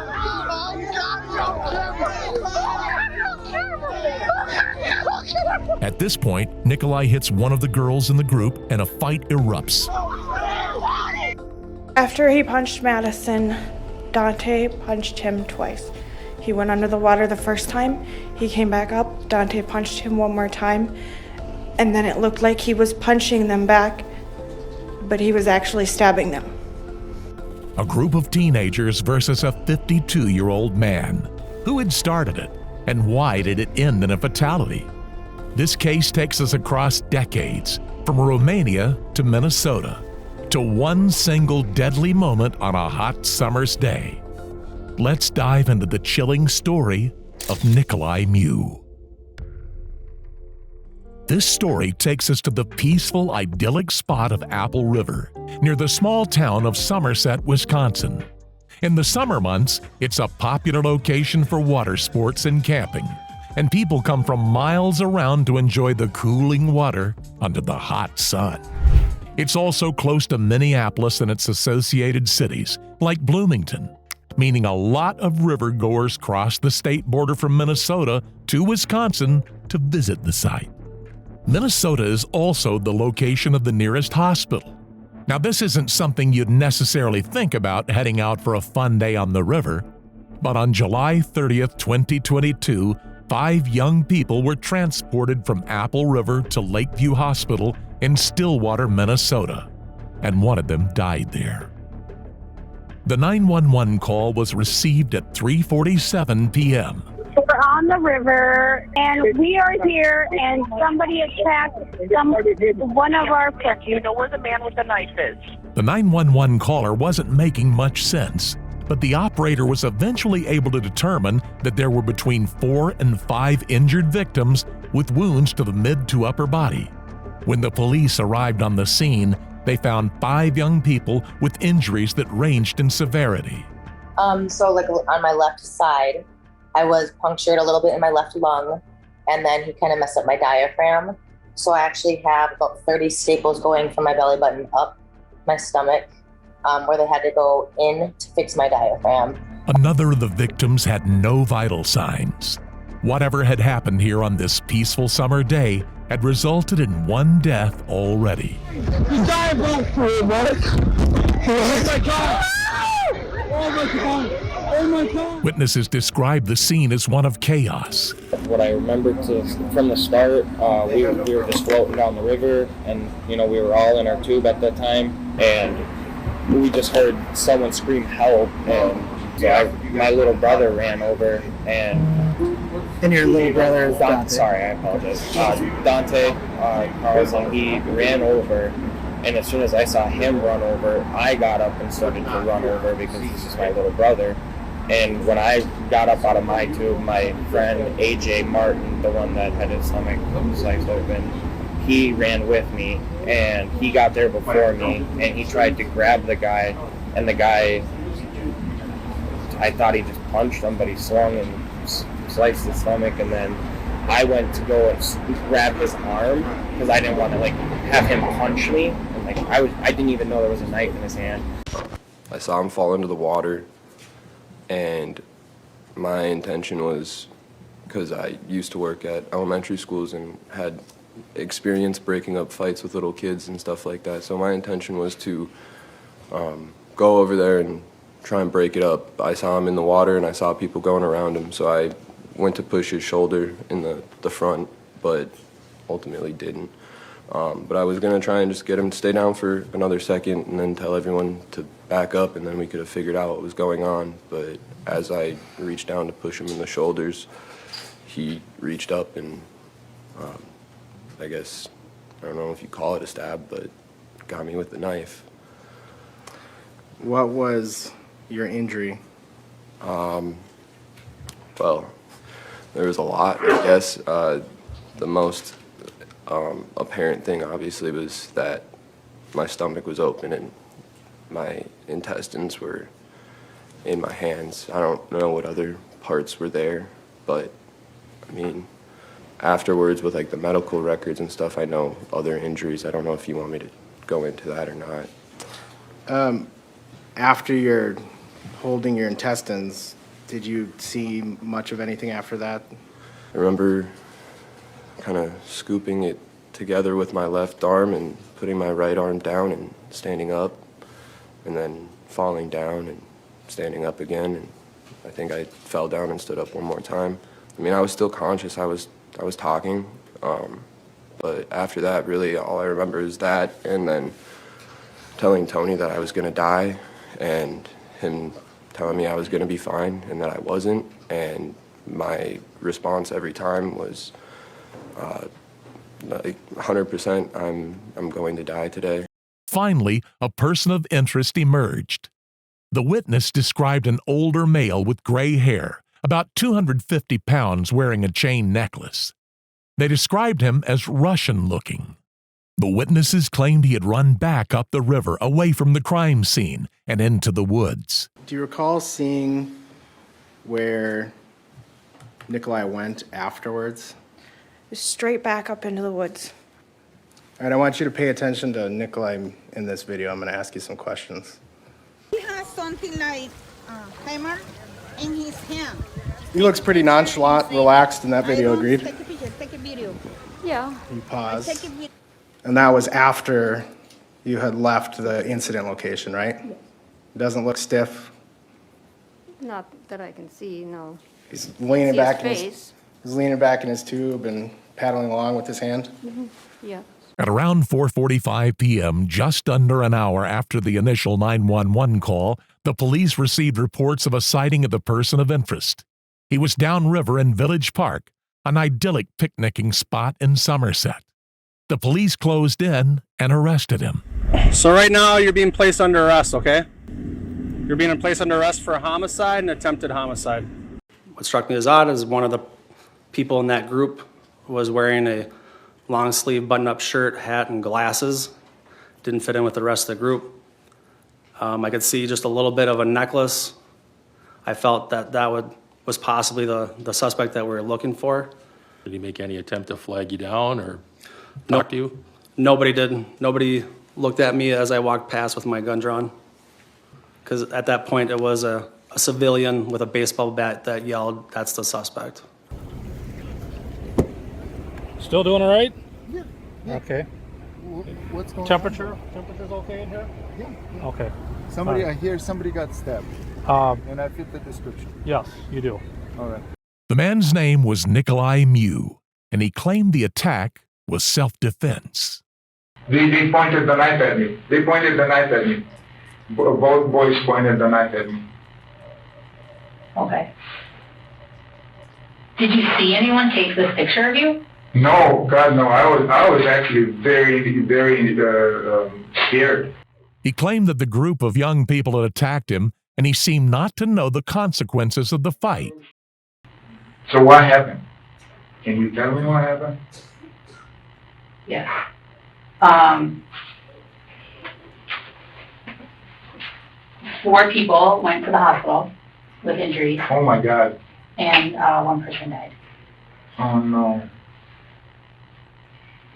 At this point, Nikolai hits one of the girls in the group and a fight erupts. After he punched Madison, Dante punched him twice. He went under the water the first time, he came back up, Dante punched him one more time, and then it looked like he was punching them back, but he was actually stabbing them. A group of teenagers versus a 52-year-old man. Who had started it, and why did it end in a fatality? This case takes us across decades, from Romania to Minnesota, to one single deadly moment on a hot summer's day. Let's dive into the chilling story of Nikolai Mew. This story takes us to the peaceful, idyllic spot of Apple River, near the small town of Somerset, Wisconsin. In the summer months, it's a popular location for water sports and camping, and people come from miles around to enjoy the cooling water under the hot sun. It's also close to Minneapolis and its associated cities, like Bloomington, meaning a lot of rivergoers cross the state border from Minnesota to Wisconsin to visit the site. Minnesota is also the location of the nearest hospital. Now, this isn't something you'd necessarily think about heading out for a fun day on the river, but on July 30th, 2022, 5 young people were transported from Apple River to Lakeview Hospital in Stillwater, Minnesota, and one of them died there. The 911 call was received at 3:47 p.m. We're on the river, and we are here, and somebody attacked one of our friends. You know where the man with the knife is. The 911 caller wasn't making much sense, but the operator was eventually able to determine that there were between 4 and 5 injured victims with wounds to the mid to upper body. When the police arrived on the scene, they found 5 young people with injuries that ranged in severity. So like on my left side, I was punctured a little bit in my left lung, and then he kind of messed up my diaphragm. So I actually have about 30 staples going from my belly button up my stomach, where they had to go in to fix my diaphragm. Another of the victims had no vital signs. Whatever had happened here on this peaceful summer day had resulted in one death already. Daybell for it, what? Oh my God! Oh my God! Oh my God! Witnesses described the scene as one of chaos. What I remember from the start, we were just floating down the river, and we were all in our tube at that time, and we just heard someone scream help, and so my little brother ran over, and your little brother is Dante? Sorry, I apologize. Dante Carlson, he ran over, and as soon as I saw him run over, I got up and started to run over because this is my little brother. And when I got up out of my tube, my friend AJ Martin, the one that had his stomach sliced open, he ran with me, and he got there before me, and he tried to grab the guy, and the guy, I thought he just punched him, but he swung and sliced his stomach, and then I went to go and grab his arm because I didn't want to have him punch me, and I didn't even know there was a knife in his hand. I saw him fall into the water, and my intention was, because I used to work at elementary schools and had experience breaking up fights with little kids and stuff like that, so my intention was to go over there and try and break it up. I saw him in the water, and I saw people going around him, so I went to push his shoulder in the front, but ultimately didn't. But I was going to try and just get him to stay down for another second and then tell everyone to back up, and then we could have figured out what was going on. But as I reached down to push him in the shoulders, he reached up and I guess, I don't know if you call it a stab, but got me with the knife. What was your injury? Well, there was a lot, I guess. The most apparent thing, obviously, was that my stomach was open and my intestines were in my hands. I don't know what other parts were there, but, I mean, afterwards with, the medical records and stuff, I know other injuries. I don't know if you want me to go into that or not. After you're holding your intestines, did you see much of anything after that? I remember kind of scooping it together with my left arm and putting my right arm down and standing up, and then falling down and standing up again. And I think I fell down and stood up one more time. I mean, I was still conscious. I was talking, but after that, really, all I remember is that, and then telling Tony that I was gonna die, and him telling me I was gonna be fine and that I wasn't. And my response every time was, like 100%, I'm going to die today. Finally, a person of interest emerged. The witness described an older male with gray hair, about 250 pounds, wearing a chain necklace. They described him as Russian-looking. The witnesses claimed he had run back up the river away from the crime scene and into the woods. Do you recall seeing where Nikolai went afterwards? Straight back up into the woods. All right, I want you to pay attention to Nikolai in this video. I'm going to ask you some questions. He has something like hammer in his hand. He looks pretty nonchalant, relaxed in that video, agreed? Take a picture, take a video. Yeah. You pause. Take a video. And that was after you had left the incident location, right? Yes. It doesn't look stiff. Not that I can see, no. He's leaning back in face. he's leaning back in his tube and paddling along with his hand. Mm-hmm. Yeah. At around 4:45 p.m., just under an hour after the initial 911 call, the police received reports of a sighting of the person of interest. He was downriver in Village Park, an idyllic picnicking spot in Somerset. The police closed in and arrested him. So right now you're being placed under arrest, okay? You're being placed under arrest for a homicide and attempted homicide. What struck me as odd is one of the people in that group was wearing a long sleeve button-up shirt, hat, and glasses. Didn't fit in with the rest of the group. I could see just a little bit of a necklace. I felt that was possibly the suspect that we were looking for. Did he make any attempt to flag you down or talk to you? Nobody did. Nobody looked at me as I walked past with my gun drawn. Because at that point it was a civilian with a baseball bat that yelled, "That's the suspect." Still doing all right? Yeah. Okay. What's going Temperature's okay in here? Yeah. Okay. Somebody, All right. I hear somebody got stabbed. And I fit the description. Yes, you do. All right. The man's name was Nikolai Mew, and he claimed the attack was self-defense. They pointed the knife at me. They pointed the knife at me. Both boys pointed the knife at me. Okay. Did you see anyone take this picture of you? No, God, no. I was actually very, very scared. He claimed that the group of young people had attacked him, and he seemed not to know the consequences of the fight. So what happened? Can you tell me what happened? Yes. 4 people went to the hospital with injuries, Oh my God. and 1 person died. Oh no.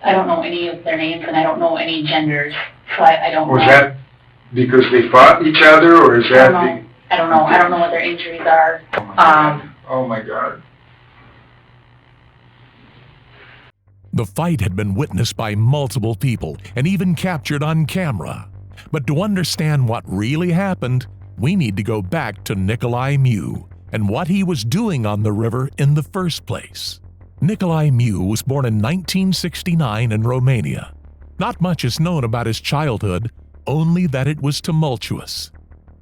I don't know any of their names, and I don't know any genders, so I don't know. Was that because they fought each other, or is I that don't know. I don't know. I don't know what their injuries are. Oh my God. The fight had been witnessed by multiple people and even captured on camera. But to understand what really happened, we need to go back to Nikolai Mew and what he was doing on the river in the first place. Nikolai Mew was born in 1969 in Romania. Not much is known about his childhood, only that it was tumultuous.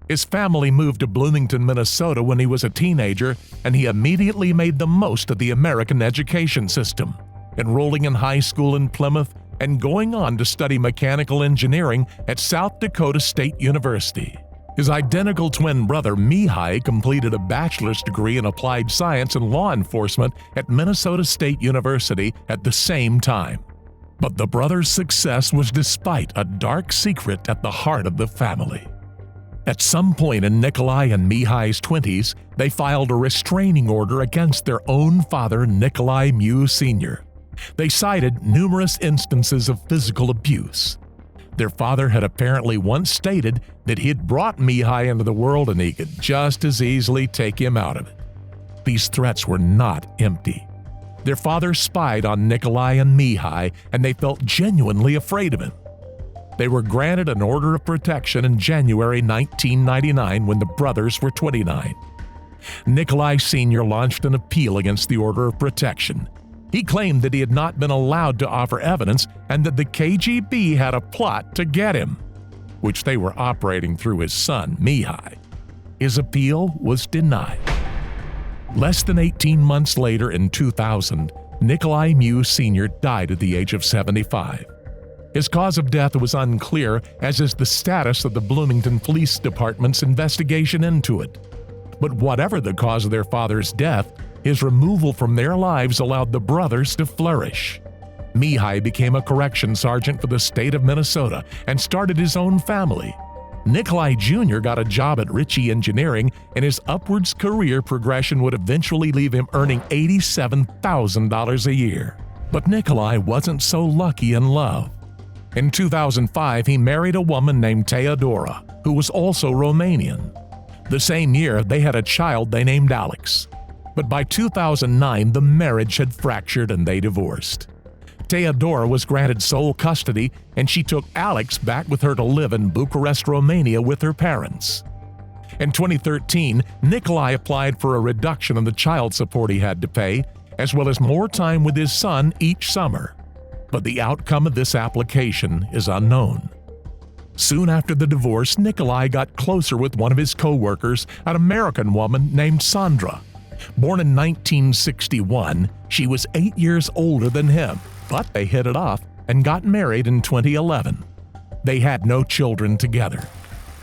His family moved to Bloomington, Minnesota when he was a teenager, and he immediately made the most of the American education system, enrolling in high school in Plymouth and going on to study mechanical engineering at South Dakota State University. His identical twin brother, Mihai, completed a bachelor's degree in applied science and law enforcement at Minnesota State University at the same time. But the brothers' success was despite a dark secret at the heart of the family. At some point in Nikolai and Mihai's 20s, they filed a restraining order against their own father, Nikolai Mew Sr. They cited numerous instances of physical abuse. Their father had apparently once stated that he had brought Mihai into the world and he could just as easily take him out of it. These threats were not empty. Their father spied on Nikolai and Mihai, and they felt genuinely afraid of him. They were granted an order of protection in January 1999 when the brothers were 29. Nikolai Sr. launched an appeal against the order of protection. He claimed that he had not been allowed to offer evidence and that the KGB had a plot to get him, which they were operating through his son, Mihai. His appeal was denied. Less than 18 months later, in 2000, Nikolai Mew Sr. died at the age of 75. His cause of death was unclear, as is the status of the Bloomington Police Department's investigation into it. But whatever the cause of their father's death, his removal from their lives allowed the brothers to flourish. Mihai became a correction sergeant for the state of Minnesota and started his own family. Nikolai Jr. got a job at Ritchie Engineering, and his upwards career progression would eventually leave him earning $87,000 a year. But Nikolai wasn't so lucky in love. In 2005, he married a woman named Teodora, who was also Romanian. The same year, they had a child they named Alex. But by 2009, the marriage had fractured and they divorced. Teodora was granted sole custody, and she took Alex back with her to live in Bucharest, Romania with her parents. In 2013, Nikolai applied for a reduction in the child support he had to pay, as well as more time with his son each summer. But the outcome of this application is unknown. Soon after the divorce, Nikolai got closer with one of his co-workers, an American woman named Sandra. Born in 1961, she was 8 years older than him, but they hit it off and got married in 2011. They had no children together.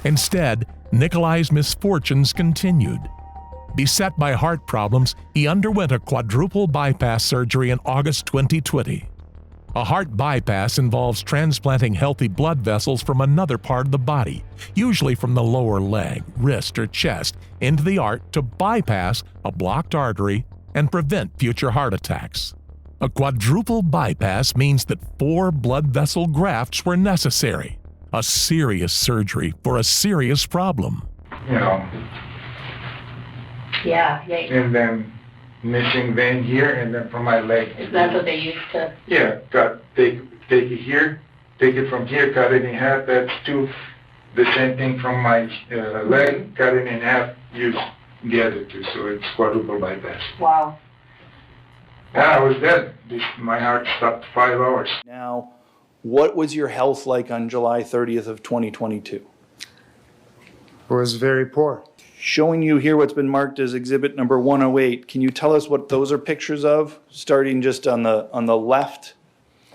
Instead, Nikolai's misfortunes continued. Beset by heart problems, he underwent a quadruple bypass surgery in August 2020. A heart bypass involves transplanting healthy blood vessels from another part of the body, usually from the lower leg, wrist, or chest, into the heart to bypass a blocked artery and prevent future heart attacks. A quadruple bypass means that 4 blood vessel grafts were necessary, a serious surgery for a serious problem. You know, Yeah. and then missing vein here, and then from my leg. That's what they used to. Yeah, take it here, take it from here, cut it in half. That's the same thing from my leg, cut it in half, use the other two. So it's quadruple bypass. Wow. Yeah, I was dead. My heart stopped 5 hours. Now, what was your health like on July 30th of 2022? It was very poor. Showing you here what's been marked as exhibit number 108. Can you tell us what those are pictures of, starting just on the left?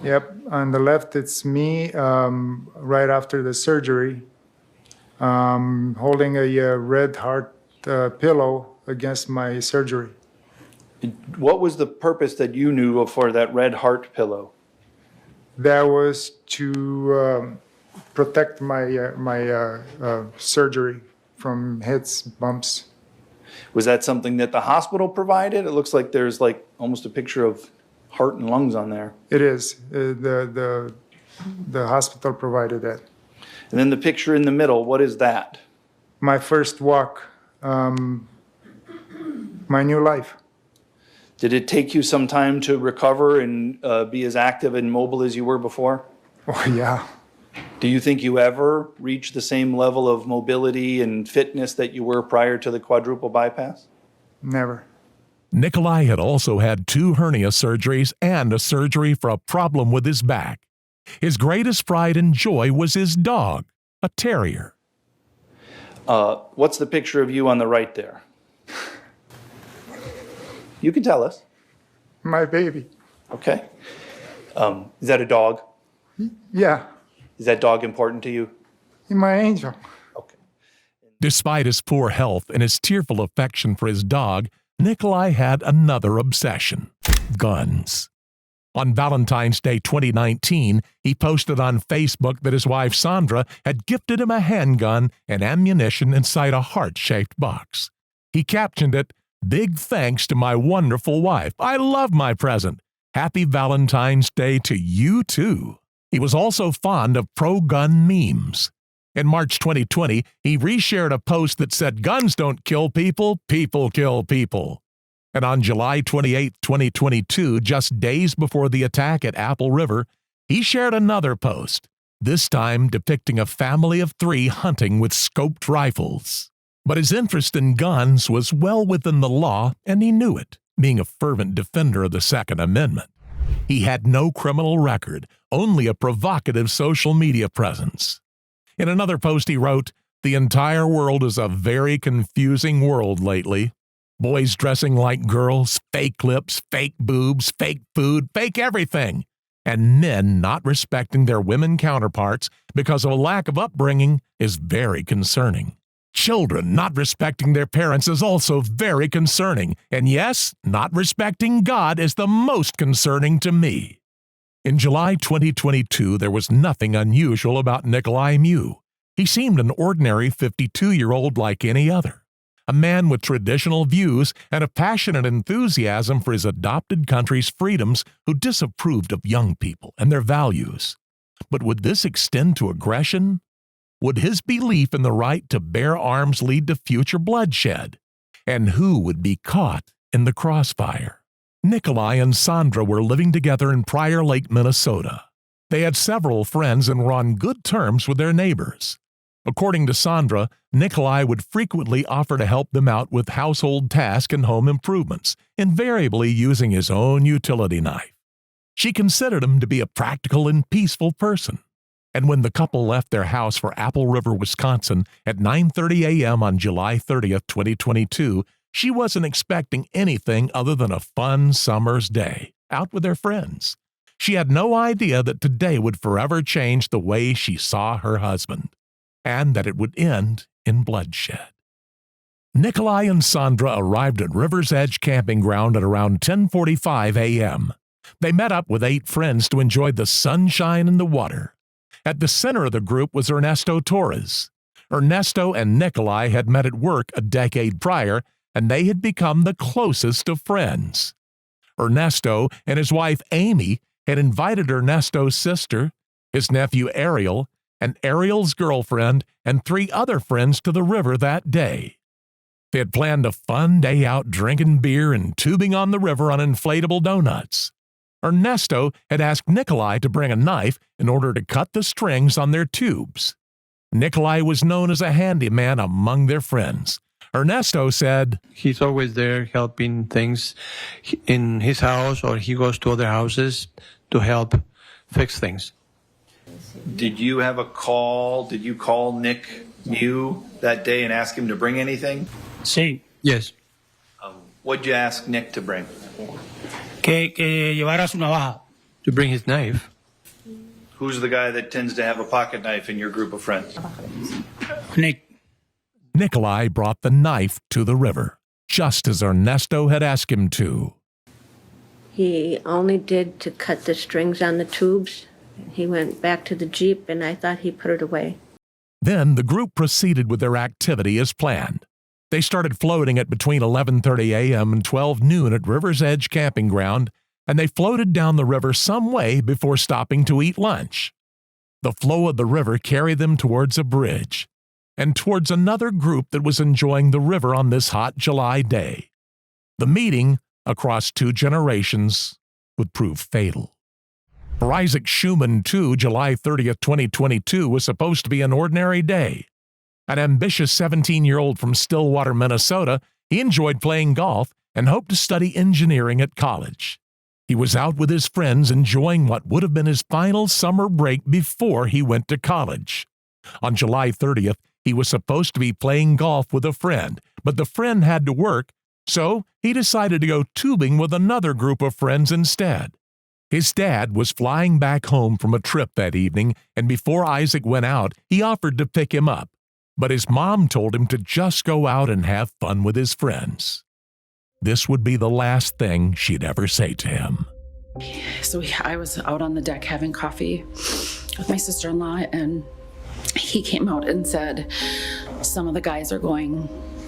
Yep, on the left it's me right after the surgery, holding a red heart pillow against my surgery. What was the purpose that you knew of for that red heart pillow? That was to protect my surgery from hits, bumps. Was that something that the hospital provided? It looks like there's like almost a picture of heart and lungs on there. It is. The hospital provided that. And then the picture in the middle, what is that? My first walk, my new life. Did it take you some time to recover and be as active and mobile as you were before? Oh, yeah. Do you think you ever reached the same level of mobility and fitness that you were prior to the quadruple bypass? Never. Nikolai had also had 2 hernia surgeries and a surgery for a problem with his back. His greatest pride and joy was his dog, a terrier. What's the picture of you on the right there? You can tell us. My baby. Okay. Is that a dog? Yeah. Is that dog important to you? My angel. Despite his poor health and his tearful affection for his dog, Nikolai had another obsession: guns. On Valentine's Day 2019, he posted on Facebook that his wife Sandra had gifted him a handgun and ammunition inside a heart-shaped box. He captioned it, "Big thanks to my wonderful wife. I love my present. Happy Valentine's Day to you too." He was also fond of pro-gun memes. In March 2020, he reshared a post that said, "Guns don't kill people, people kill people." And on July 28, 2022, just days before the attack at Apple River, he shared another post, this time depicting a family of 3 hunting with scoped rifles. But his interest in guns was well within the law, and he knew it, being a fervent defender of the Second Amendment. He had no criminal record, only a provocative social media presence. In another post he wrote, "The entire world is a very confusing world lately. Boys dressing like girls, fake lips, fake boobs, fake food, fake everything. And men not respecting their women counterparts because of a lack of upbringing is very concerning. Children not respecting their parents is also very concerning. And yes, not respecting God is the most concerning to me." In July 2022, there was nothing unusual about Nikolai Mew. He seemed an ordinary 52-year-old like any other. A man with traditional views and a passionate enthusiasm for his adopted country's freedoms who disapproved of young people and their values. But would this extend to aggression? Would his belief in the right to bear arms lead to future bloodshed? And who would be caught in the crossfire? Nikolai and Sandra were living together in Prior Lake, Minnesota. They had several friends and were on good terms with their neighbors. According to Sandra, Nikolai would frequently offer to help them out with household tasks and home improvements, invariably using his own utility knife. She considered him to be a practical and peaceful person. And when the couple left their house for Apple River, Wisconsin at 9:30 a.m. on July 30th, 2022, she wasn't expecting anything other than a fun summer's day, out with their friends. She had no idea that today would forever change the way she saw her husband, and that it would end in bloodshed. Nikolai and Sandra arrived at River's Edge Camping Ground at around 10:45 a.m. They met up with 8 friends to enjoy the sunshine and the water. At the center of the group was Ernesto Torres. Ernesto and Nikolai had met at work a decade prior, and they had become the closest of friends. Ernesto and his wife Amy had invited Ernesto's sister, his nephew Ariel, and Ariel's girlfriend, and 3 other friends to the river that day. They had planned a fun day out drinking beer and tubing on the river on inflatable donuts. Ernesto had asked Nikolai to bring a knife in order to cut the strings on their tubes. Nikolai was known as a handyman among their friends. Ernesto said, "He's always there helping things in his house, or he goes to other houses to help fix things." Did you have a call? Did you call Nick Mew that day and ask him to bring anything? Sí. Yes. What'd you ask Nick to bring? Que llevara su navaja. To bring his knife. Who's the guy that tends to have a pocket knife in your group of friends? Nick. Nikolai brought the knife to the river, just as Ernesto had asked him to. He only did to cut the strings on the tubes. He went back to the Jeep, and I thought he put it away. Then the group proceeded with their activity as planned. They started floating at between 11:30 a.m. and 12 noon at River's Edge Camping Ground, and they floated down the river some way before stopping to eat lunch. The flow of the river carried them towards a bridge, and towards another group that was enjoying the river on this hot July day. The meeting, across 2 generations, would prove fatal. For Isaac Schumann, too, July 30th, 2022 was supposed to be an ordinary day. An ambitious 17-year-old from Stillwater, Minnesota, he enjoyed playing golf and hoped to study engineering at college. He was out with his friends enjoying what would have been his final summer break before he went to college. On July 30th, he was supposed to be playing golf with a friend, but the friend had to work, so he decided to go tubing with another group of friends instead. His dad was flying back home from a trip that evening, and before Isaac went out, he offered to pick him up. But his mom told him to just go out and have fun with his friends. This would be the last thing she'd ever say to him. So I was out on the deck having coffee with my sister-in-law, and he came out and said, "Some of the guys are going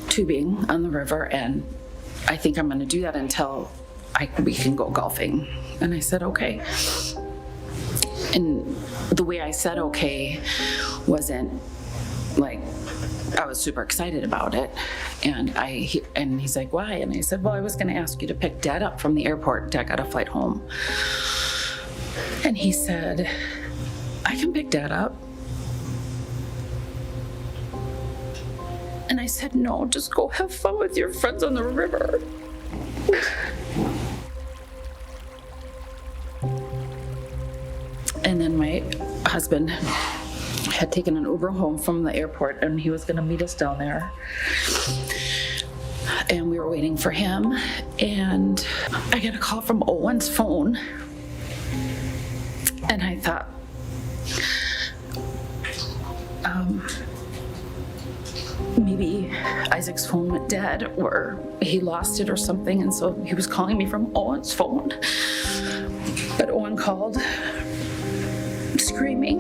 tubing on the river, and I think I'm going to do that until we can go golfing." And I said, "Okay." And the way I said okay wasn't like I was super excited about it. And he's like, why? And I said, well, I was going to ask you to pick Dad up from the airport. Dad got a flight home. And he said, I can pick Dad up. And I said, no, just go have fun with your friends on the river. And then my husband had taken an Uber home from the airport, and he was going to meet us down there. And we were waiting for him, and I got a call from Owen's phone. And I thought, maybe Isaac's phone went dead, or he lost it or something, and so he was calling me from Owen's phone. But Owen called, screaming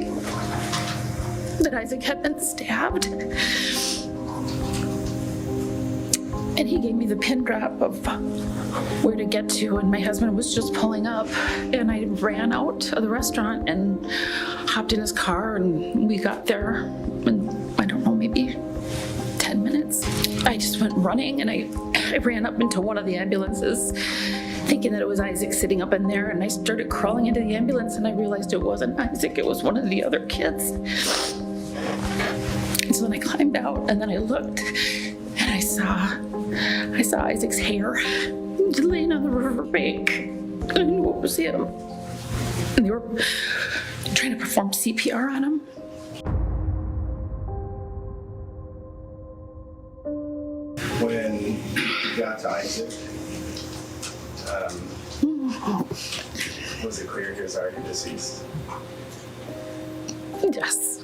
that Isaac had been stabbed. And he gave me the pin drop of where to get to, and my husband was just pulling up, and I ran out of the restaurant and hopped in his car, and we got there in, I don't know, maybe 10 minutes. I just went running, and I ran up into one of the ambulances thinking that it was Isaac sitting up in there, and I started crawling into the ambulance, and I realized it wasn't Isaac, it was one of the other kids. And so then I climbed out, and then I looked, and I saw Isaac's hair laying on the riverbank. I knew it was him. And they were trying to perform CPR on him. When you got to Isaac, was it clear he was already deceased? Yes.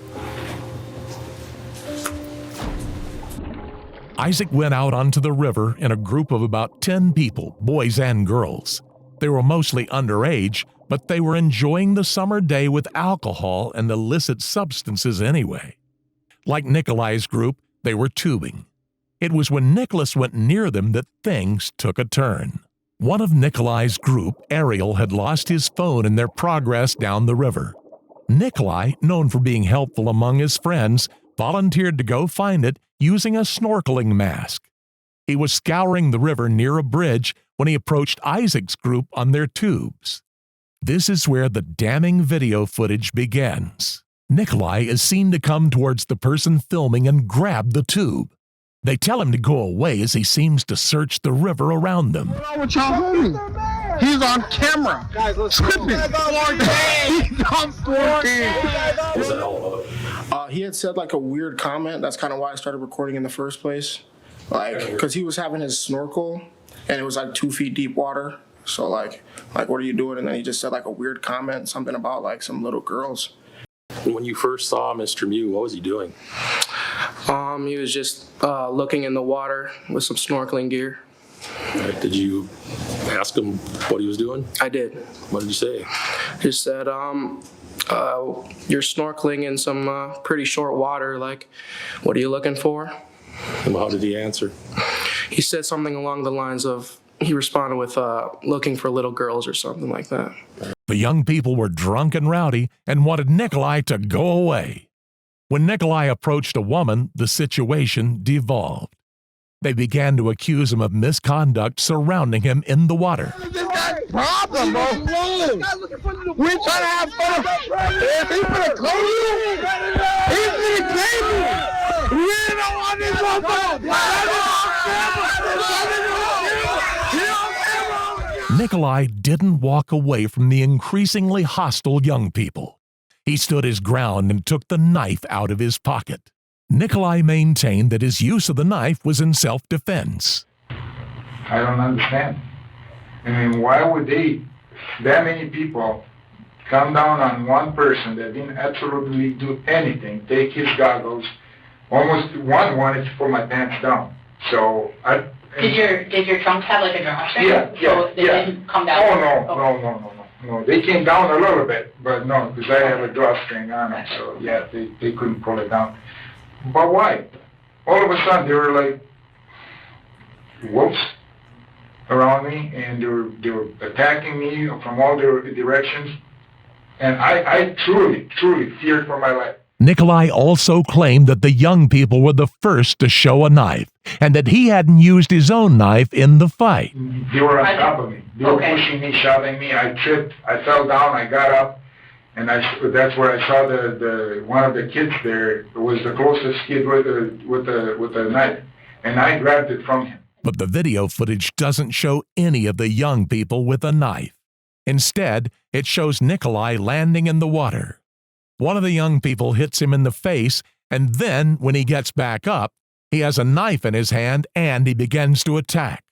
Isaac went out onto the river in a group of about 10 people, boys and girls. They were mostly underage, but they were enjoying the summer day with alcohol and illicit substances anyway. Like Nikolai's group, they were tubing. It was when Nicholas went near them that things took a turn. One of Nikolai's group, Ariel, had lost his phone in their progress down the river. Nikolai, known for being helpful among his friends, volunteered to go find it using a snorkeling mask. He was scouring the river near a bridge when he approached Isaac's group on their tubes. This is where the damning video footage begins. Nikolai is seen to come towards the person filming and grab the tube. They tell him to go away as he seems to search the river around them. What's wrong with y'all homie? He's on camera. Guys, let's tripping. He's on 14. He had said like a weird comment. That's kind of why I started recording in the first place. Like, because he was having his snorkel, and it was like 2 feet deep water. So like, what are you doing? And then he just said like a weird comment, something about like some little girls. When you first saw Mr. Mew, what was he doing? He was just looking in the water with some snorkeling gear. Did you ask him what he was doing? I did. What did you say? He said, you're snorkeling in some pretty short water. Like, what are you looking for? And how did he answer? He said something along the lines of, he responded with looking for little girls or something like that. The young people were drunk and rowdy and wanted Nikolai to go away. When Nikolai approached a woman, the situation devolved. They began to accuse him of misconduct surrounding him in the water. This guy's problem, bro. We trying to have fun. If he's gonna close you, he's gonna blame you. We don't want this motherfucker. Nikolai didn't walk away from the increasingly hostile young people. He stood his ground and took the knife out of his pocket. Nikolai maintained that his use of the knife was in self-defense. I don't understand. I mean, why would that many people, come down on one person that didn't absolutely do anything, take his goggles, almost one wanted to pull my pants down. So Did your trunks have like a drawstring? Yeah. So they didn't come down? No. They came down a little bit, but no, because I have a drawstring on them, so yeah, they couldn't pull it down. But why? All of a sudden, they were like wolves around me, and they were attacking me from all directions, and I truly feared for my life. Nikolai also claimed that the young people were the first to show a knife and that he hadn't used his own knife in the fight. They were on top of me. They were pushing me, shoving me. I tripped. I fell down. I got up, and that's where I saw the one of the kids there. It was the closest kid with a knife, and I grabbed it from him. But the video footage doesn't show any of the young people with a knife. Instead, it shows Nikolai landing in the water. One of the young people hits him in the face, and then, when he gets back up, he has a knife in his hand and he begins to attack.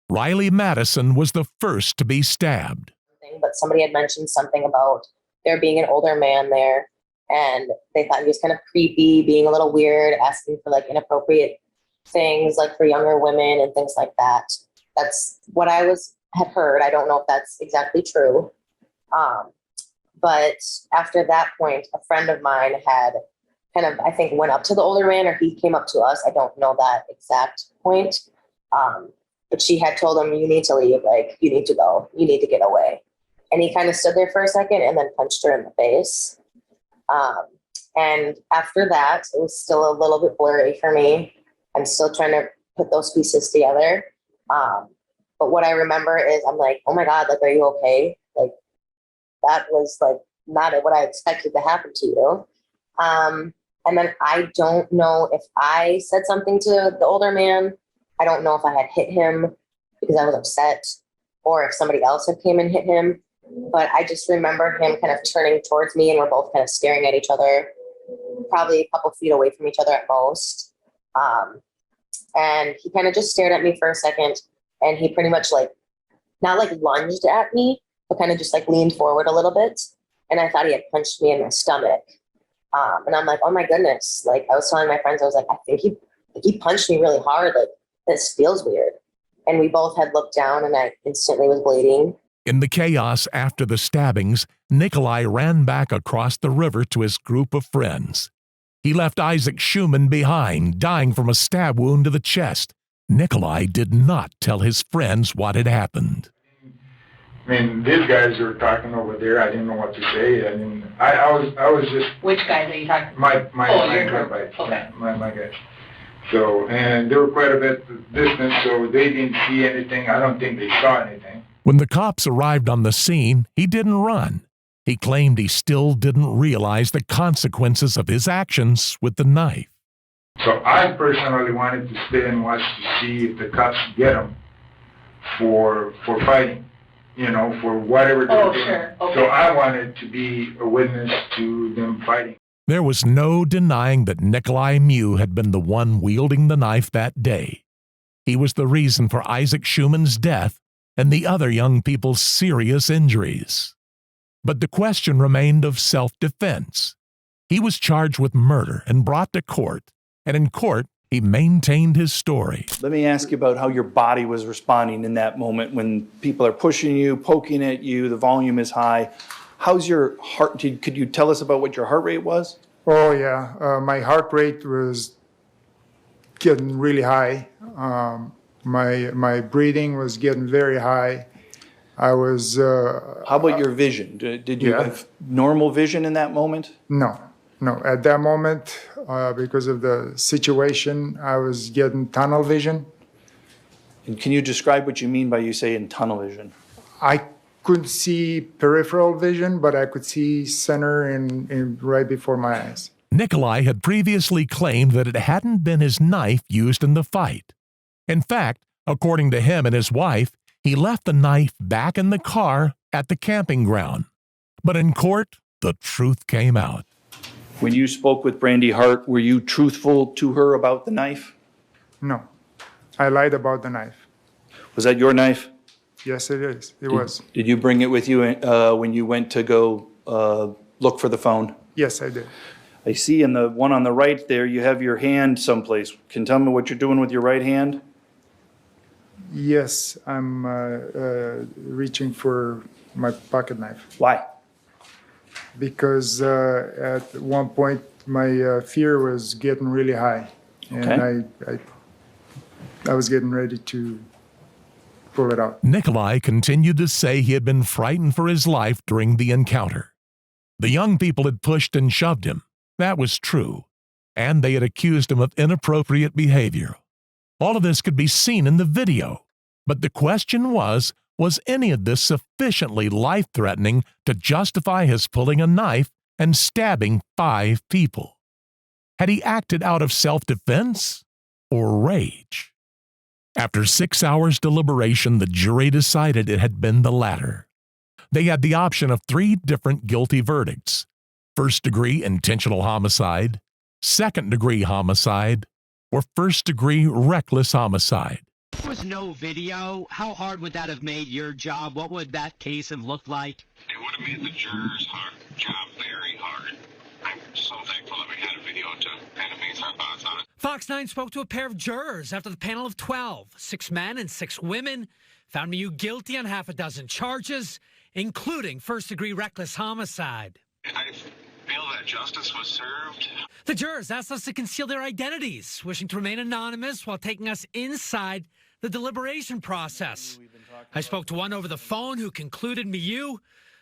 Riley Madison was the first to be stabbed. But somebody had mentioned something about there being an older man there, and they thought he was kind of creepy, being a little weird, asking for like inappropriate things like for younger women and things like that. That's what I had heard. I don't know if that's exactly true. But after that point, a friend of mine had kind of, I think, went up to the older man, or he came up to us. I don't know that exact point. But she had told him, you need to leave, like, you need to go, you need to get away. And he kind of stood there for a second and then punched her in the face. And after that, it was still a little bit blurry for me. I'm still trying to put those pieces together. But what I remember is I'm like, oh my God, like, are you okay? Like, that was like not what I expected to happen to you. And then I don't know if I said something to the older man. I don't know if I had hit him because I was upset, or if somebody else had came and hit him. But I just remember him kind of turning towards me, and we're both kind of staring at each other, probably a couple feet away from each other at most. And he kind of just stared at me for a second, and he pretty much like, not like lunged at me, but kind of just like leaned forward a little bit. And I thought he had punched me in my stomach. And I'm like, oh my goodness. Like, I was telling my friends, I was like, I think he punched me really hard. Like, this feels weird. And we both had looked down, and I instantly was bleeding. In the chaos after the stabbings, Nikolai ran back across the river to his group of friends. He left Isaac Schumann behind, dying from a stab wound to the chest. Nikolai did not tell his friends what had happened. I mean, these guys were talking over there. I didn't know what to say. I mean, I was just. Which guys are you talking? My your group. Okay. Yeah, my guys. So, and they were quite a bit distance, so they didn't see anything. I don't think they saw anything. When the cops arrived on the scene, he didn't run. He claimed he still didn't realize the consequences of his actions with the knife. So I personally wanted to stay and watch to see if the cops get him for fighting, you know, for whatever they were doing. Sure. Okay. So I wanted to be a witness to them fighting. There was no denying that Nikolai Mew had been the one wielding the knife that day. He was the reason for Isaac Schumann's death and the other young people's serious injuries. But the question remained of self-defense. He was charged with murder and brought to court, and in court, he maintained his story. Let me ask you about how your body was responding in that moment when people are pushing you, poking at you, the volume is high. How's your heart? Could you tell us about what your heart rate was? Oh, yeah. My heart rate was getting really high. My breathing was getting very high. I was... How about your vision? Did you have normal vision in that moment? No. At that moment, because of the situation, I was getting tunnel vision. And can you describe what you mean by you say in tunnel vision? I couldn't see peripheral vision, but I could see center and right before my eyes. Nikolai had previously claimed that it hadn't been his knife used in the fight. In fact, according to him and his wife, he left the knife back in the car at the camping ground. But in court, the truth came out. When you spoke with Brandy Hart, were you truthful to her about the knife? No, I lied about the knife. Was that your knife? Yes, it is. It was. Did you bring it with you when you went to go look for the phone? Yes, I did. I see in the one on the right there, you have your hand someplace. Can you tell me what you're doing with your right hand? Yes, I'm reaching for my pocket knife. Why? Because at one point my fear was getting really high, and I was getting ready to pull it out. Nikolai continued to say he had been frightened for his life during the encounter. The young people had pushed and shoved him, That was true, and they had accused him of inappropriate behavior. All of this could be seen in the video, but the question was any of this sufficiently life-threatening to justify his pulling a knife and stabbing 5 people? Had he acted out of self-defense or rage? After 6 hours deliberation, the jury decided it had been the latter. They had the option of 3 different guilty verdicts: first-degree intentional homicide, second-degree homicide, or first-degree reckless homicide. If there was no video, how hard would that have made your job? What would that case have looked like? It would have made the jurors' job very hard. I'm so thankful that we had a video to kind of base our thoughts on it. Fox 9 spoke to a pair of jurors after the panel of 12, 6 men and 6 women, found Miu guilty on half a dozen charges, including first-degree reckless homicide. I feel that justice was served. The jurors asked us to conceal their identities, wishing to remain anonymous while taking us inside the deliberation process. I spoke to one over the phone who concluded Miu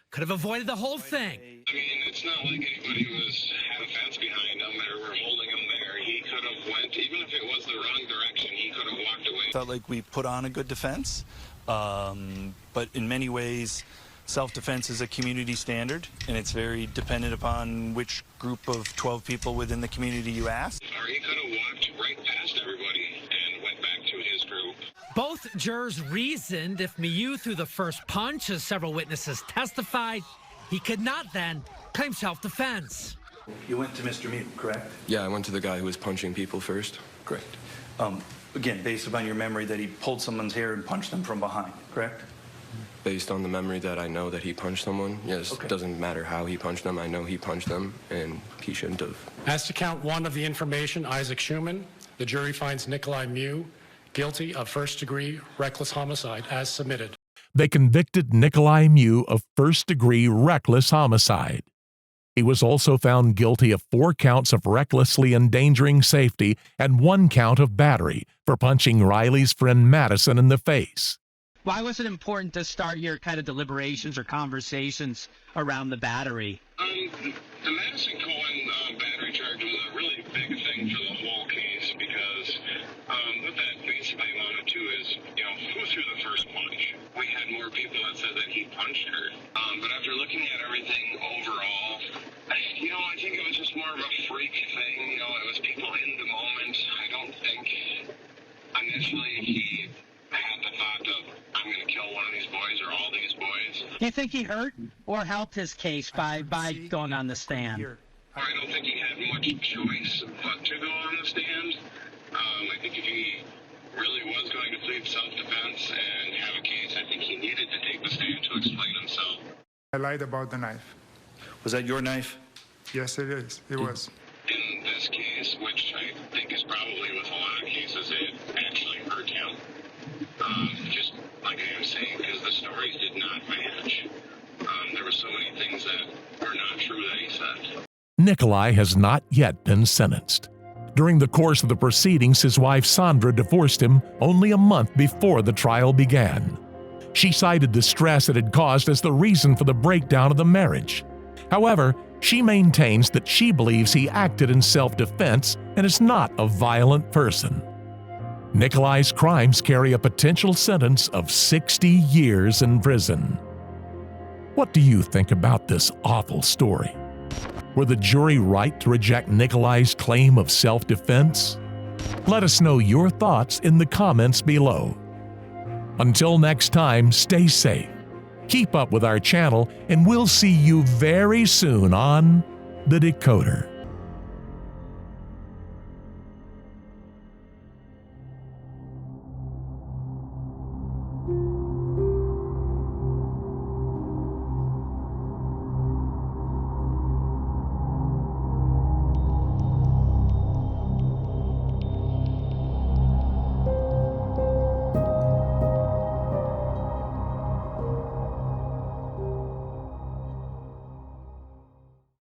could have avoided the whole thing. I mean, it's not like anybody had a fence behind him or were holding him there. He could have went, even if it was the wrong direction, he could have walked away. Felt like we put on a good defense, but in many ways, self-defense is a community standard, and it's very dependent upon which group of 12 people within the community you ask. Or he could have walked right past everybody and went back to his group. Both jurors reasoned if Miu threw the first punch, as several witnesses testified, he could not then claim self-defense. You went to Mr. Miu, correct? Yeah, I went to the guy who was punching people first. Correct. Again, based upon your memory that he pulled someone's hair and punched them from behind, correct? Based on the memory that I know that he punched someone, yes, okay. It doesn't matter how he punched them. I know he punched them, and he shouldn't have. As to count 1 of the information, Isaac Schumann, the jury finds Nikolai Miu guilty of first-degree reckless homicide as submitted. They convicted Nikolai Miu of first-degree reckless homicide. He was also found guilty of 4 counts of recklessly endangering safety and 1 count of battery for punching Riley's friend Madison in the face. Why was it important to start your kind of deliberations or conversations around the battery? The Madison Cohen battery charge was a really big thing for the whole case because what that basically amounted to is, who threw the first punch? We had more people that said that he punched her. But after looking at everything overall, I think it was just more of a freak thing. It was people in the moment. I don't think initially he had the thought of, I'm going to kill one of these boys or all these boys. Do you think he hurt or helped his case by going on the stand? I don't think he had much choice but to go on the stand. I think if he really was going to plead self-defense and have a case, I think he needed to take the stand to explain himself. I lied about the knife. Was that your knife? Yes, it is. It was. In this case, which I think is probably with a lot of cases, it actually hurt him. Just like I was saying, because the stories did not match. There were so many things that were not true that he said. Nikolai has not yet been sentenced. During the course of the proceedings, his wife Sandra divorced him only a month before the trial began. She cited the stress it had caused as the reason for the breakdown of the marriage. However, she maintains that she believes he acted in self-defense and is not a violent person. Nikolai's crimes carry a potential sentence of 60 years in prison. What do you think about this awful story? Were the jury right to reject Nikolai's claim of self-defense? Let us know your thoughts in the comments below. Until next time, stay safe, keep up with our channel, and we'll see you very soon on The Decoder.